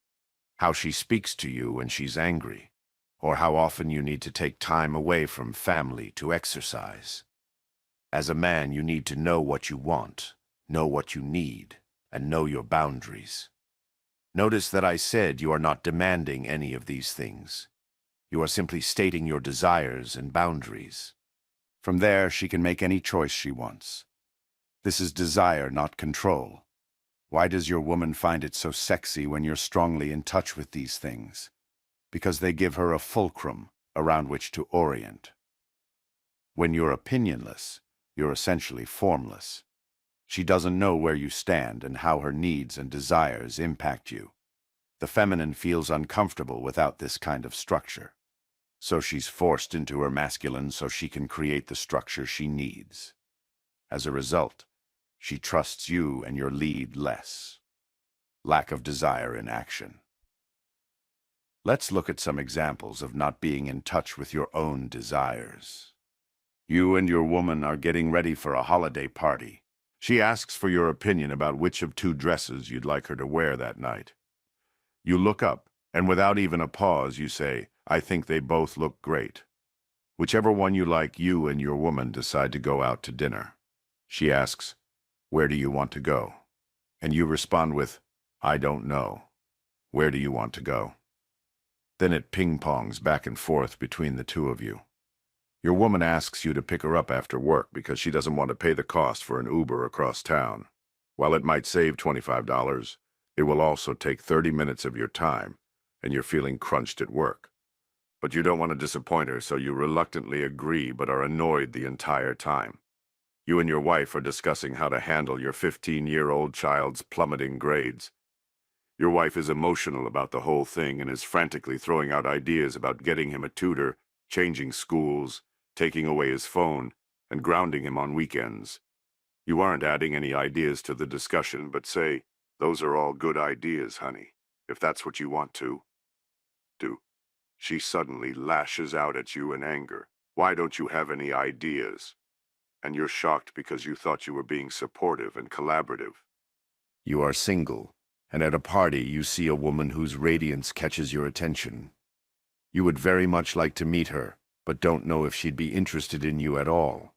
how she speaks to you when she's angry, or how often you need to take time away from family to exercise. As a man, you need to know what you want, know what you need, and know your boundaries. Notice that I said you are not demanding any of these things. You are simply stating your desires and boundaries. From there, she can make any choice she wants. This is desire, not control. Why does your woman find it so sexy when you're strongly in touch with these things? Because they give her a fulcrum around which to orient. When you're opinionless, you're essentially formless. She doesn't know where you stand and how her needs and desires impact you. The feminine feels uncomfortable without this kind of structure. So she's forced into her masculine so she can create the structure she needs. As a result, she trusts you and your lead less. Lack of desire in action. Let's look at some examples of not being in touch with your own desires. You and your woman are getting ready for a holiday party. She asks for your opinion about which of two dresses you'd like her to wear that night. You look up, and without even a pause, you say, "I think they both look great." Whichever one you like, you and your woman decide to go out to dinner. She asks, "Where do you want to go?" And you respond with, "I don't know. Where do you want to go?" Then it ping-pongs back and forth between the two of you. Your woman asks you to pick her up after work because she doesn't want to pay the cost for an Uber across town. While it might save $25, it will also take 30 minutes of your time, and you're feeling crunched at work. But you don't want to disappoint her, so you reluctantly agree but are annoyed the entire time. You and your wife are discussing how to handle your 15-year-old child's plummeting grades. Your wife is emotional about the whole thing and is frantically throwing out ideas about getting him a tutor, changing schools, taking away his phone, and grounding him on weekends. You aren't adding any ideas to the discussion, but say, "Those are all good ideas, honey, if that's what you want to do." She suddenly lashes out at you in anger. "Why don't you have any ideas?" And you're shocked because you thought you were being supportive and collaborative. You are single, and at a party you see a woman whose radiance catches your attention. You would very much like to meet her, but don't know if she'd be interested in you at all.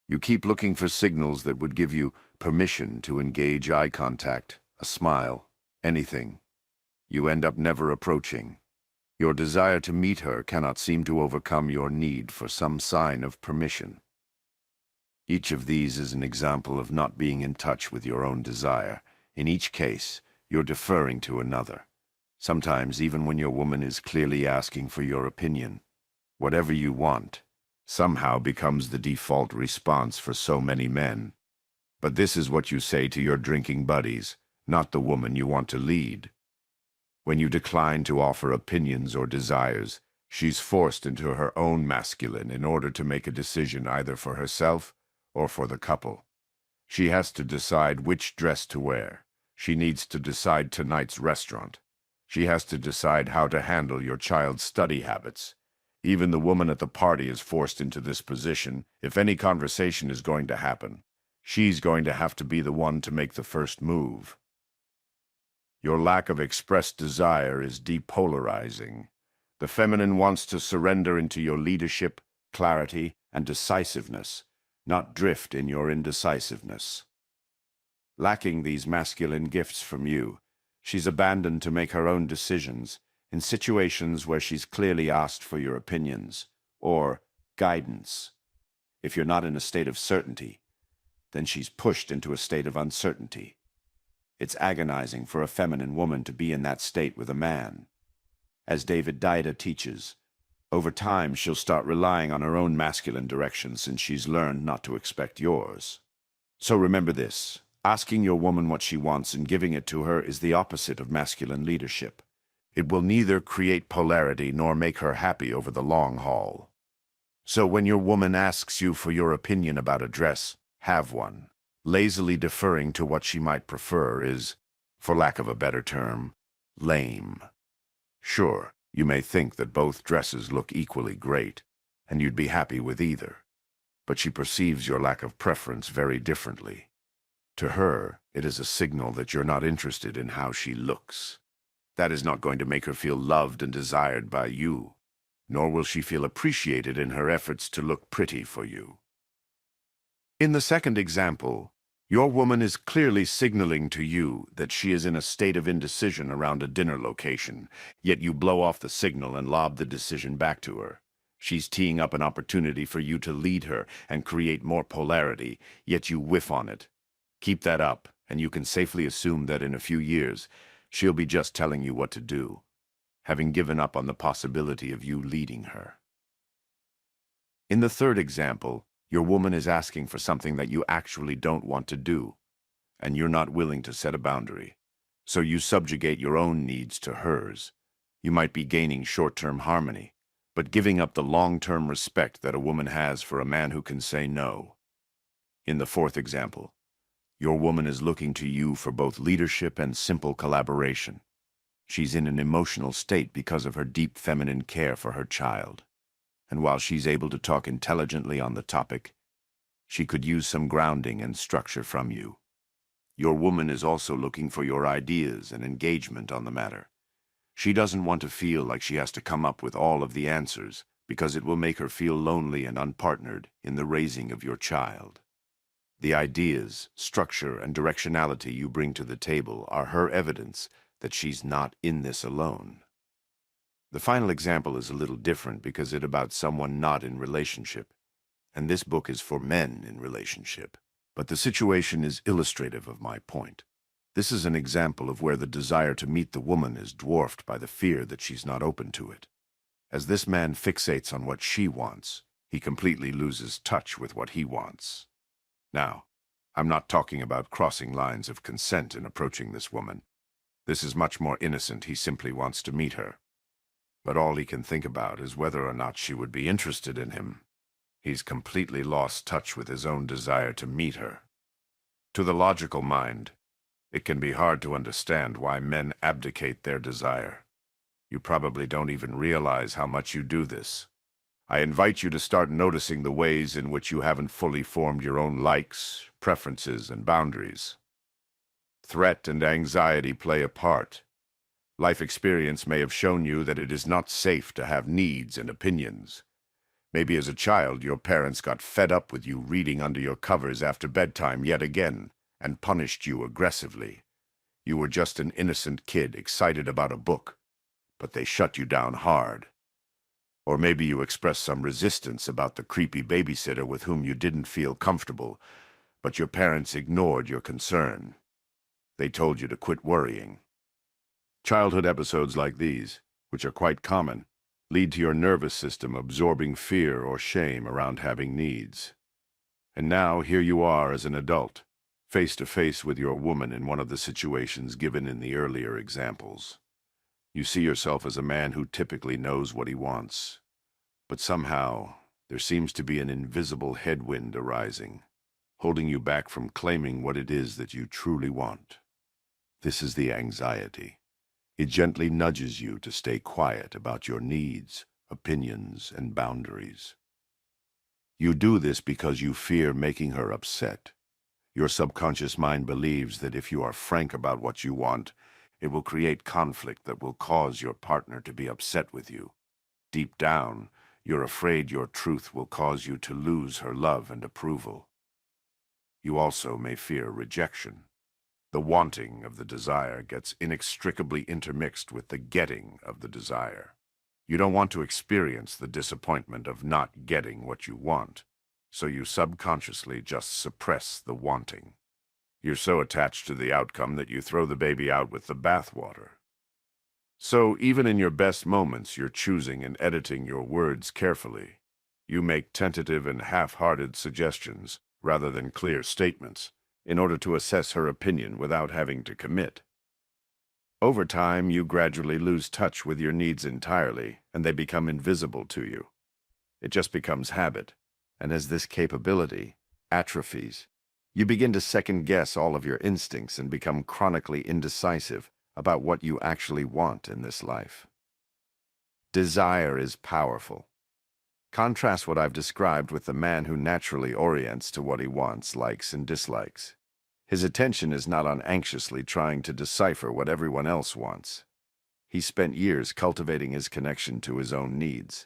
You keep looking for signals that would give you permission to engage eye contact, a smile, anything. You end up never approaching. Your desire to meet her cannot seem to overcome your need for some sign of permission. Each of these is an example of not being in touch with your own desire. In each case, you're deferring to another. Sometimes even when your woman is clearly asking for your opinion. Whatever you want somehow becomes the default response for so many men. But this is what you say to your drinking buddies, not the woman you want to lead. When you decline to offer opinions or desires, she's forced into her own masculine in order to make a decision either for herself or for the couple. She has to decide which dress to wear. She needs to decide tonight's restaurant. She has to decide how to handle your child's study habits. Even the woman at the party is forced into this position. If any conversation is going to happen, she's going to have to be the one to make the first move. Your lack of expressed desire is depolarizing. The feminine wants to surrender into your leadership, clarity, and decisiveness, not drift in your indecisiveness. Lacking these masculine gifts from you, she's abandoned to make her own decisions in situations where she's clearly asked for your opinions or guidance. If you're not in a state of certainty, then she's pushed into a state of uncertainty. It's agonizing for a feminine woman to be in that state with a man. As David Dida teaches, over time she'll start relying on her own masculine direction since she's learned not to expect yours. So remember this, asking your woman what she wants and giving it to her is the opposite of masculine leadership. It will neither create polarity nor make her happy over the long haul. So when your woman asks you for your opinion about a dress, have one. Lazily deferring to what she might prefer is, for lack of a better term, lame. Sure, you may think that both dresses look equally great, and you'd be happy with either, but she perceives your lack of preference very differently. To her, it is a signal that you're not interested in how she looks. That is not going to make her feel loved and desired by you, nor will she feel appreciated in her efforts to look pretty for you. In the second example, your woman is clearly signaling to you that she is in a state of indecision around a dinner location, yet you blow off the signal and lob the decision back to her. She's teeing up an opportunity for you to lead her and create more polarity, yet you whiff on it. Keep that up, and you can safely assume that in a few years, she'll be just telling you what to do, having given up on the possibility of you leading her. In the third example, your woman is asking for something that you actually don't want to do, and you're not willing to set a boundary. So you subjugate your own needs to hers. You might be gaining short-term harmony, but giving up the long-term respect that a woman has for a man who can say no. In the fourth example, your woman is looking to you for both leadership and simple collaboration. She's in an emotional state because of her deep feminine care for her child. And while she's able to talk intelligently on the topic, she could use some grounding and structure from you. Your woman is also looking for your ideas and engagement on the matter. She doesn't want to feel like she has to come up with all of the answers, because it will make her feel lonely and unpartnered in the raising of your child. The ideas, structure, and directionality you bring to the table are her evidence that she's not in this alone. The final example is a little different because it's about someone not in relationship, and this book is for men in relationship. But the situation is illustrative of my point. This is an example of where the desire to meet the woman is dwarfed by the fear that she's not open to it. As this man fixates on what she wants, he completely loses touch with what he wants. Now, I'm not talking about crossing lines of consent in approaching this woman. This is much more innocent. He simply wants to meet her. But all he can think about is whether or not she would be interested in him. He's completely lost touch with his own desire to meet her. To the logical mind, it can be hard to understand why men abdicate their desire. You probably don't even realize how much you do this. I invite you to start noticing the ways in which you haven't fully formed your own likes, preferences, and boundaries. Threat and anxiety play a part. Life experience may have shown you that it is not safe to have needs and opinions. Maybe as a child your parents got fed up with you reading under your covers after bedtime yet again and punished you aggressively. You were just an innocent kid excited about a book, but they shut you down hard. Or maybe you expressed some resistance about the creepy babysitter with whom you didn't feel comfortable, but your parents ignored your concern. They told you to quit worrying. Childhood episodes like these, which are quite common, lead to your nervous system absorbing fear or shame around having needs. And now here you are as an adult, face to face with your woman in one of the situations given in the earlier examples. You see yourself as a man who typically knows what he wants, but somehow there seems to be an invisible headwind arising, holding you back from claiming what it is that you truly want. This is the anxiety. It gently nudges you to stay quiet about your needs, opinions, and boundaries. You do this because you fear making her upset. Your subconscious mind believes that if you are frank about what you want, it will create conflict that will cause your partner to be upset with you. Deep down, you're afraid your truth will cause you to lose her love and approval. You also may fear rejection. The wanting of the desire gets inextricably intermixed with the getting of the desire. You don't want to experience the disappointment of not getting what you want, so you subconsciously just suppress the wanting. You're so attached to the outcome that you throw the baby out with the bathwater. So even in your best moments, you're choosing and editing your words carefully. You make tentative and half-hearted suggestions rather than clear statements in order to assess her opinion without having to commit. Over time, you gradually lose touch with your needs entirely, and they become invisible to you. It just becomes habit, and as this capability atrophies, you begin to second-guess all of your instincts and become chronically indecisive about what you actually want in this life. Desire is powerful. Contrast what I've described with the man who naturally orients to what he wants, likes, and dislikes. His attention is not on anxiously trying to decipher what everyone else wants. He spent years cultivating his connection to his own needs.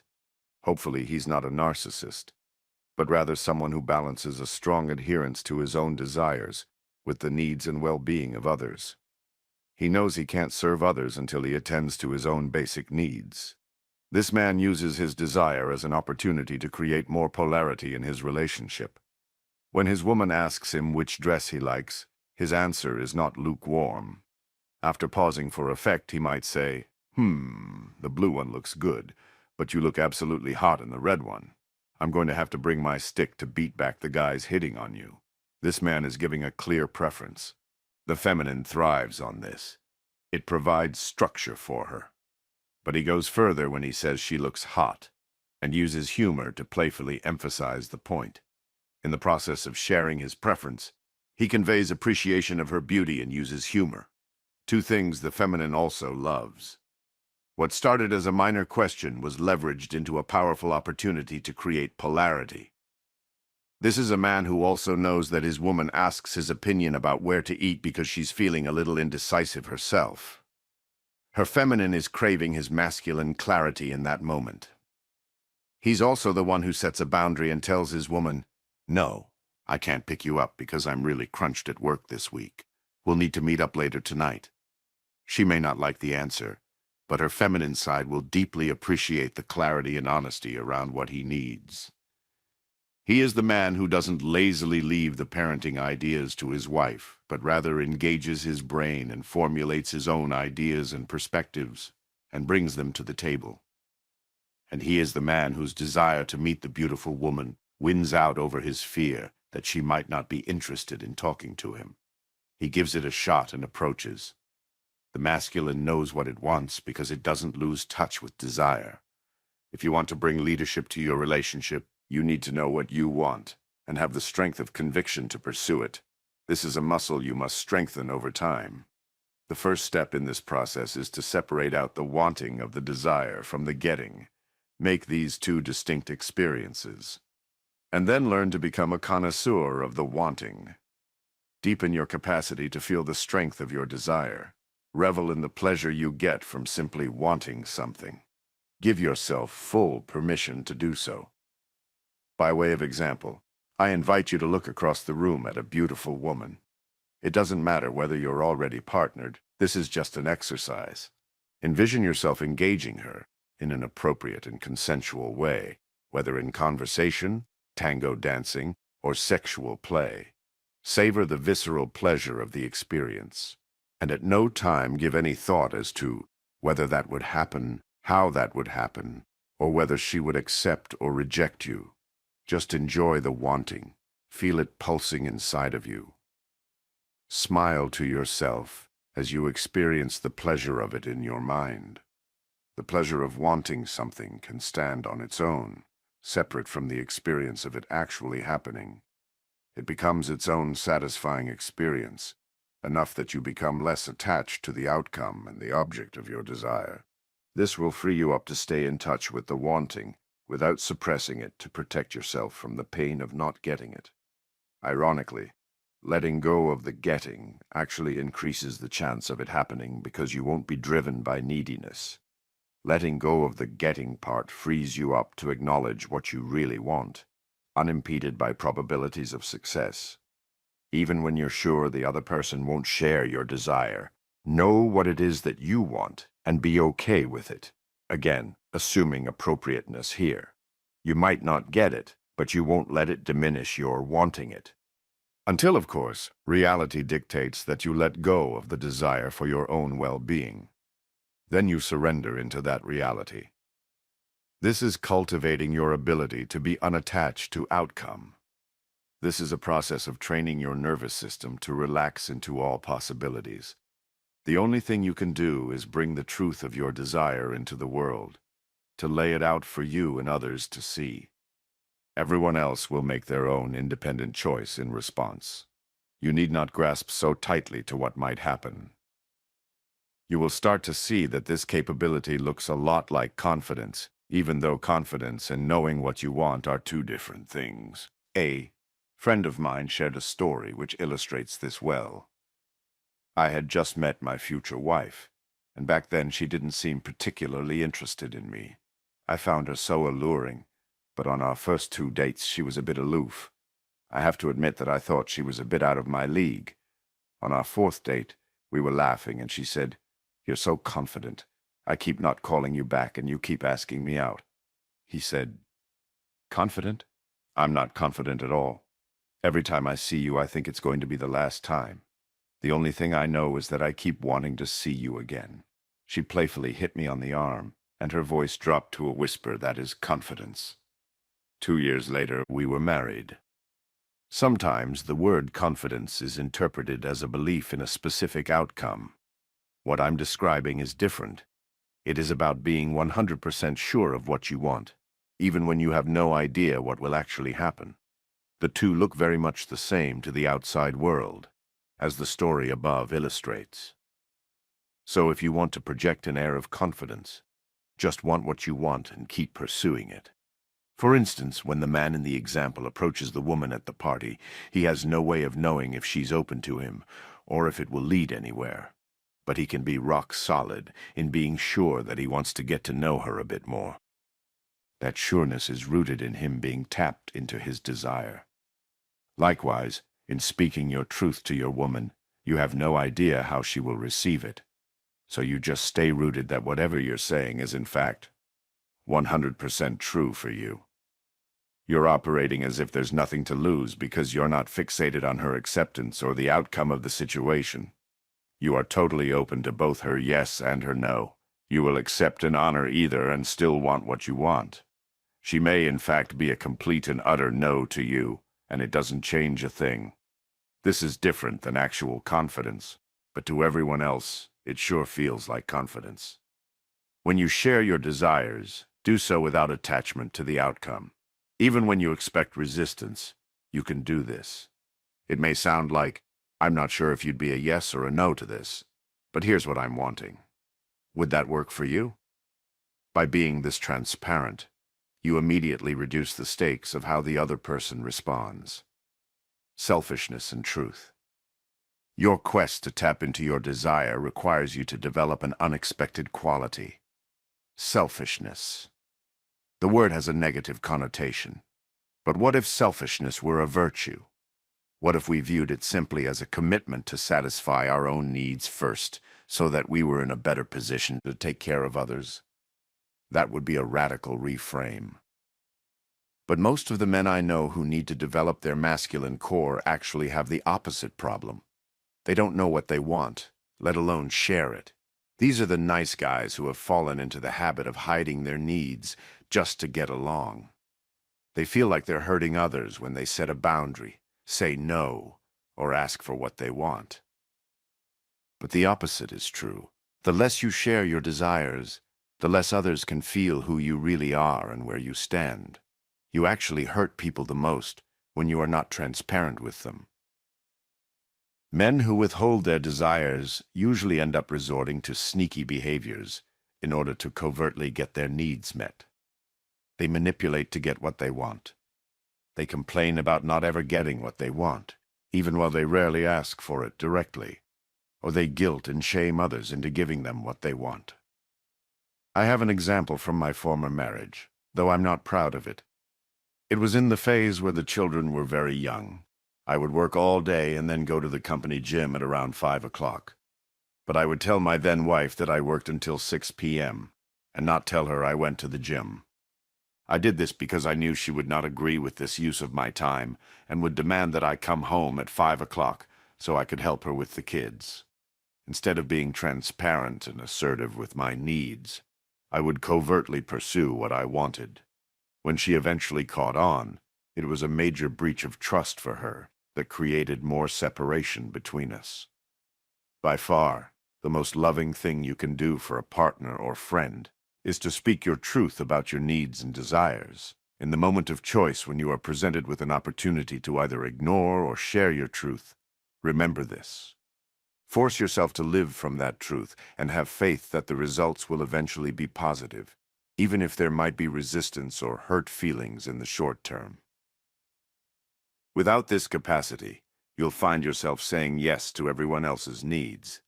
Hopefully, he's not a narcissist, but rather someone who balances a strong adherence to his own desires with the needs and well-being of others. He knows he can't serve others until he attends to his own basic needs. This man uses his desire as an opportunity to create more polarity in his relationship. When his woman asks him which dress he likes, his answer is not lukewarm. After pausing for effect, he might say, the blue one looks good, but you look absolutely hot in the red one. I'm going to have to bring my stick to beat back the guys hitting on you. This man is giving a clear preference. The feminine thrives on this. It provides structure for her. But he goes further when he says she looks hot, and uses humor to playfully emphasize the point. In the process of sharing his preference, he conveys appreciation of her beauty and uses humor. Two things the feminine also loves. What started as a minor question was leveraged into a powerful opportunity to create polarity. This is a man who also knows that his woman asks his opinion about where to eat because she's feeling a little indecisive herself. Her feminine is craving his masculine clarity in that moment. He's also the one who sets a boundary and tells his woman, "No, I can't pick you up because I'm really crunched at work this week. We'll need to meet up later tonight." She may not like the answer, but her feminine side will deeply appreciate the clarity and honesty around what he needs. He is the man who doesn't lazily leave the parenting ideas to his wife, but rather engages his brain and formulates his own ideas and perspectives, and brings them to the table. And he is the man whose desire to meet the beautiful woman wins out over his fear that she might not be interested in talking to him. He gives it a shot and approaches. The masculine knows what it wants because it doesn't lose touch with desire. If you want to bring leadership to your relationship, you need to know what you want and have the strength of conviction to pursue it. This is a muscle you must strengthen over time. The first step in this process is to separate out the wanting of the desire from the getting. Make these two distinct experiences. And then learn to become a connoisseur of the wanting. Deepen your capacity to feel the strength of your desire. Revel in the pleasure you get from simply wanting something. Give yourself full permission to do so. By way of example, I invite you to look across the room at a beautiful woman. It doesn't matter whether you're already partnered. This is just an exercise. Envision yourself engaging her in an appropriate and consensual way, whether in conversation, tango dancing, or sexual play. Savor the visceral pleasure of the experience, and at no time give any thought as to whether that would happen, how that would happen, or whether she would accept or reject you. Just enjoy the wanting. Feel it pulsing inside of you. Smile to yourself as you experience the pleasure of it in your mind. The pleasure of wanting something can stand on its own, separate from the experience of it actually happening. It becomes its own satisfying experience, enough that you become less attached to the outcome and the object of your desire. This will free you up to stay in touch with the wanting without suppressing it to protect yourself from the pain of not getting it. Ironically, letting go of the getting actually increases the chance of it happening because you won't be driven by neediness. Letting go of the getting part frees you up to acknowledge what you really want, unimpeded by probabilities of success. Even when you're sure the other person won't share your desire, know what it is that you want and be okay with it. Again, assuming appropriateness here. You might not get it, but you won't let it diminish your wanting it. Until, of course, reality dictates that you let go of the desire for your own well-being. Then you surrender into that reality. This is cultivating your ability to be unattached to outcome. This is a process of training your nervous system to relax into all possibilities. The only thing you can do is bring the truth of your desire into the world, to lay it out for you and others to see. Everyone else will make their own independent choice in response. You need not grasp so tightly to what might happen. You will start to see that this capability looks a lot like confidence, even though confidence and knowing what you want are two different things. A friend of mine shared a story which illustrates this well. I had just met my future wife, and back then she didn't seem particularly interested in me. I found her so alluring, but on our first 2 dates she was a bit aloof. I have to admit that I thought she was a bit out of my league. On our 4th date, we were laughing, and she said, "You're so confident. I keep not calling you back, and you keep asking me out." He said, "Confident? I'm not confident at all. Every time I see you, I think it's going to be the last time. The only thing I know is that I keep wanting to see you again." She playfully hit me on the arm, and her voice dropped to a whisper that is confidence. 2 years later, we were married. Sometimes the word confidence is interpreted as a belief in a specific outcome. What I'm describing is different. It is about being 100% sure of what you want, even when you have no idea what will actually happen. The two look very much the same to the outside world, as the story above illustrates. So if you want to project an air of confidence, just want what you want and keep pursuing it. For instance, when the man in the example approaches the woman at the party, he has no way of knowing if she's open to him or if it will lead anywhere. But he can be rock solid in being sure that he wants to get to know her a bit more. That sureness is rooted in him being tapped into his desire. Likewise, in speaking your truth to your woman, you have no idea how she will receive it. So you just stay rooted that whatever you're saying is in fact 100% true for you. You're operating as if there's nothing to lose because you're not fixated on her acceptance or the outcome of the situation. You are totally open to both her yes and her no. You will accept and honor either and still want what you want. She may in fact be a complete and utter no to you, and it doesn't change a thing. This is different than actual confidence, but to everyone else, it sure feels like confidence. When you share your desires, do so without attachment to the outcome. Even when you expect resistance, you can do this. It may sound like, "I'm not sure if you'd be a yes or a no to this, but here's what I'm wanting." Would that work for you? By being this transparent, you immediately reduce the stakes of how the other person responds. Selfishness and truth. Your quest to tap into your desire requires you to develop an unexpected quality: selfishness. The word has a negative connotation. But what if selfishness were a virtue? What if we viewed it simply as a commitment to satisfy our own needs first, so that we were in a better position to take care of others? That would be a radical reframe. But most of the men I know who need to develop their masculine core actually have the opposite problem. They don't know what they want, let alone share it. These are the nice guys who have fallen into the habit of hiding their needs just to get along. They feel like they're hurting others when they set a boundary, say no, or ask for what they want. But the opposite is true. The less you share your desires, the less others can feel who you really are and where you stand. You actually hurt people the most when you are not transparent with them. Men who withhold their desires usually end up resorting to sneaky behaviors in order to covertly get their needs met. They manipulate to get what they want. They complain about not ever getting what they want, even while they rarely ask for it directly, or they guilt and shame others into giving them what they want. I have an example from my former marriage, though I'm not proud of it. It was in the phase where the children were very young. I would work all day and then go to the company gym at around 5 o'clock. But I would tell my then wife that I worked until 6 p.m., and not tell her I went to the gym. I did this because I knew she would not agree with this use of my time and would demand that I come home at 5 o'clock so I could help her with the kids. Instead of being transparent and assertive with my needs, I would covertly pursue what I wanted. When she eventually caught on, it was a major breach of trust for her that created more separation between us. By far, the most loving thing you can do for a partner or friend is to speak your truth about your needs and desires. In the moment of choice, when you are presented with an opportunity to either ignore or share your truth, remember this. Force yourself to live from that truth and have faith that the results will eventually be positive, even if there might be resistance or hurt feelings in the short term. Without this capacity, you'll find yourself saying yes to everyone else's needs.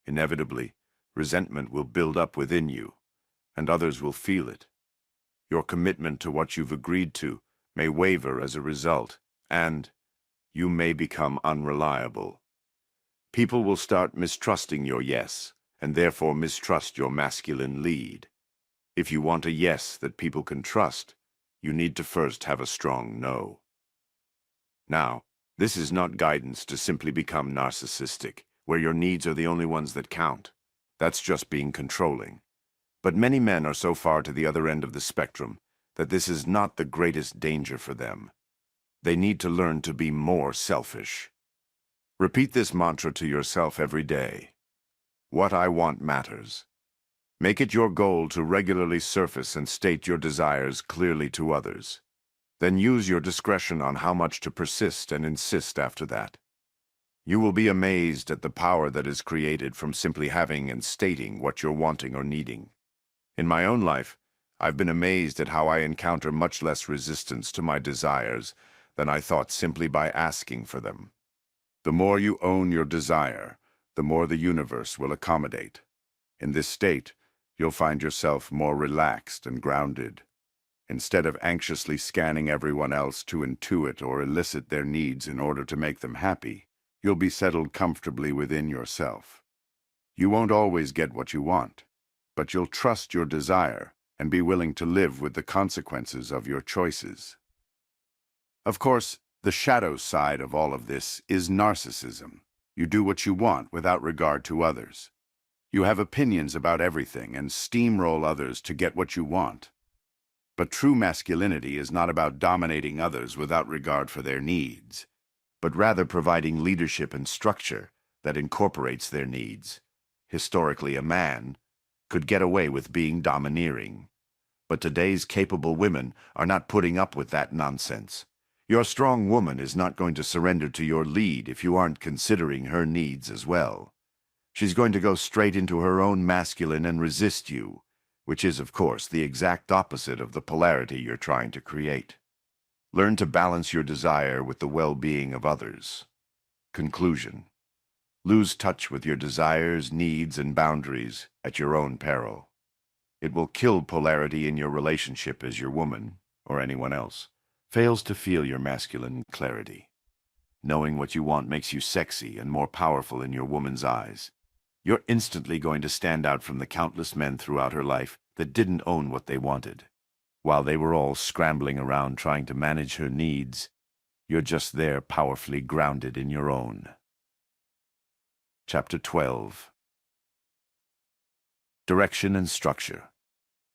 Inevitably, resentment will build up within you, and others will feel it. Your commitment to what you've agreed to may waver as a result, and you may become unreliable. People will start mistrusting your yes, and therefore mistrust your masculine lead. If you want a yes that people can trust, you need to first have a strong no. Now, this is not guidance to simply become narcissistic, where your needs are the only ones that count. That's just being controlling. But many men are so far to the other end of the spectrum that this is not the greatest danger for them. They need to learn to be more selfish. Repeat this mantra to yourself every day. What I want matters. Make it your goal to regularly surface and state your desires clearly to others. Then use your discretion on how much to persist and insist after that. You will be amazed at the power that is created from simply having and stating what you're wanting or needing. In my own life, I've been amazed at how I encounter much less resistance to my desires than I thought simply by asking for them. The more you own your desire, the more the universe will accommodate. In this state, you'll find yourself more relaxed and grounded. Instead of anxiously scanning everyone else to intuit or elicit their needs in order to make them happy, you'll be settled comfortably within yourself. You won't always get what you want, but you'll trust your desire and be willing to live with the consequences of your choices. Of course, the shadow side of all of this is narcissism. You do what you want without regard to others. You have opinions about everything and steamroll others to get what you want. But true masculinity is not about dominating others without regard for their needs, but rather providing leadership and structure that incorporates their needs. Historically, a man could get away with being domineering. But today's capable women are not putting up with that nonsense. Your strong woman is not going to surrender to your lead if you aren't considering her needs as well. She's going to go straight into her own masculine and resist you, which is, of course, the exact opposite of the polarity you're trying to create. Learn to balance your desire with the well-being of others. Conclusion. Lose touch with your desires, needs, and boundaries at your own peril. It will kill polarity in your relationship as your woman, or anyone else, fails to feel your masculine clarity. Knowing what you want makes you sexy and more powerful in your woman's eyes. You're instantly going to stand out from the countless men throughout her life that didn't own what they wanted. While they were all scrambling around trying to manage her needs, you're just there powerfully grounded in your own. Chapter 12. Direction and structure.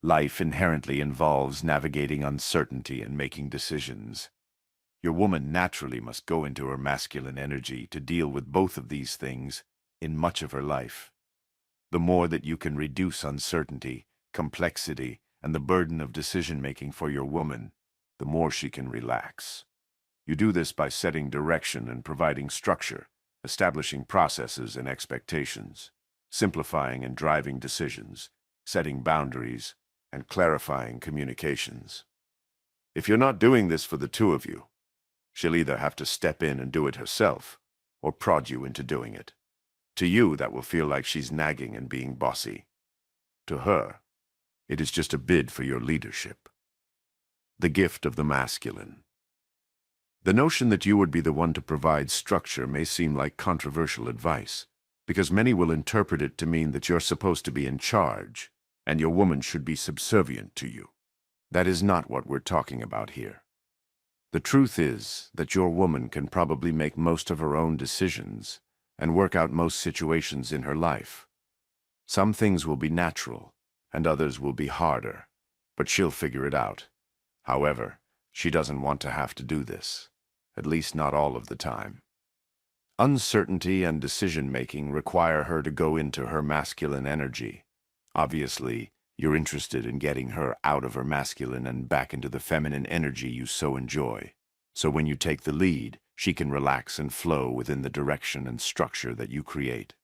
Life inherently involves navigating uncertainty and making decisions. Your woman naturally must go into her masculine energy to deal with both of these things in much of her life. The more that you can reduce uncertainty, complexity, and the burden of decision-making for your woman, the more she can relax. You do this by setting direction and providing structure, establishing processes and expectations, simplifying and driving decisions, setting boundaries, and clarifying communications. If you're not doing this for the two of you, she'll either have to step in and do it herself, or prod you into doing it. To you, that will feel like she's nagging and being bossy. To her, it is just a bid for your leadership. The gift of the masculine. The notion that you would be the one to provide structure may seem like controversial advice, because many will interpret it to mean that you're supposed to be in charge, and your woman should be subservient to you. That is not what we're talking about here. The truth is that your woman can probably make most of her own decisions, and work out most situations in her life. Some things will be natural, and others will be harder, but she'll figure it out. However, she doesn't want to have to do this, at least not all of the time. Uncertainty and decision-making require her to go into her masculine energy. Obviously, you're interested in getting her out of her masculine and back into the feminine energy you so enjoy. So when you take the lead, she can relax and flow within the direction and structure that you create.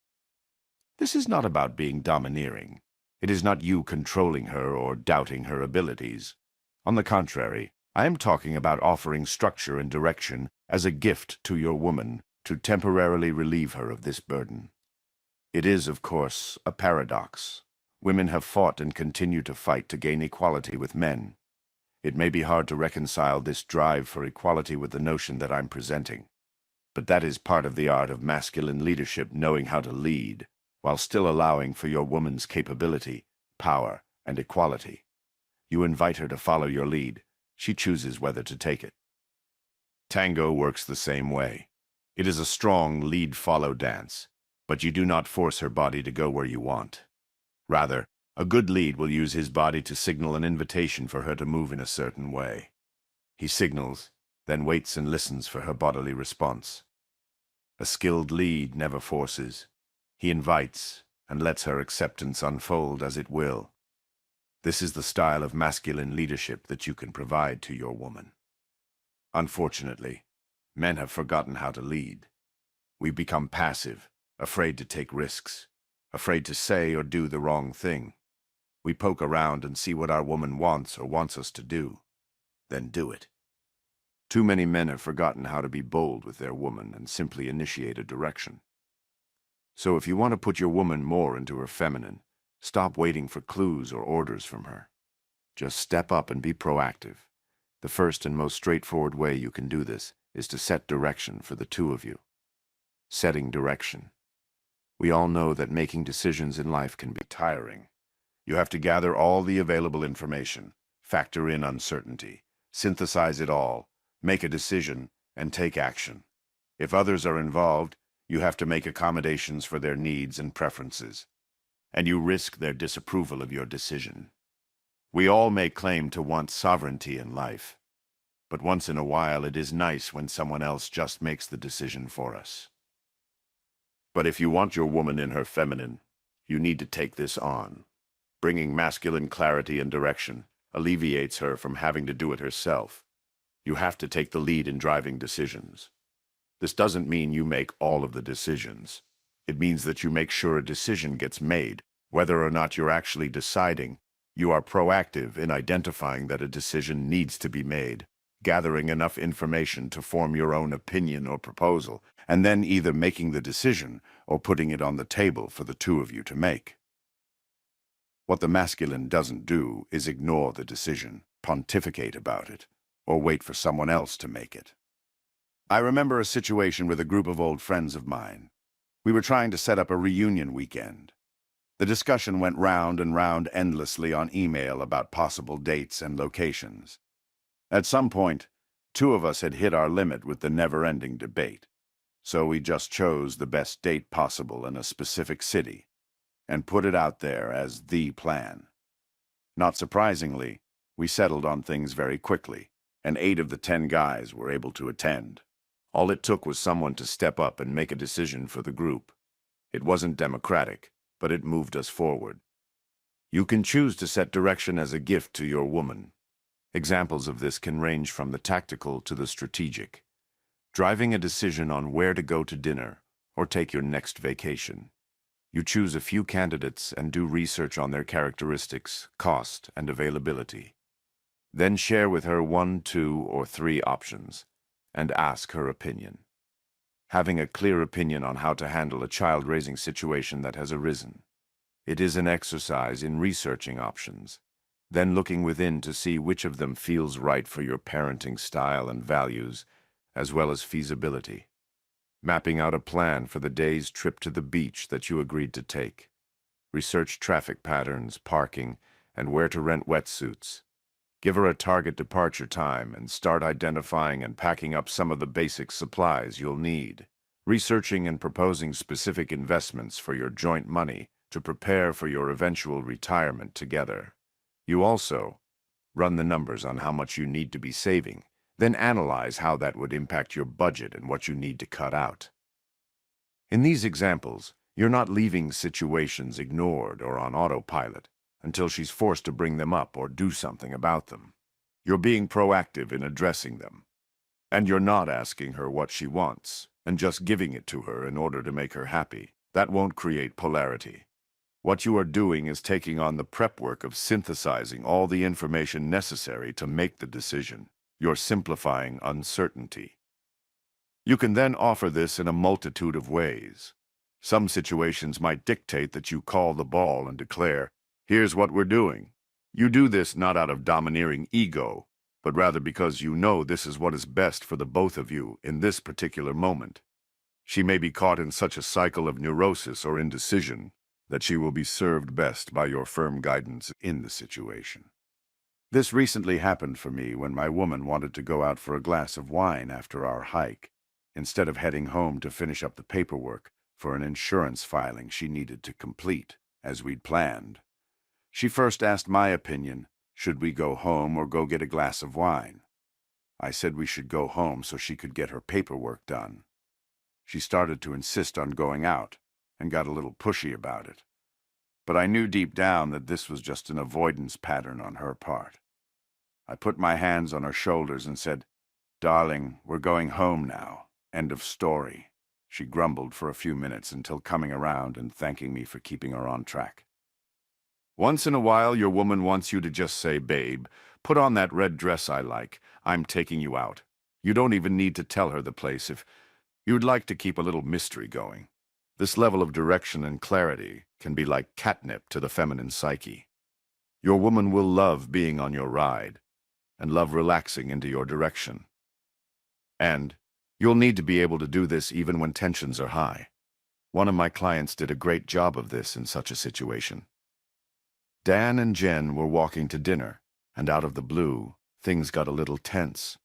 This is not about being domineering. It is not you controlling her or doubting her abilities. On the contrary, I am talking about offering structure and direction as a gift to your woman to temporarily relieve her of this burden. It is, of course, a paradox. Women have fought and continue to fight to gain equality with men. It may be hard to reconcile this drive for equality with the notion that I'm presenting. But that is part of the art of masculine leadership, knowing how to lead, while still allowing for your woman's capability, power, and equality. You invite her to follow your lead. She chooses whether to take it. Tango works the same way. It is a strong lead-follow dance, but you do not force her body to go where you want. Rather, a good lead will use his body to signal an invitation for her to move in a certain way. He signals, then waits and listens for her bodily response. A skilled lead never forces. He invites and lets her acceptance unfold as it will. This is the style of masculine leadership that you can provide to your woman. Unfortunately, men have forgotten how to lead. We become passive, afraid to take risks, afraid to say or do the wrong thing. We poke around and see what our woman wants or wants us to do, then do it. Too many men have forgotten how to be bold with their woman and simply initiate a direction. So if you want to put your woman more into her feminine, stop waiting for clues or orders from her. Just step up and be proactive. The first and most straightforward way you can do this is to set direction for the two of you. Setting direction. We all know that making decisions in life can be tiring. You have to gather all the available information, factor in uncertainty, synthesize it all, make a decision, and take action. If others are involved, you have to make accommodations for their needs and preferences, and you risk their disapproval of your decision. We all may claim to want sovereignty in life, but once in a while it is nice when someone else just makes the decision for us. But if you want your woman in her feminine, you need to take this on. Bringing masculine clarity and direction alleviates her from having to do it herself. You have to take the lead in driving decisions. This doesn't mean you make all of the decisions. It means that you make sure a decision gets made, whether or not you're actually deciding. You are proactive in identifying that a decision needs to be made, gathering enough information to form your own opinion or proposal, and then either making the decision or putting it on the table for the two of you to make. What the masculine doesn't do is ignore the decision, pontificate about it, or wait for someone else to make it. I remember a situation with a group of old friends of mine. We were trying to set up a reunion weekend. The discussion went round and round endlessly on email about possible dates and locations. At some point, two of us had hit our limit with the never-ending debate, so we just chose the best date possible in a specific city and put it out there as the plan. Not surprisingly, we settled on things very quickly, and 8 of the 10 guys were able to attend. All it took was someone to step up and make a decision for the group. It wasn't democratic, but it moved us forward. You can choose to set direction as a gift to your woman. Examples of this can range from the tactical to the strategic. Driving a decision on where to go to dinner or take your next vacation. You choose a few candidates and do research on their characteristics, cost, and availability. Then share with her 1, 2, or 3 options and ask her opinion. Having a clear opinion on how to handle a child-raising situation that has arisen. It is an exercise in researching options, then looking within to see which of them feels right for your parenting style and values, as well as feasibility. Mapping out a plan for the day's trip to the beach that you agreed to take. Research traffic patterns, parking, and where to rent wetsuits. Give her a target departure time and start identifying and packing up some of the basic supplies you'll need. researching and proposing specific investments for your joint money to prepare for your eventual retirement together. You also run the numbers on how much you need to be saving, then analyze how that would impact your budget and what you need to cut out. In these examples, you're not leaving situations ignored or on autopilot until she's forced to bring them up or do something about them. You're being proactive in addressing them. And you're not asking her what she wants and just giving it to her in order to make her happy. That won't create polarity. What you are doing is taking on the prep work of synthesizing all the information necessary to make the decision. You're simplifying uncertainty. You can then offer this in a multitude of ways. Some situations might dictate that you call the ball and declare, "Here's what we're doing." You do this not out of domineering ego, but rather because you know this is what is best for the both of you in this particular moment. She may be caught in such a cycle of neurosis or indecision that she will be served best by your firm guidance in the situation. This recently happened for me when my woman wanted to go out for a glass of wine after our hike, instead of heading home to finish up the paperwork for an insurance filing she needed to complete, as we'd planned. She first asked my opinion, should we go home or go get a glass of wine? I said we should go home so she could get her paperwork done. She started to insist on going out and got a little pushy about it. But I knew deep down that this was just an avoidance pattern on her part. I put my hands on her shoulders and said, "Darling, we're going home now. End of story." She grumbled for a few minutes until coming around and thanking me for keeping her on track. Once in a while, your woman wants you to just say, "Babe, put on that red dress I like. I'm taking you out." You don't even need to tell her the place if you'd like to keep a little mystery going. This level of direction and clarity can be like catnip to the feminine psyche. Your woman will love being on your ride and love relaxing into your direction. And you'll need to be able to do this even when tensions are high. One of my clients did a great job of this in such a situation. Dan and Jen were walking to dinner, and out of the blue, things got a little tense.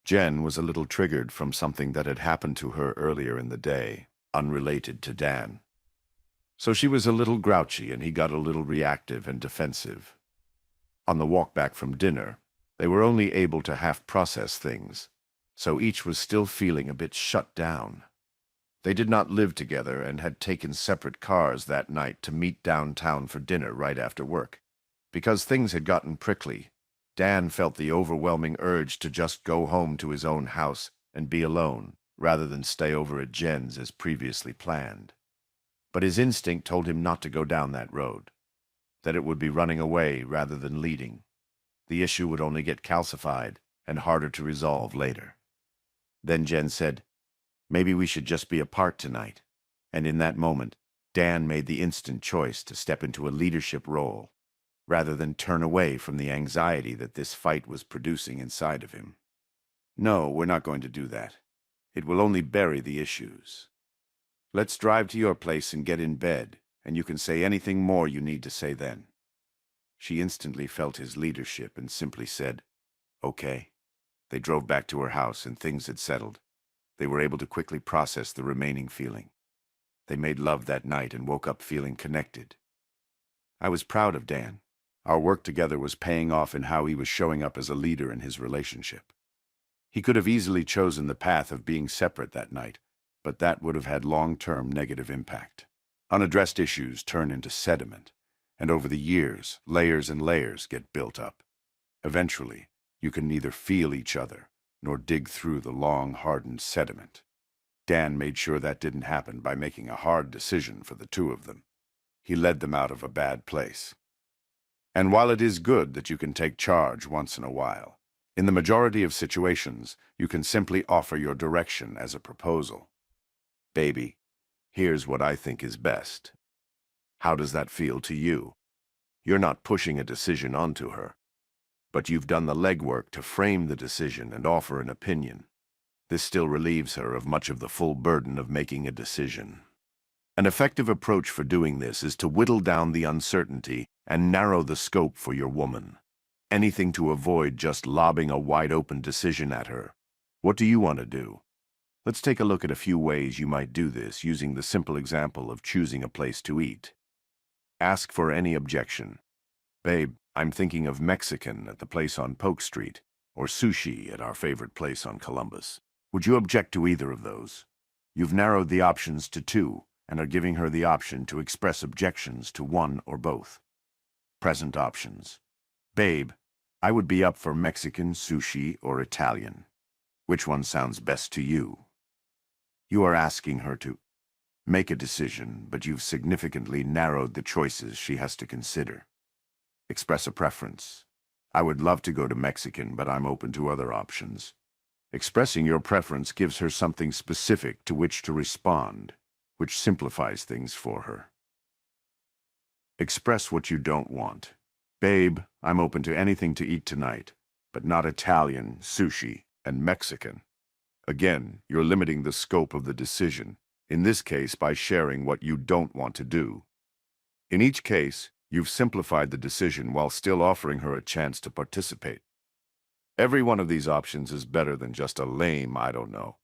Jen was a little triggered from something that had happened to her earlier in the day, unrelated to Dan. So she was a little grouchy, and he got a little reactive and defensive. On the walk back from dinner, they were only able to half-process things, so each was still feeling a bit shut down. They did not live together and had taken separate cars that night to meet downtown for dinner right after work. Because things had gotten prickly, Dan felt the overwhelming urge to just go home to his own house and be alone, rather than stay over at Jen's as previously planned. But his instinct told him not to go down that road, that it would be running away rather than leading. The issue would only get calcified and harder to resolve later. Then Jen said, "Maybe we should just be apart tonight." And in that moment, Dan made the instant choice to step into a leadership role, rather than turn away from the anxiety that this fight was producing inside of him. "No, we're not going to do that. It will only bury the issues. Let's drive to your place and get in bed, and you can say anything more you need to say then." She instantly felt his leadership and simply said, "Okay." They drove back to her house and things had settled. They were able to quickly process the remaining feeling. They made love that night and woke up feeling connected. I was proud of Dan. Our work together was paying off in how he was showing up as a leader in his relationship. He could have easily chosen the path of being separate that night, but that would have had long-term negative impact. Unaddressed issues turn into sediment, and over the years, layers and layers get built up. Eventually, you can neither feel each other nor dig through the long, hardened sediment. Dan made sure that didn't happen by making a hard decision for the two of them. He led them out of a bad place. And while it is good that you can take charge once in a while, in the majority of situations, you can simply offer your direction as a proposal. "Baby, here's what I think is best. How does that feel to you?" You're not pushing a decision onto her, but you've done the legwork to frame the decision and offer an opinion. This still relieves her of much of the full burden of making a decision. An effective approach for doing this is to whittle down the uncertainty and narrow the scope for your woman. Anything to avoid just lobbing a wide-open decision at her. What do you want to do? Let's take a look at a few ways you might do this using the simple example of choosing a place to eat. Ask for any objection. Babe, I'm thinking of Mexican at the place on Polk Street, or sushi at our favorite place on Columbus. Would you object to either of those? You've narrowed the options to 2 and are giving her the option to express objections to one or both. Present options. Babe, I would be up for Mexican, sushi, or Italian. Which one sounds best to you? You are asking her to make a decision, but you've significantly narrowed the choices she has to consider. Express a preference. I would love to go to Mexican, but I'm open to other options. Expressing your preference gives her something specific to which to respond, which simplifies things for her. Express what you don't want. Babe, I'm open to anything to eat tonight, but not Italian, sushi, and Mexican. Again, you're limiting the scope of the decision, in this case by sharing what you don't want to do. In each case, you've simplified the decision while still offering her a chance to participate. Every one of these options is better than just a lame, I don't know.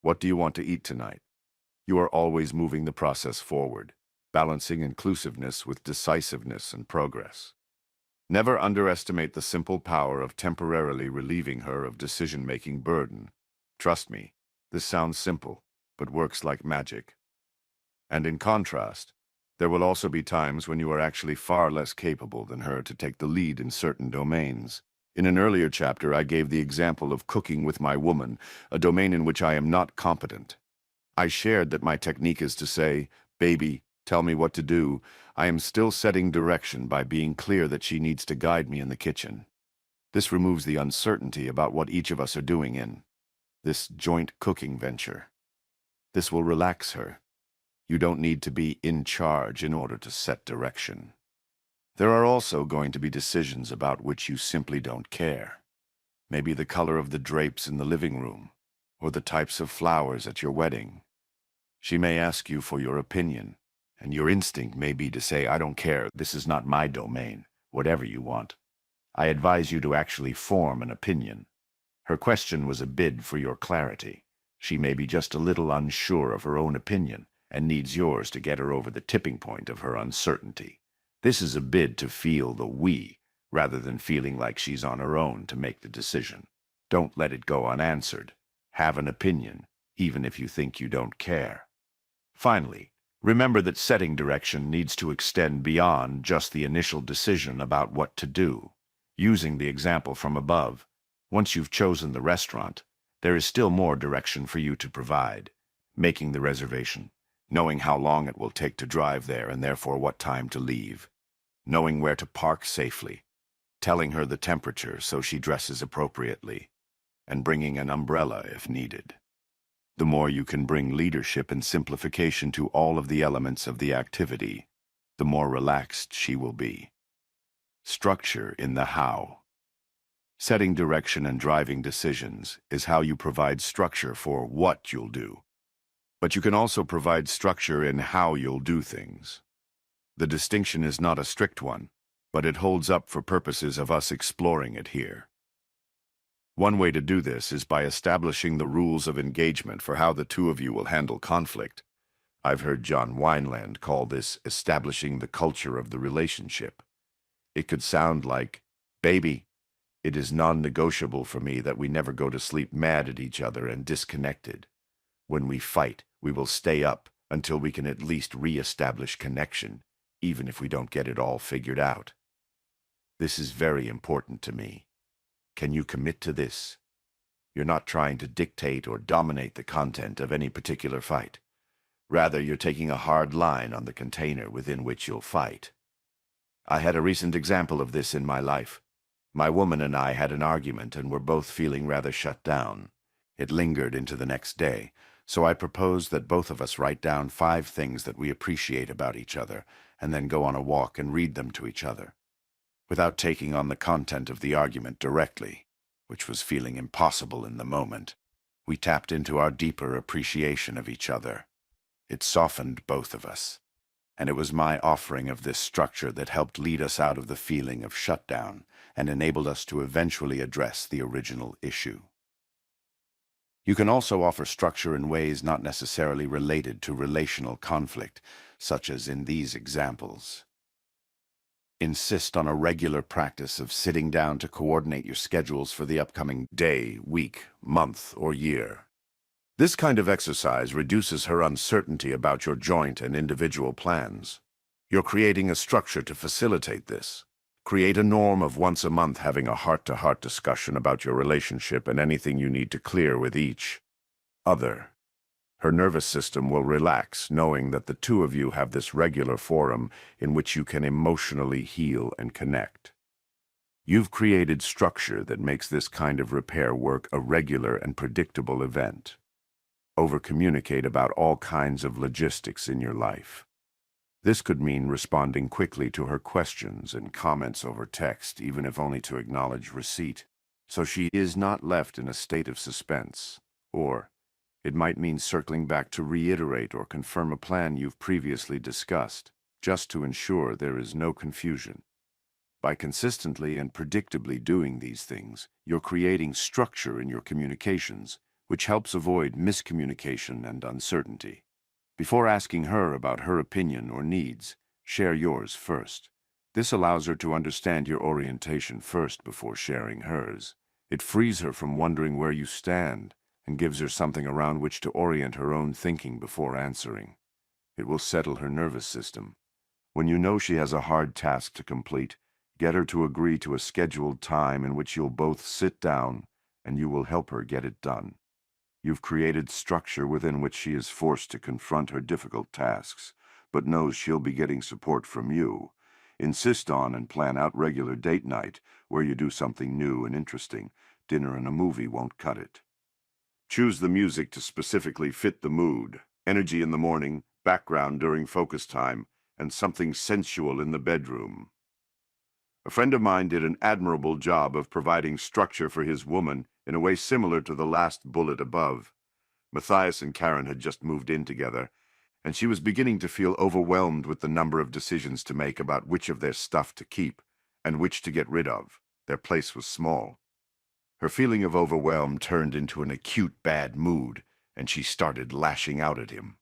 What do you want to eat tonight? You are always moving the process forward, balancing inclusiveness with decisiveness and progress. Never underestimate the simple power of temporarily relieving her of decision-making burden. Trust me, this sounds simple, but works like magic. And in contrast, there will also be times when you are actually far less capable than her to take the lead in certain domains. In an earlier chapter, I gave the example of cooking with my woman, a domain in which I am not competent. I shared that my technique is to say, "Baby, tell me what to do." I am still setting direction by being clear that she needs to guide me in the kitchen. This removes the uncertainty about what each of us are doing in this joint cooking venture. This will relax her. You don't need to be in charge in order to set direction. There are also going to be decisions about which you simply don't care. Maybe the color of the drapes in the living room, or the types of flowers at your wedding. She may ask you for your opinion, and your instinct may be to say, "I don't care, this is not my domain, whatever you want." I advise you to actually form an opinion. Her question was a bid for your clarity. She may be just a little unsure of her own opinion, and needs yours to get her over the tipping point of her uncertainty. This is a bid to feel the we, rather than feeling like she's on her own to make the decision. Don't let it go unanswered. Have an opinion, even if you think you don't care. Finally, remember that setting direction needs to extend beyond just the initial decision about what to do. Using the example from above, once you've chosen the restaurant, there is still more direction for you to provide. Making the reservation, knowing how long it will take to drive there and therefore what time to leave, knowing where to park safely, telling her the temperature so she dresses appropriately, and bringing an umbrella if needed. The more you can bring leadership and simplification to all of the elements of the activity, the more relaxed she will be. Structure in the how. Setting direction and driving decisions is how you provide structure for what you'll do. But you can also provide structure in how you'll do things. The distinction is not a strict one, but it holds up for purposes of us exploring it here. One way to do this is by establishing the rules of engagement for how the two of you will handle conflict. I've heard John Wineland call this establishing the culture of the relationship. It could sound like, "Baby, it is non-negotiable for me that we never go to sleep mad at each other and disconnected. When we fight, we will stay up until we can at least re-establish connection, even if we don't get it all figured out. This is very important to me. Can you commit to this? You're not trying to dictate or dominate the content of any particular fight. Rather, you're taking a hard line on the container within which you'll fight." I had a recent example of this in my life. My woman and I had an argument and were both feeling rather shut down. It lingered into the next day, so I proposed that both of us write down 5 things that we appreciate about each other, and then go on a walk and read them to each other. Without taking on the content of the argument directly, which was feeling impossible in the moment, we tapped into our deeper appreciation of each other. It softened both of us, and it was my offering of this structure that helped lead us out of the feeling of shutdown and enabled us to eventually address the original issue. You can also offer structure in ways not necessarily related to relational conflict, such as in these examples. Insist on a regular practice of sitting down to coordinate your schedules for the upcoming day, week, month, or year. This kind of exercise reduces her uncertainty about your joint and individual plans. You're creating a structure to facilitate this. Create a norm of once a month having a heart-to-heart discussion about your relationship and anything you need to clear with each other. Her nervous system will relax, knowing that the two of you have this regular forum in which you can emotionally heal and connect. You've created structure that makes this kind of repair work a regular and predictable event. Over-communicate about all kinds of logistics in your life. This could mean responding quickly to her questions and comments over text, even if only to acknowledge receipt, so she is not left in a state of suspense. Or it might mean circling back to reiterate or confirm a plan you've previously discussed, just to ensure there is no confusion. By consistently and predictably doing these things, you're creating structure in your communications, which helps avoid miscommunication and uncertainty. Before asking her about her opinion or needs, share yours first. This allows her to understand your orientation first before sharing hers. It frees her from wondering where you stand and gives her something around which to orient her own thinking before answering. It will settle her nervous system. When you know she has a hard task to complete, get her to agree to a scheduled time in which you'll both sit down and you will help her get it done. You've created structure within which she is forced to confront her difficult tasks, but knows she'll be getting support from you. Insist on and plan out regular date night where you do something new and interesting. Dinner and a movie won't cut it. Choose the music to specifically fit the mood. Energy in the morning, background during focus time, and something sensual in the bedroom. A friend of mine did an admirable job of providing structure for his woman in a way similar to the last bullet above. Matthias and Karen had just moved in together, and she was beginning to feel overwhelmed with the number of decisions to make about which of their stuff to keep and which to get rid of. Their place was small. Her feeling of overwhelm turned into an acute bad mood, and she started lashing out at him.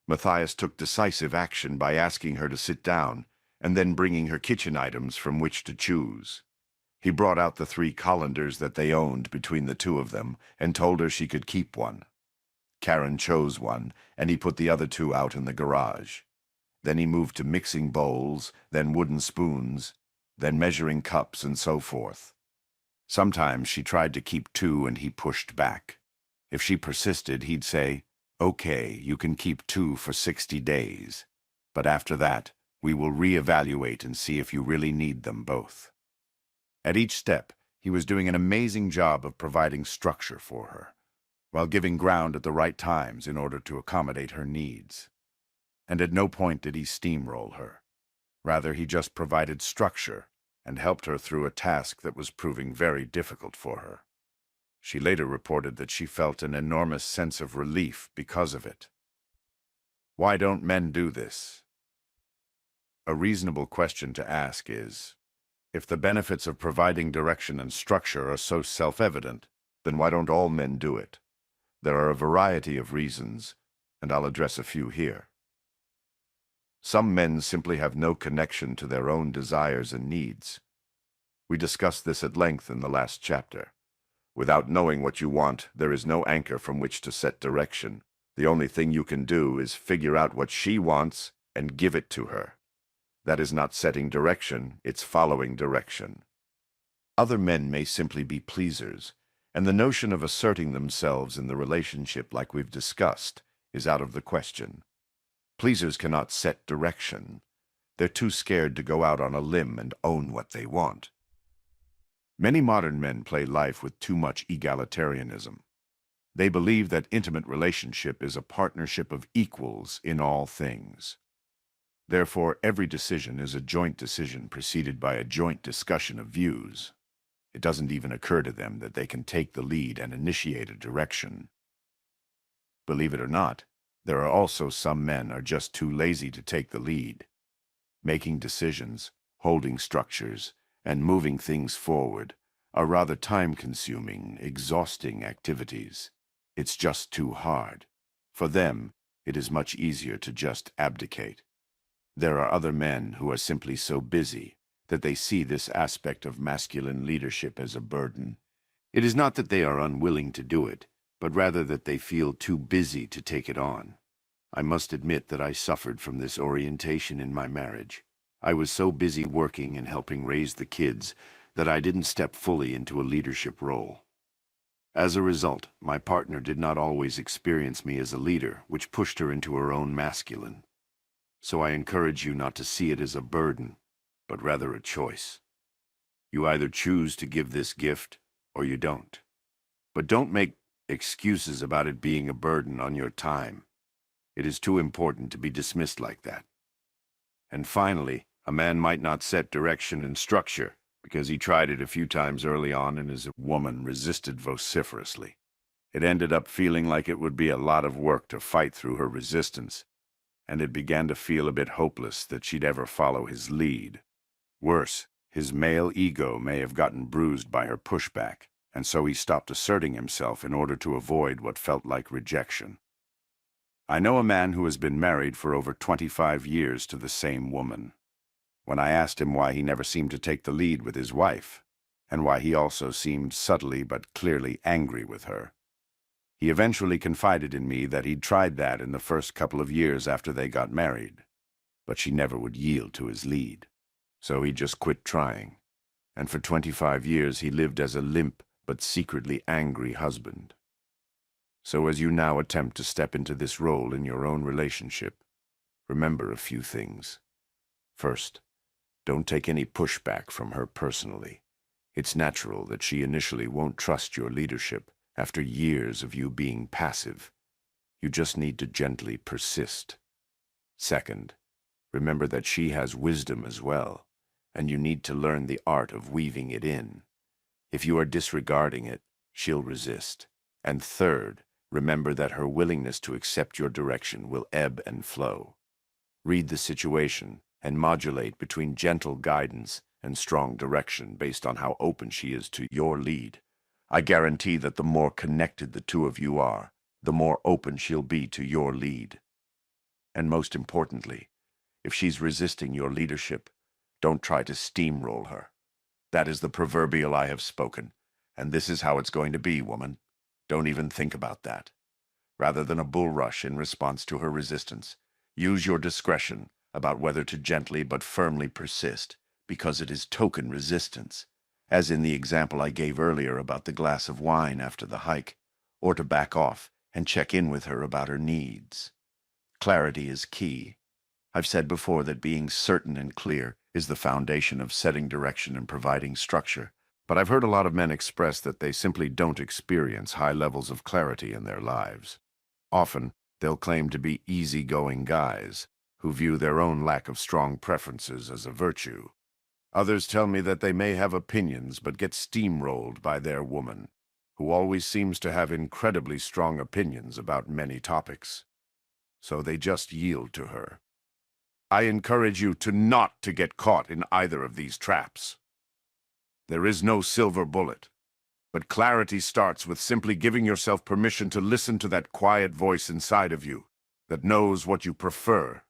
Matthias took decisive action by asking her to sit down and then bringing her kitchen items from which to choose. He brought out the 3 colanders that they owned between the two of them and told her she could keep one. Karen chose one, and he put the other 2 out in the garage. Then he moved to mixing bowls, then wooden spoons, then measuring cups, and so forth. Sometimes she tried to keep 2 and he pushed back. If she persisted, he'd say, "Okay, you can keep 2 for 60 days. But after that, we will reevaluate and see if you really need them both." At each step, he was doing an amazing job of providing structure for her, while giving ground at the right times in order to accommodate her needs. And at no point did he steamroll her. Rather, he just provided structure and helped her through a task that was proving very difficult for her. She later reported that she felt an enormous sense of relief because of it. Why don't men do this? A reasonable question to ask is, if the benefits of providing direction and structure are so self-evident, then why don't all men do it? There are a variety of reasons, and I'll address a few here. Some men simply have no connection to their own desires and needs. We discussed this at length in the last chapter. Without knowing what you want, there is no anchor from which to set direction. The only thing you can do is figure out what she wants and give it to her. That is not setting direction, it's following direction. Other men may simply be pleasers, and the notion of asserting themselves in the relationship like we've discussed is out of the question. Pleasers cannot set direction. They're too scared to go out on a limb and own what they want. Many modern men play life with too much egalitarianism. They believe that intimate relationship is a partnership of equals in all things. Therefore, every decision is a joint decision preceded by a joint discussion of views. It doesn't even occur to them that they can take the lead and initiate a direction. Believe it or not, there are also some men are just too lazy to take the lead. Making decisions, holding structures, and moving things forward are rather time-consuming, exhausting activities. It's just too hard. For them, it is much easier to just abdicate. There are other men who are simply so busy that they see this aspect of masculine leadership as a burden. It is not that they are unwilling to do it, but rather that they feel too busy to take it on. I must admit that I suffered from this orientation in my marriage. I was so busy working and helping raise the kids that I didn't step fully into a leadership role. As a result, my partner did not always experience me as a leader, which pushed her into her own masculine. So I encourage you not to see it as a burden, but rather a choice. You either choose to give this gift, or you don't. But don't make excuses about it being a burden on your time. It is too important to be dismissed like that. And finally, a man might not set direction and structure because he tried it a few times early on and his woman resisted vociferously. It ended up feeling like it would be a lot of work to fight through her resistance, and it began to feel a bit hopeless that she'd ever follow his lead. Worse, his male ego may have gotten bruised by her pushback, and so he stopped asserting himself in order to avoid what felt like rejection. I know a man who has been married for over 25 years to the same woman. When I asked him why he never seemed to take the lead with his wife, and why he also seemed subtly but clearly angry with her, he eventually confided in me that he'd tried that in the first couple of years after they got married, but she never would yield to his lead. So he just quit trying, and for 25 years he lived as a limp but secretly angry husband. So as you now attempt to step into this role in your own relationship, remember a few things. First, don't take any pushback from her personally. It's natural that she initially won't trust your leadership after years of you being passive. You just need to gently persist. Second, remember that she has wisdom as well, and you need to learn the art of weaving it in. If you are disregarding it, she'll resist. And third, remember that her willingness to accept your direction will ebb and flow. Read the situation and modulate between gentle guidance and strong direction based on how open she is to your lead. I guarantee that the more connected the two of you are, the more open she'll be to your lead. And most importantly, if she's resisting your leadership, don't try to steamroll her. That is the proverbial I have spoken, and this is how it's going to be, woman. Don't even think about that. Rather than a bull rush in response to her resistance, use your discretion about whether to gently but firmly persist, because it is token resistance, as in the example I gave earlier about the glass of wine after the hike, or to back off and check in with her about her needs. Clarity is key. I've said before that being certain and clear is the foundation of setting direction and providing structure, but I've heard a lot of men express that they simply don't experience high levels of clarity in their lives. Often, they'll claim to be easygoing guys who view their own lack of strong preferences as a virtue. Others tell me that they may have opinions but get steamrolled by their woman, who always seems to have incredibly strong opinions about many topics. So they just yield to her. I encourage you not to get caught in either of these traps. There is no silver bullet, but clarity starts with simply giving yourself permission to listen to that quiet voice inside of you that knows what you prefer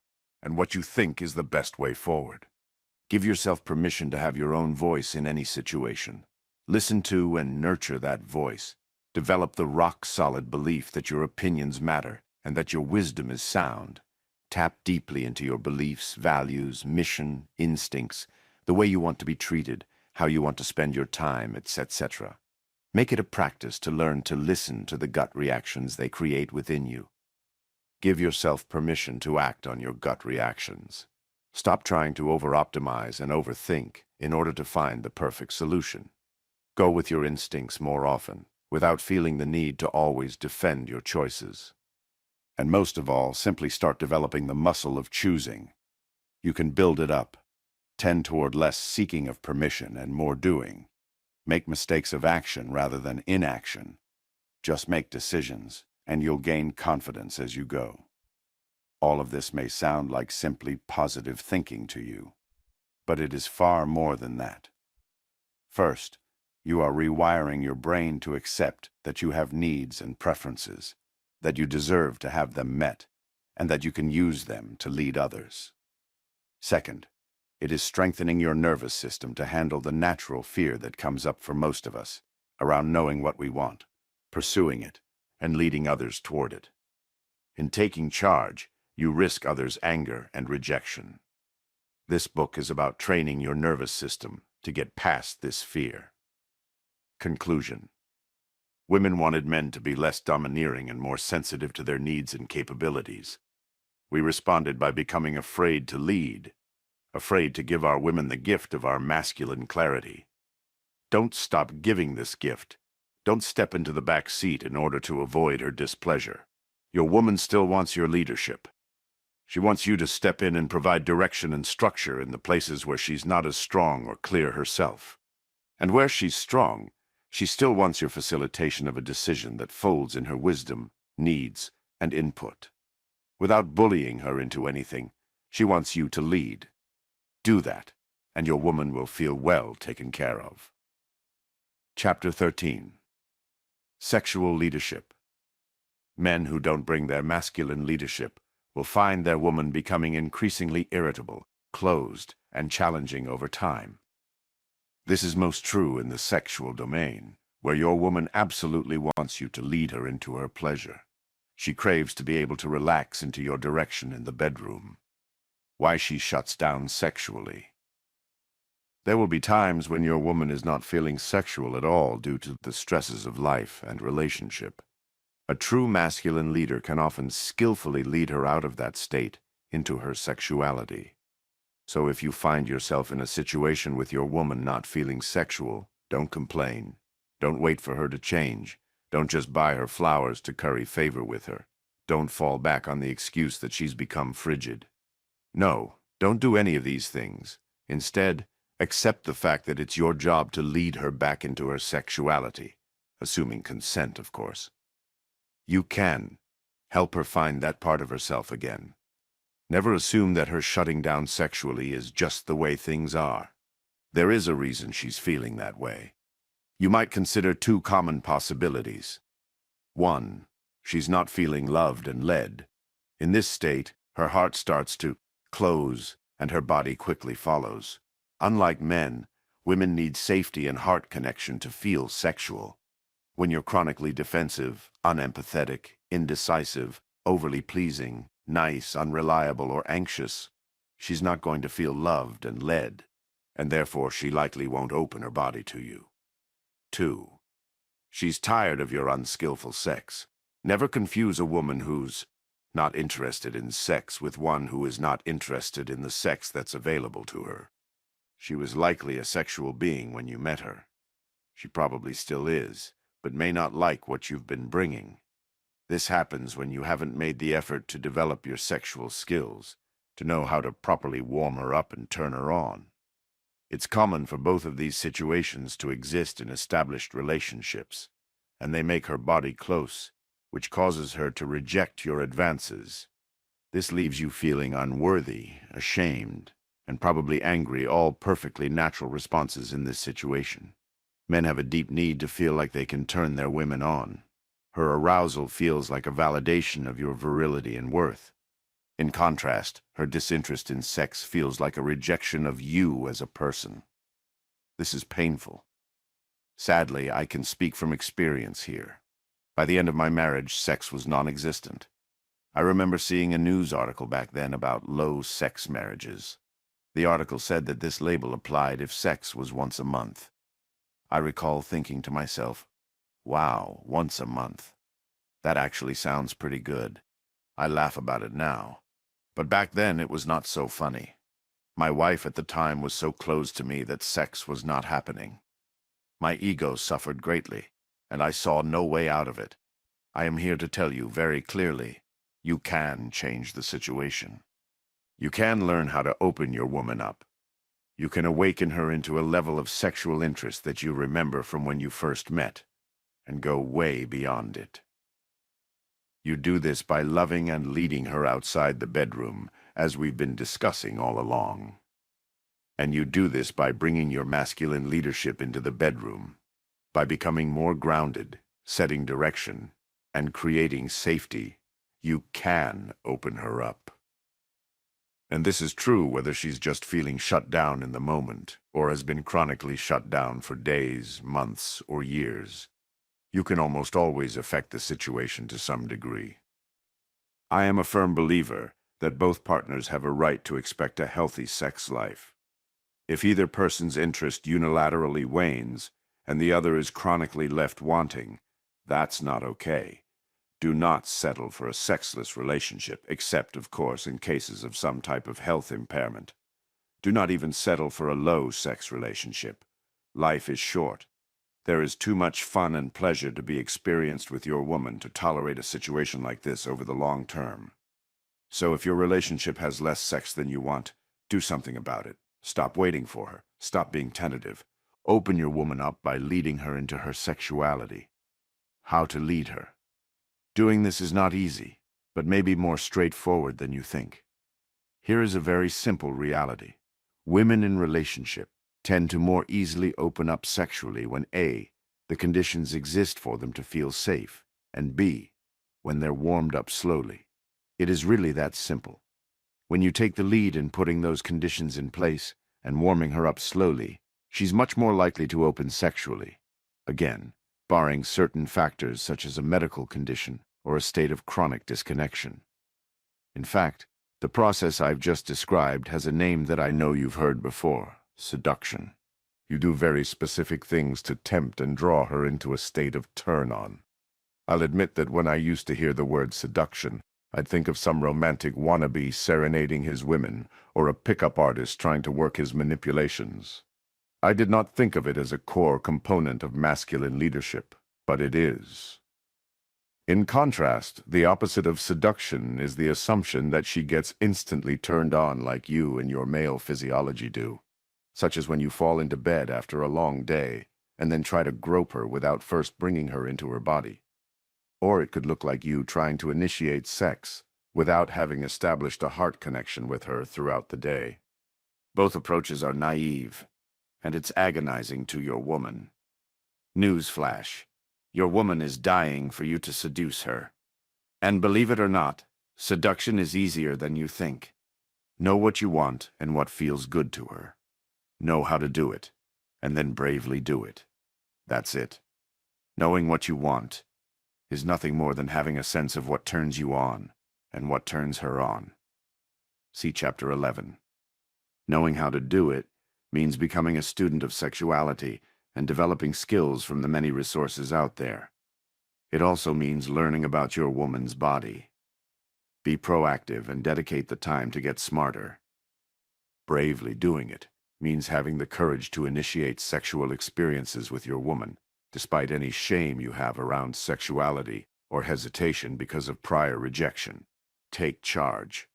and what you think is the best way forward. Give yourself permission to have your own voice in any situation. Listen to and nurture that voice. Develop the rock-solid belief that your opinions matter and that your wisdom is sound. Tap deeply into your beliefs, values, mission, instincts, the way you want to be treated, how you want to spend your time, etc. Make it a practice to learn to listen to the gut reactions they create within you. Give yourself permission to act on your gut reactions. Stop trying to over-optimize and overthink in order to find the perfect solution. Go with your instincts more often, without feeling the need to always defend your choices. And most of all, simply start developing the muscle of choosing. You can build it up. Tend toward less seeking of permission and more doing. Make mistakes of action rather than inaction. Just make decisions, and you'll gain confidence as you go. All of this may sound like simply positive thinking to you, but it is far more than that. First, You are rewiring your brain to accept that you have needs and preferences, that you deserve to have them met, and that you can use them to lead others. Second, it is strengthening your nervous system to handle the natural fear that comes up for most of us around knowing what we want, pursuing it, and leading others toward it. In taking charge, you risk others' anger and rejection. This book is about training your nervous system to get past this fear. Conclusion. Women wanted men to be less domineering and more sensitive to their needs and capabilities. We responded by becoming afraid to lead, afraid to give our women the gift of our masculine clarity. Don't stop giving this gift. Don't step into the back seat in order to avoid her displeasure. Your woman still wants your leadership. She wants you to step in and provide direction and structure in the places where she's not as strong or clear herself. And where she's strong, she still wants your facilitation of a decision that folds in her wisdom, needs, and input. Without bullying her into anything, she wants you to lead. Do that, and your woman will feel well taken care of. Chapter 13. Sexual Leadership. Men who don't bring their masculine leadership will find their woman becoming increasingly irritable, closed, and challenging over time. This is most true in the sexual domain, where your woman absolutely wants you to lead her into her pleasure. She craves to be able to relax into your direction in the bedroom. Why she shuts down sexually. There will be times when your woman is not feeling sexual at all due to the stresses of life and relationship. A true masculine leader can often skillfully lead her out of that state into her sexuality. So if you find yourself in a situation with your woman not feeling sexual, don't complain. Don't wait for her to change. Don't just buy her flowers to curry favor with her. Don't fall back on the excuse that she's become frigid. No, don't do any of these things. Instead, accept the fact that it's your job to lead her back into her sexuality, assuming consent, of course. You can help her find that part of herself again. Never assume that her shutting down sexually is just the way things are. There is a reason she's feeling that way. You might consider two common possibilities. 1. She's not feeling loved and led. In this state, her heart starts to close and her body quickly follows. Unlike men, women need safety and heart connection to feel sexual. When you're chronically defensive, unempathetic, indecisive, overly pleasing, nice, unreliable, or anxious, she's not going to feel loved and led, and therefore she likely won't open her body to you. 2. She's tired of your unskillful sex. Never confuse a woman who's not interested in sex with one who is not interested in the sex that's available to her. She was likely a sexual being when you met her. She probably still is, but may not like what you've been bringing. This happens when you haven't made the effort to develop your sexual skills, to know how to properly warm her up and turn her on. It's common for both of these situations to exist in established relationships, and they make her body close, which causes her to reject your advances. This leaves you feeling unworthy, ashamed, and probably angry, all perfectly natural responses in this situation. Men have a deep need to feel like they can turn their women on. Her arousal feels like a validation of your virility and worth. In contrast, her disinterest in sex feels like a rejection of you as a person. This is painful. Sadly, I can speak from experience here. By the end of my marriage, sex was non-existent. I remember seeing a news article back then about low-sex marriages. The article said that this label applied if sex was once a month. I recall thinking to myself, wow, once a month. That actually sounds pretty good. I laugh about it now. But back then it was not so funny. My wife at the time was so close to me that sex was not happening. My ego suffered greatly, and I saw no way out of it. I am here to tell you very clearly, you can change the situation. You can learn how to open your woman up. You can awaken her into a level of sexual interest that you remember from when you first met, and go way beyond it. You do this by loving and leading her outside the bedroom, as we've been discussing all along. And you do this by bringing your masculine leadership into the bedroom, By becoming more grounded, setting direction, and creating safety, you can open her up. And this is true whether she's just feeling shut down in the moment or has been chronically shut down for days, months, or years. You can almost always affect the situation to some degree. I am a firm believer that both partners have a right to expect a healthy sex life. If either person's interest unilaterally wanes and the other is chronically left wanting, that's not okay. Do not settle for a sexless relationship, except, of course, in cases of some type of health impairment. Do not even settle for a low-sex relationship. Life is short. There is too much fun and pleasure to be experienced with your woman to tolerate a situation like this over the long term. So if your relationship has less sex than you want, do something about it. Stop waiting for her. Stop being tentative. Open your woman up by leading her into her sexuality. How to lead her. Doing this is not easy, but may be more straightforward than you think. Here is a very simple reality. Women in relationship tend to more easily open up sexually when A, the conditions exist for them to feel safe, and B, when they're warmed up slowly. It is really that simple. When you take the lead in putting those conditions in place and warming her up slowly, she's much more likely to open sexually. Again, barring certain factors such as a medical condition or a state of chronic disconnection. In fact, the process I've just described has a name that I know you've heard before: seduction. You do very specific things to tempt and draw her into a state of turn-on. I'll admit that when I used to hear the word seduction, I'd think of some romantic wannabe serenading his women, or a pickup artist trying to work his manipulations. I did not think of it as a core component of masculine leadership, but it is. In contrast, the opposite of seduction is the assumption that she gets instantly turned on like you and your male physiology do, such as when you fall into bed after a long day and then try to grope her without first bringing her into her body. Or it could look like you trying to initiate sex without having established a heart connection with her throughout the day. Both approaches are naive, and it's agonizing to your woman. Newsflash: your woman is dying for you to seduce her. And believe it or not, seduction is easier than you think. Know what you want and what feels good to her. Know how to do it, and then bravely do it. That's it. Knowing what you want is nothing more than having a sense of what turns you on and what turns her on. See Chapter 11. Knowing how to do it means becoming a student of sexuality and developing skills from the many resources out there. It also means learning about your woman's body. Be proactive and dedicate the time to get smarter. Bravely doing it means having the courage to initiate sexual experiences with your woman, despite any shame you have around sexuality or hesitation because of prior rejection. Take charge.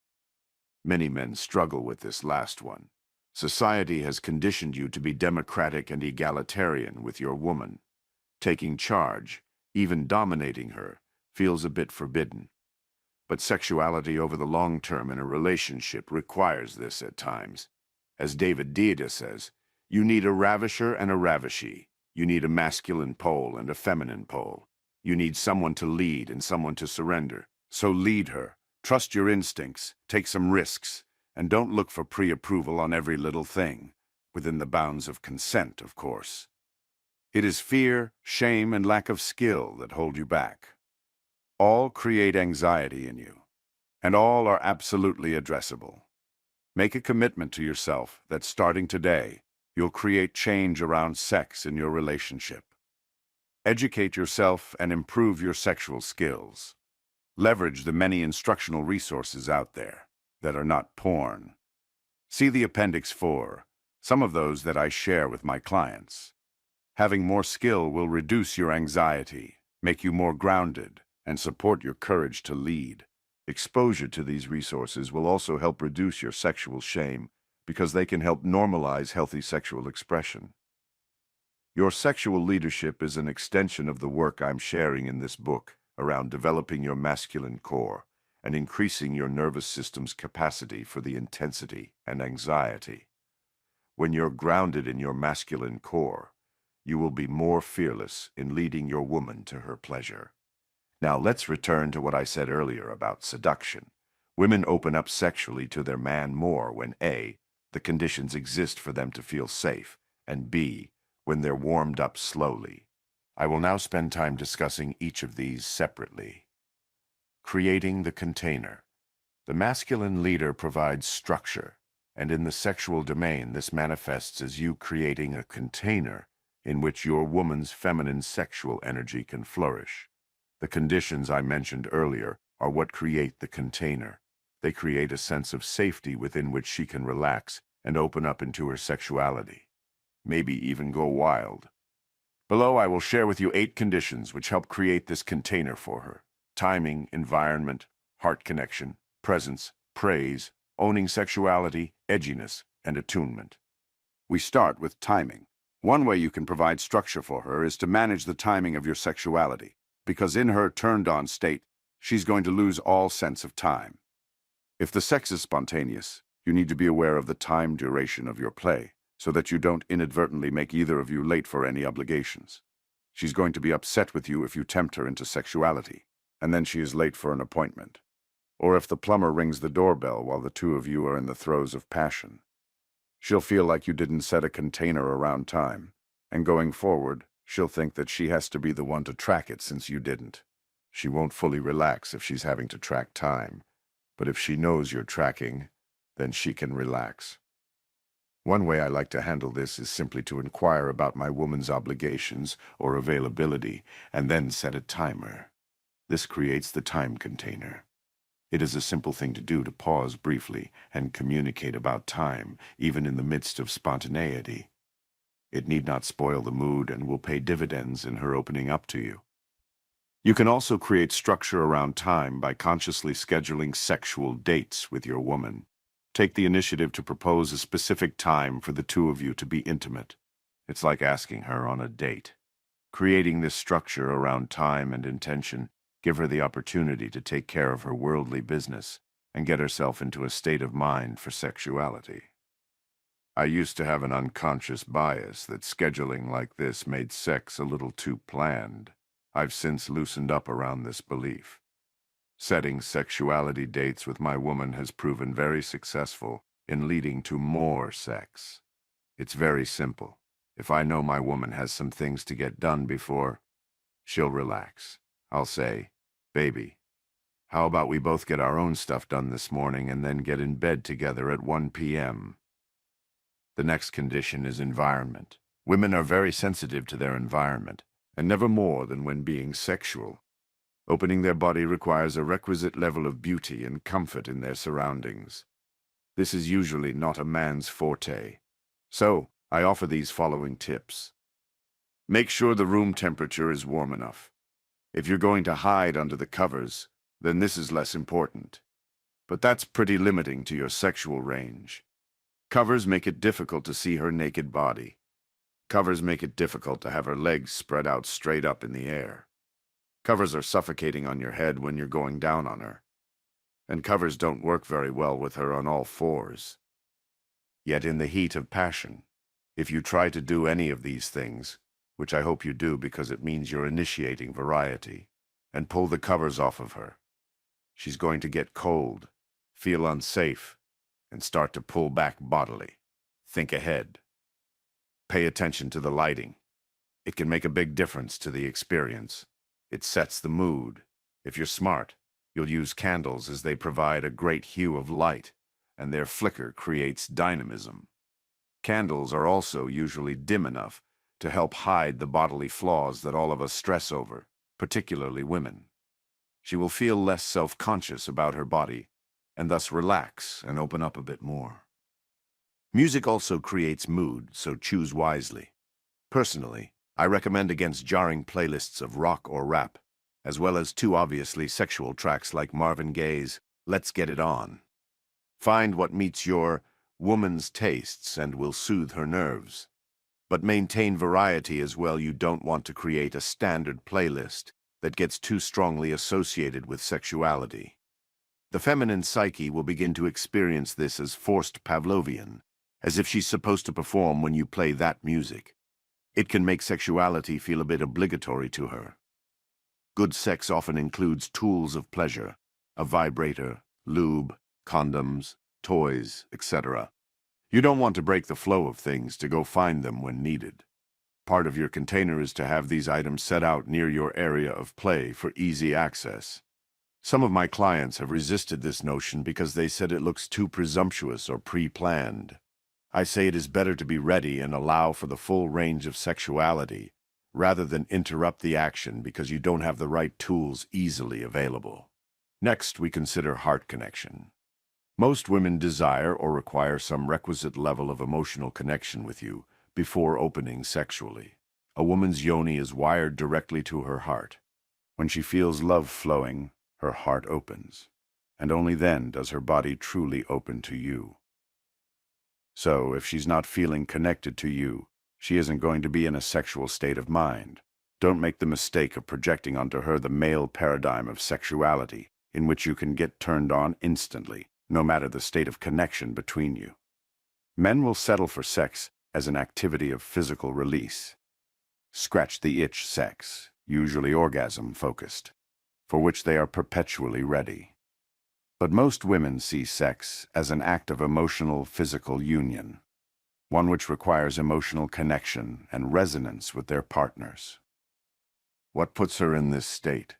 Many men struggle with this last one. Society has conditioned you to be democratic and egalitarian with your woman. Taking charge, even dominating her, feels a bit forbidden. But sexuality over the long term in a relationship requires this at times. As David Deida says, you need a ravisher and a ravishee. You need a masculine pole and a feminine pole. You need someone to lead and someone to surrender. So lead her. Trust your instincts. Take some risks. And don't look for pre-approval on every little thing, within the bounds of consent, of course. It is fear, shame, and lack of skill that hold you back. All create anxiety in you, and all are absolutely addressable. Make a commitment to yourself that starting today, you'll create change around sex in your relationship. Educate yourself and improve your sexual skills. Leverage the many instructional resources out there that are not porn. See the Appendix 4, some of those that I share with my clients. Having more skill will reduce your anxiety, make you more grounded, and support your courage to lead. Exposure to these resources will also help reduce your sexual shame because they can help normalize healthy sexual expression. Your sexual leadership is an extension of the work I'm sharing in this book around developing your masculine core and increasing your nervous system's capacity for the intensity and anxiety. When you're grounded in your masculine core, you will be more fearless in leading your woman to her pleasure. Now let's return to what I said earlier about seduction. Women open up sexually to their man more when A, the conditions exist for them to feel safe, and B, when they're warmed up slowly. I will now spend time discussing each of these separately. Creating the container. The masculine leader provides structure, and in the sexual domain this manifests as you creating a container in which your woman's feminine sexual energy can flourish. The conditions I mentioned earlier are what create the container. They create a sense of safety within which she can relax and open up into her sexuality, maybe even go wild. Below, I will share with you 8 conditions which help create this container for her. Timing, environment, heart connection, presence, praise, owning sexuality, edginess, and attunement. We start with timing. One way you can provide structure for her is to manage the timing of your sexuality, because in her turned-on state, she's going to lose all sense of time. If the sex is spontaneous, you need to be aware of the time duration of your play, so that you don't inadvertently make either of you late for any obligations. She's going to be upset with you if you tempt her into sexuality, and then she is late for an appointment. Or if the plumber rings the doorbell while the two of you are in the throes of passion. She'll feel like you didn't set a container around time, and going forward, she'll think that she has to be the one to track it since you didn't. She won't fully relax if she's having to track time, but if she knows you're tracking, then she can relax. One way I like to handle this is simply to inquire about my woman's obligations or availability, and then set a timer. This creates the time container. It is a simple thing to do to pause briefly and communicate about time, even in the midst of spontaneity. It need not spoil the mood and will pay dividends in her opening up to you. You can also create structure around time by consciously scheduling sexual dates with your woman. Take the initiative to propose a specific time for the two of you to be intimate. It's like asking her on a date. Creating this structure around time and intention give her the opportunity to take care of her worldly business and get herself into a state of mind for sexuality. I used to have an unconscious bias that scheduling like this made sex a little too planned. I've since loosened up around this belief. Setting sexuality dates with my woman has proven very successful in leading to more sex. It's very simple. If I know my woman has some things to get done before, she'll relax. I'll say, "Baby, how about we both get our own stuff done this morning and then get in bed together at 1 p.m. The next condition is environment. Women are very sensitive to their environment, and never more than when being sexual. Opening their body requires a requisite level of beauty and comfort in their surroundings. This is usually not a man's forte. So, I offer these following tips. Make sure the room temperature is warm enough. If you're going to hide under the covers, then this is less important. But that's pretty limiting to your sexual range. Covers make it difficult to see her naked body. Covers make it difficult to have her legs spread out straight up in the air. Covers are suffocating on your head when you're going down on her. And covers don't work very well with her on all fours. Yet in the heat of passion, if you try to do any of these things, which I hope you do because it means you're initiating variety, and pull the covers off of her, she's going to get cold, feel unsafe, and start to pull back bodily. Think ahead. Pay attention to the lighting. It can make a big difference to the experience. It sets the mood. If you're smart, you'll use candles as they provide a great hue of light, and their flicker creates dynamism. Candles are also usually dim enough to help hide the bodily flaws that all of us stress over, particularly women. She will feel less self-conscious about her body, and thus relax and open up a bit more. Music also creates mood, so choose wisely. Personally, I recommend against jarring playlists of rock or rap, as well as too obviously sexual tracks like Marvin Gaye's Let's Get It On. Find what meets your woman's tastes and will soothe her nerves. But maintain variety as well. You don't want to create a standard playlist that gets too strongly associated with sexuality. The feminine psyche will begin to experience this as forced Pavlovian, as if she's supposed to perform when you play that music. It can make sexuality feel a bit obligatory to her. Good sex often includes tools of pleasure, a vibrator, lube, condoms, toys, etc. You don't want to break the flow of things to go find them when needed. Part of your container is to have these items set out near your area of play for easy access. Some of my clients have resisted this notion because they said it looks too presumptuous or pre-planned. I say it is better to be ready and allow for the full range of sexuality, rather than interrupt the action because you don't have the right tools easily available. Next, we consider heart connection. Most women desire or require some requisite level of emotional connection with you before opening sexually. A woman's yoni is wired directly to her heart. When she feels love flowing, her heart opens, and only then does her body truly open to you. So, if she's not feeling connected to you, she isn't going to be in a sexual state of mind. Don't make the mistake of projecting onto her the male paradigm of sexuality, in which you can get turned on instantly, no matter the state of connection between you. Men will settle for sex as an activity of physical release. Scratch the itch sex, usually orgasm-focused, for which they are perpetually ready. But most women see sex as an act of emotional, physical union, one which requires emotional connection and resonance with their partners. What puts her in this state?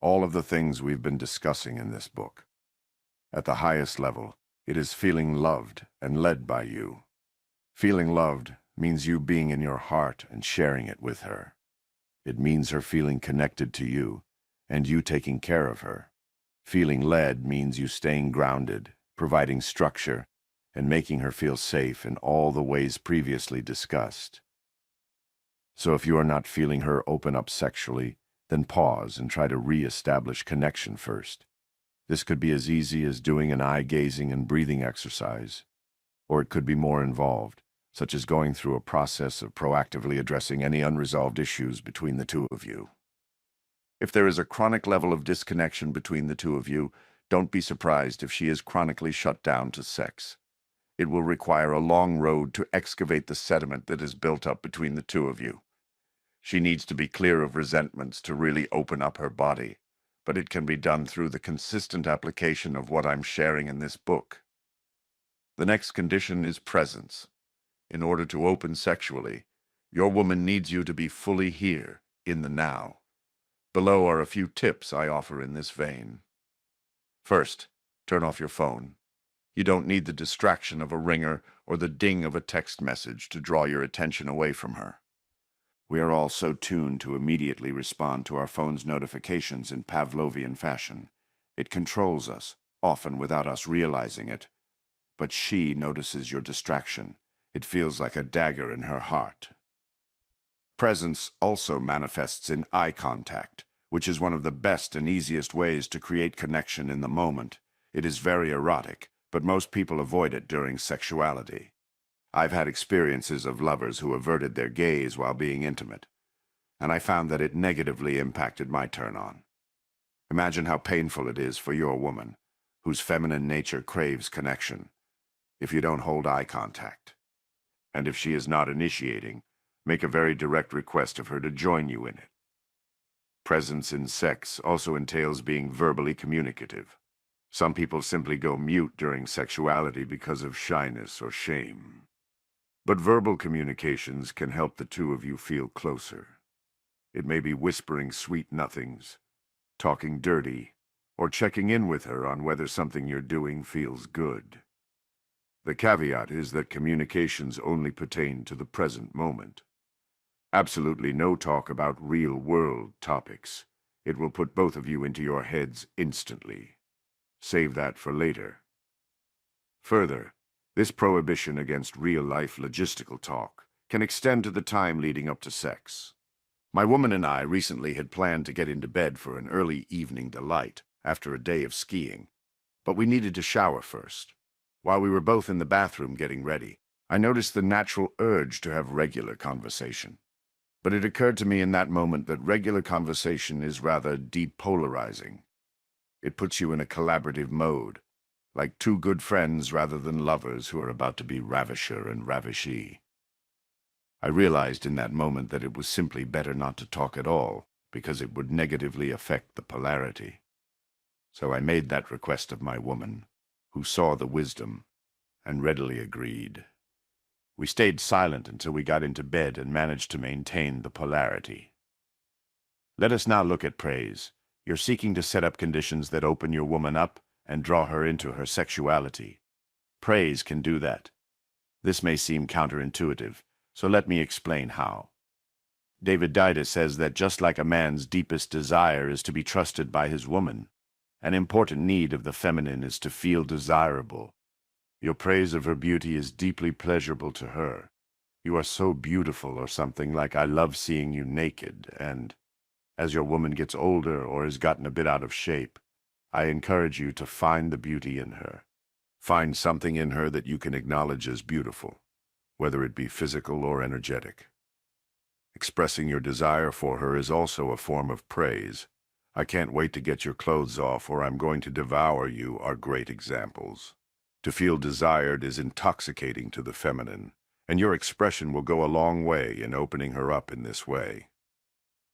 All of the things we've been discussing in this book. At the highest level, it is feeling loved and led by you. Feeling loved means you being in your heart and sharing it with her. It means her feeling connected to you and you taking care of her. Feeling led means you staying grounded, providing structure, and making her feel safe in all the ways previously discussed. So if you are not feeling her open up sexually, then pause and try to re-establish connection first. This could be as easy as doing an eye-gazing and breathing exercise, or it could be more involved, such as going through a process of proactively addressing any unresolved issues between the two of you. If there is a chronic level of disconnection between the two of you, don't be surprised if she is chronically shut down to sex. It will require a long road to excavate the sediment that is built up between the two of you. She needs to be clear of resentments to really open up her body, but it can be done through the consistent application of what I'm sharing in this book. The next condition is presence. In order to open sexually, your woman needs you to be fully here, in the now. Below are a few tips I offer in this vein. First, turn off your phone. You don't need the distraction of a ringer or the ding of a text message to draw your attention away from her. We are all so tuned to immediately respond to our phone's notifications in Pavlovian fashion. It controls us, often without us realizing it. But she notices your distraction. It feels like a dagger in her heart. Presence also manifests in eye contact, which is one of the best and easiest ways to create connection in the moment. It is very erotic, but most people avoid it during sexuality. I've had experiences of lovers who averted their gaze while being intimate, and I found that it negatively impacted my turn-on. Imagine how painful it is for your woman, whose feminine nature craves connection, if you don't hold eye contact. And if she is not initiating, make a very direct request of her to join you in it. Presence in sex also entails being verbally communicative. Some people simply go mute during sexuality because of shyness or shame. But verbal communications can help the two of you feel closer. It may be whispering sweet nothings, talking dirty, or checking in with her on whether something you're doing feels good. The caveat is that communications only pertain to the present moment. Absolutely no talk about real-world topics. It will put both of you into your heads instantly. Save that for later. Further, this prohibition against real-life logistical talk can extend to the time leading up to sex. My woman and I recently had planned to get into bed for an early evening delight after a day of skiing, but we needed to shower first. While we were both in the bathroom getting ready, I noticed the natural urge to have regular conversation. But it occurred to me in that moment that regular conversation is rather depolarizing. It puts you in a collaborative mode, like two good friends rather than lovers who are about to be ravisher and ravishee. I realized in that moment that it was simply better not to talk at all, because it would negatively affect the polarity. So I made that request of my woman, who saw the wisdom and readily agreed. We stayed silent until we got into bed and managed to maintain the polarity. Let us now look at praise. You're seeking to set up conditions that open your woman up and draw her into her sexuality. Praise can do that. This may seem counterintuitive, so let me explain how. David Dida says that just like a man's deepest desire is to be trusted by his woman, an important need of the feminine is to feel desirable. Your praise of her beauty is deeply pleasurable to her. You are so beautiful, or something like, I love seeing you naked, and as your woman gets older or has gotten a bit out of shape, I encourage you to find the beauty in her. Find something in her that you can acknowledge as beautiful, whether it be physical or energetic. Expressing your desire for her is also a form of praise. I can't wait to get your clothes off, or I'm going to devour you are great examples. To feel desired is intoxicating to the feminine, and your expression will go a long way in opening her up in this way.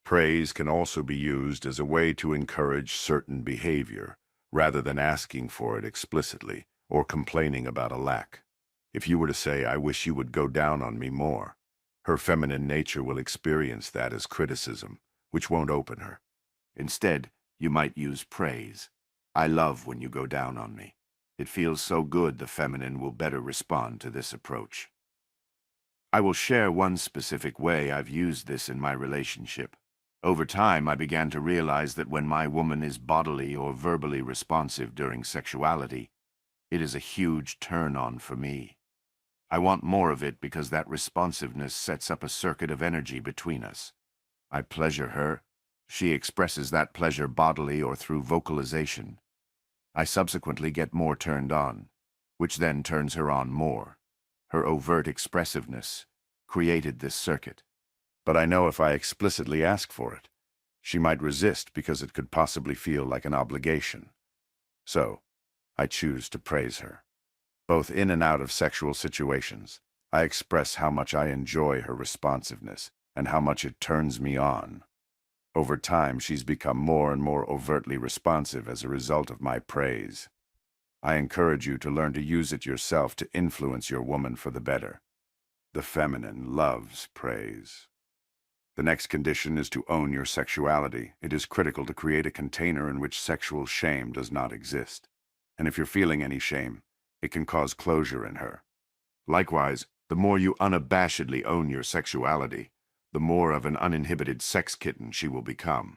Praise can also be used as a way to encourage certain behavior, rather than asking for it explicitly or complaining about a lack. If you were to say, I wish you would go down on me more, her feminine nature will experience that as criticism, which won't open her. Instead, you might use praise. I love when you go down on me. It feels so good. The feminine will better respond to this approach. I will share one specific way I've used this in my relationship. Over time, I began to realize that when my woman is bodily or verbally responsive during sexuality, it is a huge turn-on for me. I want more of it because that responsiveness sets up a circuit of energy between us. I pleasure her. She expresses that pleasure bodily or through vocalization. I subsequently get more turned on, which then turns her on more. Her overt expressiveness created this circuit. But I know if I explicitly ask for it, she might resist because it could possibly feel like an obligation. So, I choose to praise her. Both in and out of sexual situations, I express how much I enjoy her responsiveness and how much it turns me on. Over time, she's become more and more overtly responsive as a result of my praise. I encourage you to learn to use it yourself to influence your woman for the better. The feminine loves praise. The next condition is to own your sexuality. It is critical to create a container in which sexual shame does not exist. And if you're feeling any shame, it can cause closure in her. Likewise, the more you unabashedly own your sexuality, the more of an uninhibited sex kitten she will become.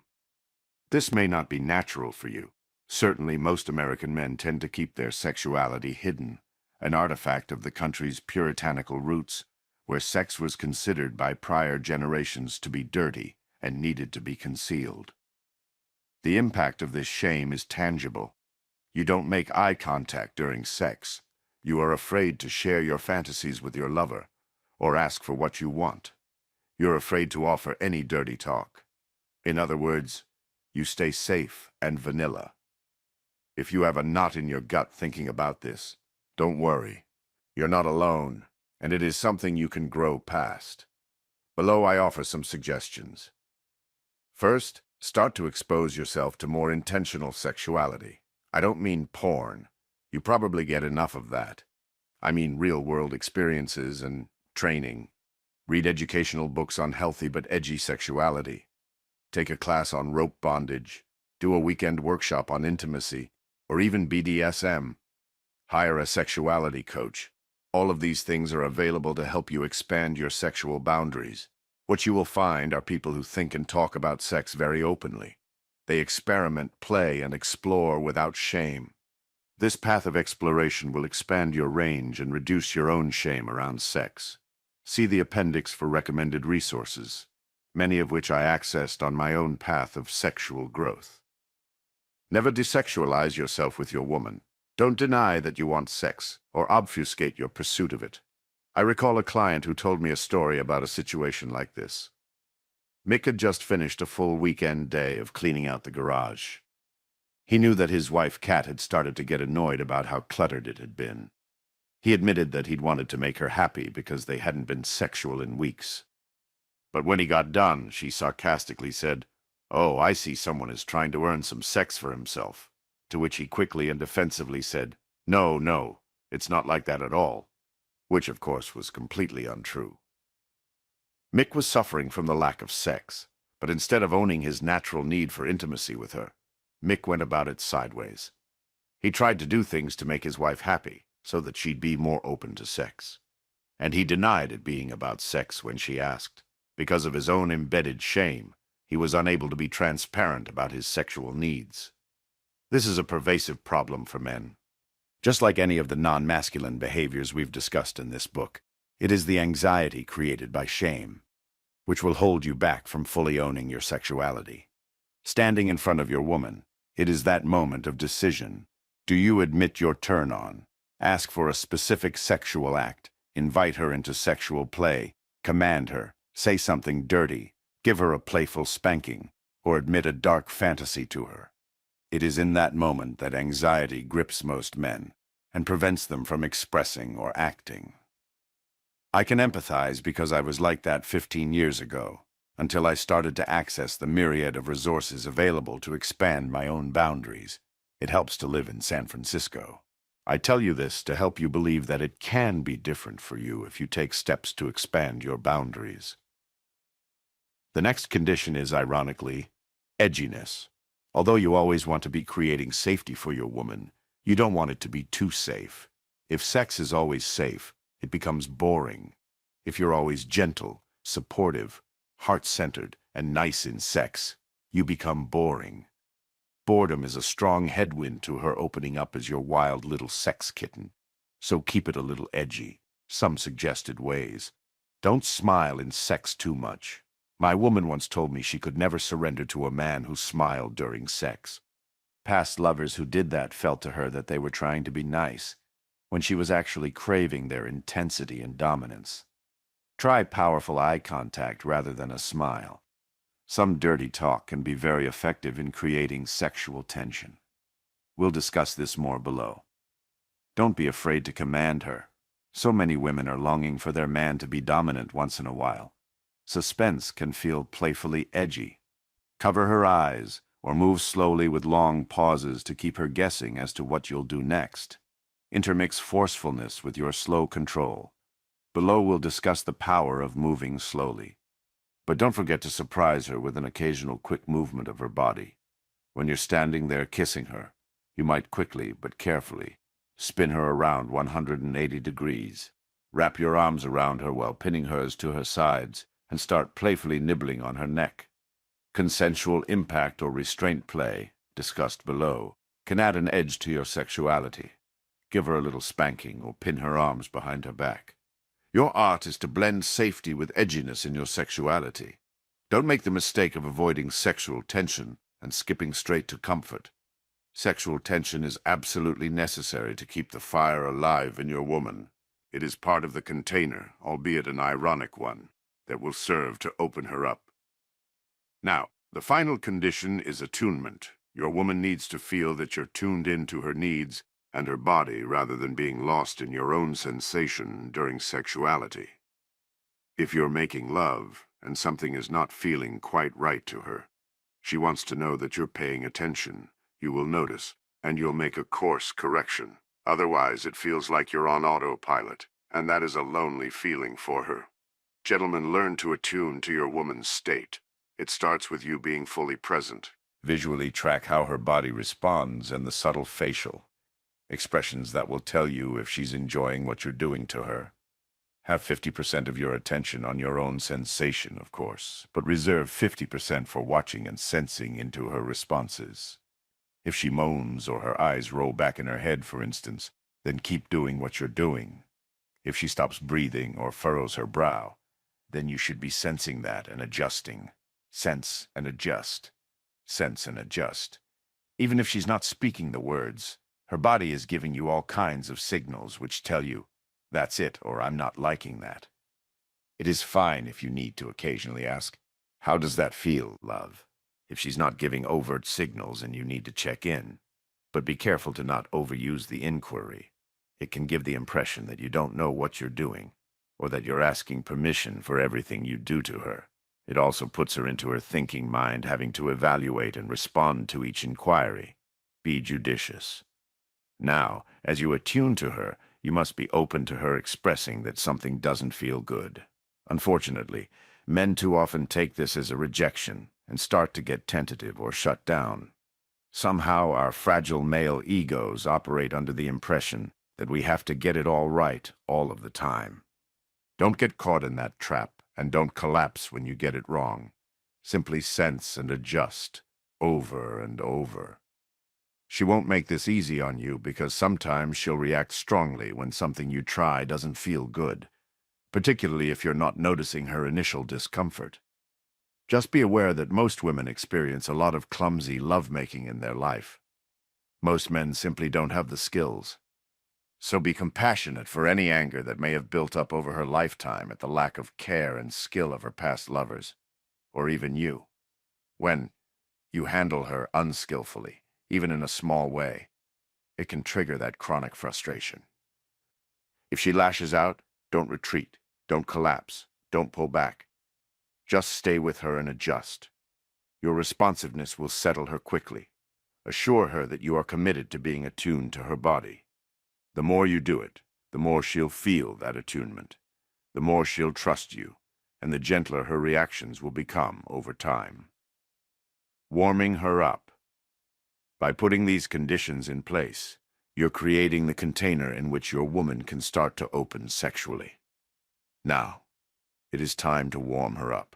This may not be natural for you. Certainly, most American men tend to keep their sexuality hidden, an artifact of the country's puritanical roots, where sex was considered by prior generations to be dirty and needed to be concealed. The impact of this shame is tangible. You don't make eye contact during sex. You are afraid to share your fantasies with your lover or ask for what you want. You're afraid to offer any dirty talk. In other words, you stay safe and vanilla. If you have a knot in your gut thinking about this, don't worry. You're not alone, and it is something you can grow past. Below I offer some suggestions. First, start to expose yourself to more intentional sexuality. I don't mean porn. You probably get enough of that. I mean real-world experiences and training. Read educational books on healthy but edgy sexuality. Take a class on rope bondage. Do a weekend workshop on intimacy, or even BDSM. Hire a sexuality coach. All of these things are available to help you expand your sexual boundaries. What you will find are people who think and talk about sex very openly. They experiment, play, and explore without shame. This path of exploration will expand your range and reduce your own shame around sex. See the appendix for recommended resources, many of which I accessed on my own path of sexual growth. Never desexualize yourself with your woman. Don't deny that you want sex or obfuscate your pursuit of it. I recall a client who told me a story about a situation like this. Mick had just finished a full weekend day of cleaning out the garage. He knew that his wife, Kat, had started to get annoyed about how cluttered it had been. He admitted that he'd wanted to make her happy because they hadn't been sexual in weeks. But when he got done, she sarcastically said, "Oh, I see someone is trying to earn some sex for himself." To which he quickly and defensively said, "No, no, it's not like that at all," which of course was completely untrue. Mick was suffering from the lack of sex, but instead of owning his natural need for intimacy with her, Mick went about it sideways. He tried to do things to make his wife happy, so that she'd be more open to sex. And he denied it being about sex when she asked. Because of his own embedded shame, he was unable to be transparent about his sexual needs. This is a pervasive problem for men. Just like any of the non-masculine behaviors we've discussed in this book, it is the anxiety created by shame, which will hold you back from fully owning your sexuality. Standing in front of your woman, it is that moment of decision. Do you admit your turn-on? Ask for a specific sexual act, invite her into sexual play, command her, say something dirty, give her a playful spanking, or admit a dark fantasy to her. It is in that moment that anxiety grips most men and prevents them from expressing or acting. I can empathize because I was like that 15 years ago, until I started to access the myriad of resources available to expand my own boundaries. It helps to live in San Francisco. I tell you this to help you believe that it can be different for you if you take steps to expand your boundaries. The next condition is, ironically, edginess. Although you always want to be creating safety for your woman, you don't want it to be too safe. If sex is always safe, it becomes boring. If you're always gentle, supportive, heart-centered, and nice in sex, you become boring. Boredom is a strong headwind to her opening up as your wild little sex kitten. So keep it a little edgy. Some suggested ways. Don't smile in sex too much. My woman once told me she could never surrender to a man who smiled during sex. Past lovers who did that felt to her that they were trying to be nice, when she was actually craving their intensity and dominance. Try powerful eye contact rather than a smile. Some dirty talk can be very effective in creating sexual tension. We'll discuss this more below. Don't be afraid to command her. So many women are longing for their man to be dominant once in a while. Suspense can feel playfully edgy. Cover her eyes, or move slowly with long pauses to keep her guessing as to what you'll do next. Intermix forcefulness with your slow control. Below we'll discuss the power of moving slowly. But don't forget to surprise her with an occasional quick movement of her body. When you're standing there kissing her, you might quickly but carefully spin her around 180 degrees. Wrap your arms around her while pinning hers to her sides and start playfully nibbling on her neck. Consensual impact or restraint play, discussed below, can add an edge to your sexuality. Give her a little spanking or pin her arms behind her back. Your art is to blend safety with edginess in your sexuality. Don't make the mistake of avoiding sexual tension and skipping straight to comfort. Sexual tension is absolutely necessary to keep the fire alive in your woman. It is part of the container, albeit an ironic one, that will serve to open her up. Now, the final condition is attunement. Your woman needs to feel that you're tuned in to her needs and her body rather than being lost in your own sensation during sexuality. If you're making love and something is not feeling quite right to her, she wants to know that you're paying attention. You will notice, and you'll make a course correction. Otherwise, it feels like you're on autopilot, and that is a lonely feeling for her. Gentlemen, learn to attune to your woman's state. It starts with you being fully present. Visually track how her body responds and the subtle facial expressions that will tell you if she's enjoying what you're doing to her. Have 50% of your attention on your own sensation, of course, but reserve 50% for watching and sensing into her responses. If she moans or her eyes roll back in her head, for instance, then keep doing what you're doing. If she stops breathing or furrows her brow, then you should be sensing that and adjusting. Sense and adjust. Sense and adjust. Even if she's not speaking the words, her body is giving you all kinds of signals which tell you, that's it, or I'm not liking that. It is fine if you need to occasionally ask, how does that feel, love? If she's not giving overt signals and you need to check in. But be careful to not overuse the inquiry. It can give the impression that you don't know what you're doing, or that you're asking permission for everything you do to her. It also puts her into her thinking mind, having to evaluate and respond to each inquiry. Be judicious. Now, as you attune to her, you must be open to her expressing that something doesn't feel good. Unfortunately, men too often take this as a rejection and start to get tentative or shut down. Somehow our fragile male egos operate under the impression that we have to get it all right all of the time. Don't get caught in that trap, and don't collapse when you get it wrong. Simply sense and adjust, over and over. She won't make this easy on you because sometimes she'll react strongly when something you try doesn't feel good, particularly if you're not noticing her initial discomfort. Just be aware that most women experience a lot of clumsy lovemaking in their life. Most men simply don't have the skills. So be compassionate for any anger that may have built up over her lifetime at the lack of care and skill of her past lovers, or even you. When you handle her unskillfully, even in a small way, it can trigger that chronic frustration. If she lashes out, don't retreat, don't collapse, don't pull back. Just stay with her and adjust. Your responsiveness will settle her quickly. Assure her that you are committed to being attuned to her body. The more you do it, the more she'll feel that attunement. The more she'll trust you, and the gentler her reactions will become over time. Warming her up. By putting these conditions in place, you're creating the container in which your woman can start to open sexually. Now, it is time to warm her up.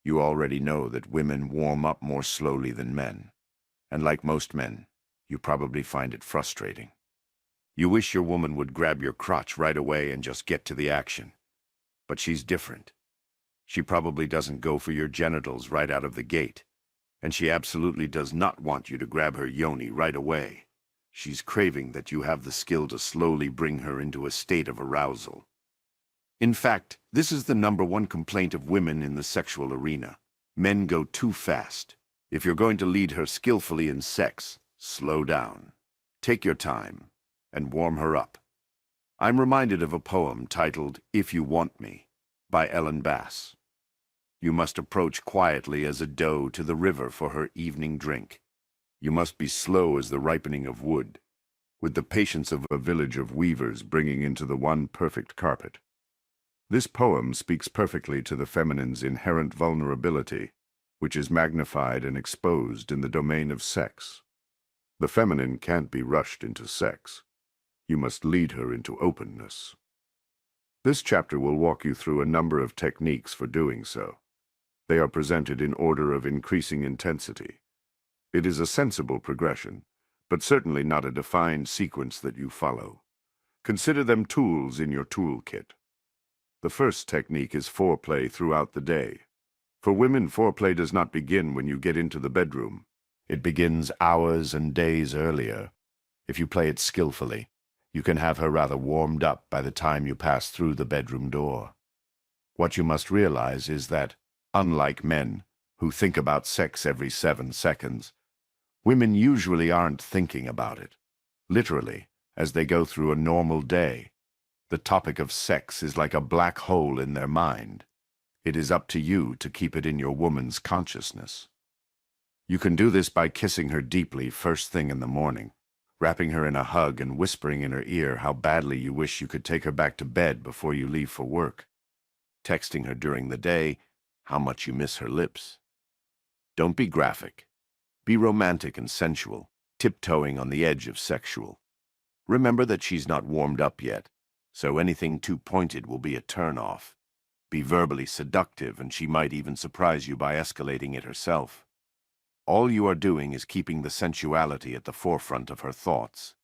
You already know that women warm up more slowly than men, and like most men, you probably find it frustrating. You wish your woman would grab your crotch right away and just get to the action. But she's different. She probably doesn't go for your genitals right out of the gate, and she absolutely does not want you to grab her yoni right away. She's craving that you have the skill to slowly bring her into a state of arousal. In fact, this is the #1 complaint of women in the sexual arena. Men go too fast. If you're going to lead her skillfully in sex, slow down. Take your time and warm her up. I'm reminded of a poem titled "If You Want Me" by Ellen Bass. You must approach quietly as a doe to the river for her evening drink. You must be slow as the ripening of wood, with the patience of a village of weavers bringing into the one perfect carpet. This poem speaks perfectly to the feminine's inherent vulnerability, which is magnified and exposed in the domain of sex. The feminine can't be rushed into sex. You must lead her into openness. This chapter will walk you through a number of techniques for doing so. They are presented in order of increasing intensity. It is a sensible progression, but certainly not a defined sequence that you follow. Consider them tools in your toolkit. The first technique is foreplay throughout the day. For women, foreplay does not begin when you get into the bedroom. It begins hours and days earlier. If you play it skillfully, you can have her rather warmed up by the time you pass through the bedroom door. What you must realize is that, unlike men, who think about sex every 7 seconds, women usually aren't thinking about it. Literally, as they go through a normal day, the topic of sex is like a black hole in their mind. It is up to you to keep it in your woman's consciousness. You can do this by kissing her deeply first thing in the morning, wrapping her in a hug and whispering in her ear how badly you wish you could take her back to bed before you leave for work, texting her during the day how much you miss her lips. Don't be graphic. Be romantic and sensual, tiptoeing on the edge of sexual. Remember that she's not warmed up yet, so anything too pointed will be a turn-off. Be verbally seductive, and she might even surprise you by escalating it herself. All you are doing is keeping the sensuality at the forefront of her thoughts.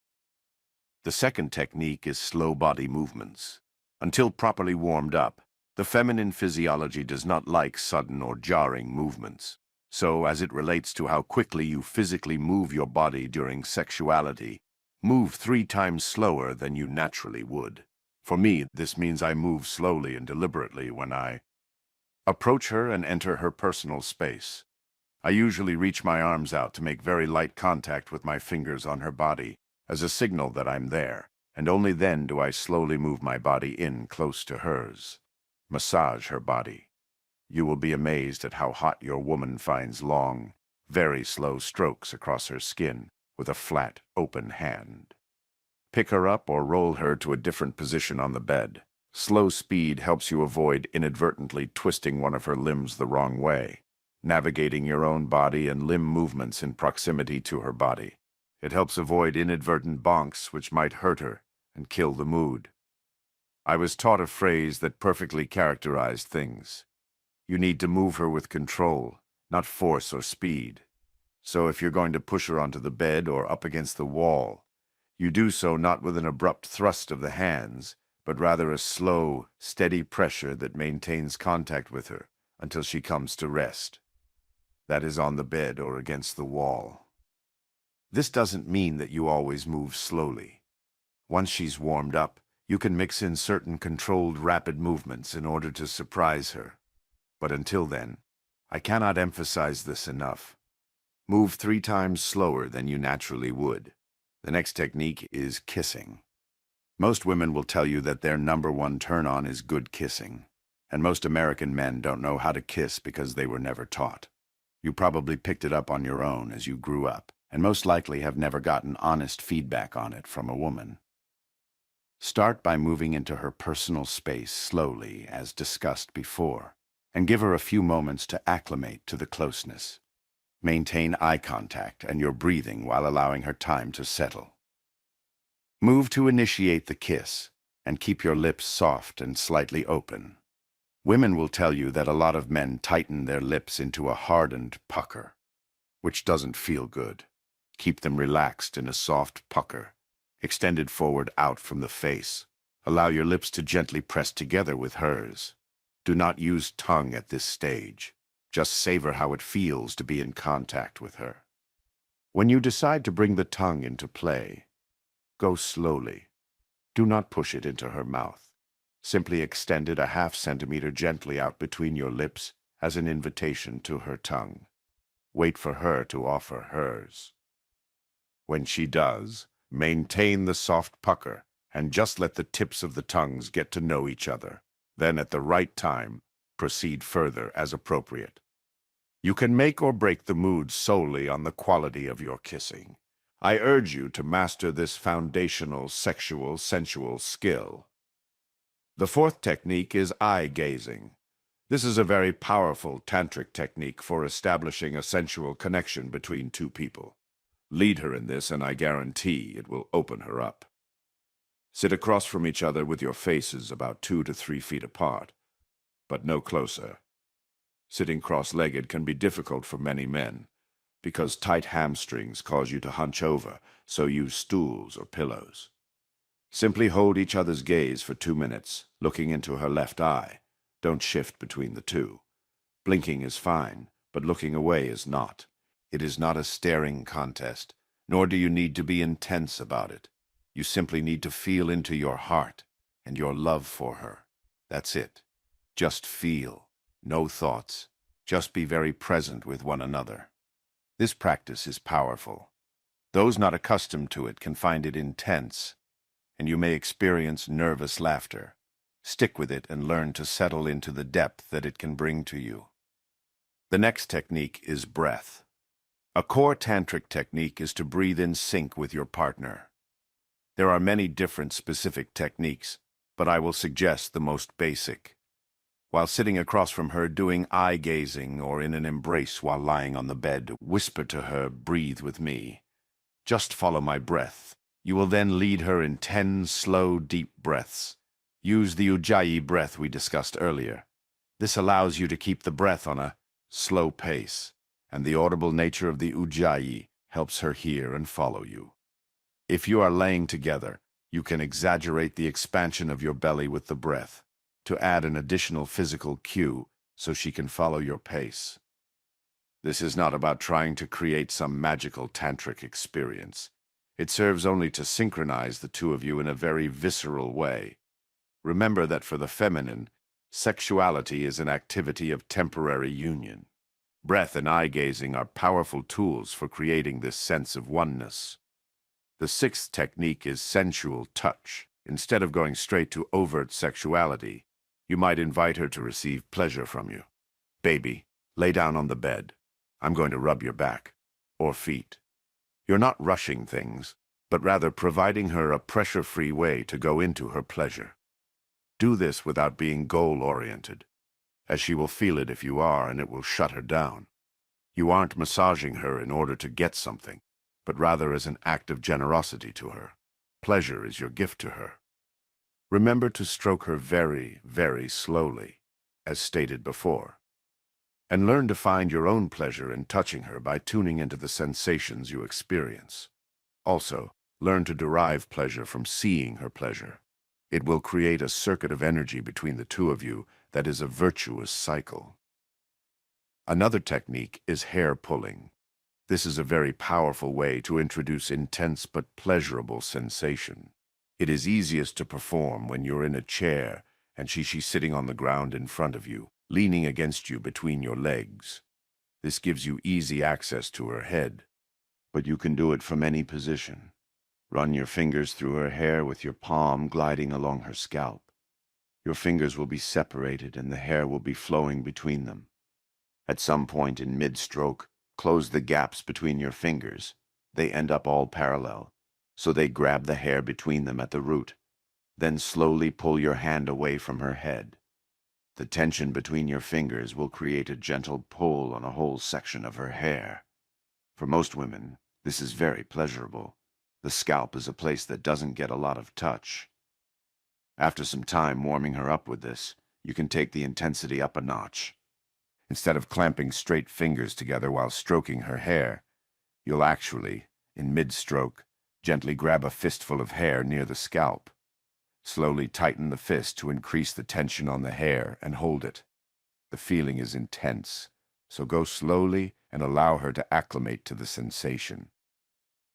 The second technique is slow body movements. Until properly warmed up, the feminine physiology does not like sudden or jarring movements. So, as it relates to how quickly you physically move your body during sexuality, move 3 times slower than you naturally would. For me, this means I move slowly and deliberately when I approach her and enter her personal space. I usually reach my arms out to make very light contact with my fingers on her body as a signal that I'm there, and only then do I slowly move my body in close to hers. Massage her body. You will be amazed at how hot your woman finds long, very slow strokes across her skin with a flat, open hand. Pick her up or roll her to a different position on the bed. Slow speed helps you avoid inadvertently twisting one of her limbs the wrong way, navigating your own body and limb movements in proximity to her body. It helps avoid inadvertent bonks which might hurt her and kill the mood. I was taught a phrase that perfectly characterized things. You need to move her with control, not force or speed. So if you're going to push her onto the bed or up against the wall, you do so not with an abrupt thrust of the hands, but rather a slow, steady pressure that maintains contact with her until she comes to rest. That is on the bed or against the wall. This doesn't mean that you always move slowly. Once she's warmed up, you can mix in certain controlled rapid movements in order to surprise her. But until then, I cannot emphasize this enough. Move 3 times slower than you naturally would. The next technique is kissing. Most women will tell you that their #1 turn-on is good kissing, and most American men don't know how to kiss because they were never taught. You probably picked it up on your own as you grew up, and most likely have never gotten honest feedback on it from a woman. Start by moving into her personal space slowly, as discussed before, and give her a few moments to acclimate to the closeness. Maintain eye contact and your breathing while allowing her time to settle. Move to initiate the kiss, and keep your lips soft and slightly open. Women will tell you that a lot of men tighten their lips into a hardened pucker, which doesn't feel good. Keep them relaxed in a soft pucker, extended forward out from the face. Allow your lips to gently press together with hers. Do not use tongue at this stage. Just savor how it feels to be in contact with her. When you decide to bring the tongue into play, go slowly. Do not push it into her mouth. Simply extend it a ½ centimeter gently out between your lips as an invitation to her tongue. Wait for her to offer hers. When she does, maintain the soft pucker and just let the tips of the tongues get to know each other. Then at the right time, proceed further as appropriate. You can make or break the mood solely on the quality of your kissing. I urge you to master this foundational sexual sensual skill. The 4th technique is eye gazing. This is a very powerful tantric technique for establishing a sensual connection between 2 people. Lead her in this, and I guarantee it will open her up. Sit across from each other with your faces about 2 to 3 feet apart, but no closer. Sitting cross-legged can be difficult for many men, because tight hamstrings cause you to hunch over, so use stools or pillows. Simply hold each other's gaze for 2 minutes, looking into her left eye. Don't shift between the two. Blinking is fine, but looking away is not. It is not a staring contest, nor do you need to be intense about it. You simply need to feel into your heart and your love for her. That's it. Just feel. No thoughts. Just be very present with one another. This practice is powerful. Those not accustomed to it can find it intense, and you may experience nervous laughter. Stick with it and learn to settle into the depth that it can bring to you. The next technique is breath. A core tantric technique is to breathe in sync with your partner. There are many different specific techniques, but I will suggest the most basic. While sitting across from her doing eye gazing or in an embrace while lying on the bed, whisper to her, "Breathe with me. Just follow my breath." You will then lead her in 10 slow, deep breaths. Use the Ujjayi breath we discussed earlier. This allows you to keep the breath on a slow pace, and the audible nature of the Ujjayi helps her hear and follow you. If you are laying together, you can exaggerate the expansion of your belly with the breath, to add an additional physical cue so she can follow your pace. This is not about trying to create some magical tantric experience. It serves only to synchronize the two of you in a very visceral way. Remember that for the feminine, sexuality is an activity of temporary union. Breath and eye gazing are powerful tools for creating this sense of oneness. The sixth technique is sensual touch. Instead of going straight to overt sexuality, you might invite her to receive pleasure from you. Baby, lay down on the bed. I'm going to rub your back or feet. You're not rushing things, but rather providing her a pressure-free way to go into her pleasure. Do this without being goal-oriented, as she will feel it if you are, and it will shut her down. You aren't massaging her in order to get something, but rather as an act of generosity to her. Pleasure is your gift to her. Remember to stroke her very, very slowly, as stated before. And learn to find your own pleasure in touching her by tuning into the sensations you experience. Also, learn to derive pleasure from seeing her pleasure. It will create a circuit of energy between the two of you that is a virtuous cycle. Another technique is hair pulling. This is a very powerful way to introduce intense but pleasurable sensation. It is easiest to perform when you're in a chair and she's sitting on the ground in front of you, leaning against you between your legs. This gives you easy access to her head, but you can do it from any position. Run your fingers through her hair with your palm gliding along her scalp. Your fingers will be separated and the hair will be flowing between them. At some point in mid-stroke, close the gaps between your fingers. They end up all parallel, so they grab the hair between them at the root. Then slowly pull your hand away from her head. The tension between your fingers will create a gentle pull on a whole section of her hair. For most women, this is very pleasurable. The scalp is a place that doesn't get a lot of touch. After some time warming her up with this, you can take the intensity up a notch. Instead of clamping straight fingers together while stroking her hair, you'll actually, in mid-stroke, gently grab a fistful of hair near the scalp. Slowly tighten the fist to increase the tension on the hair and hold it. The feeling is intense, so go slowly and allow her to acclimate to the sensation.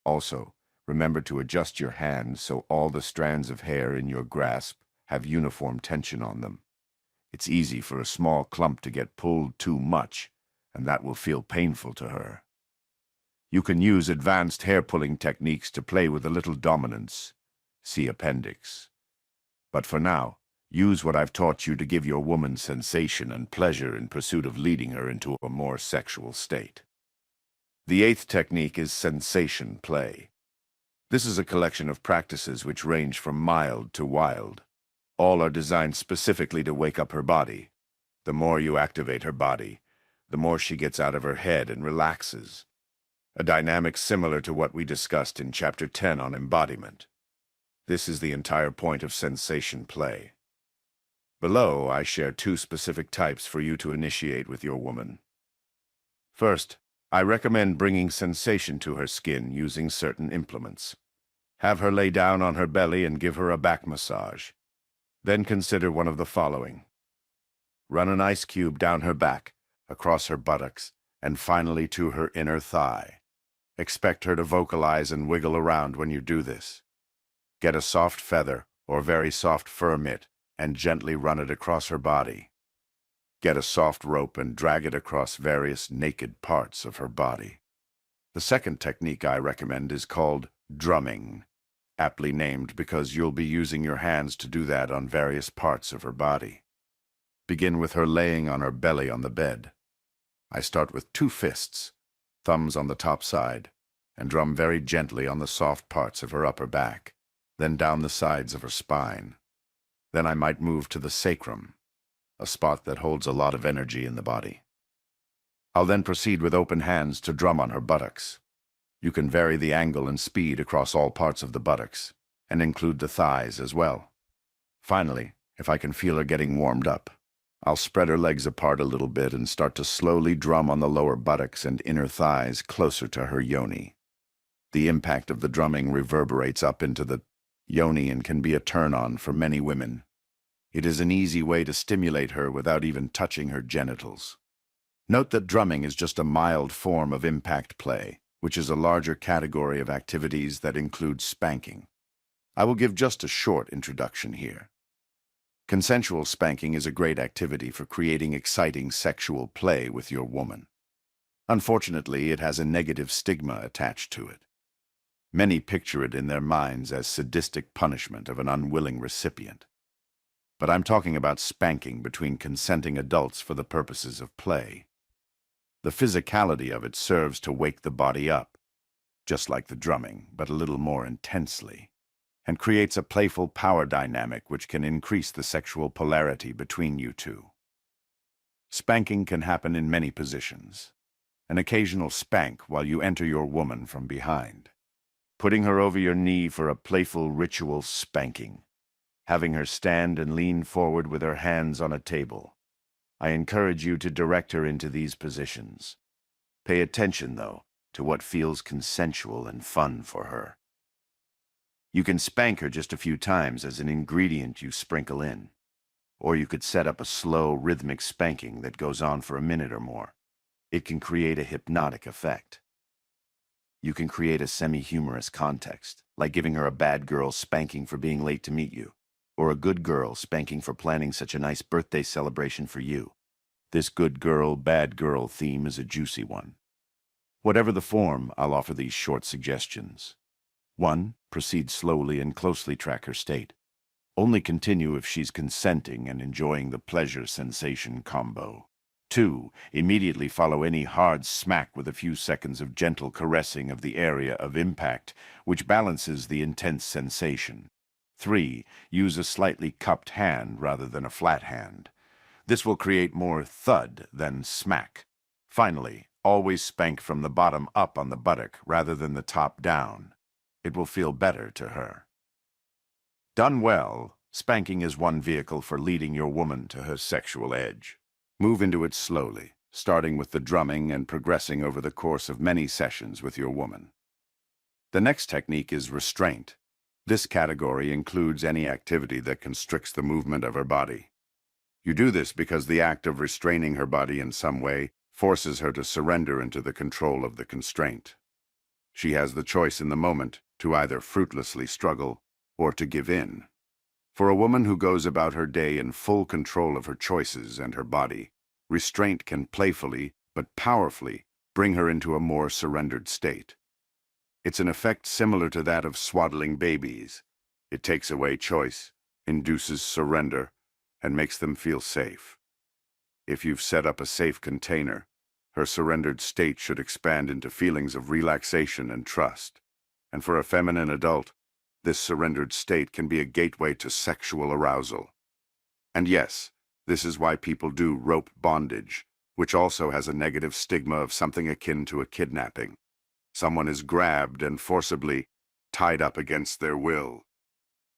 Also, remember to adjust your hands so all the strands of hair in your grasp have uniform tension on them. It's easy for a small clump to get pulled too much, and that will feel painful to her. You can use advanced hair-pulling techniques to play with a little dominance. See appendix. But for now, use what I've taught you to give your woman sensation and pleasure in pursuit of leading her into a more sexual state. The eighth technique is sensation play. This is a collection of practices which range from mild to wild. All are designed specifically to wake up her body. The more you activate her body, the more she gets out of her head and relaxes. A dynamic similar to what we discussed in Chapter 10 on embodiment. This is the entire point of sensation play. Below, I share 2 specific types for you to initiate with your woman. First, I recommend bringing sensation to her skin using certain implements. Have her lay down on her belly and give her a back massage. Then consider one of the following. Run an ice cube down her back, across her buttocks, and finally to her inner thigh. Expect her to vocalize and wiggle around when you do this. Get a soft feather or very soft fur mitt and gently run it across her body. Get a soft rope and drag it across various naked parts of her body. The second technique I recommend is called drumming, aptly named because you'll be using your hands to do that on various parts of her body. Begin with her laying on her belly on the bed. I start with 2 fists, thumbs on the top side, and drum very gently on the soft parts of her upper back, then down the sides of her spine. Then I might move to the sacrum, a spot that holds a lot of energy in the body. I'll then proceed with open hands to drum on her buttocks. You can vary the angle and speed across all parts of the buttocks, and include the thighs as well. Finally, if I can feel her getting warmed up, I'll spread her legs apart a little bit and start to slowly drum on the lower buttocks and inner thighs closer to her yoni. The impact of the drumming reverberates up into the yoni and can be a turn-on for many women. It is an easy way to stimulate her without even touching her genitals. Note that drumming is just a mild form of impact play, which is a larger category of activities that include spanking. I will give just a short introduction here. Consensual spanking is a great activity for creating exciting sexual play with your woman. Unfortunately, it has a negative stigma attached to it. Many picture it in their minds as sadistic punishment of an unwilling recipient. But I'm talking about spanking between consenting adults for the purposes of play. The physicality of it serves to wake the body up, just like the drumming, but a little more intensely, and creates a playful power dynamic which can increase the sexual polarity between you two. Spanking can happen in many positions. An occasional spank while you enter your woman from behind. Putting her over your knee for a playful ritual spanking. Having her stand and lean forward with her hands on a table. I encourage you to direct her into these positions. Pay attention, though, to what feels consensual and fun for her. You can spank her just a few times as an ingredient you sprinkle in. Or you could set up a slow, rhythmic spanking that goes on for a minute or more. It can create a hypnotic effect. You can create a semi-humorous context, like giving her a bad girl spanking for being late to meet you, or a good girl spanking for planning such a nice birthday celebration for you. This good girl, bad girl theme is a juicy one. Whatever the form, I'll offer these short suggestions. 1. Proceed slowly and closely track her state. Only continue if she's consenting and enjoying the pleasure-sensation combo. 2. Immediately follow any hard smack with a few seconds of gentle caressing of the area of impact, which balances the intense sensation. 3. Use a slightly cupped hand rather than a flat hand. This will create more thud than smack. Finally, always spank from the bottom up on the buttock rather than the top down. It will feel better to her. Done well, spanking is one vehicle for leading your woman to her sexual edge. Move into it slowly, starting with the drumming and progressing over the course of many sessions with your woman. The next technique is restraint. This category includes any activity that constricts the movement of her body. You do this because the act of restraining her body in some way forces her to surrender into the control of the constraint. She has the choice in the moment to either fruitlessly struggle or to give in. For a woman who goes about her day in full control of her choices and her body, restraint can playfully but powerfully bring her into a more surrendered state. It's an effect similar to that of swaddling babies. It takes away choice, induces surrender, and makes them feel safe. If you've set up a safe container, her surrendered state should expand into feelings of relaxation and trust. And for a feminine adult, this surrendered state can be a gateway to sexual arousal. And yes, this is why people do rope bondage, which also has a negative stigma of something akin to a kidnapping. Someone is grabbed and forcibly tied up against their will.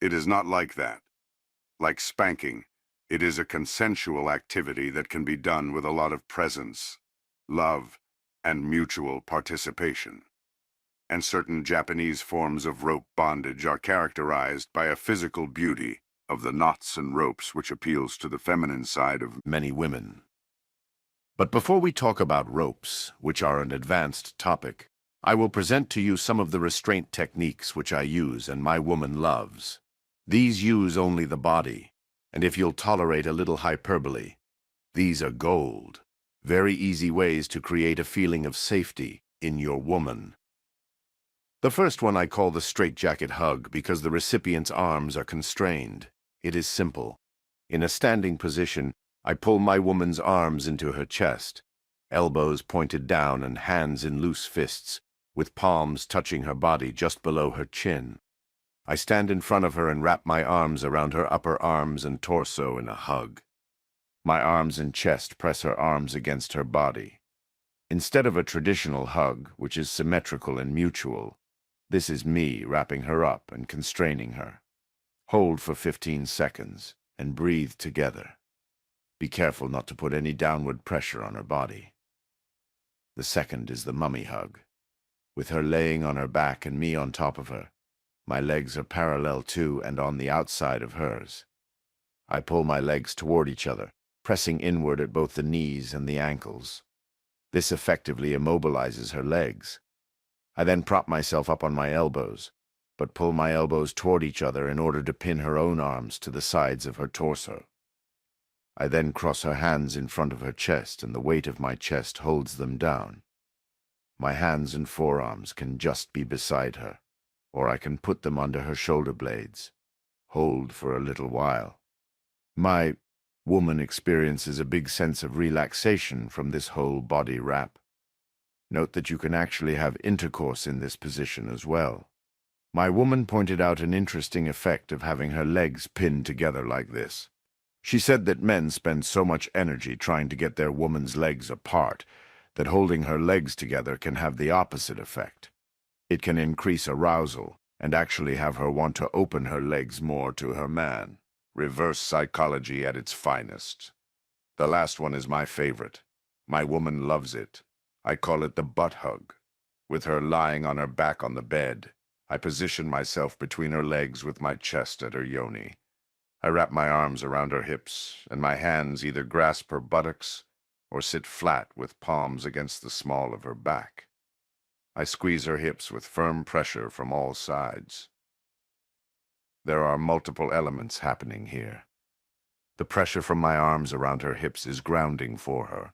It is not like that. Like spanking, it is a consensual activity that can be done with a lot of presence, love, and mutual participation. And certain Japanese forms of rope bondage are characterized by a physical beauty of the knots and ropes which appeals to the feminine side of many women. But before we talk about ropes, which are an advanced topic, I will present to you some of the restraint techniques which I use and my woman loves. These use only the body, and if you'll tolerate a little hyperbole, these are gold. Very easy ways to create a feeling of safety in your woman. The first one I call the straitjacket hug because the recipient's arms are constrained. It is simple. In a standing position, I pull my woman's arms into her chest, elbows pointed down and hands in loose fists, with palms touching her body just below her chin. I stand in front of her and wrap my arms around her upper arms and torso in a hug. My arms and chest press her arms against her body. Instead of a traditional hug, which is symmetrical and mutual, this is me wrapping her up and constraining her. Hold for 15 seconds and breathe together. Be careful not to put any downward pressure on her body. The second is the mummy hug. With her laying on her back and me on top of her, my legs are parallel to and on the outside of hers. I pull my legs toward each other, pressing inward at both the knees and the ankles. This effectively immobilizes her legs. I then prop myself up on my elbows, but pull my elbows toward each other in order to pin her own arms to the sides of her torso. I then cross her hands in front of her chest, and the weight of my chest holds them down. My hands and forearms can just be beside her. or I can put them under her shoulder blades. Hold for a little while. My woman experiences a big sense of relaxation from this whole body wrap. Note that you can actually have intercourse in this position as well. My woman pointed out an interesting effect of having her legs pinned together like this. She said that men spend so much energy trying to get their woman's legs apart that holding her legs together can have the opposite effect. It can increase arousal and actually have her want to open her legs more to her man. Reverse psychology at its finest. The last one is my favorite. My woman loves it. I call it the butt hug. With her lying on her back on the bed, I position myself between her legs with my chest at her yoni. I wrap my arms around her hips, and my hands either grasp her buttocks or sit flat with palms against the small of her back. I squeeze her hips with firm pressure from all sides. There are multiple elements happening here. The pressure from my arms around her hips is grounding for her.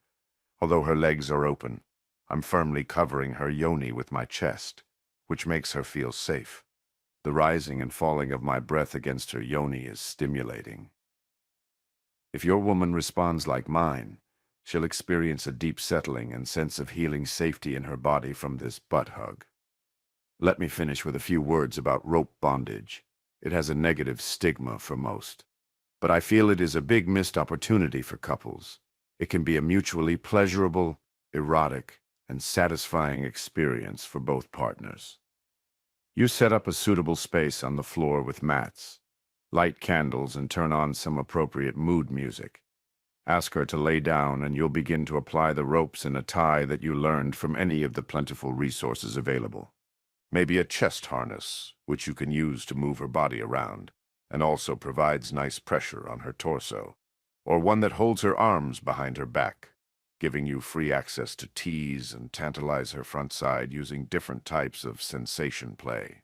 Although her legs are open, I'm firmly covering her yoni with my chest, which makes her feel safe. The rising and falling of my breath against her yoni is stimulating. If your woman responds like mine, she'll experience a deep settling and sense of healing safety in her body from this butt hug. Let me finish with a few words about rope bondage. It has a negative stigma for most, but I feel it is a big missed opportunity for couples. It can be a mutually pleasurable, erotic, and satisfying experience for both partners. You set up a suitable space on the floor with mats, light candles, and turn on some appropriate mood music. Ask her to lay down, and you'll begin to apply the ropes in a tie that you learned from any of the plentiful resources available. Maybe a chest harness, which you can use to move her body around, and also provides nice pressure on her torso, or one that holds her arms behind her back, giving you free access to tease and tantalize her front side using different types of sensation play.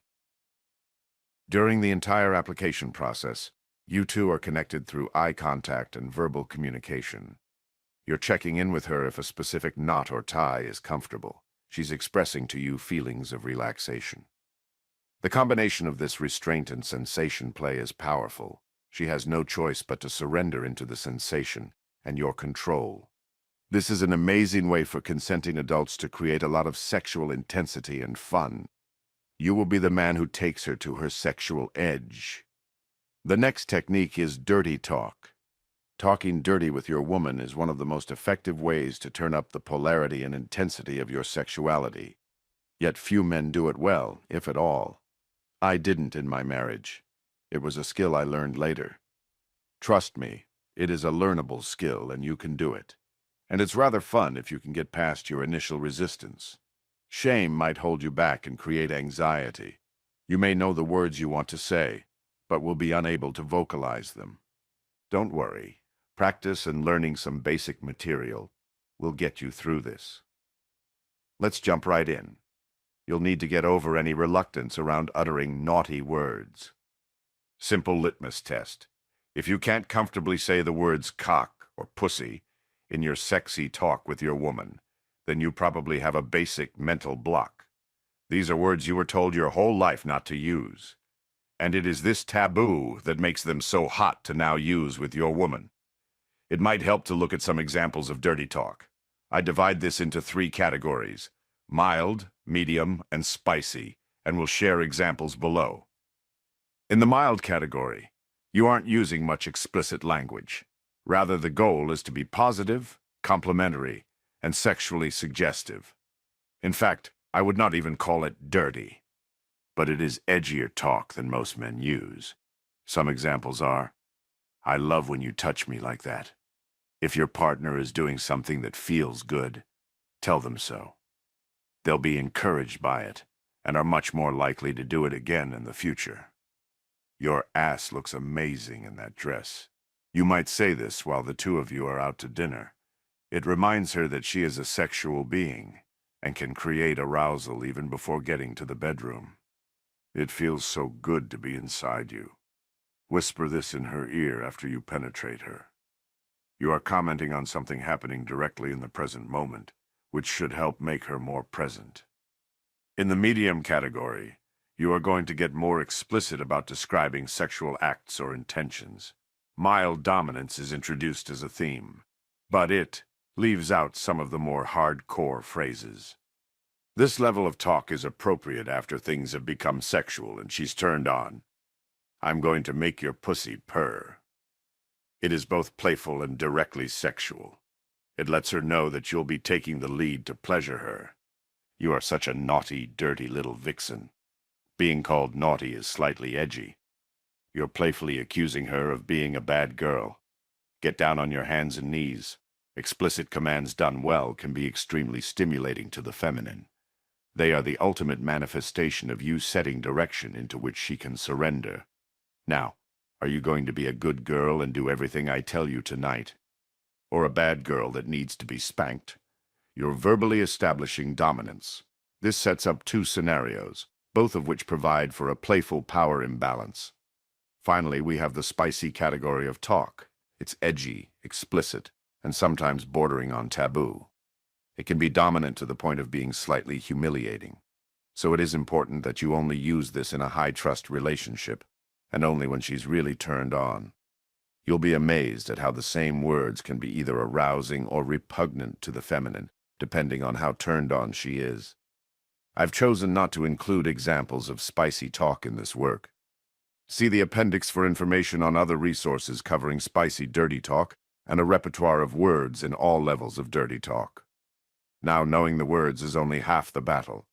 During the entire application process, you two are connected through eye contact and verbal communication. You're checking in with her if a specific knot or tie is comfortable. She's expressing to you feelings of relaxation. The combination of this restraint and sensation play is powerful. She has no choice but to surrender into the sensation and your control. This is an amazing way for consenting adults to create a lot of sexual intensity and fun. You will be the man who takes her to her sexual edge. The next technique is dirty talk. Talking dirty with your woman is one of the most effective ways to turn up the polarity and intensity of your sexuality. Yet few men do it well, if at all. I didn't in my marriage. It was a skill I learned later. Trust me, it is a learnable skill and you can do it. And it's rather fun if you can get past your initial resistance. Shame might hold you back and create anxiety. You may know the words you want to say, but will be unable to vocalize them. Don't worry. Practice and learning some basic material will get you through this. Let's jump right in. You'll need to get over any reluctance around uttering naughty words. Simple litmus test. If you can't comfortably say the words cock or pussy in your sexy talk with your woman, then you probably have a basic mental block. These are words you were told your whole life not to use. And it is this taboo that makes them so hot to now use with your woman. It might help to look at some examples of dirty talk. I divide this into 3 categories: mild, medium, and spicy, and will share examples below. In the mild category, you aren't using much explicit language. Rather, the goal is to be positive, complimentary, and sexually suggestive. In fact, I would not even call it dirty, but it is edgier talk than most men use. Some examples are, I love when you touch me like that. If your partner is doing something that feels good, tell them so. They'll be encouraged by it and are much more likely to do it again in the future. Your ass looks amazing in that dress. You might say this while the two of you are out to dinner. It reminds her that she is a sexual being and can create arousal even before getting to the bedroom. It feels so good to be inside you. Whisper this in her ear after you penetrate her. You are commenting on something happening directly in the present moment, which should help make her more present. In the medium category, You are going to get more explicit about describing sexual acts or intentions. Mild dominance is introduced as a theme, but it leaves out some of the more hardcore phrases. This level of talk is appropriate after things have become sexual and she's turned on. I'm going to make your pussy purr. It is both playful and directly sexual. It lets her know that you'll be taking the lead to pleasure her. You are such a naughty, dirty little vixen. Being called naughty is slightly edgy. You're playfully accusing her of being a bad girl. Get down on your hands and knees. Explicit commands done well can be extremely stimulating to the feminine. They are the ultimate manifestation of you setting direction into which she can surrender. Now, are you going to be a good girl and do everything I tell you tonight? Or a bad girl that needs to be spanked? You're verbally establishing dominance. This sets up two scenarios, both of which provide for a playful power imbalance. Finally, we have the spicy category of talk. It's edgy, explicit, and sometimes bordering on taboo. It can be dominant to the point of being slightly humiliating. So it is important that you only use this in a high-trust relationship, and only when she's really turned on. You'll be amazed at how the same words can be either arousing or repugnant to the feminine, depending on how turned on she is. I've chosen not to include examples of spicy talk in this work. See the appendix for information on other resources covering spicy dirty talk and a repertoire of words in all levels of dirty talk. Now, knowing the words is only half the battle.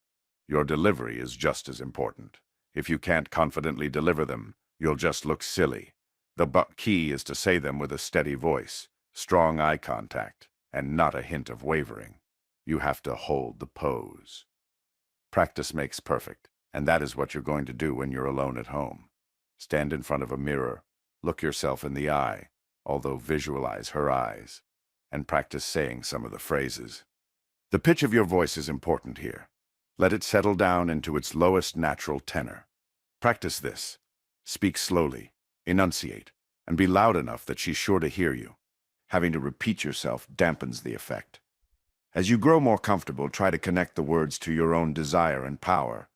Your delivery is just as important. If you can't confidently deliver them, you'll just look silly. The key is to say them with a steady voice, strong eye contact, and not a hint of wavering. You have to hold the pose. Practice makes perfect, and that is what you're going to do when you're alone at home. Stand in front of a mirror, look yourself in the eye, although visualize her eyes, and practice saying some of the phrases. The pitch of your voice is important here. Let it settle down into its lowest natural tenor. Practice this. Speak slowly, enunciate, and be loud enough that she's sure to hear you. Having to repeat yourself dampens the effect. As you grow more comfortable, try to connect the words to your own desire and power.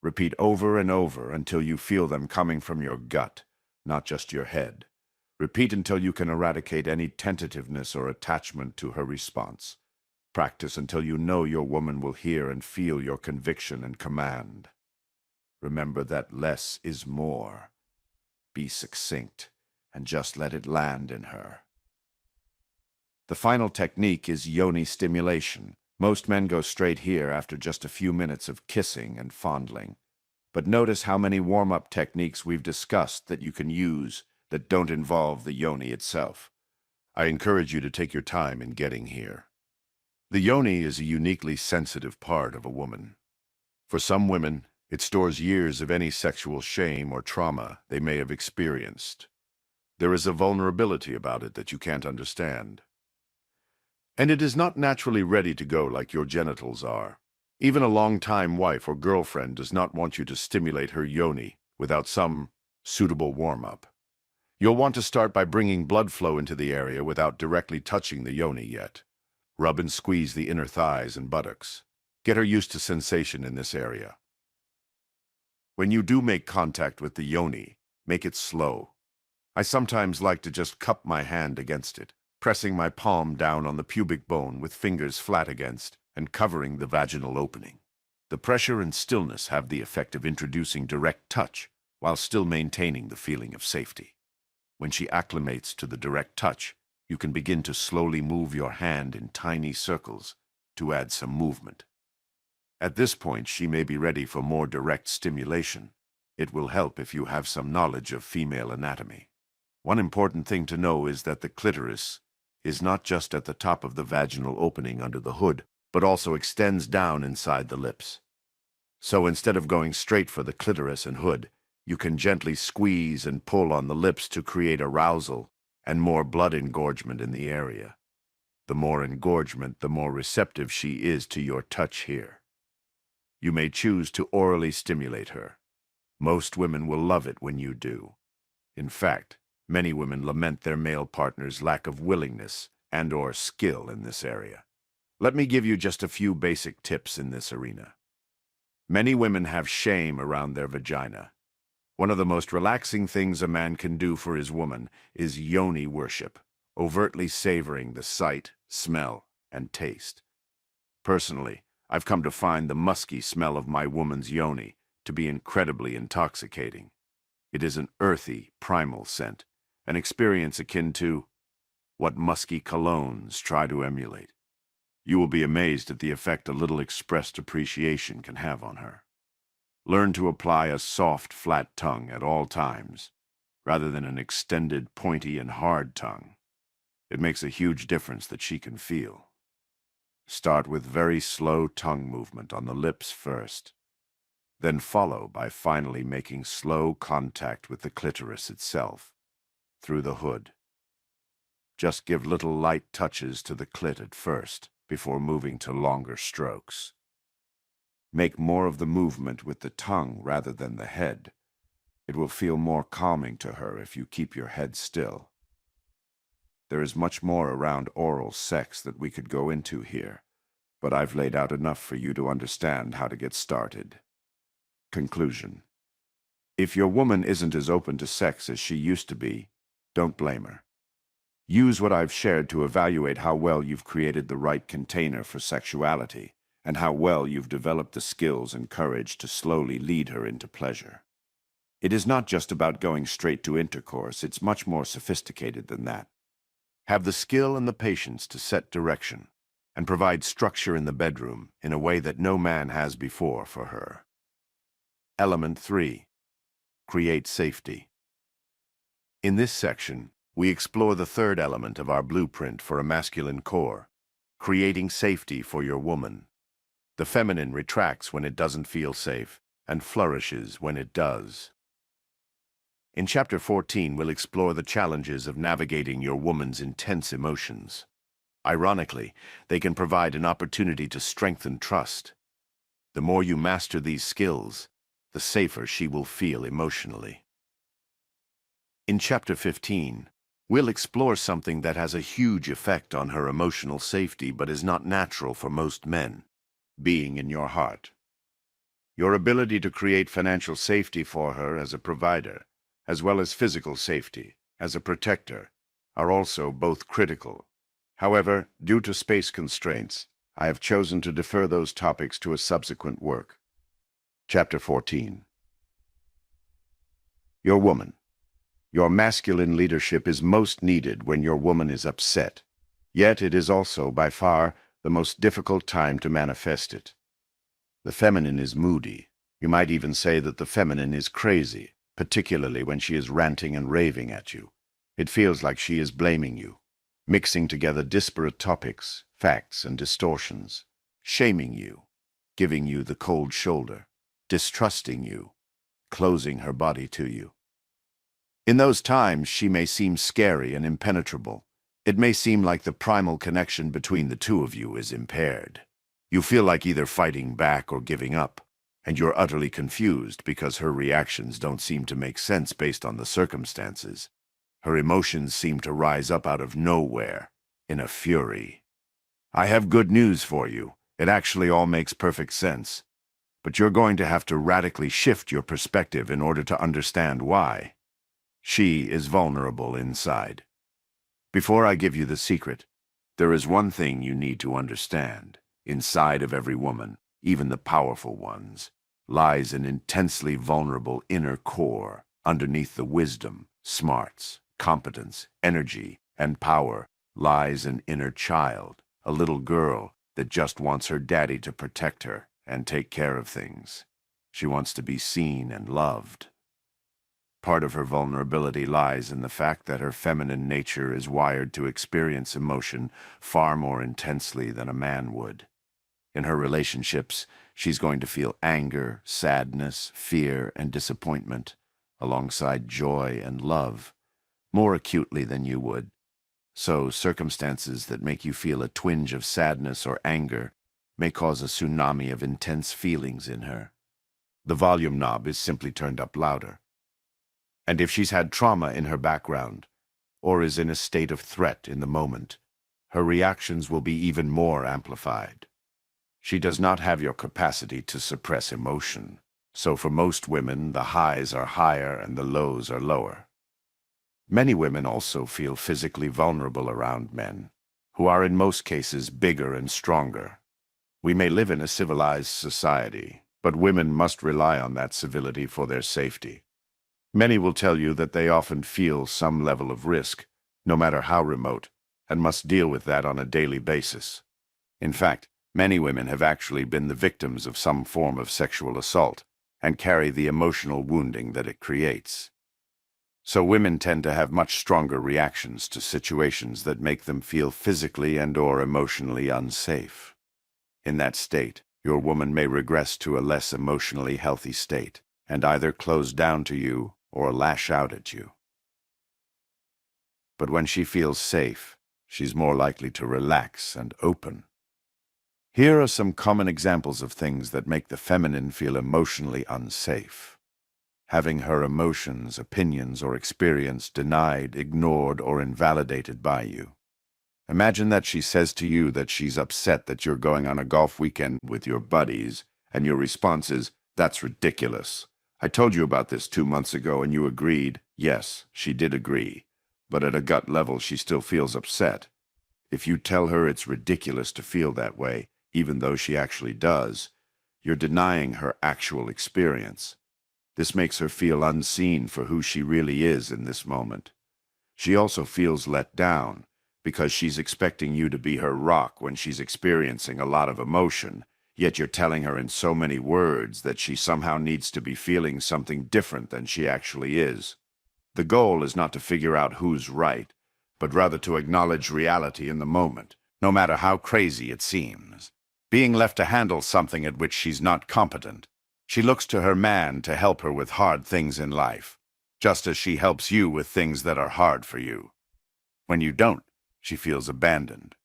Repeat over and over until you feel them coming from your gut, not just your head. Repeat until you can eradicate any tentativeness or attachment to her response. Practice until you know your woman will hear and feel your conviction and command. Remember that less is more. Be succinct and just let it land in her. The final technique is yoni stimulation. Most men go straight here after just a few minutes of kissing and fondling. But notice how many warm-up techniques we've discussed that you can use that don't involve the yoni itself. I encourage you to take your time in getting here. The yoni is a uniquely sensitive part of a woman. For some women, it stores years of any sexual shame or trauma they may have experienced. There is a vulnerability about it that you can't understand. And it is not naturally ready to go like your genitals are. Even a long-time wife or girlfriend does not want you to stimulate her yoni without some suitable warm-up. You'll want to start by bringing blood flow into the area without directly touching the yoni yet. Rub and squeeze the inner thighs and buttocks. Get her used to sensation in this area. When you do make contact with the yoni, make it slow. I sometimes like to just cup my hand against it, pressing my palm down on the pubic bone with fingers flat against and covering the vaginal opening. The pressure and stillness have the effect of introducing direct touch while still maintaining the feeling of safety. When she acclimates to the direct touch, you can begin to slowly move your hand in tiny circles to add some movement. At this point, she may be ready for more direct stimulation. It will help if you have some knowledge of female anatomy. One important thing to know is that the clitoris is not just at the top of the vaginal opening under the hood, but also extends down inside the lips. So instead of going straight for the clitoris and hood, you can gently squeeze and pull on the lips to create arousal and more blood engorgement in the area. The more engorgement, the more receptive she is to your touch here. You may choose to orally stimulate her. Most women will love it when you do. In fact, many women lament their male partner's lack of willingness and/or skill in this area. Let me give you just a few basic tips in this arena. Many women have shame around their vagina. One of the most relaxing things a man can do for his woman is yoni worship, overtly savoring the sight, smell, and taste. Personally, I've come to find the musky smell of my woman's yoni to be incredibly intoxicating. It is an earthy, primal scent, an experience akin to what musky colognes try to emulate. You will be amazed at the effect a little expressed appreciation can have on her. Learn to apply a soft, flat tongue at all times, rather than an extended, pointy, and hard tongue. It makes a huge difference that she can feel. Start with very slow tongue movement on the lips first, then follow by finally making slow contact with the clitoris itself, through the hood. Just give little light touches to the clit at first, before moving to longer strokes. Make more of the movement with the tongue rather than the head. It will feel more calming to her if you keep your head still. There is much more around oral sex that we could go into here, but I've laid out enough for you to understand how to get started. Conclusion. If your woman isn't as open to sex as she used to be, don't blame her. Use what I've shared to evaluate how well you've created the right container for sexuality, and how well you've developed the skills and courage to slowly lead her into pleasure. It is not just about going straight to intercourse, it's much more sophisticated than that. Have the skill and the patience to set direction, and provide structure in the bedroom in a way that no man has before for her. Element 3. Create safety. In this section, we explore the third element of our blueprint for a masculine core, creating safety for your woman. The feminine retracts when it doesn't feel safe and flourishes when it does. In Chapter 14, we'll explore the challenges of navigating your woman's intense emotions. Ironically, they can provide an opportunity to strengthen trust. The more you master these skills, the safer she will feel emotionally. In Chapter 15, we'll explore something that has a huge effect on her emotional safety but is not natural for most men: being in your heart. Your ability to create financial safety for her as a provider, as well as physical safety as a protector, are also both critical. However, due to space constraints, I have chosen to defer those topics to a subsequent work. Chapter 14. Your woman. Your masculine leadership is most needed when your woman is upset, yet it is also, by far, the most difficult time to manifest it. The feminine is moody. You might even say that the feminine is crazy, particularly when she is ranting and raving at you. It feels like she is blaming you, mixing together disparate topics, facts, and distortions, shaming you, giving you the cold shoulder, distrusting you, closing her body to you. In those times, she may seem scary and impenetrable. It may seem like the primal connection between the two of you is impaired. You feel like either fighting back or giving up, and you're utterly confused because her reactions don't seem to make sense based on the circumstances. Her emotions seem to rise up out of nowhere, in a fury. I have good news for you. It actually all makes perfect sense. But you're going to have to radically shift your perspective in order to understand why. She is vulnerable inside. Before I give you the secret, there is one thing you need to understand. Inside of every woman, even the powerful ones, lies an intensely vulnerable inner core underneath the wisdom, smarts, competence, energy, and power lies an inner child, a little girl that just wants her daddy to protect her and take care of things. She wants to be seen and loved. Part of her vulnerability lies in the fact that her feminine nature is wired to experience emotion far more intensely than a man would. In her relationships, she's going to feel anger, sadness, fear, and disappointment, alongside joy and love, more acutely than you would. So, circumstances that make you feel a twinge of sadness or anger may cause a tsunami of intense feelings in her. The volume knob is simply turned up louder. And if she's had trauma in her background, or is in a state of threat in the moment, her reactions will be even more amplified. She does not have your capacity to suppress emotion. So for most women, the highs are higher and the lows are lower. Many women also feel physically vulnerable around men, who are in most cases bigger and stronger. We may live in a civilized society, but women must rely on that civility for their safety. Many will tell you that they often feel some level of risk, no matter how remote, and must deal with that on a daily basis. In fact, many women have actually been the victims of some form of sexual assault and carry the emotional wounding that it creates. So women tend to have much stronger reactions to situations that make them feel physically and/or emotionally unsafe. In that state, your woman may regress to a less emotionally healthy state and either close down to you or lash out at you. But when she feels safe, she's more likely to relax and open. Here are some common examples of things that make the feminine feel emotionally unsafe. Having her emotions, opinions, or experience denied, ignored, or invalidated by you. Imagine that she says to you that she's upset that you're going on a golf weekend with your buddies, and your response is, "That's ridiculous. I told you about this 2 months ago and you agreed." Yes, she did agree, but at a gut level she still feels upset. If you tell her it's ridiculous to feel that way, even though she actually does, you're denying her actual experience. This makes her feel unseen for who she really is in this moment. She also feels let down because she's expecting you to be her rock when she's experiencing a lot of emotion, yet you're telling her in so many words that she somehow needs to be feeling something different than she actually is. The goal is not to figure out who's right, but rather to acknowledge reality in the moment, no matter how crazy it seems. Being left to handle something at which she's not competent, she looks to her man to help her with hard things in life, just as she helps you with things that are hard for you. When you don't, she feels abandoned.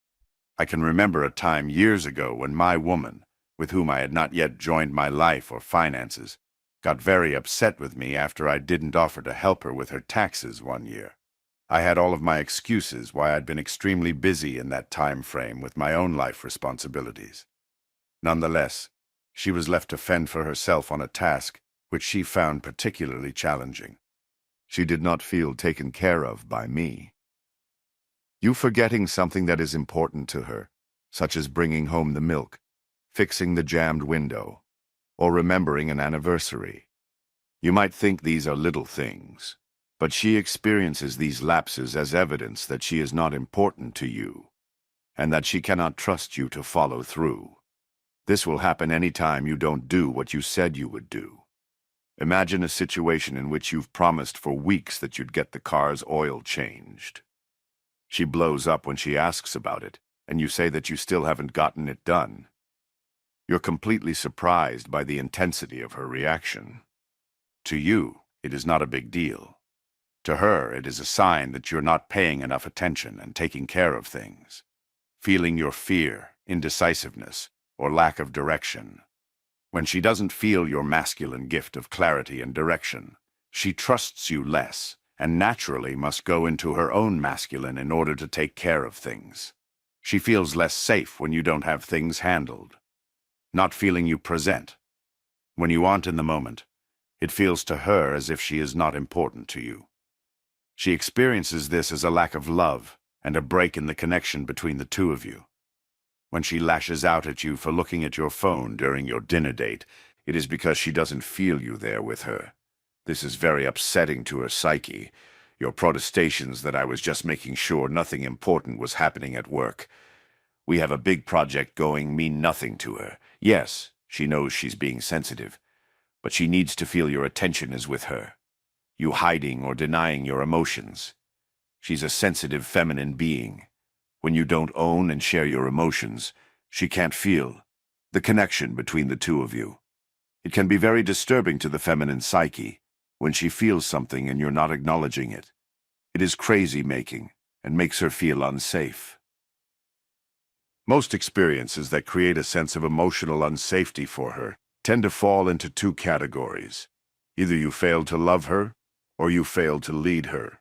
I can remember a time years ago when my woman, with whom I had not yet joined my life or finances, got very upset with me after I didn't offer to help her with her taxes one year. I had all of my excuses why I'd been extremely busy in that time frame with my own life responsibilities. Nonetheless, she was left to fend for herself on a task which she found particularly challenging. She did not feel taken care of by me. You forgetting something that is important to her, such as bringing home the milk, fixing the jammed window, or remembering an anniversary. You might think these are little things, but she experiences these lapses as evidence that she is not important to you, and that she cannot trust you to follow through. This will happen any time you don't do what you said you would do. Imagine a situation in which you've promised for weeks that you'd get the car's oil changed. She blows up when she asks about it, and you say that you still haven't gotten it done. You're completely surprised by the intensity of her reaction. To you, it is not a big deal. To her, it is a sign that you're not paying enough attention and taking care of things. Feeling your fear, indecisiveness, or lack of direction. When she doesn't feel your masculine gift of clarity and direction, she trusts you less and naturally must go into her own masculine in order to take care of things. She feels less safe when you don't have things handled. Not feeling you present. When you aren't in the moment, it feels to her as if she is not important to you. She experiences this as a lack of love and a break in the connection between the two of you. When she lashes out at you for looking at your phone during your dinner date, it is because she doesn't feel you there with her. This is very upsetting to her psyche. Your protestations that I was just making sure nothing important was happening at work. We have a big project going mean nothing to her. Yes, she knows she's being sensitive, but she needs to feel your attention is with her. You hiding or denying your emotions. She's a sensitive feminine being. When you don't own and share your emotions, she can't feel the connection between the two of you. It can be very disturbing to the feminine psyche when she feels something and you're not acknowledging it. It is crazy-making and makes her feel unsafe. Most experiences that create a sense of emotional unsafety for her tend to fall into two categories. Either you failed to love her, or you failed to lead her.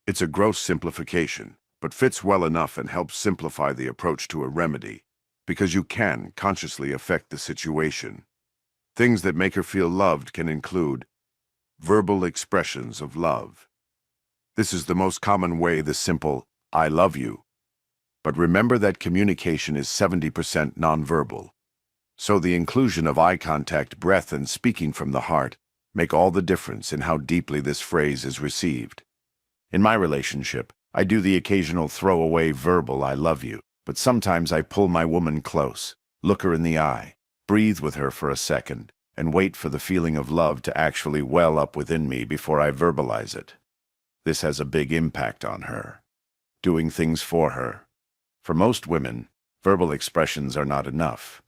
It's a gross simplification, but fits well enough and helps simplify the approach to a remedy, because you can consciously affect the situation. Things that make her feel loved can include verbal expressions of love. This is the most common way, the simple, "I love you." But remember that communication is 70% nonverbal. So the inclusion of eye contact, breath, and speaking from the heart make all the difference in how deeply this phrase is received. In my relationship, I do the occasional throwaway verbal "I love you," but sometimes I pull my woman close, look her in the eye, breathe with her for a second, and wait for the feeling of love to actually well up within me before I verbalize it. This has a big impact on her. Doing things for her. For most women, verbal expressions are not enough.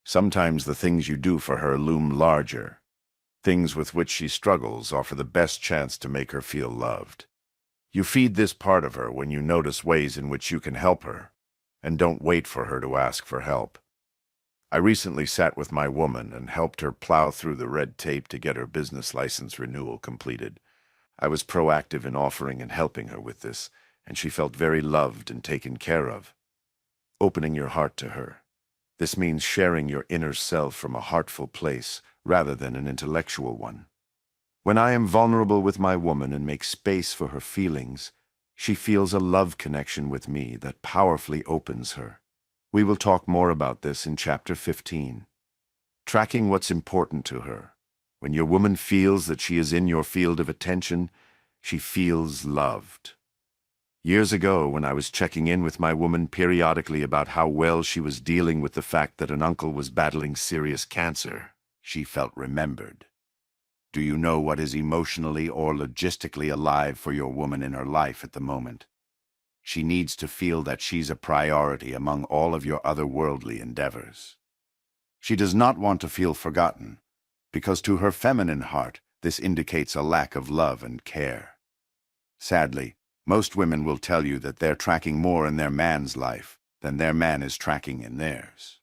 Sometimes the things you do for her loom larger. Things with which she struggles offer the best chance to make her feel loved. You feed this part of her when you notice ways in which you can help her, and don't wait for her to ask for help. I recently sat with my woman and helped her plow through the red tape to get her business license renewal completed. I was proactive in offering and helping her with this, and she felt very loved and taken care of. Opening your heart to her. This means sharing your inner self from a heartful place rather than an intellectual one. When I am vulnerable with my woman and make space for her feelings, she feels a love connection with me that powerfully opens her. We will talk more about this in Chapter 15. Tracking what's important to her. When your woman feels that she is in your field of attention, she feels loved. Years ago, when I was checking in with my woman periodically about how well she was dealing with the fact that an uncle was battling serious cancer, she felt remembered. Do you know what is emotionally or logistically alive for your woman in her life at the moment? She needs to feel that she's a priority among all of your other worldly endeavors. She does not want to feel forgotten, because to her feminine heart, this indicates a lack of love and care. Sadly, most women will tell you that they're tracking more in their man's life than their man is tracking in theirs.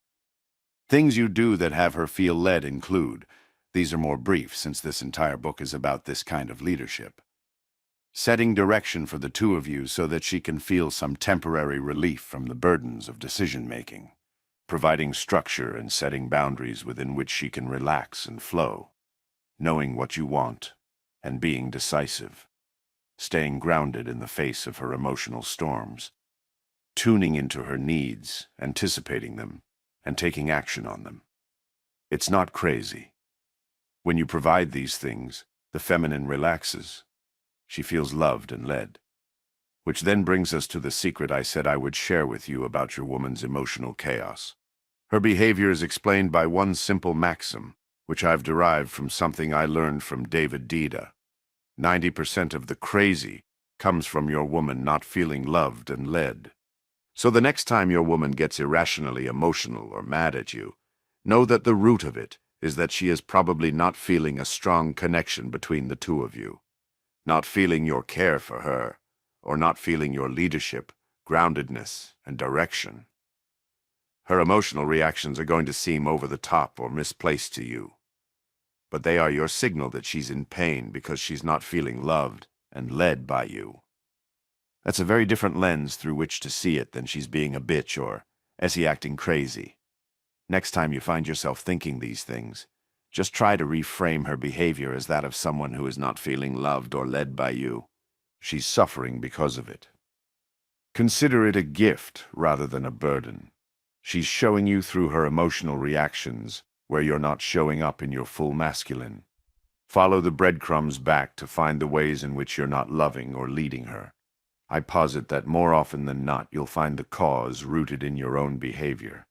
Things you do that have her feel led include, these are more brief since this entire book is about this kind of leadership. Setting direction for the two of you so that she can feel some temporary relief from the burdens of decision-making. Providing structure and setting boundaries within which she can relax and flow. Knowing what you want and being decisive. Staying grounded in the face of her emotional storms, tuning into her needs, anticipating them, and taking action on them. It's not crazy. When you provide these things, the feminine relaxes. She feels loved and led. Which then brings us to the secret I said I would share with you about your woman's emotional chaos. Her behavior is explained by one simple maxim, which I've derived from something I learned from David Dida. 90% of the crazy comes from your woman not feeling loved and led. So the next time your woman gets irrationally emotional or mad at you, know that the root of it is that she is probably not feeling a strong connection between the two of you. Not feeling your care for her, or not feeling your leadership, groundedness, and direction. Her emotional reactions are going to seem over the top or misplaced to you. But they are your signal that she's in pain because she's not feeling loved and led by you. That's a very different lens through which to see it than she's being a bitch or, is he acting crazy? Next time you find yourself thinking these things, just try to reframe her behavior as that of someone who is not feeling loved or led by you. She's suffering because of it. Consider it a gift rather than a burden. She's showing you through her emotional reactions where you're not showing up in your full masculine. Follow the breadcrumbs back to find the ways in which you're not loving or leading her. I posit that more often than not you'll find the cause rooted in your own behavior.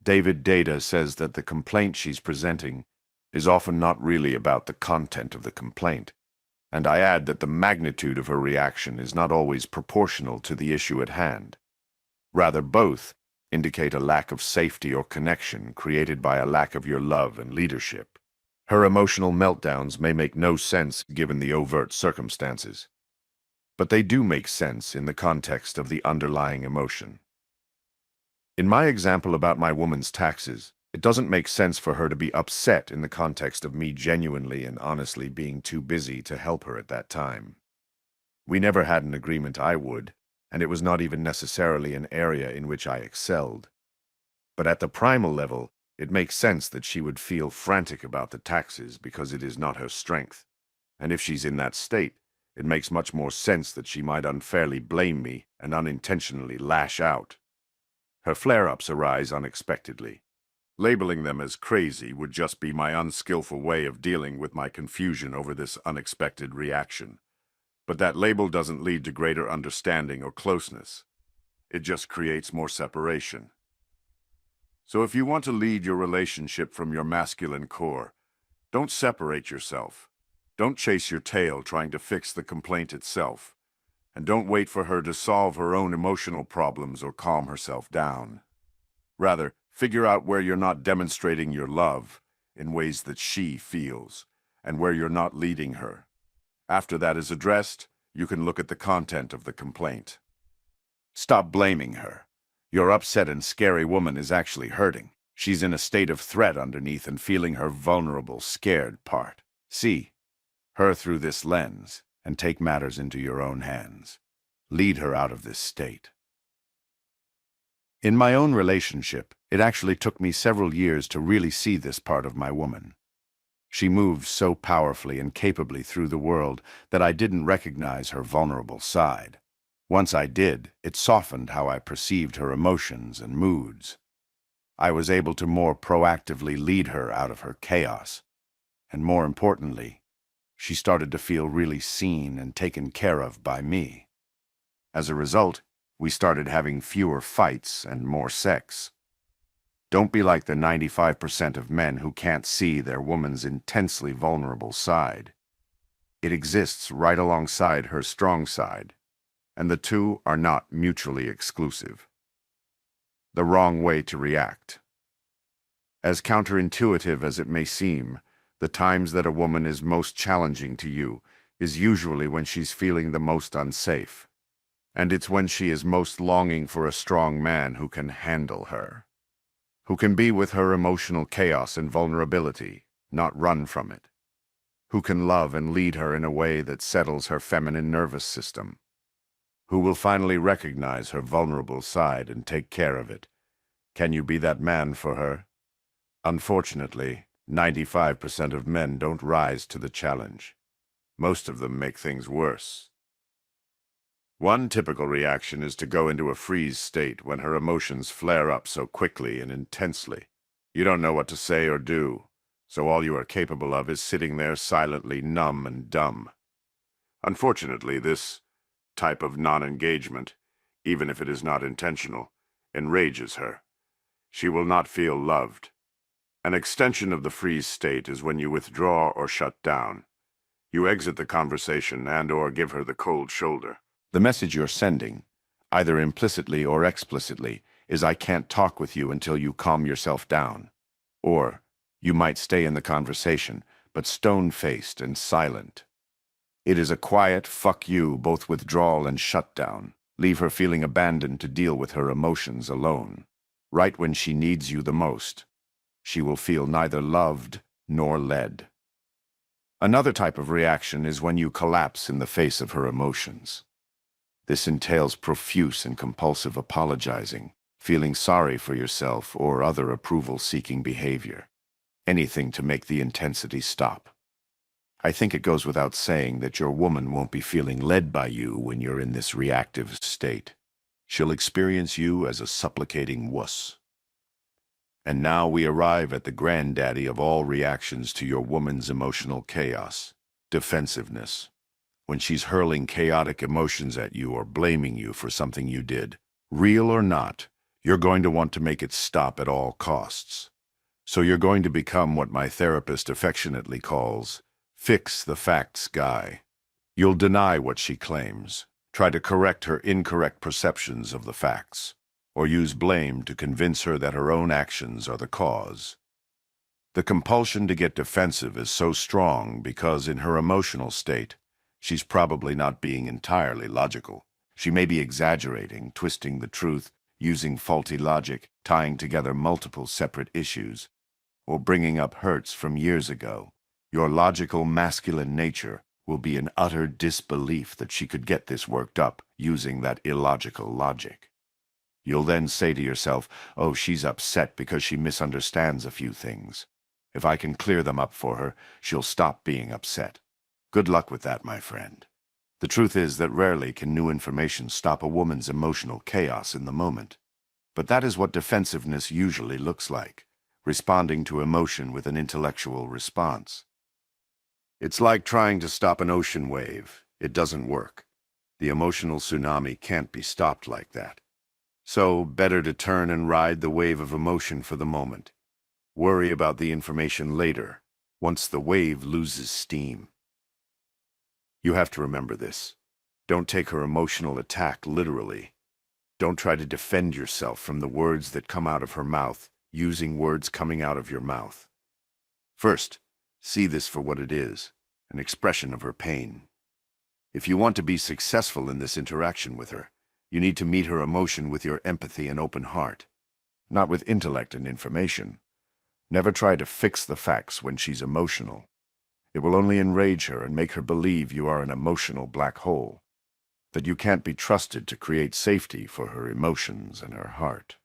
David Dida says that the complaint she's presenting is often not really about the content of the complaint, and I add that the magnitude of her reaction is not always proportional to the issue at hand. Rather, both indicate a lack of safety or connection created by a lack of your love and leadership. Her emotional meltdowns may make no sense given the overt circumstances, but they do make sense in the context of the underlying emotion. In my example about my woman's taxes, it doesn't make sense for her to be upset in the context of me genuinely and honestly being too busy to help her at that time. We never had an agreement I would, and it was not even necessarily an area in which I excelled. But at the primal level, it makes sense that she would feel frantic about the taxes because it is not her strength. And if she's in that state, it makes much more sense that she might unfairly blame me and unintentionally lash out. Her flare-ups arise unexpectedly. Labeling them as crazy would just be my unskillful way of dealing with my confusion over this unexpected reaction. But that label doesn't lead to greater understanding or closeness. It just creates more separation. So if you want to lead your relationship from your masculine core, don't separate yourself. Don't chase your tail trying to fix the complaint itself. And don't wait for her to solve her own emotional problems or calm herself down. Rather, figure out where you're not demonstrating your love in ways that she feels, and where you're not leading her. After that is addressed, you can look at the content of the complaint. Stop blaming her. Your upset and scary woman is actually hurting. She's in a state of threat underneath and feeling her vulnerable, scared part. See her through this lens and take matters into your own hands. Lead her out of this state. In my own relationship, it actually took me several years to really see this part of my woman. She moves so powerfully and capably through the world that I didn't recognize her vulnerable side. Once I did, it softened how I perceived her emotions and moods. I was able to more proactively lead her out of her chaos. And more importantly, she started to feel really seen and taken care of by me. As a result, we started having fewer fights and more sex. Don't be like the 95% of men who can't see their woman's intensely vulnerable side. It exists right alongside her strong side, and the two are not mutually exclusive. The wrong way to react. As counterintuitive as it may seem, the times that a woman is most challenging to you is usually when she's feeling the most unsafe. And it's when she is most longing for a strong man who can handle her, who can be with her emotional chaos and vulnerability, not run from it, who can love and lead her in a way that settles her feminine nervous system, who will finally recognize her vulnerable side and take care of it. Can you be that man for her? Unfortunately, 95% of men don't rise to the challenge. Most of them make things worse. One typical reaction is to go into a freeze state when her emotions flare up so quickly and intensely. You don't know what to say or do, so all you are capable of is sitting there silently numb and dumb. Unfortunately, this type of non-engagement, even if it is not intentional, enrages her. She will not feel loved. An extension of the freeze state is when you withdraw or shut down. You exit the conversation and/or give her the cold shoulder. The message you're sending, either implicitly or explicitly, is I can't talk with you until you calm yourself down. Or, you might stay in the conversation, but stone-faced and silent. It is a quiet fuck you, both withdrawal and shutdown. Leave her feeling abandoned to deal with her emotions alone. Right when she needs you the most, she will feel neither loved nor led. Another type of reaction is when you collapse in the face of her emotions. This entails profuse and compulsive apologizing, feeling sorry for yourself or other approval-seeking behavior. Anything to make the intensity stop. I think it goes without saying that your woman won't be feeling led by you when you're in this reactive state. She'll experience you as a supplicating wuss. And now we arrive at the granddaddy of all reactions to your woman's emotional chaos, defensiveness. When she's hurling chaotic emotions at you or blaming you for something you did, real or not, you're going to want to make it stop at all costs. So you're going to become what my therapist affectionately calls, fix the facts guy. You'll deny what she claims, try to correct her incorrect perceptions of the facts, or use blame to convince her that her own actions are the cause. The compulsion to get defensive is so strong because in her emotional state, she's probably not being entirely logical. She may be exaggerating, twisting the truth, using faulty logic, tying together multiple separate issues, or bringing up hurts from years ago. Your logical masculine nature will be in utter disbelief that she could get this worked up using that illogical logic. You'll then say to yourself, oh, she's upset because she misunderstands a few things. If I can clear them up for her, she'll stop being upset. Good luck with that, my friend. The truth is that rarely can new information stop a woman's emotional chaos in the moment. But that is what defensiveness usually looks like, responding to emotion with an intellectual response. It's like trying to stop an ocean wave. It doesn't work. The emotional tsunami can't be stopped like that. So, better to turn and ride the wave of emotion for the moment. Worry about the information later, once the wave loses steam. You have to remember this. Don't take her emotional attack literally. Don't try to defend yourself from the words that come out of her mouth, using words coming out of your mouth. First, see this for what it is, an expression of her pain. If you want to be successful in this interaction with her, you need to meet her emotion with your empathy and open heart, not with intellect and information. Never try to fix the facts when she's emotional. It will only enrage her and make her believe you are an emotional black hole, that you can't be trusted to create safety for her emotions and her heart.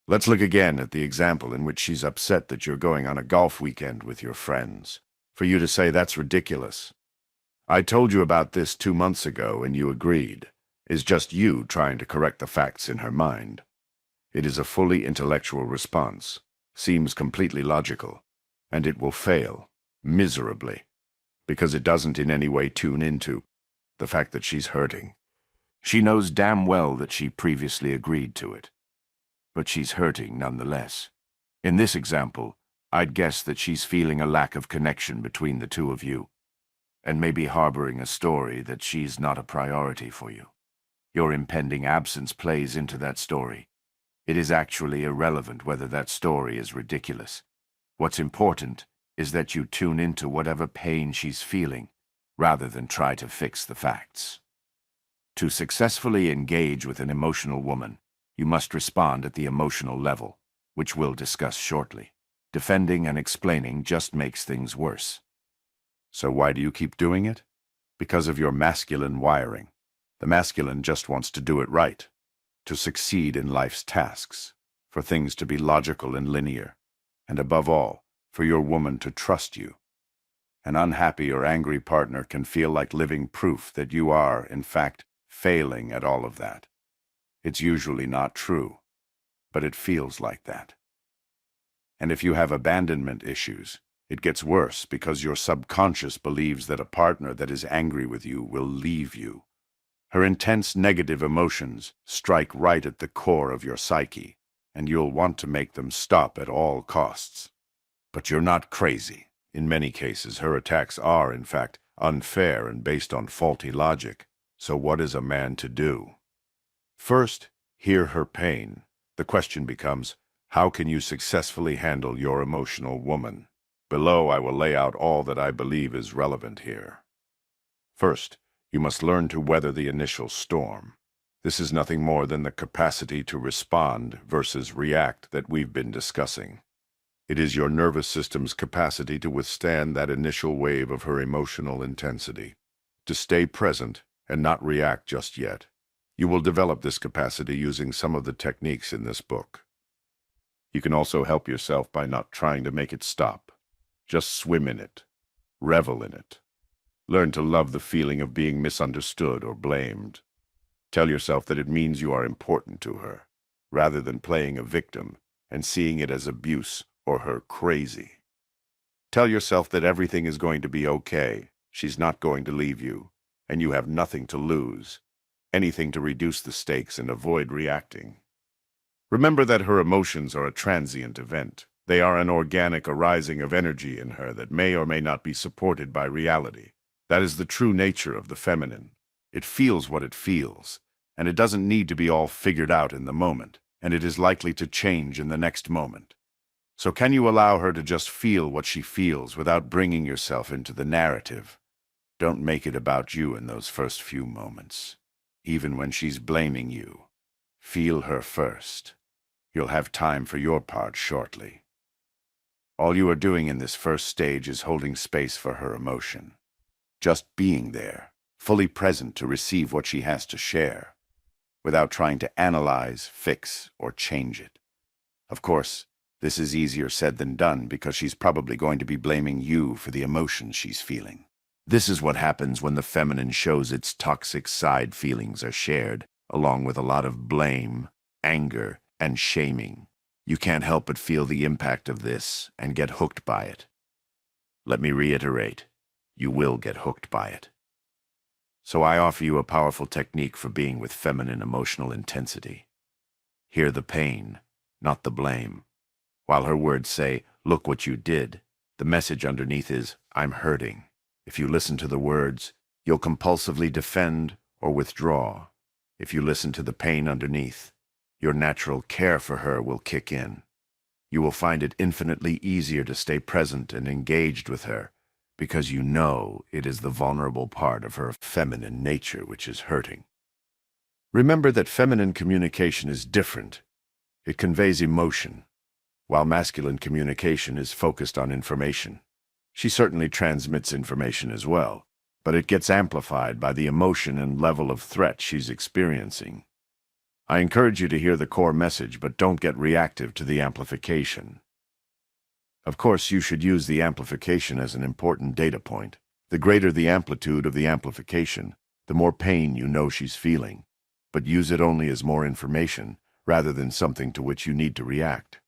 Let's look again at the example in which she's upset that you're going on a golf weekend with your friends. For you to say that's ridiculous. I told you about this 2 months ago and you agreed, is just you trying to correct the facts in her mind. It is a fully intellectual response, seems completely logical, and it will fail, miserably, because it doesn't in any way tune into the fact that she's hurting. She knows damn well that she previously agreed to it, but she's hurting nonetheless. In this example, I'd guess that she's feeling a lack of connection between the two of you, and maybe harboring a story that she's not a priority for you. Your impending absence plays into that story. It is actually irrelevant whether that story is ridiculous. What's important is that you tune into whatever pain she's feeling, rather than try to fix the facts. To successfully engage with an emotional woman, you must respond at the emotional level, which we'll discuss shortly. Defending and explaining just makes things worse. So why do you keep doing it? Because of your masculine wiring. The masculine just wants to do it right, to succeed in life's tasks, for things to be logical and linear, and above all, for your woman to trust you. An unhappy or angry partner can feel like living proof that you are, in fact, failing at all of that. It's usually not true, but it feels like that. And if you have abandonment issues, it gets worse because your subconscious believes that a partner that is angry with you will leave you. Her intense negative emotions strike right at the core of your psyche, and you'll want to make them stop at all costs. But you're not crazy. In many cases, her attacks are, in fact, unfair and based on faulty logic. So what is a man to do? First, hear her pain. The question becomes, how can you successfully handle your emotional woman? Below, I will lay out all that I believe is relevant here. First, you must learn to weather the initial storm. This is nothing more than the capacity to respond versus react that we've been discussing. It is your nervous system's capacity to withstand that initial wave of her emotional intensity, to stay present and not react just yet. You will develop this capacity using some of the techniques in this book. You can also help yourself by not trying to make it stop. Just swim in it. Revel in it. Learn to love the feeling of being misunderstood or blamed. Tell yourself that it means you are important to her, rather than playing a victim and seeing it as abuse or her crazy. Tell yourself that everything is going to be okay. She's not going to leave you, and you have nothing to lose, anything to reduce the stakes and avoid reacting. Remember that her emotions are a transient event. They are an organic arising of energy in her that may or may not be supported by reality. That is the true nature of the feminine. It feels what it feels, and it doesn't need to be all figured out in the moment, and it is likely to change in the next moment. So can you allow her to just feel what she feels without bringing yourself into the narrative? Don't make it about you in those first few moments. Even when she's blaming you, feel her first. You'll have time for your part shortly. All you are doing in this first stage is holding space for her emotion. Just being there, fully present to receive what she has to share. without trying to analyze, fix, or change it. Of course, this is easier said than done because she's probably going to be blaming you for the emotions she's feeling. This is what happens when the feminine shows its toxic side. Feelings are shared, along with a lot of blame, anger, and shaming. You can't help but feel the impact of this and get hooked by it. Let me reiterate, you will get hooked by it. So I offer you a powerful technique for being with feminine emotional intensity. Hear the pain, not the blame. While her words say, "Look what you did," the message underneath is, "I'm hurting." If you listen to the words, you'll compulsively defend or withdraw. If you listen to the pain underneath, your natural care for her will kick in. You will find it infinitely easier to stay present and engaged with her because you know it is the vulnerable part of her feminine nature which is hurting. Remember that feminine communication is different. It conveys emotion, while masculine communication is focused on information. She certainly transmits information as well, but it gets amplified by the emotion and level of threat she's experiencing. I encourage you to hear the core message, but don't get reactive to the amplification. Of course, you should use the amplification as an important data point. The greater the amplitude of the amplification, the more pain you know she's feeling, but use it only as more information rather than something to which you need to react.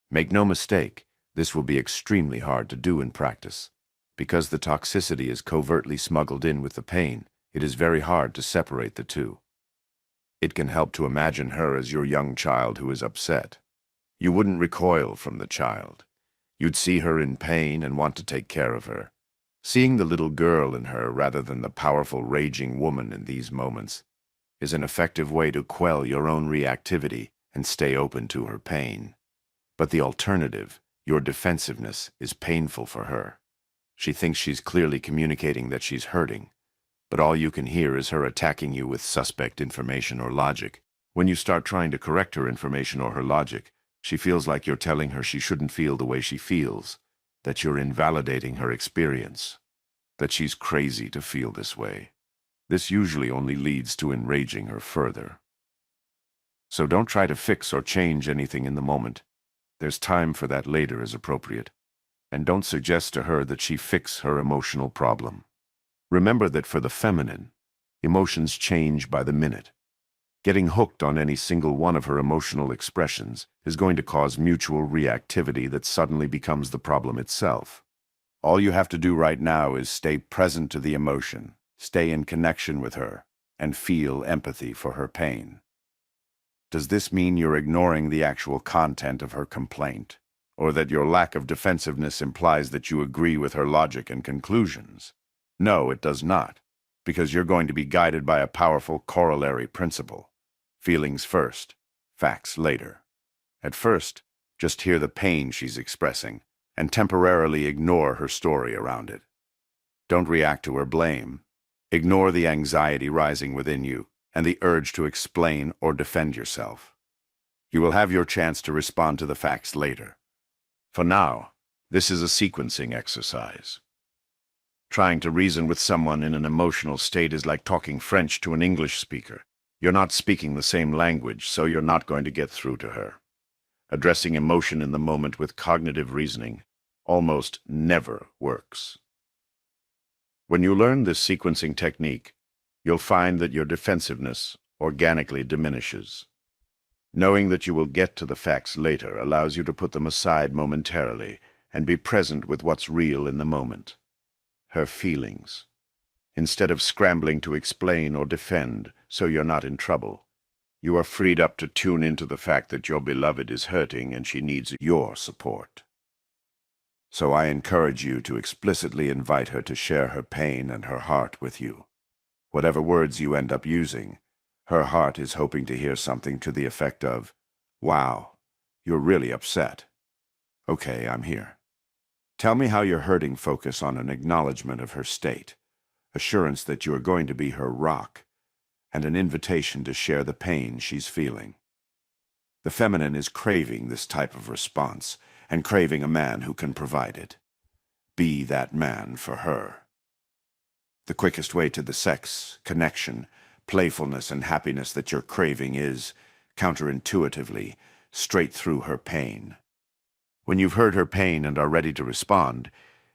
Make no mistake, this will be extremely hard to do in practice. Because the toxicity is covertly smuggled in with the pain, it is very hard to separate the two. It can help to imagine her as your young child who is upset. You wouldn't recoil from the child. You'd see her in pain and want to take care of her. Seeing the little girl in her rather than the powerful, raging woman in these moments is an effective way to quell your own reactivity and stay open to her pain. But the alternative, your defensiveness, is painful for her. She thinks she's clearly communicating that she's hurting, but all you can hear is her attacking you with suspect information or logic. When you start trying to correct her information or her logic, she feels like you're telling her she shouldn't feel the way she feels, that you're invalidating her experience, that she's crazy to feel this way. This usually only leads to enraging her further. So don't try to fix or change anything in the moment. There's time for that later as appropriate. And don't suggest to her that she fix her emotional problem. Remember that for the feminine, emotions change by the minute. Getting hooked on any single one of her emotional expressions is going to cause mutual reactivity that suddenly becomes the problem itself. All you have to do right now is stay present to the emotion, stay in connection with her, and feel empathy for her pain. Does this mean you're ignoring the actual content of her complaint, or that your lack of defensiveness implies that you agree with her logic and conclusions? No, it does not, because you're going to be guided by a powerful corollary principle. Feelings first, facts later. At first, just hear the pain she's expressing and temporarily ignore her story around it. Don't react to her blame. Ignore the anxiety rising within you and the urge to explain or defend yourself. You will have your chance to respond to the facts later. For now, this is a sequencing exercise. Trying to reason with someone in an emotional state is like talking French to an English speaker. You're not speaking the same language, so you're not going to get through to her. Addressing emotion in the moment with cognitive reasoning almost never works. When you learn this sequencing technique, you'll find that your defensiveness organically diminishes. Knowing that you will get to the facts later allows you to put them aside momentarily and be present with what's real in the moment. Her feelings. Instead of scrambling to explain or defend so you're not in trouble, you are freed up to tune into the fact that your beloved is hurting and she needs your support. So I encourage you to explicitly invite her to share her pain and her heart with you. Whatever words you end up using, her heart is hoping to hear something to the effect of, "Wow, you're really upset. Okay, I'm here. Tell me how you're hurting." Focus on an acknowledgement of her state, assurance that you are going to be her rock, and an invitation to share the pain she's feeling. The feminine is craving this type of response, and craving a man who can provide it. Be that man for her. The quickest way to the sex, connection, playfulness and happiness that you're craving is, counterintuitively, straight through her pain. When you've heard her pain and are ready to respond,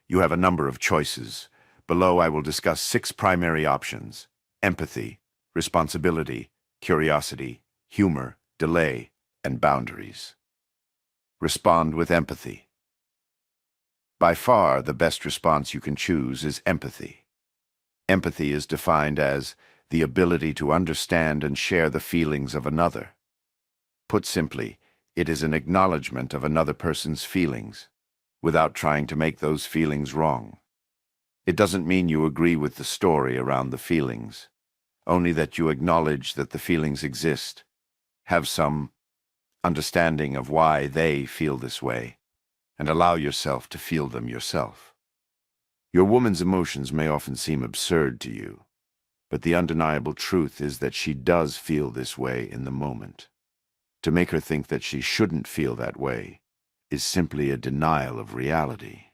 you have a number of choices. Below, I will discuss 6 primary options: empathy, responsibility, curiosity, humor, delay, and boundaries. Respond with empathy. By far, the best response you can choose is empathy. Empathy is defined as the ability to understand and share the feelings of another. Put simply, it is an acknowledgement of another person's feelings, without trying to make those feelings wrong. It doesn't mean you agree with the story around the feelings, only that you acknowledge that the feelings exist, have some understanding of why they feel this way, and allow yourself to feel them yourself. Your woman's emotions may often seem absurd to you, but the undeniable truth is that she does feel this way in the moment. To make her think that she shouldn't feel that way is simply a denial of reality.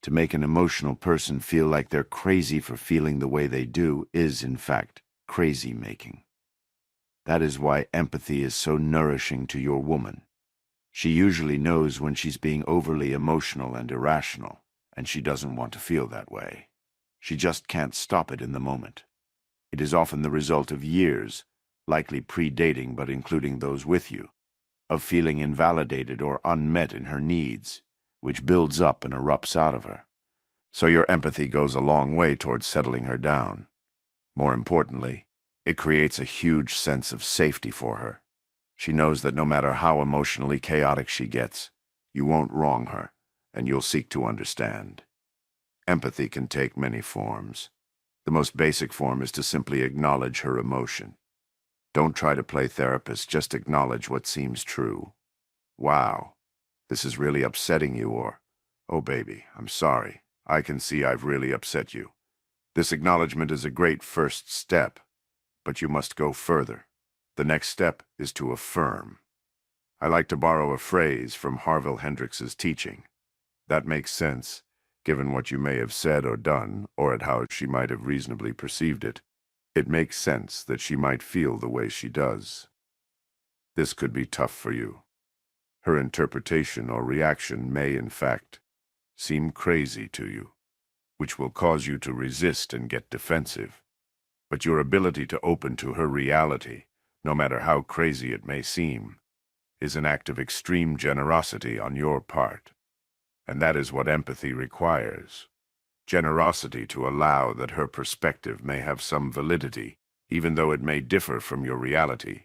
To make an emotional person feel like they're crazy for feeling the way they do is, in fact, crazy-making. That is why empathy is so nourishing to your woman. She usually knows when she's being overly emotional and irrational, and she doesn't want to feel that way. She just can't stop it in the moment. It is often the result of years, likely predating but including those with you, of feeling invalidated or unmet in her needs, which builds up and erupts out of her. So your empathy goes a long way towards settling her down. More importantly, it creates a huge sense of safety for her. She knows that no matter how emotionally chaotic she gets, you won't wrong her, and you'll seek to understand. Empathy can take many forms. The most basic form is to simply acknowledge her emotion. Don't try to play therapist, just acknowledge what seems true. Wow, this is really upsetting you, or, oh baby, I'm sorry. I can see I've really upset you. This acknowledgement is a great first step, but you must go further. The next step is to affirm. I like to borrow a phrase from Harville Hendricks's teaching. That makes sense, given what you may have said or done, or at how she might have reasonably perceived it. It makes sense that she might feel the way she does. This could be tough for you. Her interpretation or reaction may, in fact, seem crazy to you, which will cause you to resist and get defensive. But your ability to open to her reality, no matter how crazy it may seem, is an act of extreme generosity on your part. And that is what empathy requires. Generosity to allow that her perspective may have some validity, even though it may differ from your reality.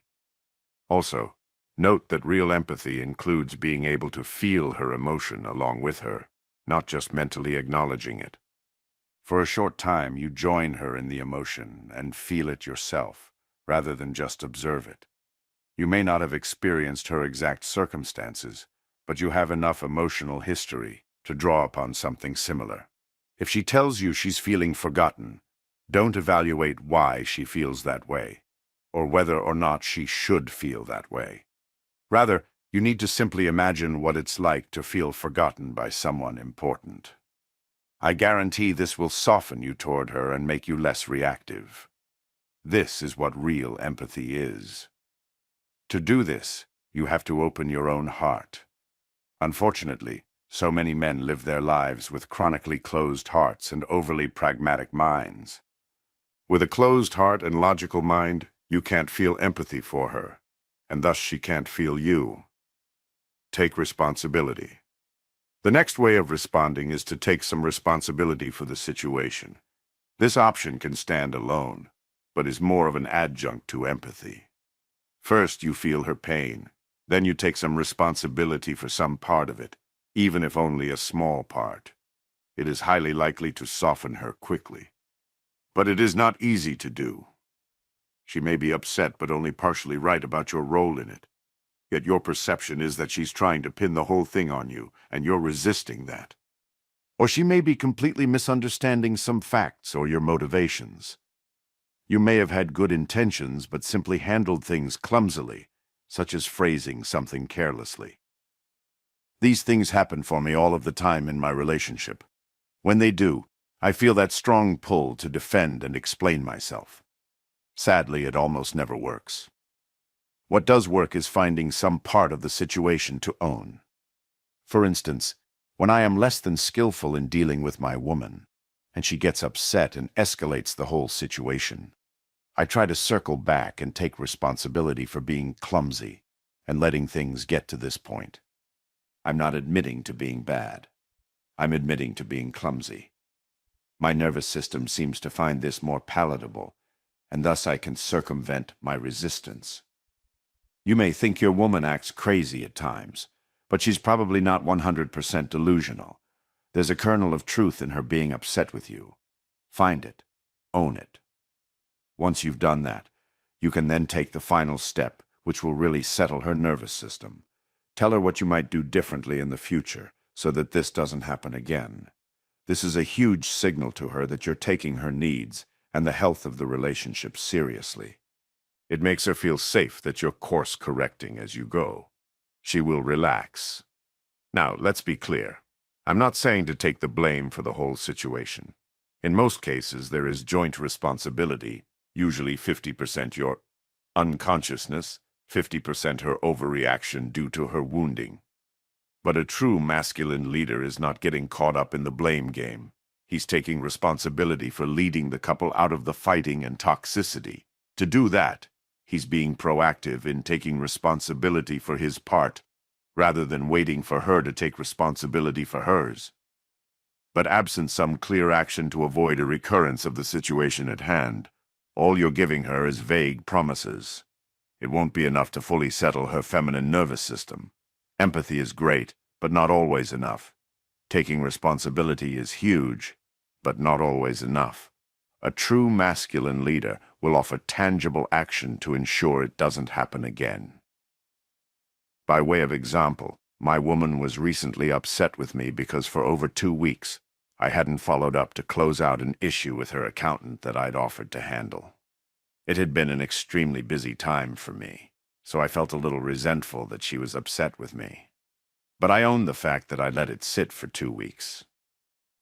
Also, note that real empathy includes being able to feel her emotion along with her, not just mentally acknowledging it. For a short time, you join her in the emotion and feel it yourself, rather than just observe it. You may not have experienced her exact circumstances, but you have enough emotional history to draw upon something similar. If she tells you she's feeling forgotten, don't evaluate why she feels that way, or whether or not she should feel that way. Rather, you need to simply imagine what it's like to feel forgotten by someone important. I guarantee this will soften you toward her and make you less reactive. This is what real empathy is. To do this, you have to open your own heart. Unfortunately, so many men live their lives with chronically closed hearts and overly pragmatic minds. With a closed heart and logical mind, you can't feel empathy for her, and thus she can't feel you. Take responsibility. The next way of responding is to take some responsibility for the situation. This option can stand alone, but is more of an adjunct to empathy. First, you feel her pain. Then you take some responsibility for some part of it, even if only a small part. It is highly likely to soften her quickly. But it is not easy to do. She may be upset but only partially right about your role in it. Yet your perception is that she's trying to pin the whole thing on you, and you're resisting that. Or she may be completely misunderstanding some facts or your motivations. You may have had good intentions but simply handled things clumsily, such as phrasing something carelessly. These things happen for me all of the time in my relationship. When they do, I feel that strong pull to defend and explain myself. Sadly, it almost never works. What does work is finding some part of the situation to own. For instance, when I am less than skillful in dealing with my woman, and she gets upset and escalates the whole situation, I try to circle back and take responsibility for being clumsy and letting things get to this point. I'm not admitting to being bad. I'm admitting to being clumsy. My nervous system seems to find this more palatable, and thus I can circumvent my resistance. You may think your woman acts crazy at times, but she's probably not 100% delusional. There's a kernel of truth in her being upset with you. Find it. Own it. Once you've done that, you can then take the final step, which will really settle her nervous system. Tell her what you might do differently in the future so that this doesn't happen again. This is a huge signal to her that you're taking her needs and the health of the relationship seriously. It makes her feel safe that you're course correcting as you go. She will relax. Now, let's be clear. I'm not saying to take the blame for the whole situation. In most cases, there is joint responsibility, usually 50% your unconsciousness, 50% her overreaction due to her wounding. But a true masculine leader is not getting caught up in the blame game. He's taking responsibility for leading the couple out of the fighting and toxicity. To do that, he's being proactive in taking responsibility for his part, rather than waiting for her to take responsibility for hers. But absent some clear action to avoid a recurrence of the situation at hand, all you're giving her is vague promises. It won't be enough to fully settle her feminine nervous system. Empathy is great, but not always enough. Taking responsibility is huge, but not always enough. A true masculine leader will offer tangible action to ensure it doesn't happen again. By way of example, my woman was recently upset with me because for over 2 weeks, I hadn't followed up to close out an issue with her accountant that I'd offered to handle. It had been an extremely busy time for me, so I felt a little resentful that she was upset with me. But I owned the fact that I let it sit for 2 weeks.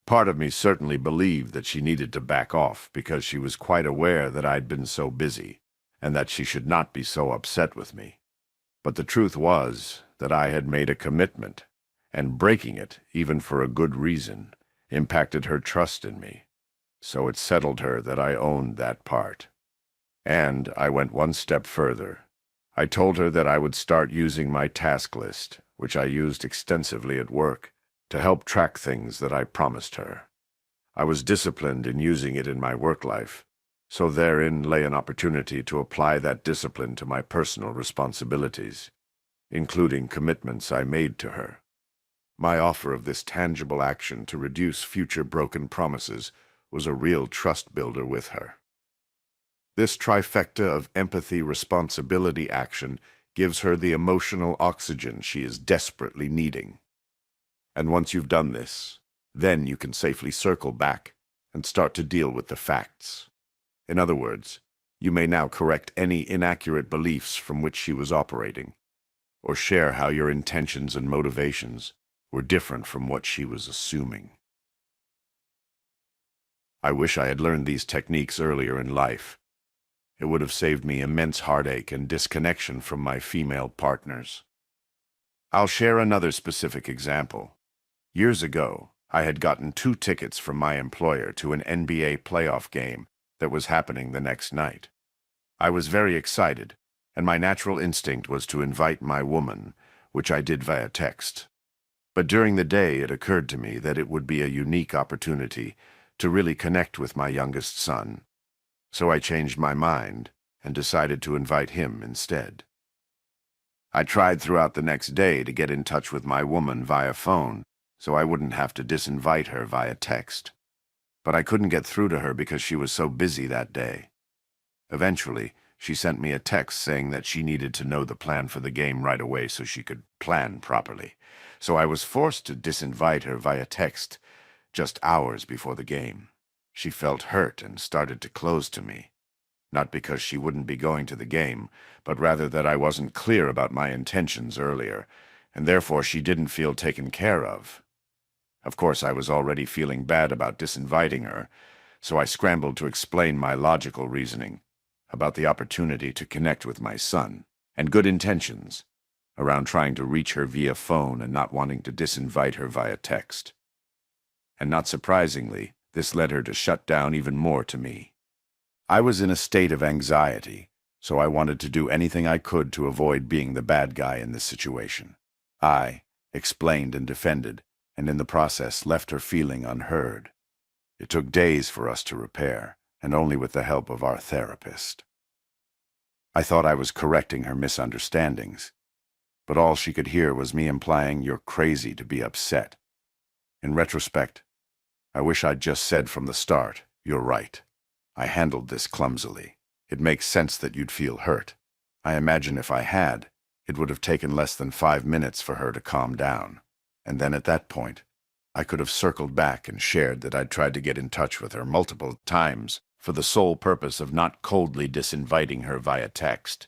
Part of me certainly believed that she needed to back off because she was quite aware that I'd been so busy, and that she should not be so upset with me. But the truth was that I had made a commitment, and breaking it, even for a good reason, impacted her trust in me. So it settled her that I owned that part. And I went one step further. I told her that I would start using my task list, which I used extensively at work, to help track things that I promised her. I was disciplined in using it in my work life, so therein lay an opportunity to apply that discipline to my personal responsibilities, including commitments I made to her. My offer of this tangible action to reduce future broken promises was a real trust builder with her. This trifecta of empathy, responsibility, action gives her the emotional oxygen she is desperately needing. And once you've done this, then you can safely circle back and start to deal with the facts. In other words, you may now correct any inaccurate beliefs from which she was operating, or share how your intentions and motivations were different from what she was assuming. I wish I had learned these techniques earlier in life. It would have saved me immense heartache and disconnection from my female partners. I'll share another specific example. Years ago, I had gotten 2 tickets from my employer to an NBA playoff game that was happening the next night. I was very excited, and my natural instinct was to invite my woman, which I did via text. But during the day, it occurred to me that it would be a unique opportunity to really connect with my youngest son. So I changed my mind and decided to invite him instead. I tried throughout the next day to get in touch with my woman via phone, so I wouldn't have to disinvite her via text. But I couldn't get through to her because she was so busy that day. Eventually, she sent me a text saying that she needed to know the plan for the game right away so she could plan properly. So I was forced to disinvite her via text just hours before the game. She felt hurt and started to close to me. Not because she wouldn't be going to the game, but rather that I wasn't clear about my intentions earlier, and therefore she didn't feel taken care of. Of course, I was already feeling bad about disinviting her, so I scrambled to explain my logical reasoning. about the opportunity to connect with my son, and good intentions around trying to reach her via phone and not wanting to disinvite her via text. And not surprisingly, this led her to shut down even more to me. I was in a state of anxiety, so I wanted to do anything I could to avoid being the bad guy in this situation. I explained and defended, and in the process left her feeling unheard. It took days for us to repair, and only with the help of our therapist. I thought I was correcting her misunderstandings, but all she could hear was me implying, "You're crazy to be upset." In retrospect, I wish I'd just said from the start, "You're right. I handled this clumsily. It makes sense that you'd feel hurt." I imagine if I had, it would have taken less than 5 minutes for her to calm down. And then at that point, I could have circled back and shared that I'd tried to get in touch with her multiple times for the sole purpose of not coldly disinviting her via text.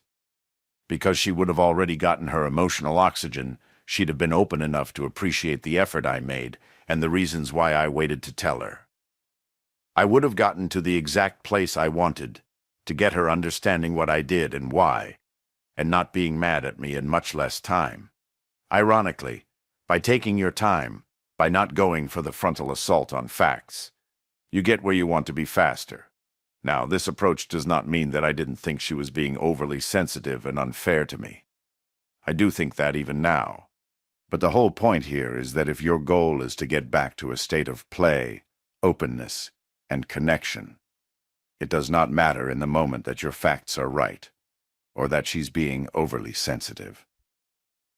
Because she would have already gotten her emotional oxygen, she'd have been open enough to appreciate the effort I made and the reasons why I waited to tell her. I would have gotten to the exact place I wanted, to get her understanding what I did and why, and not being mad at me in much less time. Ironically, by taking your time, by not going for the frontal assault on facts, you get where you want to be faster. Now, this approach does not mean that I didn't think she was being overly sensitive and unfair to me. I do think that even now. But the whole point here is that if your goal is to get back to a state of play, openness, and connection, it does not matter in the moment that your facts are right, or that she's being overly sensitive.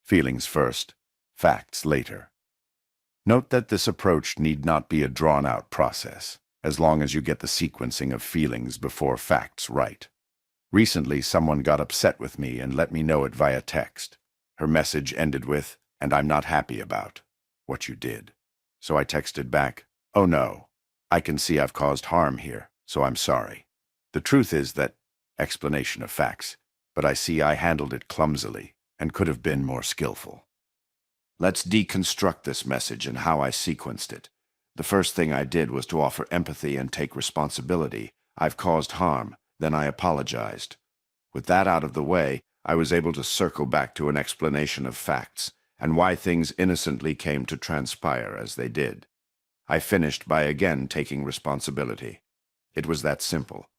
Feelings first, facts later. Note that this approach need not be a drawn-out process, as long as you get the sequencing of feelings before facts right. Recently, someone got upset with me and let me know it via text. Her message ended with, "And I'm not happy about what you did." So I texted back, "Oh no, I can see I've caused harm here, so I'm sorry. The truth is that," explanation of facts, "but I see I handled it clumsily and could have been more skillful." Let's deconstruct this message and how I sequenced it. The first thing I did was to offer empathy and take responsibility. I've caused harm, then I apologized. With that out of the way, I was able to circle back to an explanation of facts and why things innocently came to transpire as they did. I finished by again taking responsibility. It was that simple,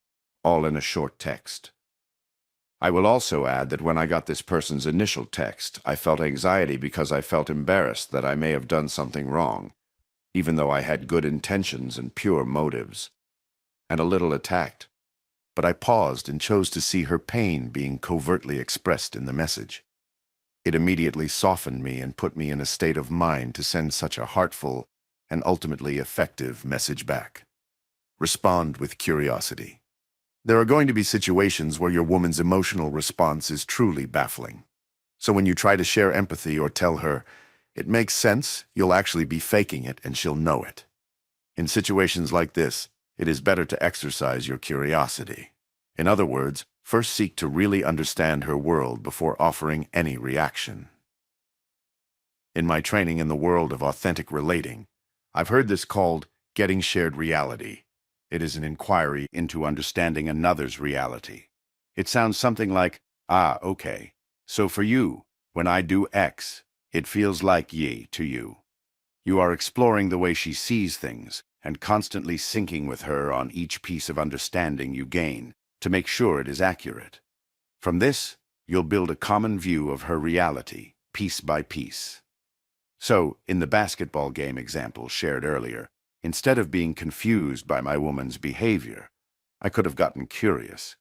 all in a short text. I will also add that when I got this person's initial text, I felt anxiety because I felt embarrassed that I may have done something wrong, even though I had good intentions and pure motives, and a little attacked. But I paused and chose to see her pain being covertly expressed in the message. It immediately softened me and put me in a state of mind to send such a heartful and ultimately effective message back. Respond with curiosity. There are going to be situations where your woman's emotional response is truly baffling. So when you try to share empathy or tell her, "It makes sense," you'll actually be faking it and she'll know it. In situations like this, it is better to exercise your curiosity. In other words, first seek to really understand her world before offering any reaction. In my training in the world of authentic relating, I've heard this called getting shared reality. It is an inquiry into understanding another's reality. It sounds something like, okay, so for you, when I do X, it feels like Y to you. You are exploring the way she sees things and constantly syncing with her on each piece of understanding you gain to make sure it is accurate. From this, you'll build a common view of her reality, piece by piece. So, in the basketball game example shared earlier, instead of being confused by my woman's behavior, I could have gotten curious.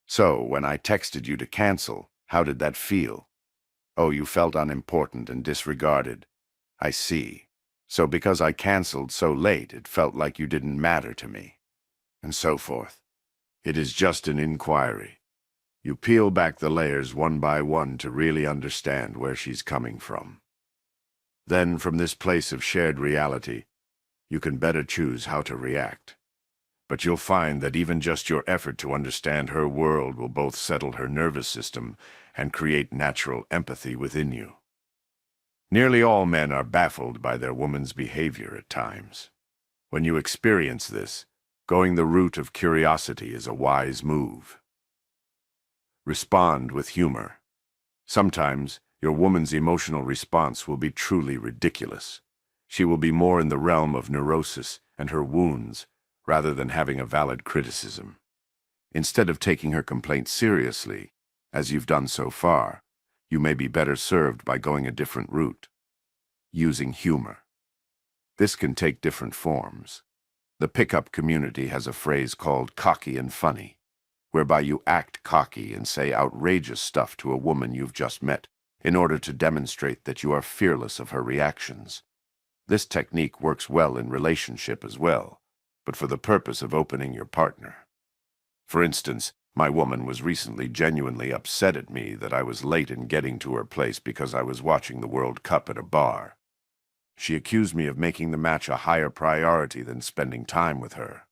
"So, when I texted you to cancel, how did that feel?" "Oh, you felt unimportant and disregarded." "I see. So because I canceled so late, it felt like you didn't matter to me." And so forth. It is just an inquiry. You peel back the layers one by one to really understand where she's coming from. Then, from this place of shared reality, you can better choose how to react. But you'll find that even just your effort to understand her world will both settle her nervous system and create natural empathy within you. Nearly all men are baffled by their woman's behavior at times. When you experience this, going the route of curiosity is a wise move. Respond with humor. Sometimes your woman's emotional response will be truly ridiculous. She will be more in the realm of neurosis and her wounds rather than having a valid criticism. Instead of taking her complaint seriously, as you've done so far, you may be better served by going a different route. Using humor. This can take different forms. The pickup community has a phrase called cocky and funny, whereby you act cocky and say outrageous stuff to a woman you've just met in order to demonstrate that you are fearless of her reactions. This technique works well in relationship as well, but for the purpose of opening your partner. For instance, my woman was recently genuinely upset at me that I was late in getting to her place because I was watching the World Cup at a bar. She accused me of making the match a higher priority than spending time with her.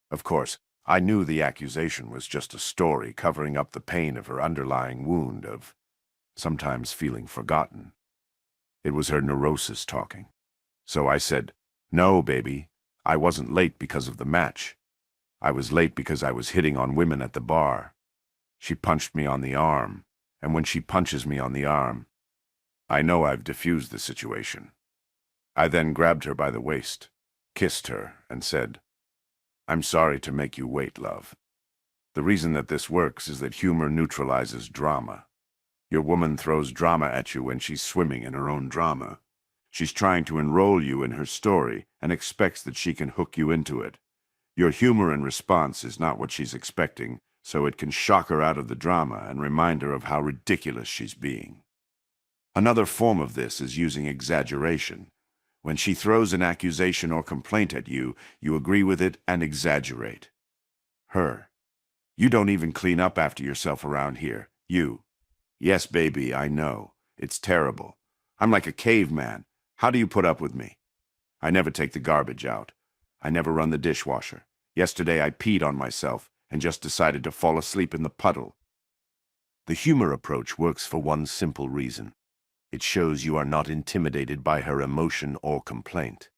Of course, I knew the accusation was just a story covering up the pain of her underlying wound of sometimes feeling forgotten. It was her neurosis talking. So I said, "No, baby, I wasn't late because of the match. I was late because I was hitting on women at the bar." She punched me on the arm, and when she punches me on the arm, I know I've diffused the situation. I then grabbed her by the waist, kissed her, and said, "I'm sorry to make you wait, love." The reason that this works is that humor neutralizes drama. Your woman throws drama at you when she's swimming in her own drama. She's trying to enroll you in her story and expects that she can hook you into it. Your humor and response is not what she's expecting, so it can shock her out of the drama and remind her of how ridiculous she's being. Another form of this is using exaggeration. When she throws an accusation or complaint at you, you agree with it and exaggerate. Her. "You don't even clean up after yourself around here. You." "Yes, baby, I know. It's terrible. I'm like a caveman. How do you put up with me? I never take the garbage out. I never run the dishwasher. Yesterday I peed on myself and just decided to fall asleep in the puddle." The humor approach works for one simple reason. It shows you are not intimidated by her emotion or complaint,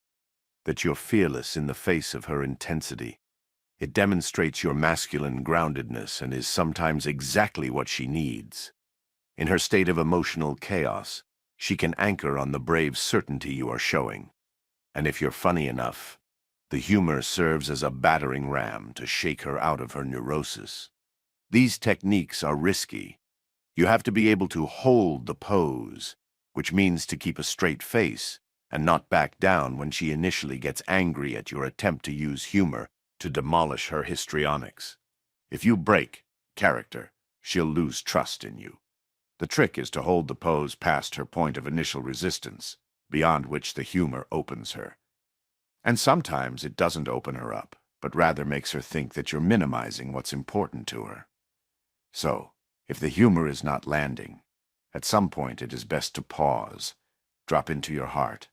that you're fearless in the face of her intensity. It demonstrates your masculine groundedness and is sometimes exactly what she needs. In her state of emotional chaos, she can anchor on the brave certainty you are showing. And if you're funny enough, the humor serves as a battering ram to shake her out of her neurosis. These techniques are risky. You have to be able to hold the pose, which means to keep a straight face and not back down when she initially gets angry at your attempt to use humor to demolish her histrionics. If you break character, she'll lose trust in you. The trick is to hold the pose past her point of initial resistance, beyond which the humor opens her. And sometimes it doesn't open her up, but rather makes her think that you're minimizing what's important to her. So, if the humor is not landing, at some point it is best to pause, drop into your heart,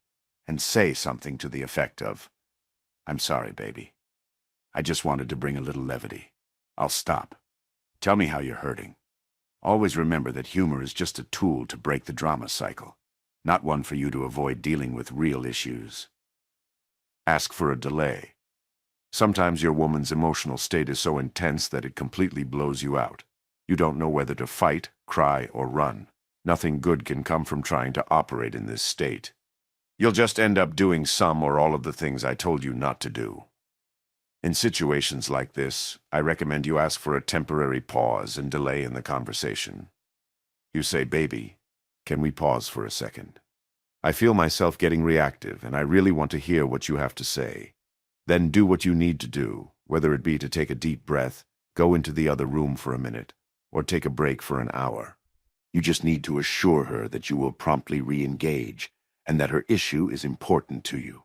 and say something to the effect of, "I'm sorry, baby. I just wanted to bring a little levity. I'll stop. Tell me how you're hurting." Always remember that humor is just a tool to break the drama cycle, not one for you to avoid dealing with real issues. Ask for a delay. Sometimes your woman's emotional state is so intense that it completely blows you out. You don't know whether to fight, cry, or run. Nothing good can come from trying to operate in this state. You'll just end up doing some or all of the things I told you not to do. In situations like this, I recommend you ask for a temporary pause and delay in the conversation. You say, "Baby, can we pause for a second? I feel myself getting reactive, and I really want to hear what you have to say." Then do what you need to do, whether it be to take a deep breath, go into the other room for a minute, or take a break for an hour. You just need to assure her that you will promptly re-engage and that her issue is important to you.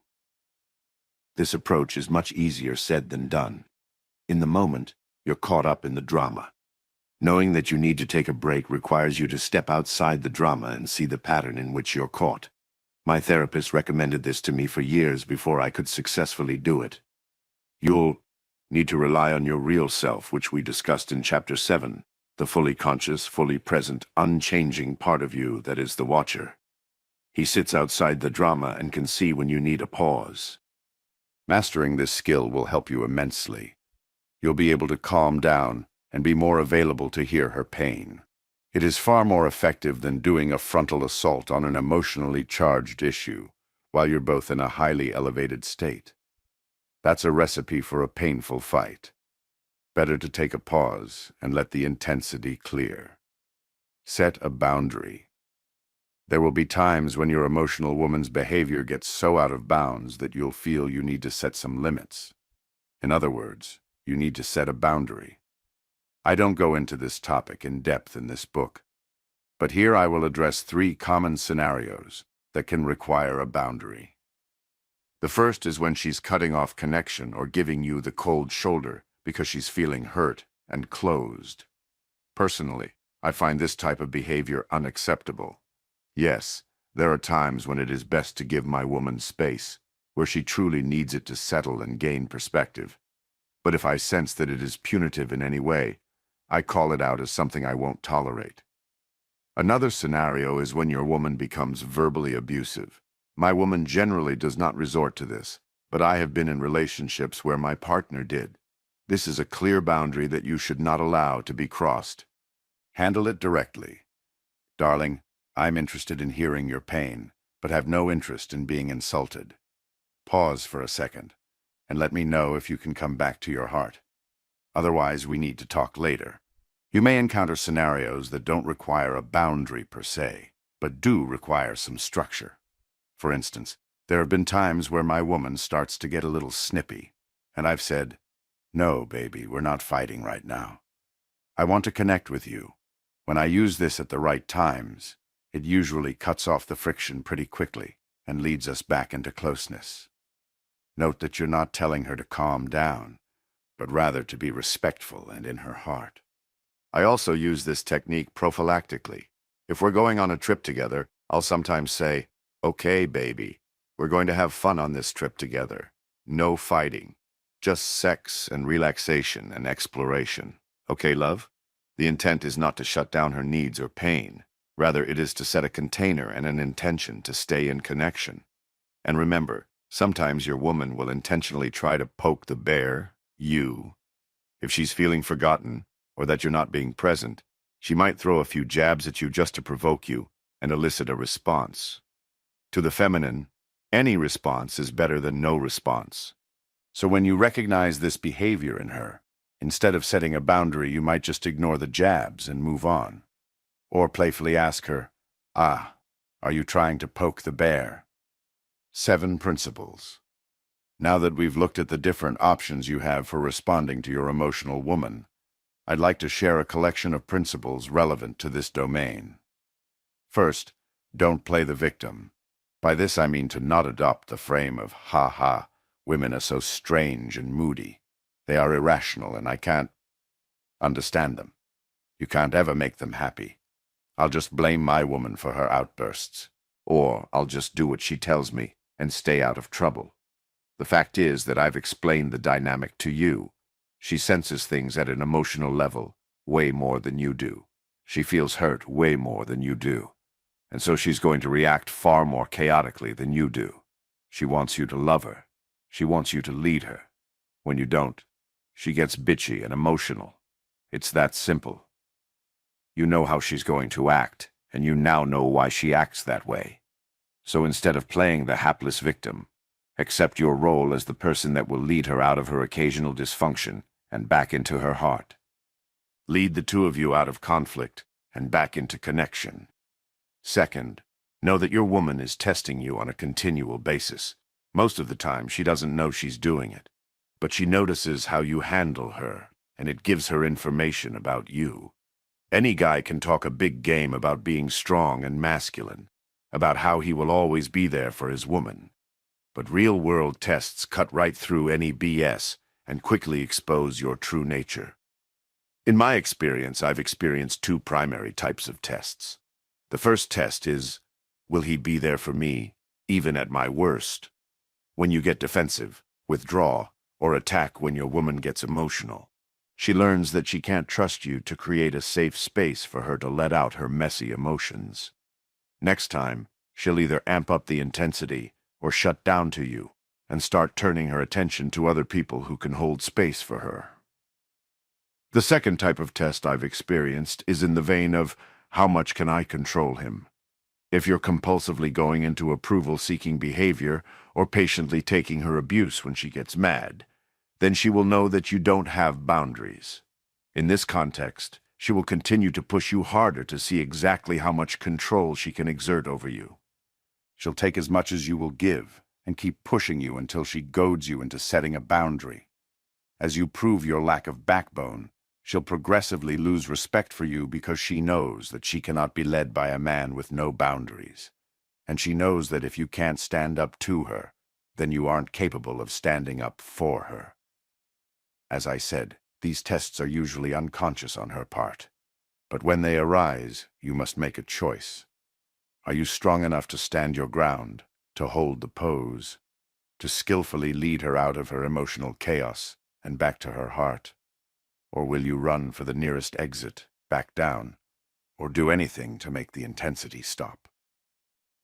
This approach is much easier said than done. In the moment, you're caught up in the drama. Knowing that you need to take a break requires you to step outside the drama and see the pattern in which you're caught. My therapist recommended this to me for years before I could successfully do it. You'll need to rely on your real self, which we discussed in Chapter 7, the fully conscious, fully present, unchanging part of you that is the watcher. He sits outside the drama and can see when you need a pause. Mastering this skill will help you immensely. You'll be able to calm down and be more available to hear her pain. It is far more effective than doing a frontal assault on an emotionally charged issue while you're both in a highly elevated state. That's a recipe for a painful fight. Better to take a pause and let the intensity clear. Set a boundary. There will be times when your emotional woman's behavior gets so out of bounds that you'll feel you need to set some limits. In other words, you need to set a boundary. I don't go into this topic in depth in this book, but here I will address 3 common scenarios that can require a boundary. The first is when she's cutting off connection or giving you the cold shoulder because she's feeling hurt and closed. Personally, I find this type of behavior unacceptable. Yes, there are times when it is best to give my woman space, where she truly needs it to settle and gain perspective. But if I sense that it is punitive in any way, I call it out as something I won't tolerate. Another scenario is when your woman becomes verbally abusive. My woman generally does not resort to this, but I have been in relationships where my partner did. This is a clear boundary that you should not allow to be crossed. Handle it directly. Darling, I'm interested in hearing your pain, but have no interest in being insulted. Pause for a second, and let me know if you can come back to your heart. Otherwise, we need to talk later. You may encounter scenarios that don't require a boundary per se, but do require some structure. For instance, there have been times where my woman starts to get a little snippy, and I've said, "No, baby, we're not fighting right now. I want to connect with you." When I use this at the right times, it usually cuts off the friction pretty quickly and leads us back into closeness. Note that you're not telling her to calm down, but rather to be respectful and in her heart. I also use this technique prophylactically. If we're going on a trip together, I'll sometimes say, "Okay, baby, we're going to have fun on this trip together. No fighting. Just sex and relaxation and exploration. Okay, love?" The intent is not to shut down her needs or pain. Rather, it is to set a container and an intention to stay in connection. And remember, sometimes your woman will intentionally try to poke the bear, you. If she's feeling forgotten, or that you're not being present, she might throw a few jabs at you just to provoke you and elicit a response. To the feminine, any response is better than no response. So when you recognize this behavior in her, instead of setting a boundary, you might just ignore the jabs and move on. Or playfully ask her, "Ah, are you trying to poke the bear?" 7 principles. Now that we've looked at the different options you have for responding to your emotional woman, I'd like to share a collection of principles relevant to this domain. First, don't play the victim. By this I mean to not adopt the frame of, "Ha ha, women are so strange and moody. They are irrational and I can't understand them. You can't ever make them happy. I'll just blame my woman for her outbursts. Or I'll just do what she tells me and stay out of trouble." The fact is that I've explained the dynamic to you. She senses things at an emotional level way more than you do. She feels hurt way more than you do. And so she's going to react far more chaotically than you do. She wants you to love her. She wants you to lead her. When you don't, she gets bitchy and emotional. It's that simple. You know how she's going to act, and you now know why she acts that way. So instead of playing the hapless victim, accept your role as the person that will lead her out of her occasional dysfunction and back into her heart. Lead the two of you out of conflict and back into connection. Second, know that your woman is testing you on a continual basis. Most of the time, she doesn't know she's doing it, but she notices how you handle her, and it gives her information about you. Any guy can talk a big game about being strong and masculine, about how he will always be there for his woman. But real-world tests cut right through any BS and quickly expose your true nature. In my experience, I've experienced 2 primary types of tests. The first test is, will he be there for me, even at my worst? When you get defensive, withdraw, or attack when your woman gets emotional, she learns that she can't trust you to create a safe space for her to let out her messy emotions. Next time, she'll either amp up the intensity or shut down to you and start turning her attention to other people who can hold space for her. The second type of test I've experienced is in the vein of, how much can I control him? If you're compulsively going into approval-seeking behavior or patiently taking her abuse when she gets mad, then she will know that you don't have boundaries. In this context, she will continue to push you harder to see exactly how much control she can exert over you. She'll take as much as you will give and keep pushing you until she goads you into setting a boundary. As you prove your lack of backbone, she'll progressively lose respect for you because she knows that she cannot be led by a man with no boundaries. And she knows that if you can't stand up to her, then you aren't capable of standing up for her. As I said, these tests are usually unconscious on her part. But when they arise, you must make a choice. Are you strong enough to stand your ground, to hold the pose, to skillfully lead her out of her emotional chaos and back to her heart? Or will you run for the nearest exit, back down, or do anything to make the intensity stop?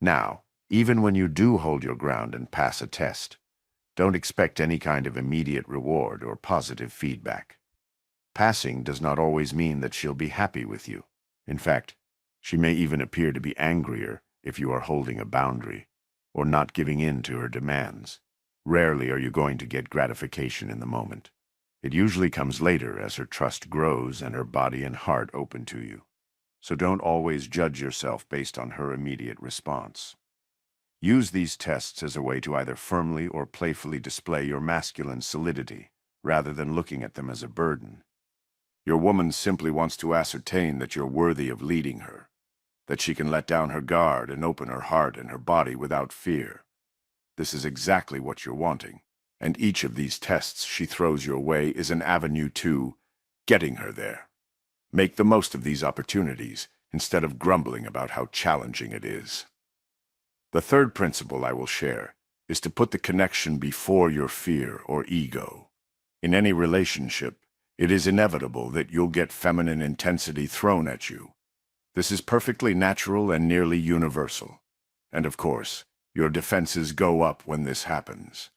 Now, even when you do hold your ground and pass a test, don't expect any kind of immediate reward or positive feedback. Passing does not always mean that she'll be happy with you. In fact, she may even appear to be angrier if you are holding a boundary or not giving in to her demands. Rarely are you going to get gratification in the moment. It usually comes later as her trust grows and her body and heart open to you. So don't always judge yourself based on her immediate response. Use these tests as a way to either firmly or playfully display your masculine solidity, rather than looking at them as a burden. Your woman simply wants to ascertain that you're worthy of leading her, that she can let down her guard and open her heart and her body without fear. This is exactly what you're wanting, and each of these tests she throws your way is an avenue to getting her there. Make the most of these opportunities instead of grumbling about how challenging it is. The third principle I will share is to put the connection before your fear or ego. In any relationship, it is inevitable that you'll get feminine intensity thrown at you. This is perfectly natural and nearly universal. And of course, your defenses go up when this happens.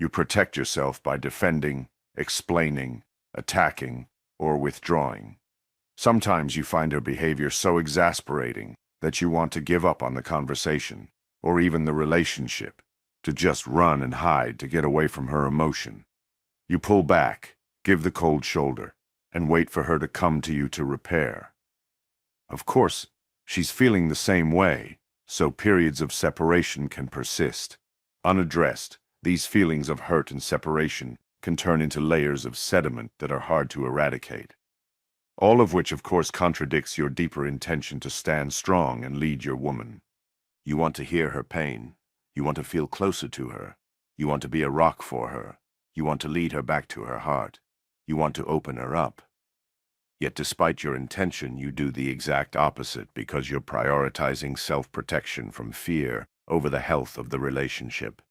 You protect yourself by defending, explaining, attacking, or withdrawing. Sometimes you find her behavior so exasperating that you want to give up on the conversation, or even the relationship, to just run and hide to get away from her emotion. You pull back, give the cold shoulder, and wait for her to come to you to repair. Of course, she's feeling the same way, so periods of separation can persist. Unaddressed, these feelings of hurt and separation can turn into layers of sediment that are hard to eradicate. All of which, of course, contradicts your deeper intention to stand strong and lead your woman. You want to hear her pain. You want to feel closer to her. You want to be a rock for her. You want to lead her back to her heart. You want to open her up. Yet despite your intention, you do the exact opposite because you're prioritizing self-protection from fear over the health of the relationship.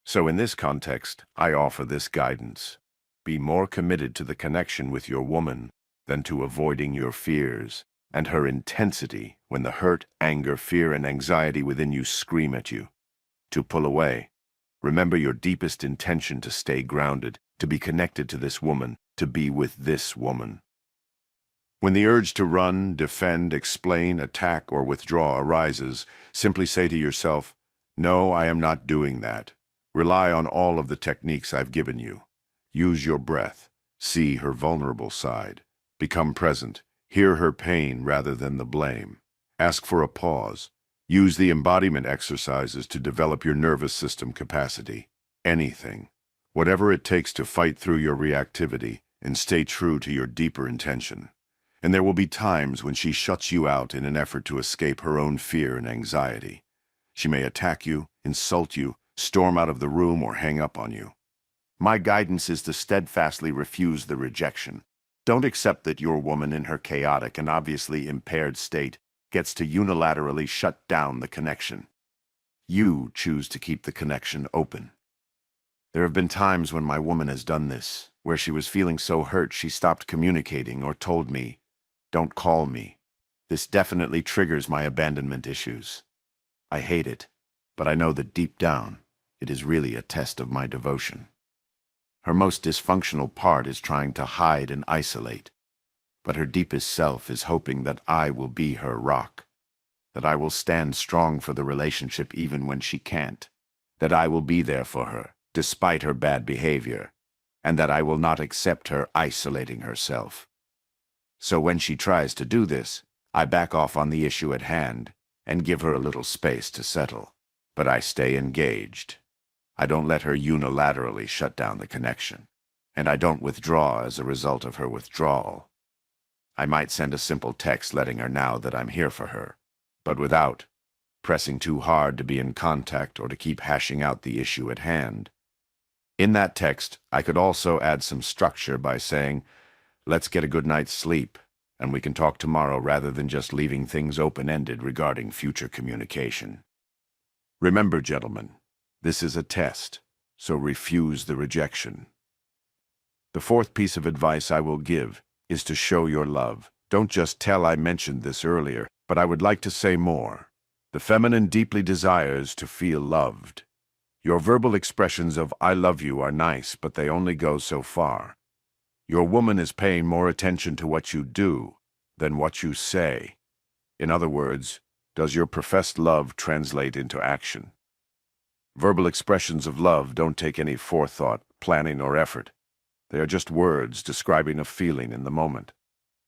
So in this context, I offer this guidance. Be more committed to the connection with your woman than to avoiding your fears and her intensity when the hurt, anger, fear, and anxiety within you scream at you. To pull away. Remember your deepest intention to stay grounded, to be connected to this woman, to be with this woman. When the urge to run, defend, explain, attack, or withdraw arises, simply say to yourself, "No, I am not doing that." Rely on all of the techniques I've given you. Use your breath. See her vulnerable side. Become present. Hear her pain rather than the blame. Ask for a pause. Use the embodiment exercises to develop your nervous system capacity. Anything. Whatever it takes to fight through your reactivity and stay true to your deeper intention. And there will be times when she shuts you out in an effort to escape her own fear and anxiety. She may attack you, insult you, storm out of the room, or hang up on you. My guidance is to steadfastly refuse the rejection. Don't accept that your woman in her chaotic and obviously impaired state gets to unilaterally shut down the connection. You choose to keep the connection open. There have been times when my woman has done this, where she was feeling so hurt she stopped communicating or told me, "Don't call me." This definitely triggers my abandonment issues. I hate it, but I know that deep down, it is really a test of my devotion. Her most dysfunctional part is trying to hide and isolate. But her deepest self is hoping that I will be her rock, that I will stand strong for the relationship even when she can't, that I will be there for her, despite her bad behavior, and that I will not accept her isolating herself. So when she tries to do this, I back off on the issue at hand and give her a little space to settle. But I stay engaged. I don't let her unilaterally shut down the connection, and I don't withdraw as a result of her withdrawal. I might send a simple text letting her know that I'm here for her, but without pressing too hard to be in contact or to keep hashing out the issue at hand. In that text, I could also add some structure by saying, let's get a good night's sleep, and we can talk tomorrow rather than just leaving things open-ended regarding future communication. Remember, gentlemen, this is a test, so refuse the rejection. The fourth piece of advice I will give is to show your love. Don't just tell I mentioned this earlier, but I would like to say more. The feminine deeply desires to feel loved. Your verbal expressions of I love you are nice, but they only go so far. Your woman is paying more attention to what you do than what you say. In other words, does your professed love translate into action? Verbal expressions of love don't take any forethought, planning, or effort. They are just words describing a feeling in the moment.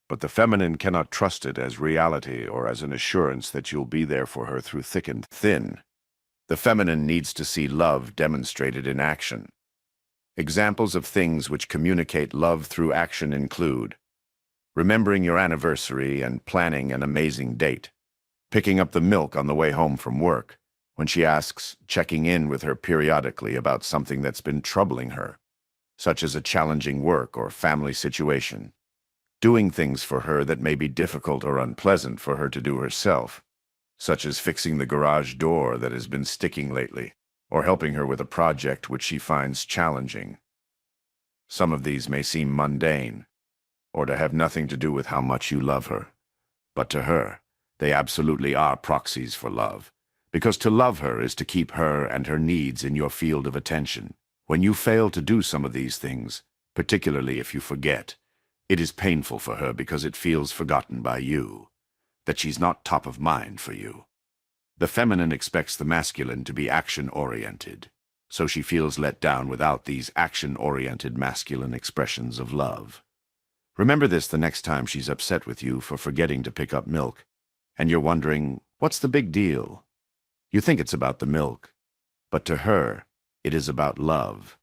But the feminine cannot trust it as reality or as an assurance that you'll be there for her through thick and thin. The feminine needs to see love demonstrated in action. Examples of things which communicate love through action include remembering your anniversary and planning an amazing date, picking up the milk on the way home from work, when she asks, checking in with her periodically about something that's been troubling her, such as a challenging work or family situation, doing things for her that may be difficult or unpleasant for her to do herself, such as fixing the garage door that has been sticking lately, or helping her with a project which she finds challenging. Some of these may seem mundane, or to have nothing to do with how much you love her, but to her, they absolutely are proxies for love, because to love her is to keep her and her needs in your field of attention. When you fail to do some of these things, particularly if you forget, it is painful for her because it feels forgotten by you, that she's not top of mind for you. The feminine expects the masculine to be action-oriented, so she feels let down without these action-oriented masculine expressions of love. Remember this the next time she's upset with you for forgetting to pick up milk, and you're wondering, what's the big deal? You think it's about the milk, but to her, it is about love.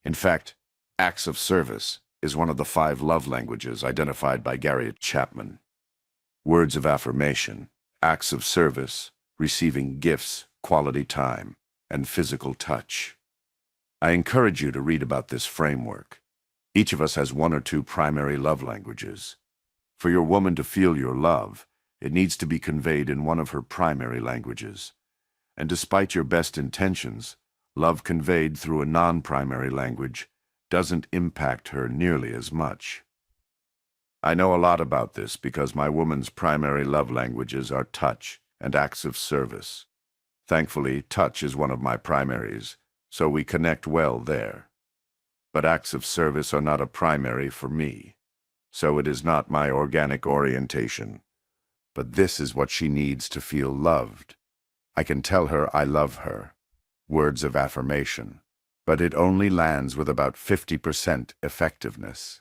In fact, acts of service is one of the 5 love languages identified by Gary Chapman. Words of affirmation, acts of service, receiving gifts, quality time, and physical touch. I encourage you to read about this framework. Each of us has 1 or 2 primary love languages. For your woman to feel your love, it needs to be conveyed in one of her primary languages. And despite your best intentions, love conveyed through a non-primary language doesn't impact her nearly as much. I know a lot about this because my woman's primary love languages are touch and acts of service. Thankfully, touch is one of my primaries, so we connect well there. But acts of service are not a primary for me, so it is not my organic orientation. But this is what she needs to feel loved. I can tell her I love her, words of affirmation, but it only lands with about 50% effectiveness.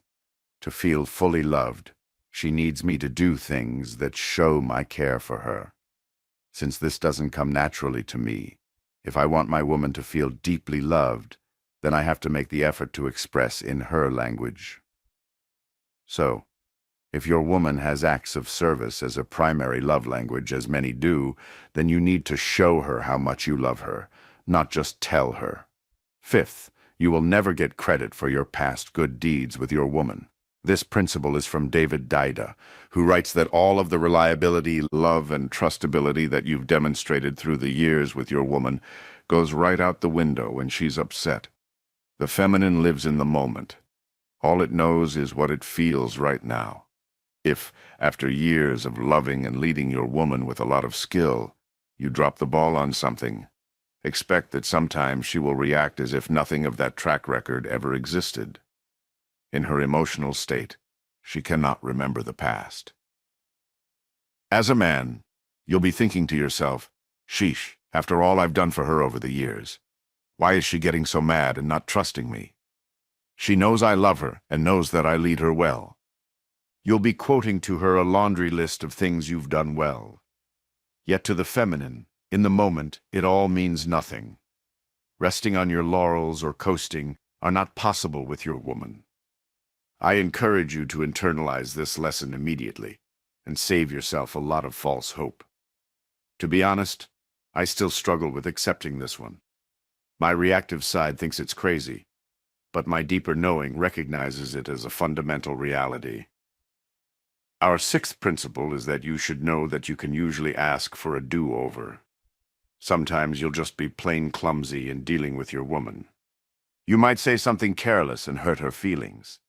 To feel fully loved, she needs me to do things that show my care for her. Since this doesn't come naturally to me, if I want my woman to feel deeply loved, then I have to make the effort to express in her language. So, if your woman has acts of service as a primary love language, as many do, then you need to show her how much you love her, not just tell her. 5th, you will never get credit for your past good deeds with your woman. This principle is from David Dida, who writes that all of the reliability, love, and trustability that you've demonstrated through the years with your woman goes right out the window when she's upset. The feminine lives in the moment. All it knows is what it feels right now. If, after years of loving and leading your woman with a lot of skill, you drop the ball on something, Expect that sometimes she will react as if nothing of that track record ever existed. In her emotional state, she cannot remember the past. As a man, you'll be thinking to yourself, sheesh, after all I've done for her over the years, why is she getting so mad and not trusting me? She knows I love her and knows that I lead her well. You'll be quoting to her a laundry list of things you've done well. Yet to the feminine, in the moment, it all means nothing. Resting on your laurels or coasting are not possible with your woman. I encourage you to internalize this lesson immediately and save yourself a lot of false hope. To be honest, I still struggle with accepting this one. My reactive side thinks it's crazy, but my deeper knowing recognizes it as a fundamental reality. Our sixth principle is that you should know that you can usually ask for a do-over. Sometimes you'll just be plain clumsy in dealing with your woman. You might say something careless and hurt her feelings.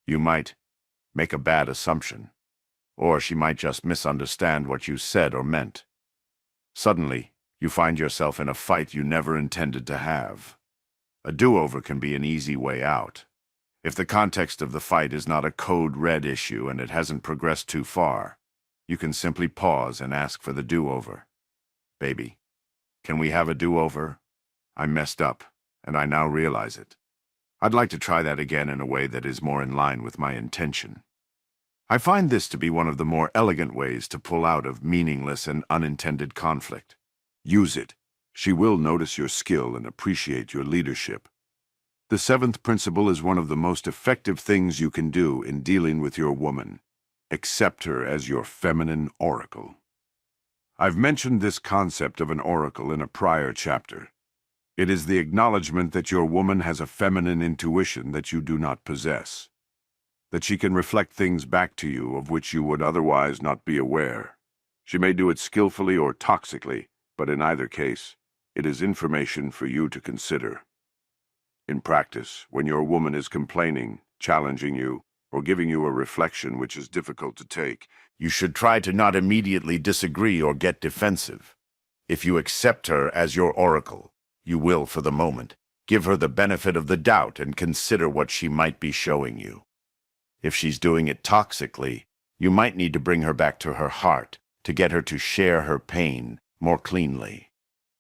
You might make a bad assumption, or she might just misunderstand what you said or meant. Suddenly, you find yourself in a fight you never intended to have. A do-over can be an easy way out. If the context of the fight is not a code red issue and it hasn't progressed too far, you can simply pause and ask for the do-over. Baby, can we have a do-over? I messed up, and I now realize it. I'd like to try that again in a way that is more in line with my intention. I find this to be one of the more elegant ways to pull out of meaningless and unintended conflict. Use it. She will notice your skill and appreciate your leadership. The seventh principle is one of the most effective things you can do in dealing with your woman. Accept her as your feminine oracle. I've mentioned this concept of an oracle in a prior chapter. It is the acknowledgement that your woman has a feminine intuition that you do not possess, that she can reflect things back to you of which you would otherwise not be aware. She may do it skillfully or toxically, but in either case, it is information for you to consider. In practice, when your woman is complaining, challenging you, or giving you a reflection which is difficult to take, you should try to not immediately disagree or get defensive. If you accept her as your oracle, you will, for the moment, give her the benefit of the doubt and consider what she might be showing you. If she's doing it toxically, you might need to bring her back to her heart to get her to share her pain more cleanly.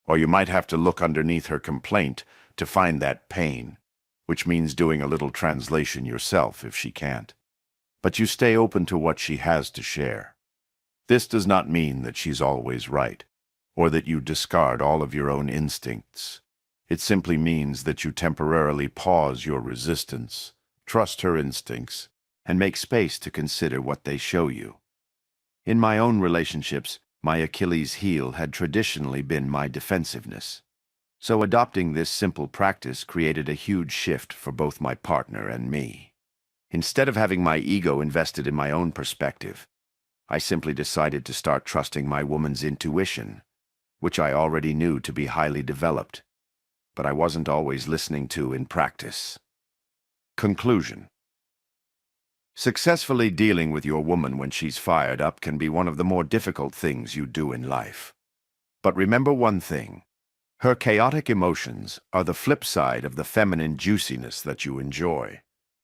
Or you might have to look underneath her complaint to find that pain, which means doing a little translation yourself if she can't. But you stay open to what she has to share. This does not mean that she's always right, or that you discard all of your own instincts. It simply means that you temporarily pause your resistance, trust her instincts, and make space to consider what they show you. In my own relationships, my Achilles heel had traditionally been my defensiveness. So adopting this simple practice created a huge shift for both my partner and me. Instead of having my ego invested in my own perspective, I simply decided to start trusting my woman's intuition, which I already knew to be highly developed, but I wasn't always listening to in practice. Conclusion. Successfully dealing with your woman when she's fired up can be one of the more difficult things you do in life. But remember one thing. Her chaotic emotions are the flip side of the feminine juiciness that you enjoy.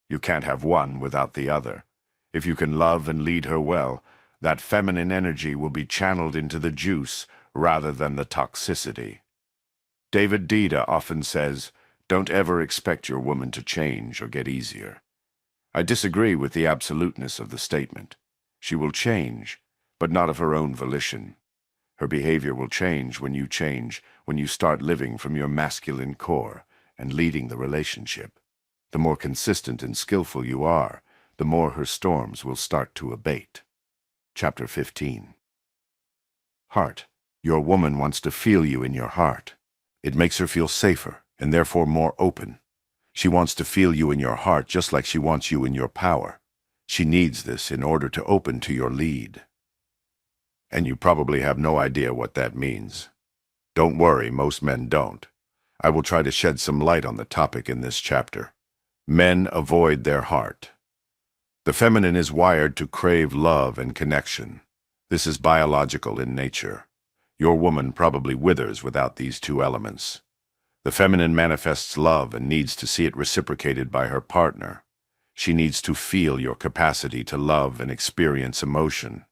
You can't have one without the other. If you can love and lead her well, that feminine energy will be channeled into the juice rather than the toxicity. David Dida often says, "Don't ever expect your woman to change or get easier." I disagree with the absoluteness of the statement. She will change, but not of her own volition. Her behavior will change, when you start living from your masculine core and leading the relationship. The more consistent and skillful you are, the more her storms will start to abate. Chapter 15. Heart. Your woman wants to feel you in your heart. It makes her feel safer and therefore more open. She wants to feel you in your heart just like she wants you in your power. She needs this in order to open to your lead. And you probably have no idea what that means. Don't worry, most men don't. I will try to shed some light on the topic in this chapter. Men avoid their heart. The feminine is wired to crave love and connection. This is biological in nature. Your woman probably withers without these two elements. The feminine manifests love and needs to see it reciprocated by her partner. She needs to feel your capacity to love and experience emotion.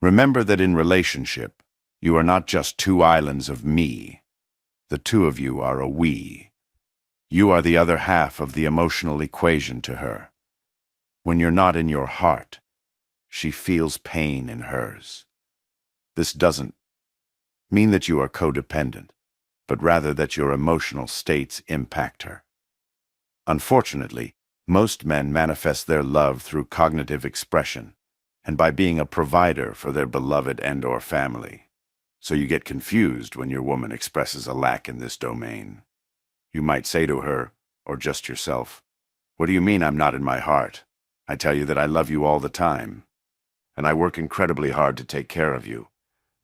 Remember that in relationship, you are not just two islands of me. The two of you are a we. You are the other half of the emotional equation to her. When you're not in your heart, she feels pain in hers. This doesn't mean that you are codependent, but rather that your emotional states impact her. Unfortunately, most men manifest their love through cognitive expression and by being a provider for their beloved and/or family. So you get confused when your woman expresses a lack in this domain. You might say to her, or just yourself, "What do you mean I'm not in my heart? I tell you that I love you all the time, and I work incredibly hard to take care of you."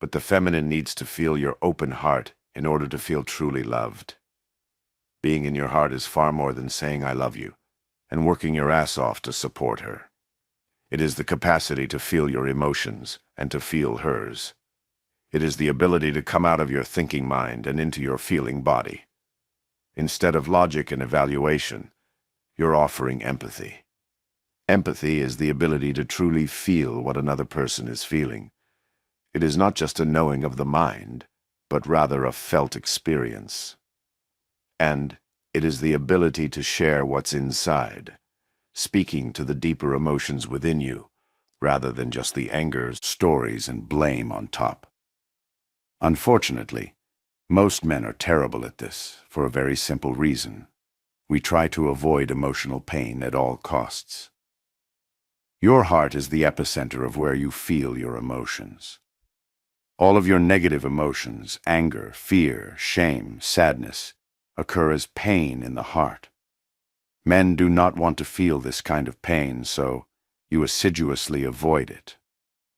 But the feminine needs to feel your open heart in order to feel truly loved. Being in your heart is far more than saying I love you and working your ass off to support her. It is the capacity to feel your emotions and to feel hers. It is the ability to come out of your thinking mind and into your feeling body. Instead of logic and evaluation, you're offering empathy. Empathy is the ability to truly feel what another person is feeling. It is not just a knowing of the mind, but rather a felt experience. And it is the ability to share what's inside, speaking to the deeper emotions within you, rather than just the anger, stories, and blame on top. Unfortunately, most men are terrible at this for a very simple reason. We try to avoid emotional pain at all costs. Your heart is the epicenter of where you feel your emotions. All of your negative emotions, anger, fear, shame, sadness, occur as pain in the heart. Men do not want to feel this kind of pain, so you assiduously avoid it.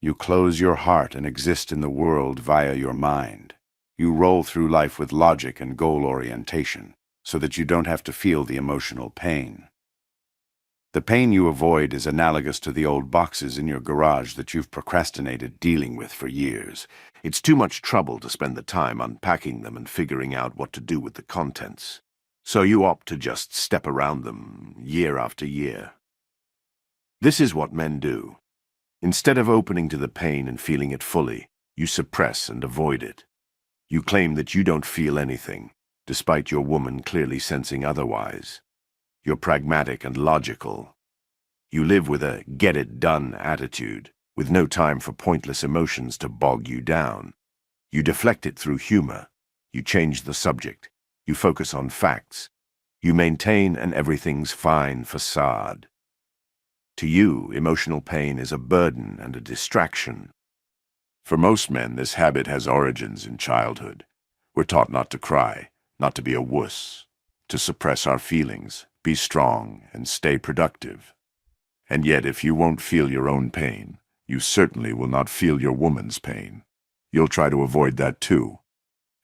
You close your heart and exist in the world via your mind. You roll through life with logic and goal orientation, so that you don't have to feel the emotional pain. The pain you avoid is analogous to the old boxes in your garage that you've procrastinated dealing with for years. It's too much trouble to spend the time unpacking them and figuring out what to do with the contents. So you opt to just step around them year after year. This is what men do. Instead of opening to the pain and feeling it fully, you suppress and avoid it. You claim that you don't feel anything, despite your woman clearly sensing otherwise. You're pragmatic and logical. You live with a get-it-done attitude, with no time for pointless emotions to bog you down. You deflect it through humor. You change the subject. You focus on facts. You maintain an everything's fine facade. To you, emotional pain is a burden and a distraction. For most men, this habit has origins in childhood. We're taught not to cry, not to be a wuss, to suppress our feelings, be strong, and stay productive. And yet, if you won't feel your own pain, you certainly will not feel your woman's pain. You'll try to avoid that too.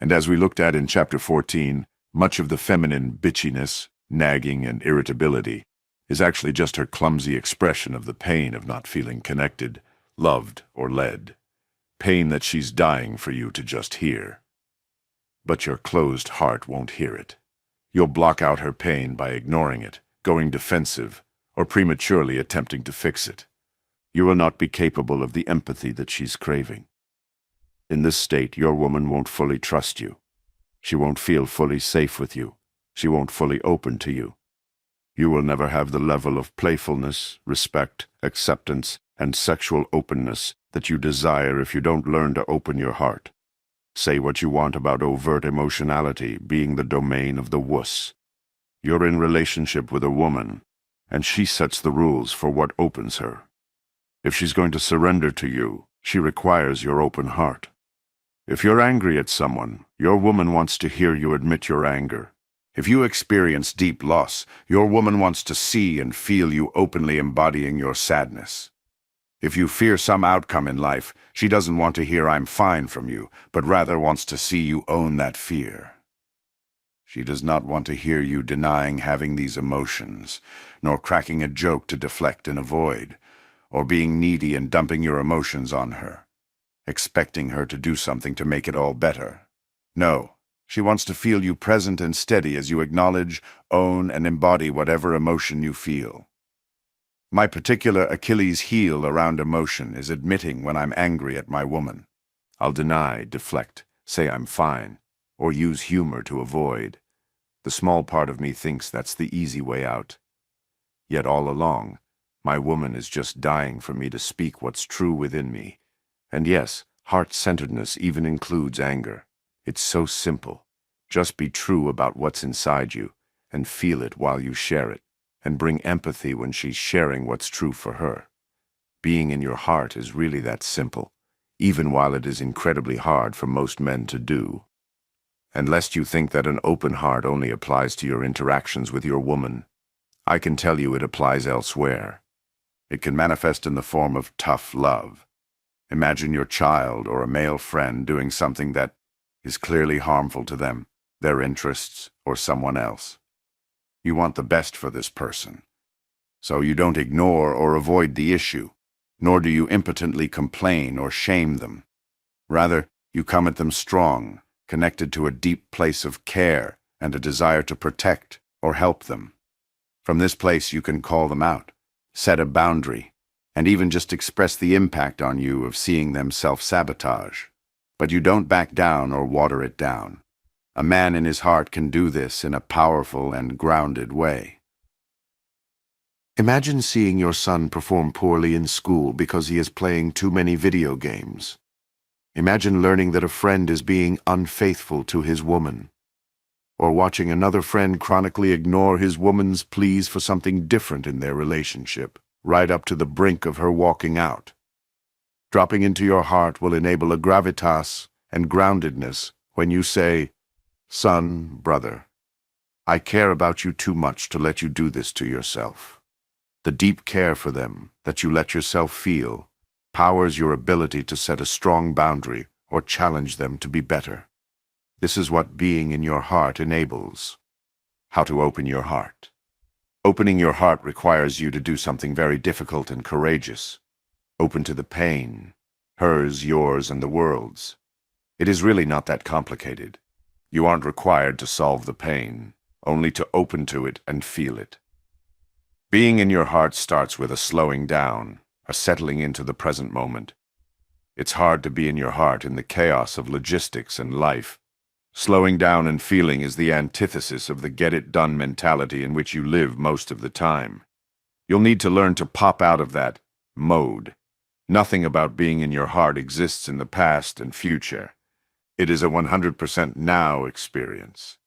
And as we looked at in Chapter 14, much of the feminine bitchiness, nagging, and irritability is actually just her clumsy expression of the pain of not feeling connected, loved, or led. Pain that she's dying for you to just hear. But your closed heart won't hear it. You'll block out her pain by ignoring it, going defensive, or prematurely attempting to fix it. You will not be capable of the empathy that she's craving. In this state, your woman won't fully trust you. She won't feel fully safe with you. She won't fully open to you. You will never have the level of playfulness, respect, acceptance, and sexual openness that you desire if you don't learn to open your heart. Say what you want about overt emotionality being the domain of the wuss. You're in relationship with a woman, and she sets the rules for what opens her. If she's going to surrender to you, she requires your open heart. If you're angry at someone, your woman wants to hear you admit your anger. If you experience deep loss, your woman wants to see and feel you openly embodying your sadness. If you fear some outcome in life, she doesn't want to hear "I'm fine" from you, but rather wants to see you own that fear. She does not want to hear you denying having these emotions, nor cracking a joke to deflect and avoid, or being needy and dumping your emotions on her. expecting her to do something to make it all better. No, she wants to feel you present and steady as you acknowledge, own, and embody whatever emotion you feel. My particular Achilles heel around emotion is admitting when I'm angry at my woman. I'll deny, deflect, say I'm fine, or use humor to avoid. The small part of me thinks that's the easy way out. Yet all along, my woman is just dying for me to speak what's true within me. And yes, heart-centeredness even includes anger. It's so simple. Just be true about what's inside you, and feel it while you share it, and bring empathy when she's sharing what's true for her. Being in your heart is really that simple, even while it is incredibly hard for most men to do. And lest you think that an open heart only applies to your interactions with your woman, I can tell you it applies elsewhere. It can manifest in the form of tough love. Imagine your child or a male friend doing something that is clearly harmful to them, their interests, or someone else. You want the best for this person. So you don't ignore or avoid the issue, nor do you impotently complain or shame them. Rather, you come at them strong, connected to a deep place of care and a desire to protect or help them. From this place you can call them out, set a boundary, and even just express the impact on you of seeing them self-sabotage. But you don't back down or water it down. A man in his heart can do this in a powerful and grounded way. Imagine seeing your son perform poorly in school because he is playing too many video games. Imagine learning that a friend is being unfaithful to his woman, or watching another friend chronically ignore his woman's pleas for something different in their relationship, right up to the brink of her walking out. Dropping into your heart will enable a gravitas and groundedness when you say, "Son, brother, I care about you too much to let you do this to yourself." The deep care for them that you let yourself feel powers your ability to set a strong boundary or challenge them to be better. This is what being in your heart enables. How to open your heart. Opening your heart requires you to do something very difficult and courageous. Open to the pain, hers, yours, and the world's. It is really not that complicated. You aren't required to solve the pain, only to open to it and feel it. Being in your heart starts with a slowing down, a settling into the present moment. It's hard to be in your heart in the chaos of logistics and life. Slowing down and feeling is the antithesis of the get-it-done mentality in which you live most of the time. You'll need to learn to pop out of that mode. Nothing about being in your heart exists in the past and future. It is a 100% now experience.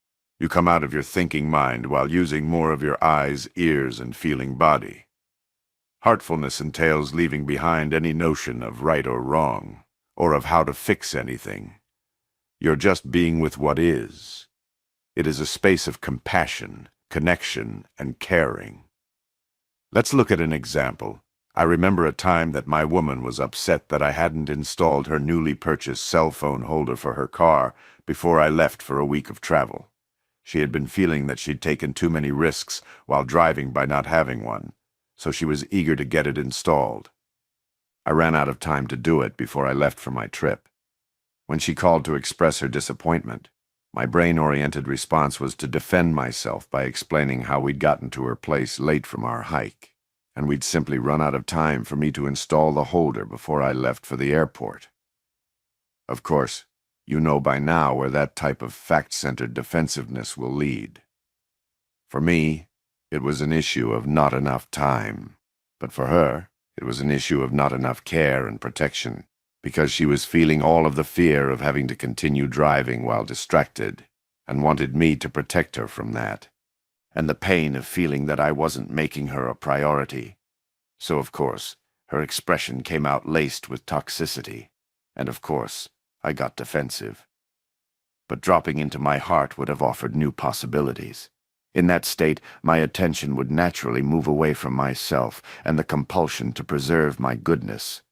You come out of your thinking mind while using more of your eyes, ears, and feeling body. Heartfulness entails leaving behind any notion of right or wrong, or of how to fix anything. You're just being with what is. It is a space of compassion, connection, and caring. Let's look at an example. I remember a time that my woman was upset that I hadn't installed her newly purchased cell phone holder for her car before I left for a week of travel. She had been feeling that she'd taken too many risks while driving by not having one, so she was eager to get it installed. I ran out of time to do it before I left for my trip. When she called to express her disappointment, my brain-oriented response was to defend myself by explaining how we'd gotten to her place late from our hike, and we'd simply run out of time for me to install the holder before I left for the airport. Of course, you know by now where that type of fact-centered defensiveness will lead. For me, it was an issue of not enough time, but for her, it was an issue of not enough care and protection, because she was feeling all of the fear of having to continue driving while distracted, and wanted me to protect her from that, and the pain of feeling that I wasn't making her a priority. So, of course, her expression came out laced with toxicity, and of course, I got defensive. But dropping into my heart would have offered new possibilities. In that state, my attention would naturally move away from myself and the compulsion to preserve my goodness.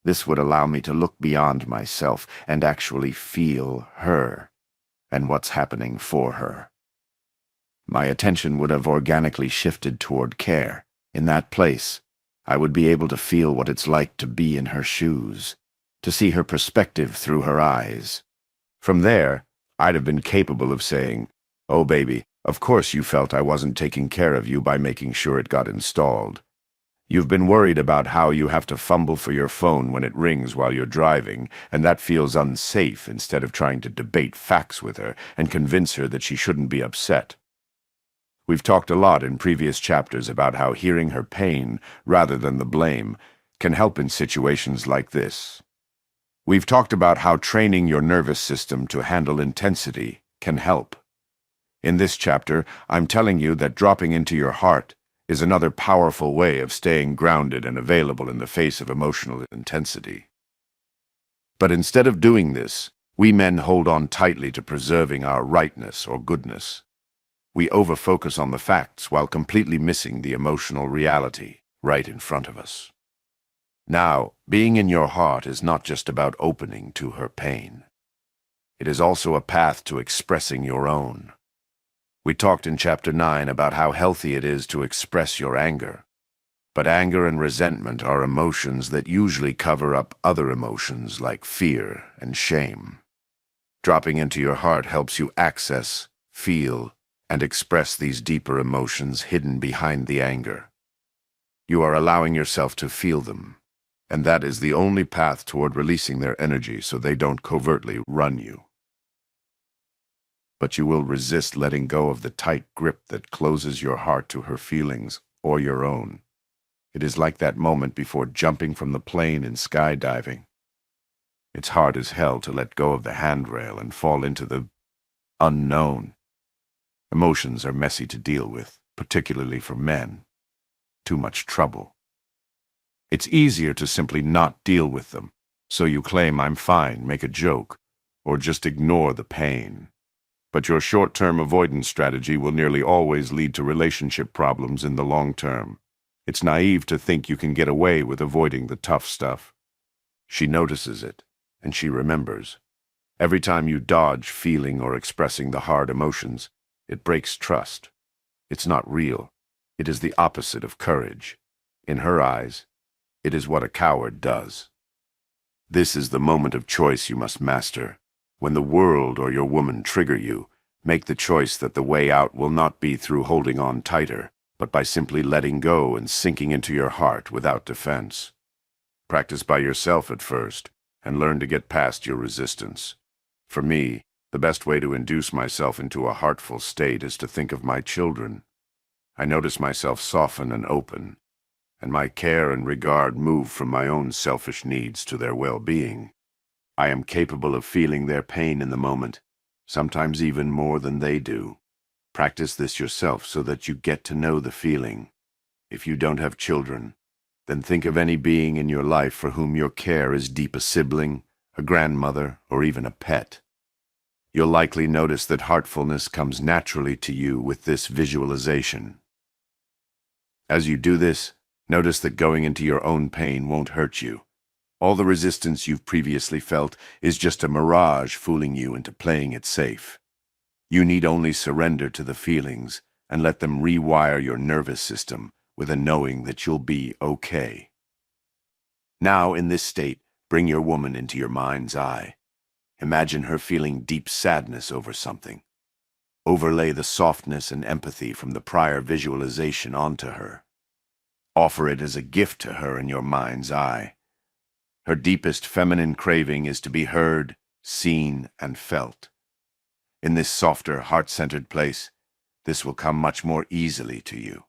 This would allow me to look beyond myself and actually feel her and what's happening for her. My attention would have organically shifted toward care. In that place, I would be able to feel what it's like to be in her shoes, to see her perspective through her eyes. From there, I'd have been capable of saying, "Oh, baby, of course you felt I wasn't taking care of you by making sure it got installed. You've been worried about how you have to fumble for your phone when it rings while you're driving, and that feels unsafe instead of trying to debate facts with her and convince her that she shouldn't be upset." We've talked a lot in previous chapters about how hearing her pain, rather than the blame, can help in situations like this. We've talked about how training your nervous system to handle intensity can help. In this chapter, I'm telling you that dropping into your heart is another powerful way of staying grounded and available in the face of emotional intensity. But instead of doing this, we men hold on tightly to preserving our rightness or goodness. We overfocus on the facts while completely missing the emotional reality right in front of us. Now, being in your heart is not just about opening to her pain. It is also a path to expressing your own. We talked in Chapter 9 about how healthy it is to express your anger. But anger and resentment are emotions that usually cover up other emotions like fear and shame. Dropping into your heart helps you access, feel, and express these deeper emotions hidden behind the anger. You are allowing yourself to feel them, and that is the only path toward releasing their energy so they don't covertly run you. But you will resist letting go of the tight grip that closes your heart to her feelings or your own. It is like that moment before jumping from the plane in skydiving. It's hard as hell to let go of the handrail and fall into the unknown. Emotions are messy to deal with, particularly for men. Too much trouble. It's easier to simply not deal with them, so you claim "I'm fine," make a joke, or just ignore the pain. But your short-term avoidance strategy will nearly always lead to relationship problems in the long term. It's naive to think you can get away with avoiding the tough stuff. She notices it, and she remembers. Every time you dodge feeling or expressing the hard emotions, it breaks trust. It's not real. It is the opposite of courage. In her eyes, it is what a coward does. This is the moment of choice you must master. When the world or your woman trigger you, make the choice that the way out will not be through holding on tighter, but by simply letting go and sinking into your heart without defense. Practice by yourself at first, and learn to get past your resistance. For me, the best way to induce myself into a heartful state is to think of my children. I notice myself soften and open, and my care and regard move from my own selfish needs to their well-being. I am capable of feeling their pain in the moment, sometimes even more than they do. Practice this yourself so that you get to know the feeling. If you don't have children, then think of any being in your life for whom your care is deep: a sibling, a grandmother, or even a pet. You'll likely notice that heartfulness comes naturally to you with this visualization. As you do this, notice that going into your own pain won't hurt you. All the resistance you've previously felt is just a mirage fooling you into playing it safe. You need only surrender to the feelings and let them rewire your nervous system with a knowing that you'll be okay. Now, in this state, bring your woman into your mind's eye. Imagine her feeling deep sadness over something. Overlay the softness and empathy from the prior visualization onto her. Offer it as a gift to her in your mind's eye. Her deepest feminine craving is to be heard, seen, and felt. In this softer, heart-centered place, this will come much more easily to you.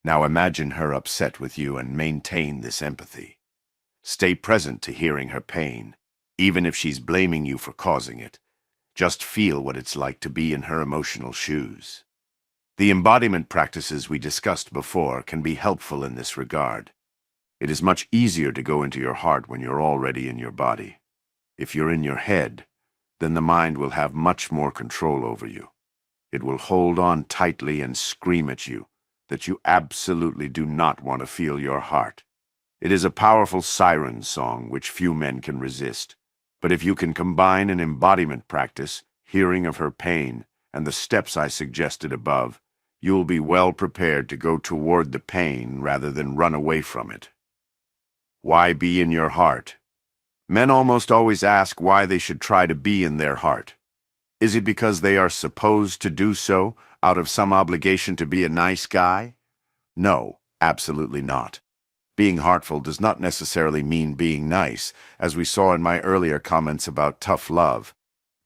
Now imagine her upset with you and maintain this empathy. Stay present to hearing her pain, even if she's blaming you for causing it. Just feel what it's like to be in her emotional shoes. The embodiment practices we discussed before can be helpful in this regard. It is much easier to go into your heart when you're already in your body. If you're in your head, then the mind will have much more control over you. It will hold on tightly and scream at you that you absolutely do not want to feel your heart. It is a powerful siren song which few men can resist. But if you can combine an embodiment practice, hearing of her pain, and the steps I suggested above, you'll be well prepared to go toward the pain rather than run away from it. Why be in your heart? Men almost always ask why they should try to be in their heart. Is it because they are supposed to do so out of some obligation to be a nice guy? No, absolutely not. Being heartful does not necessarily mean being nice, as we saw in my earlier comments about tough love,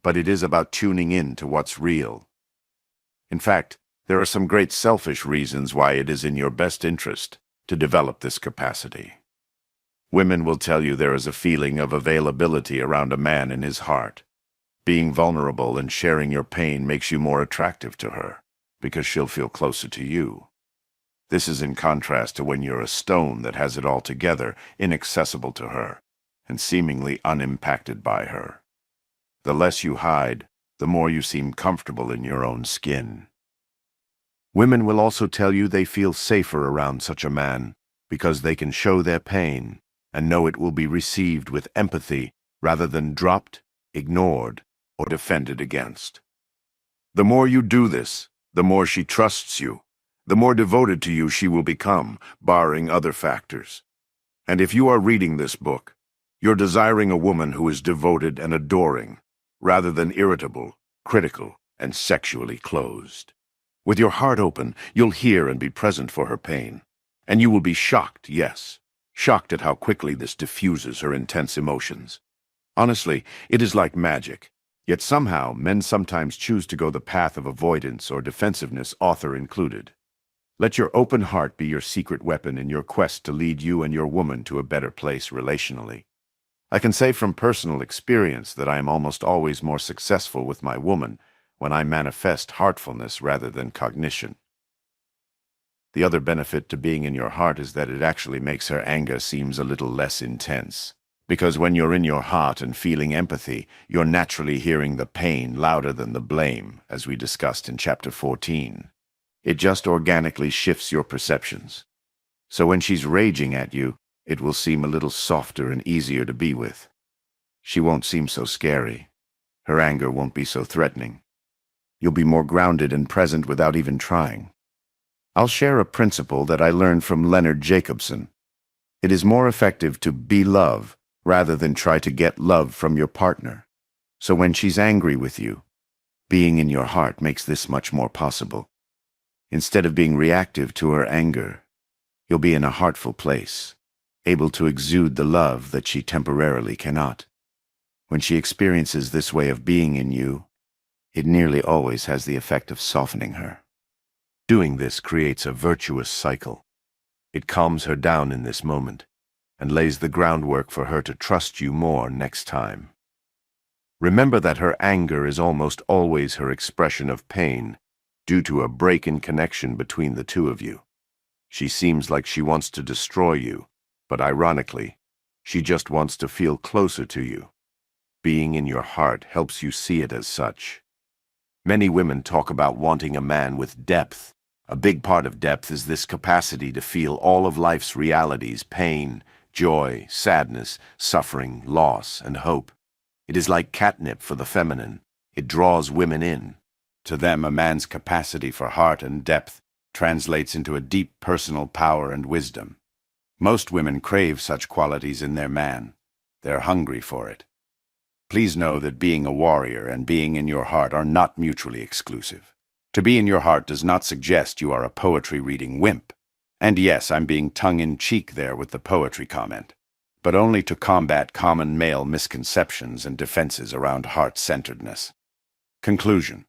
but it is about tuning in to what's real. In fact, there are some great selfish reasons why it is in your best interest to develop this capacity. Women will tell you there is a feeling of availability around a man in his heart. Being vulnerable and sharing your pain makes you more attractive to her, because she'll feel closer to you. This is in contrast to when you're a stone that has it all together, inaccessible to her, and seemingly unimpacted by her. The less you hide, the more you seem comfortable in your own skin. Women will also tell you they feel safer around such a man because they can show their pain and know it will be received with empathy rather than dropped, ignored, or defended against. The more you do this, the more she trusts you, the more devoted to you she will become, barring other factors. And if you are reading this book, you're desiring a woman who is devoted and adoring, rather than irritable, critical, and sexually closed. With your heart open, you'll hear and be present for her pain. And you will be shocked, yes, shocked at how quickly this diffuses her intense emotions. Honestly, it is like magic. Yet somehow, men sometimes choose to go the path of avoidance or defensiveness, author included. Let your open heart be your secret weapon in your quest to lead you and your woman to a better place relationally. I can say from personal experience that I am almost always more successful with my woman when I manifest heartfulness rather than cognition. The other benefit to being in your heart is that it actually makes her anger seems a little less intense. Because when you're in your heart and feeling empathy, you're naturally hearing the pain louder than the blame, as we discussed in Chapter 14. It just organically shifts your perceptions. So when she's raging at you, it will seem a little softer and easier to be with. She won't seem so scary. Her anger won't be so threatening. You'll be more grounded and present without even trying. I'll share a principle that I learned from Leonard Jacobson. It is more effective to be love rather than try to get love from your partner. So when she's angry with you, being in your heart makes this much more possible. Instead of being reactive to her anger, you'll be in a heartful place, able to exude the love that she temporarily cannot. When she experiences this way of being in you, it nearly always has the effect of softening her. Doing this creates a virtuous cycle. It calms her down in this moment and lays the groundwork for her to trust you more next time. Remember that her anger is almost always her expression of pain due to a break in connection between the two of you. She seems like she wants to destroy you, but ironically, she just wants to feel closer to you. Being in your heart helps you see it as such. Many women talk about wanting a man with depth. A big part of depth is this capacity to feel all of life's realities, pain, joy, sadness, suffering, loss, and hope. It is like catnip for the feminine. It draws women in. To them, a man's capacity for heart and depth translates into a deep personal power and wisdom. Most women crave such qualities in their man. They're hungry for it. Please know that being a warrior and being in your heart are not mutually exclusive. To be in your heart does not suggest you are a poetry-reading wimp. And yes, I'm being tongue-in-cheek there with the poetry comment, but only to combat common male misconceptions and defenses around heart-centeredness. Conclusion.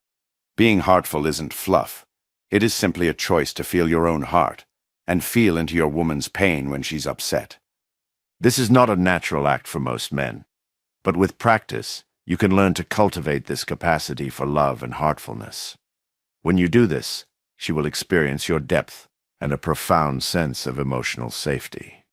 Being heartful isn't fluff. It is simply a choice to feel your own heart and feel into your woman's pain when she's upset. This is not a natural act for most men, but with practice, you can learn to cultivate this capacity for love and heartfulness. When you do this, she will experience your depth and a profound sense of emotional safety.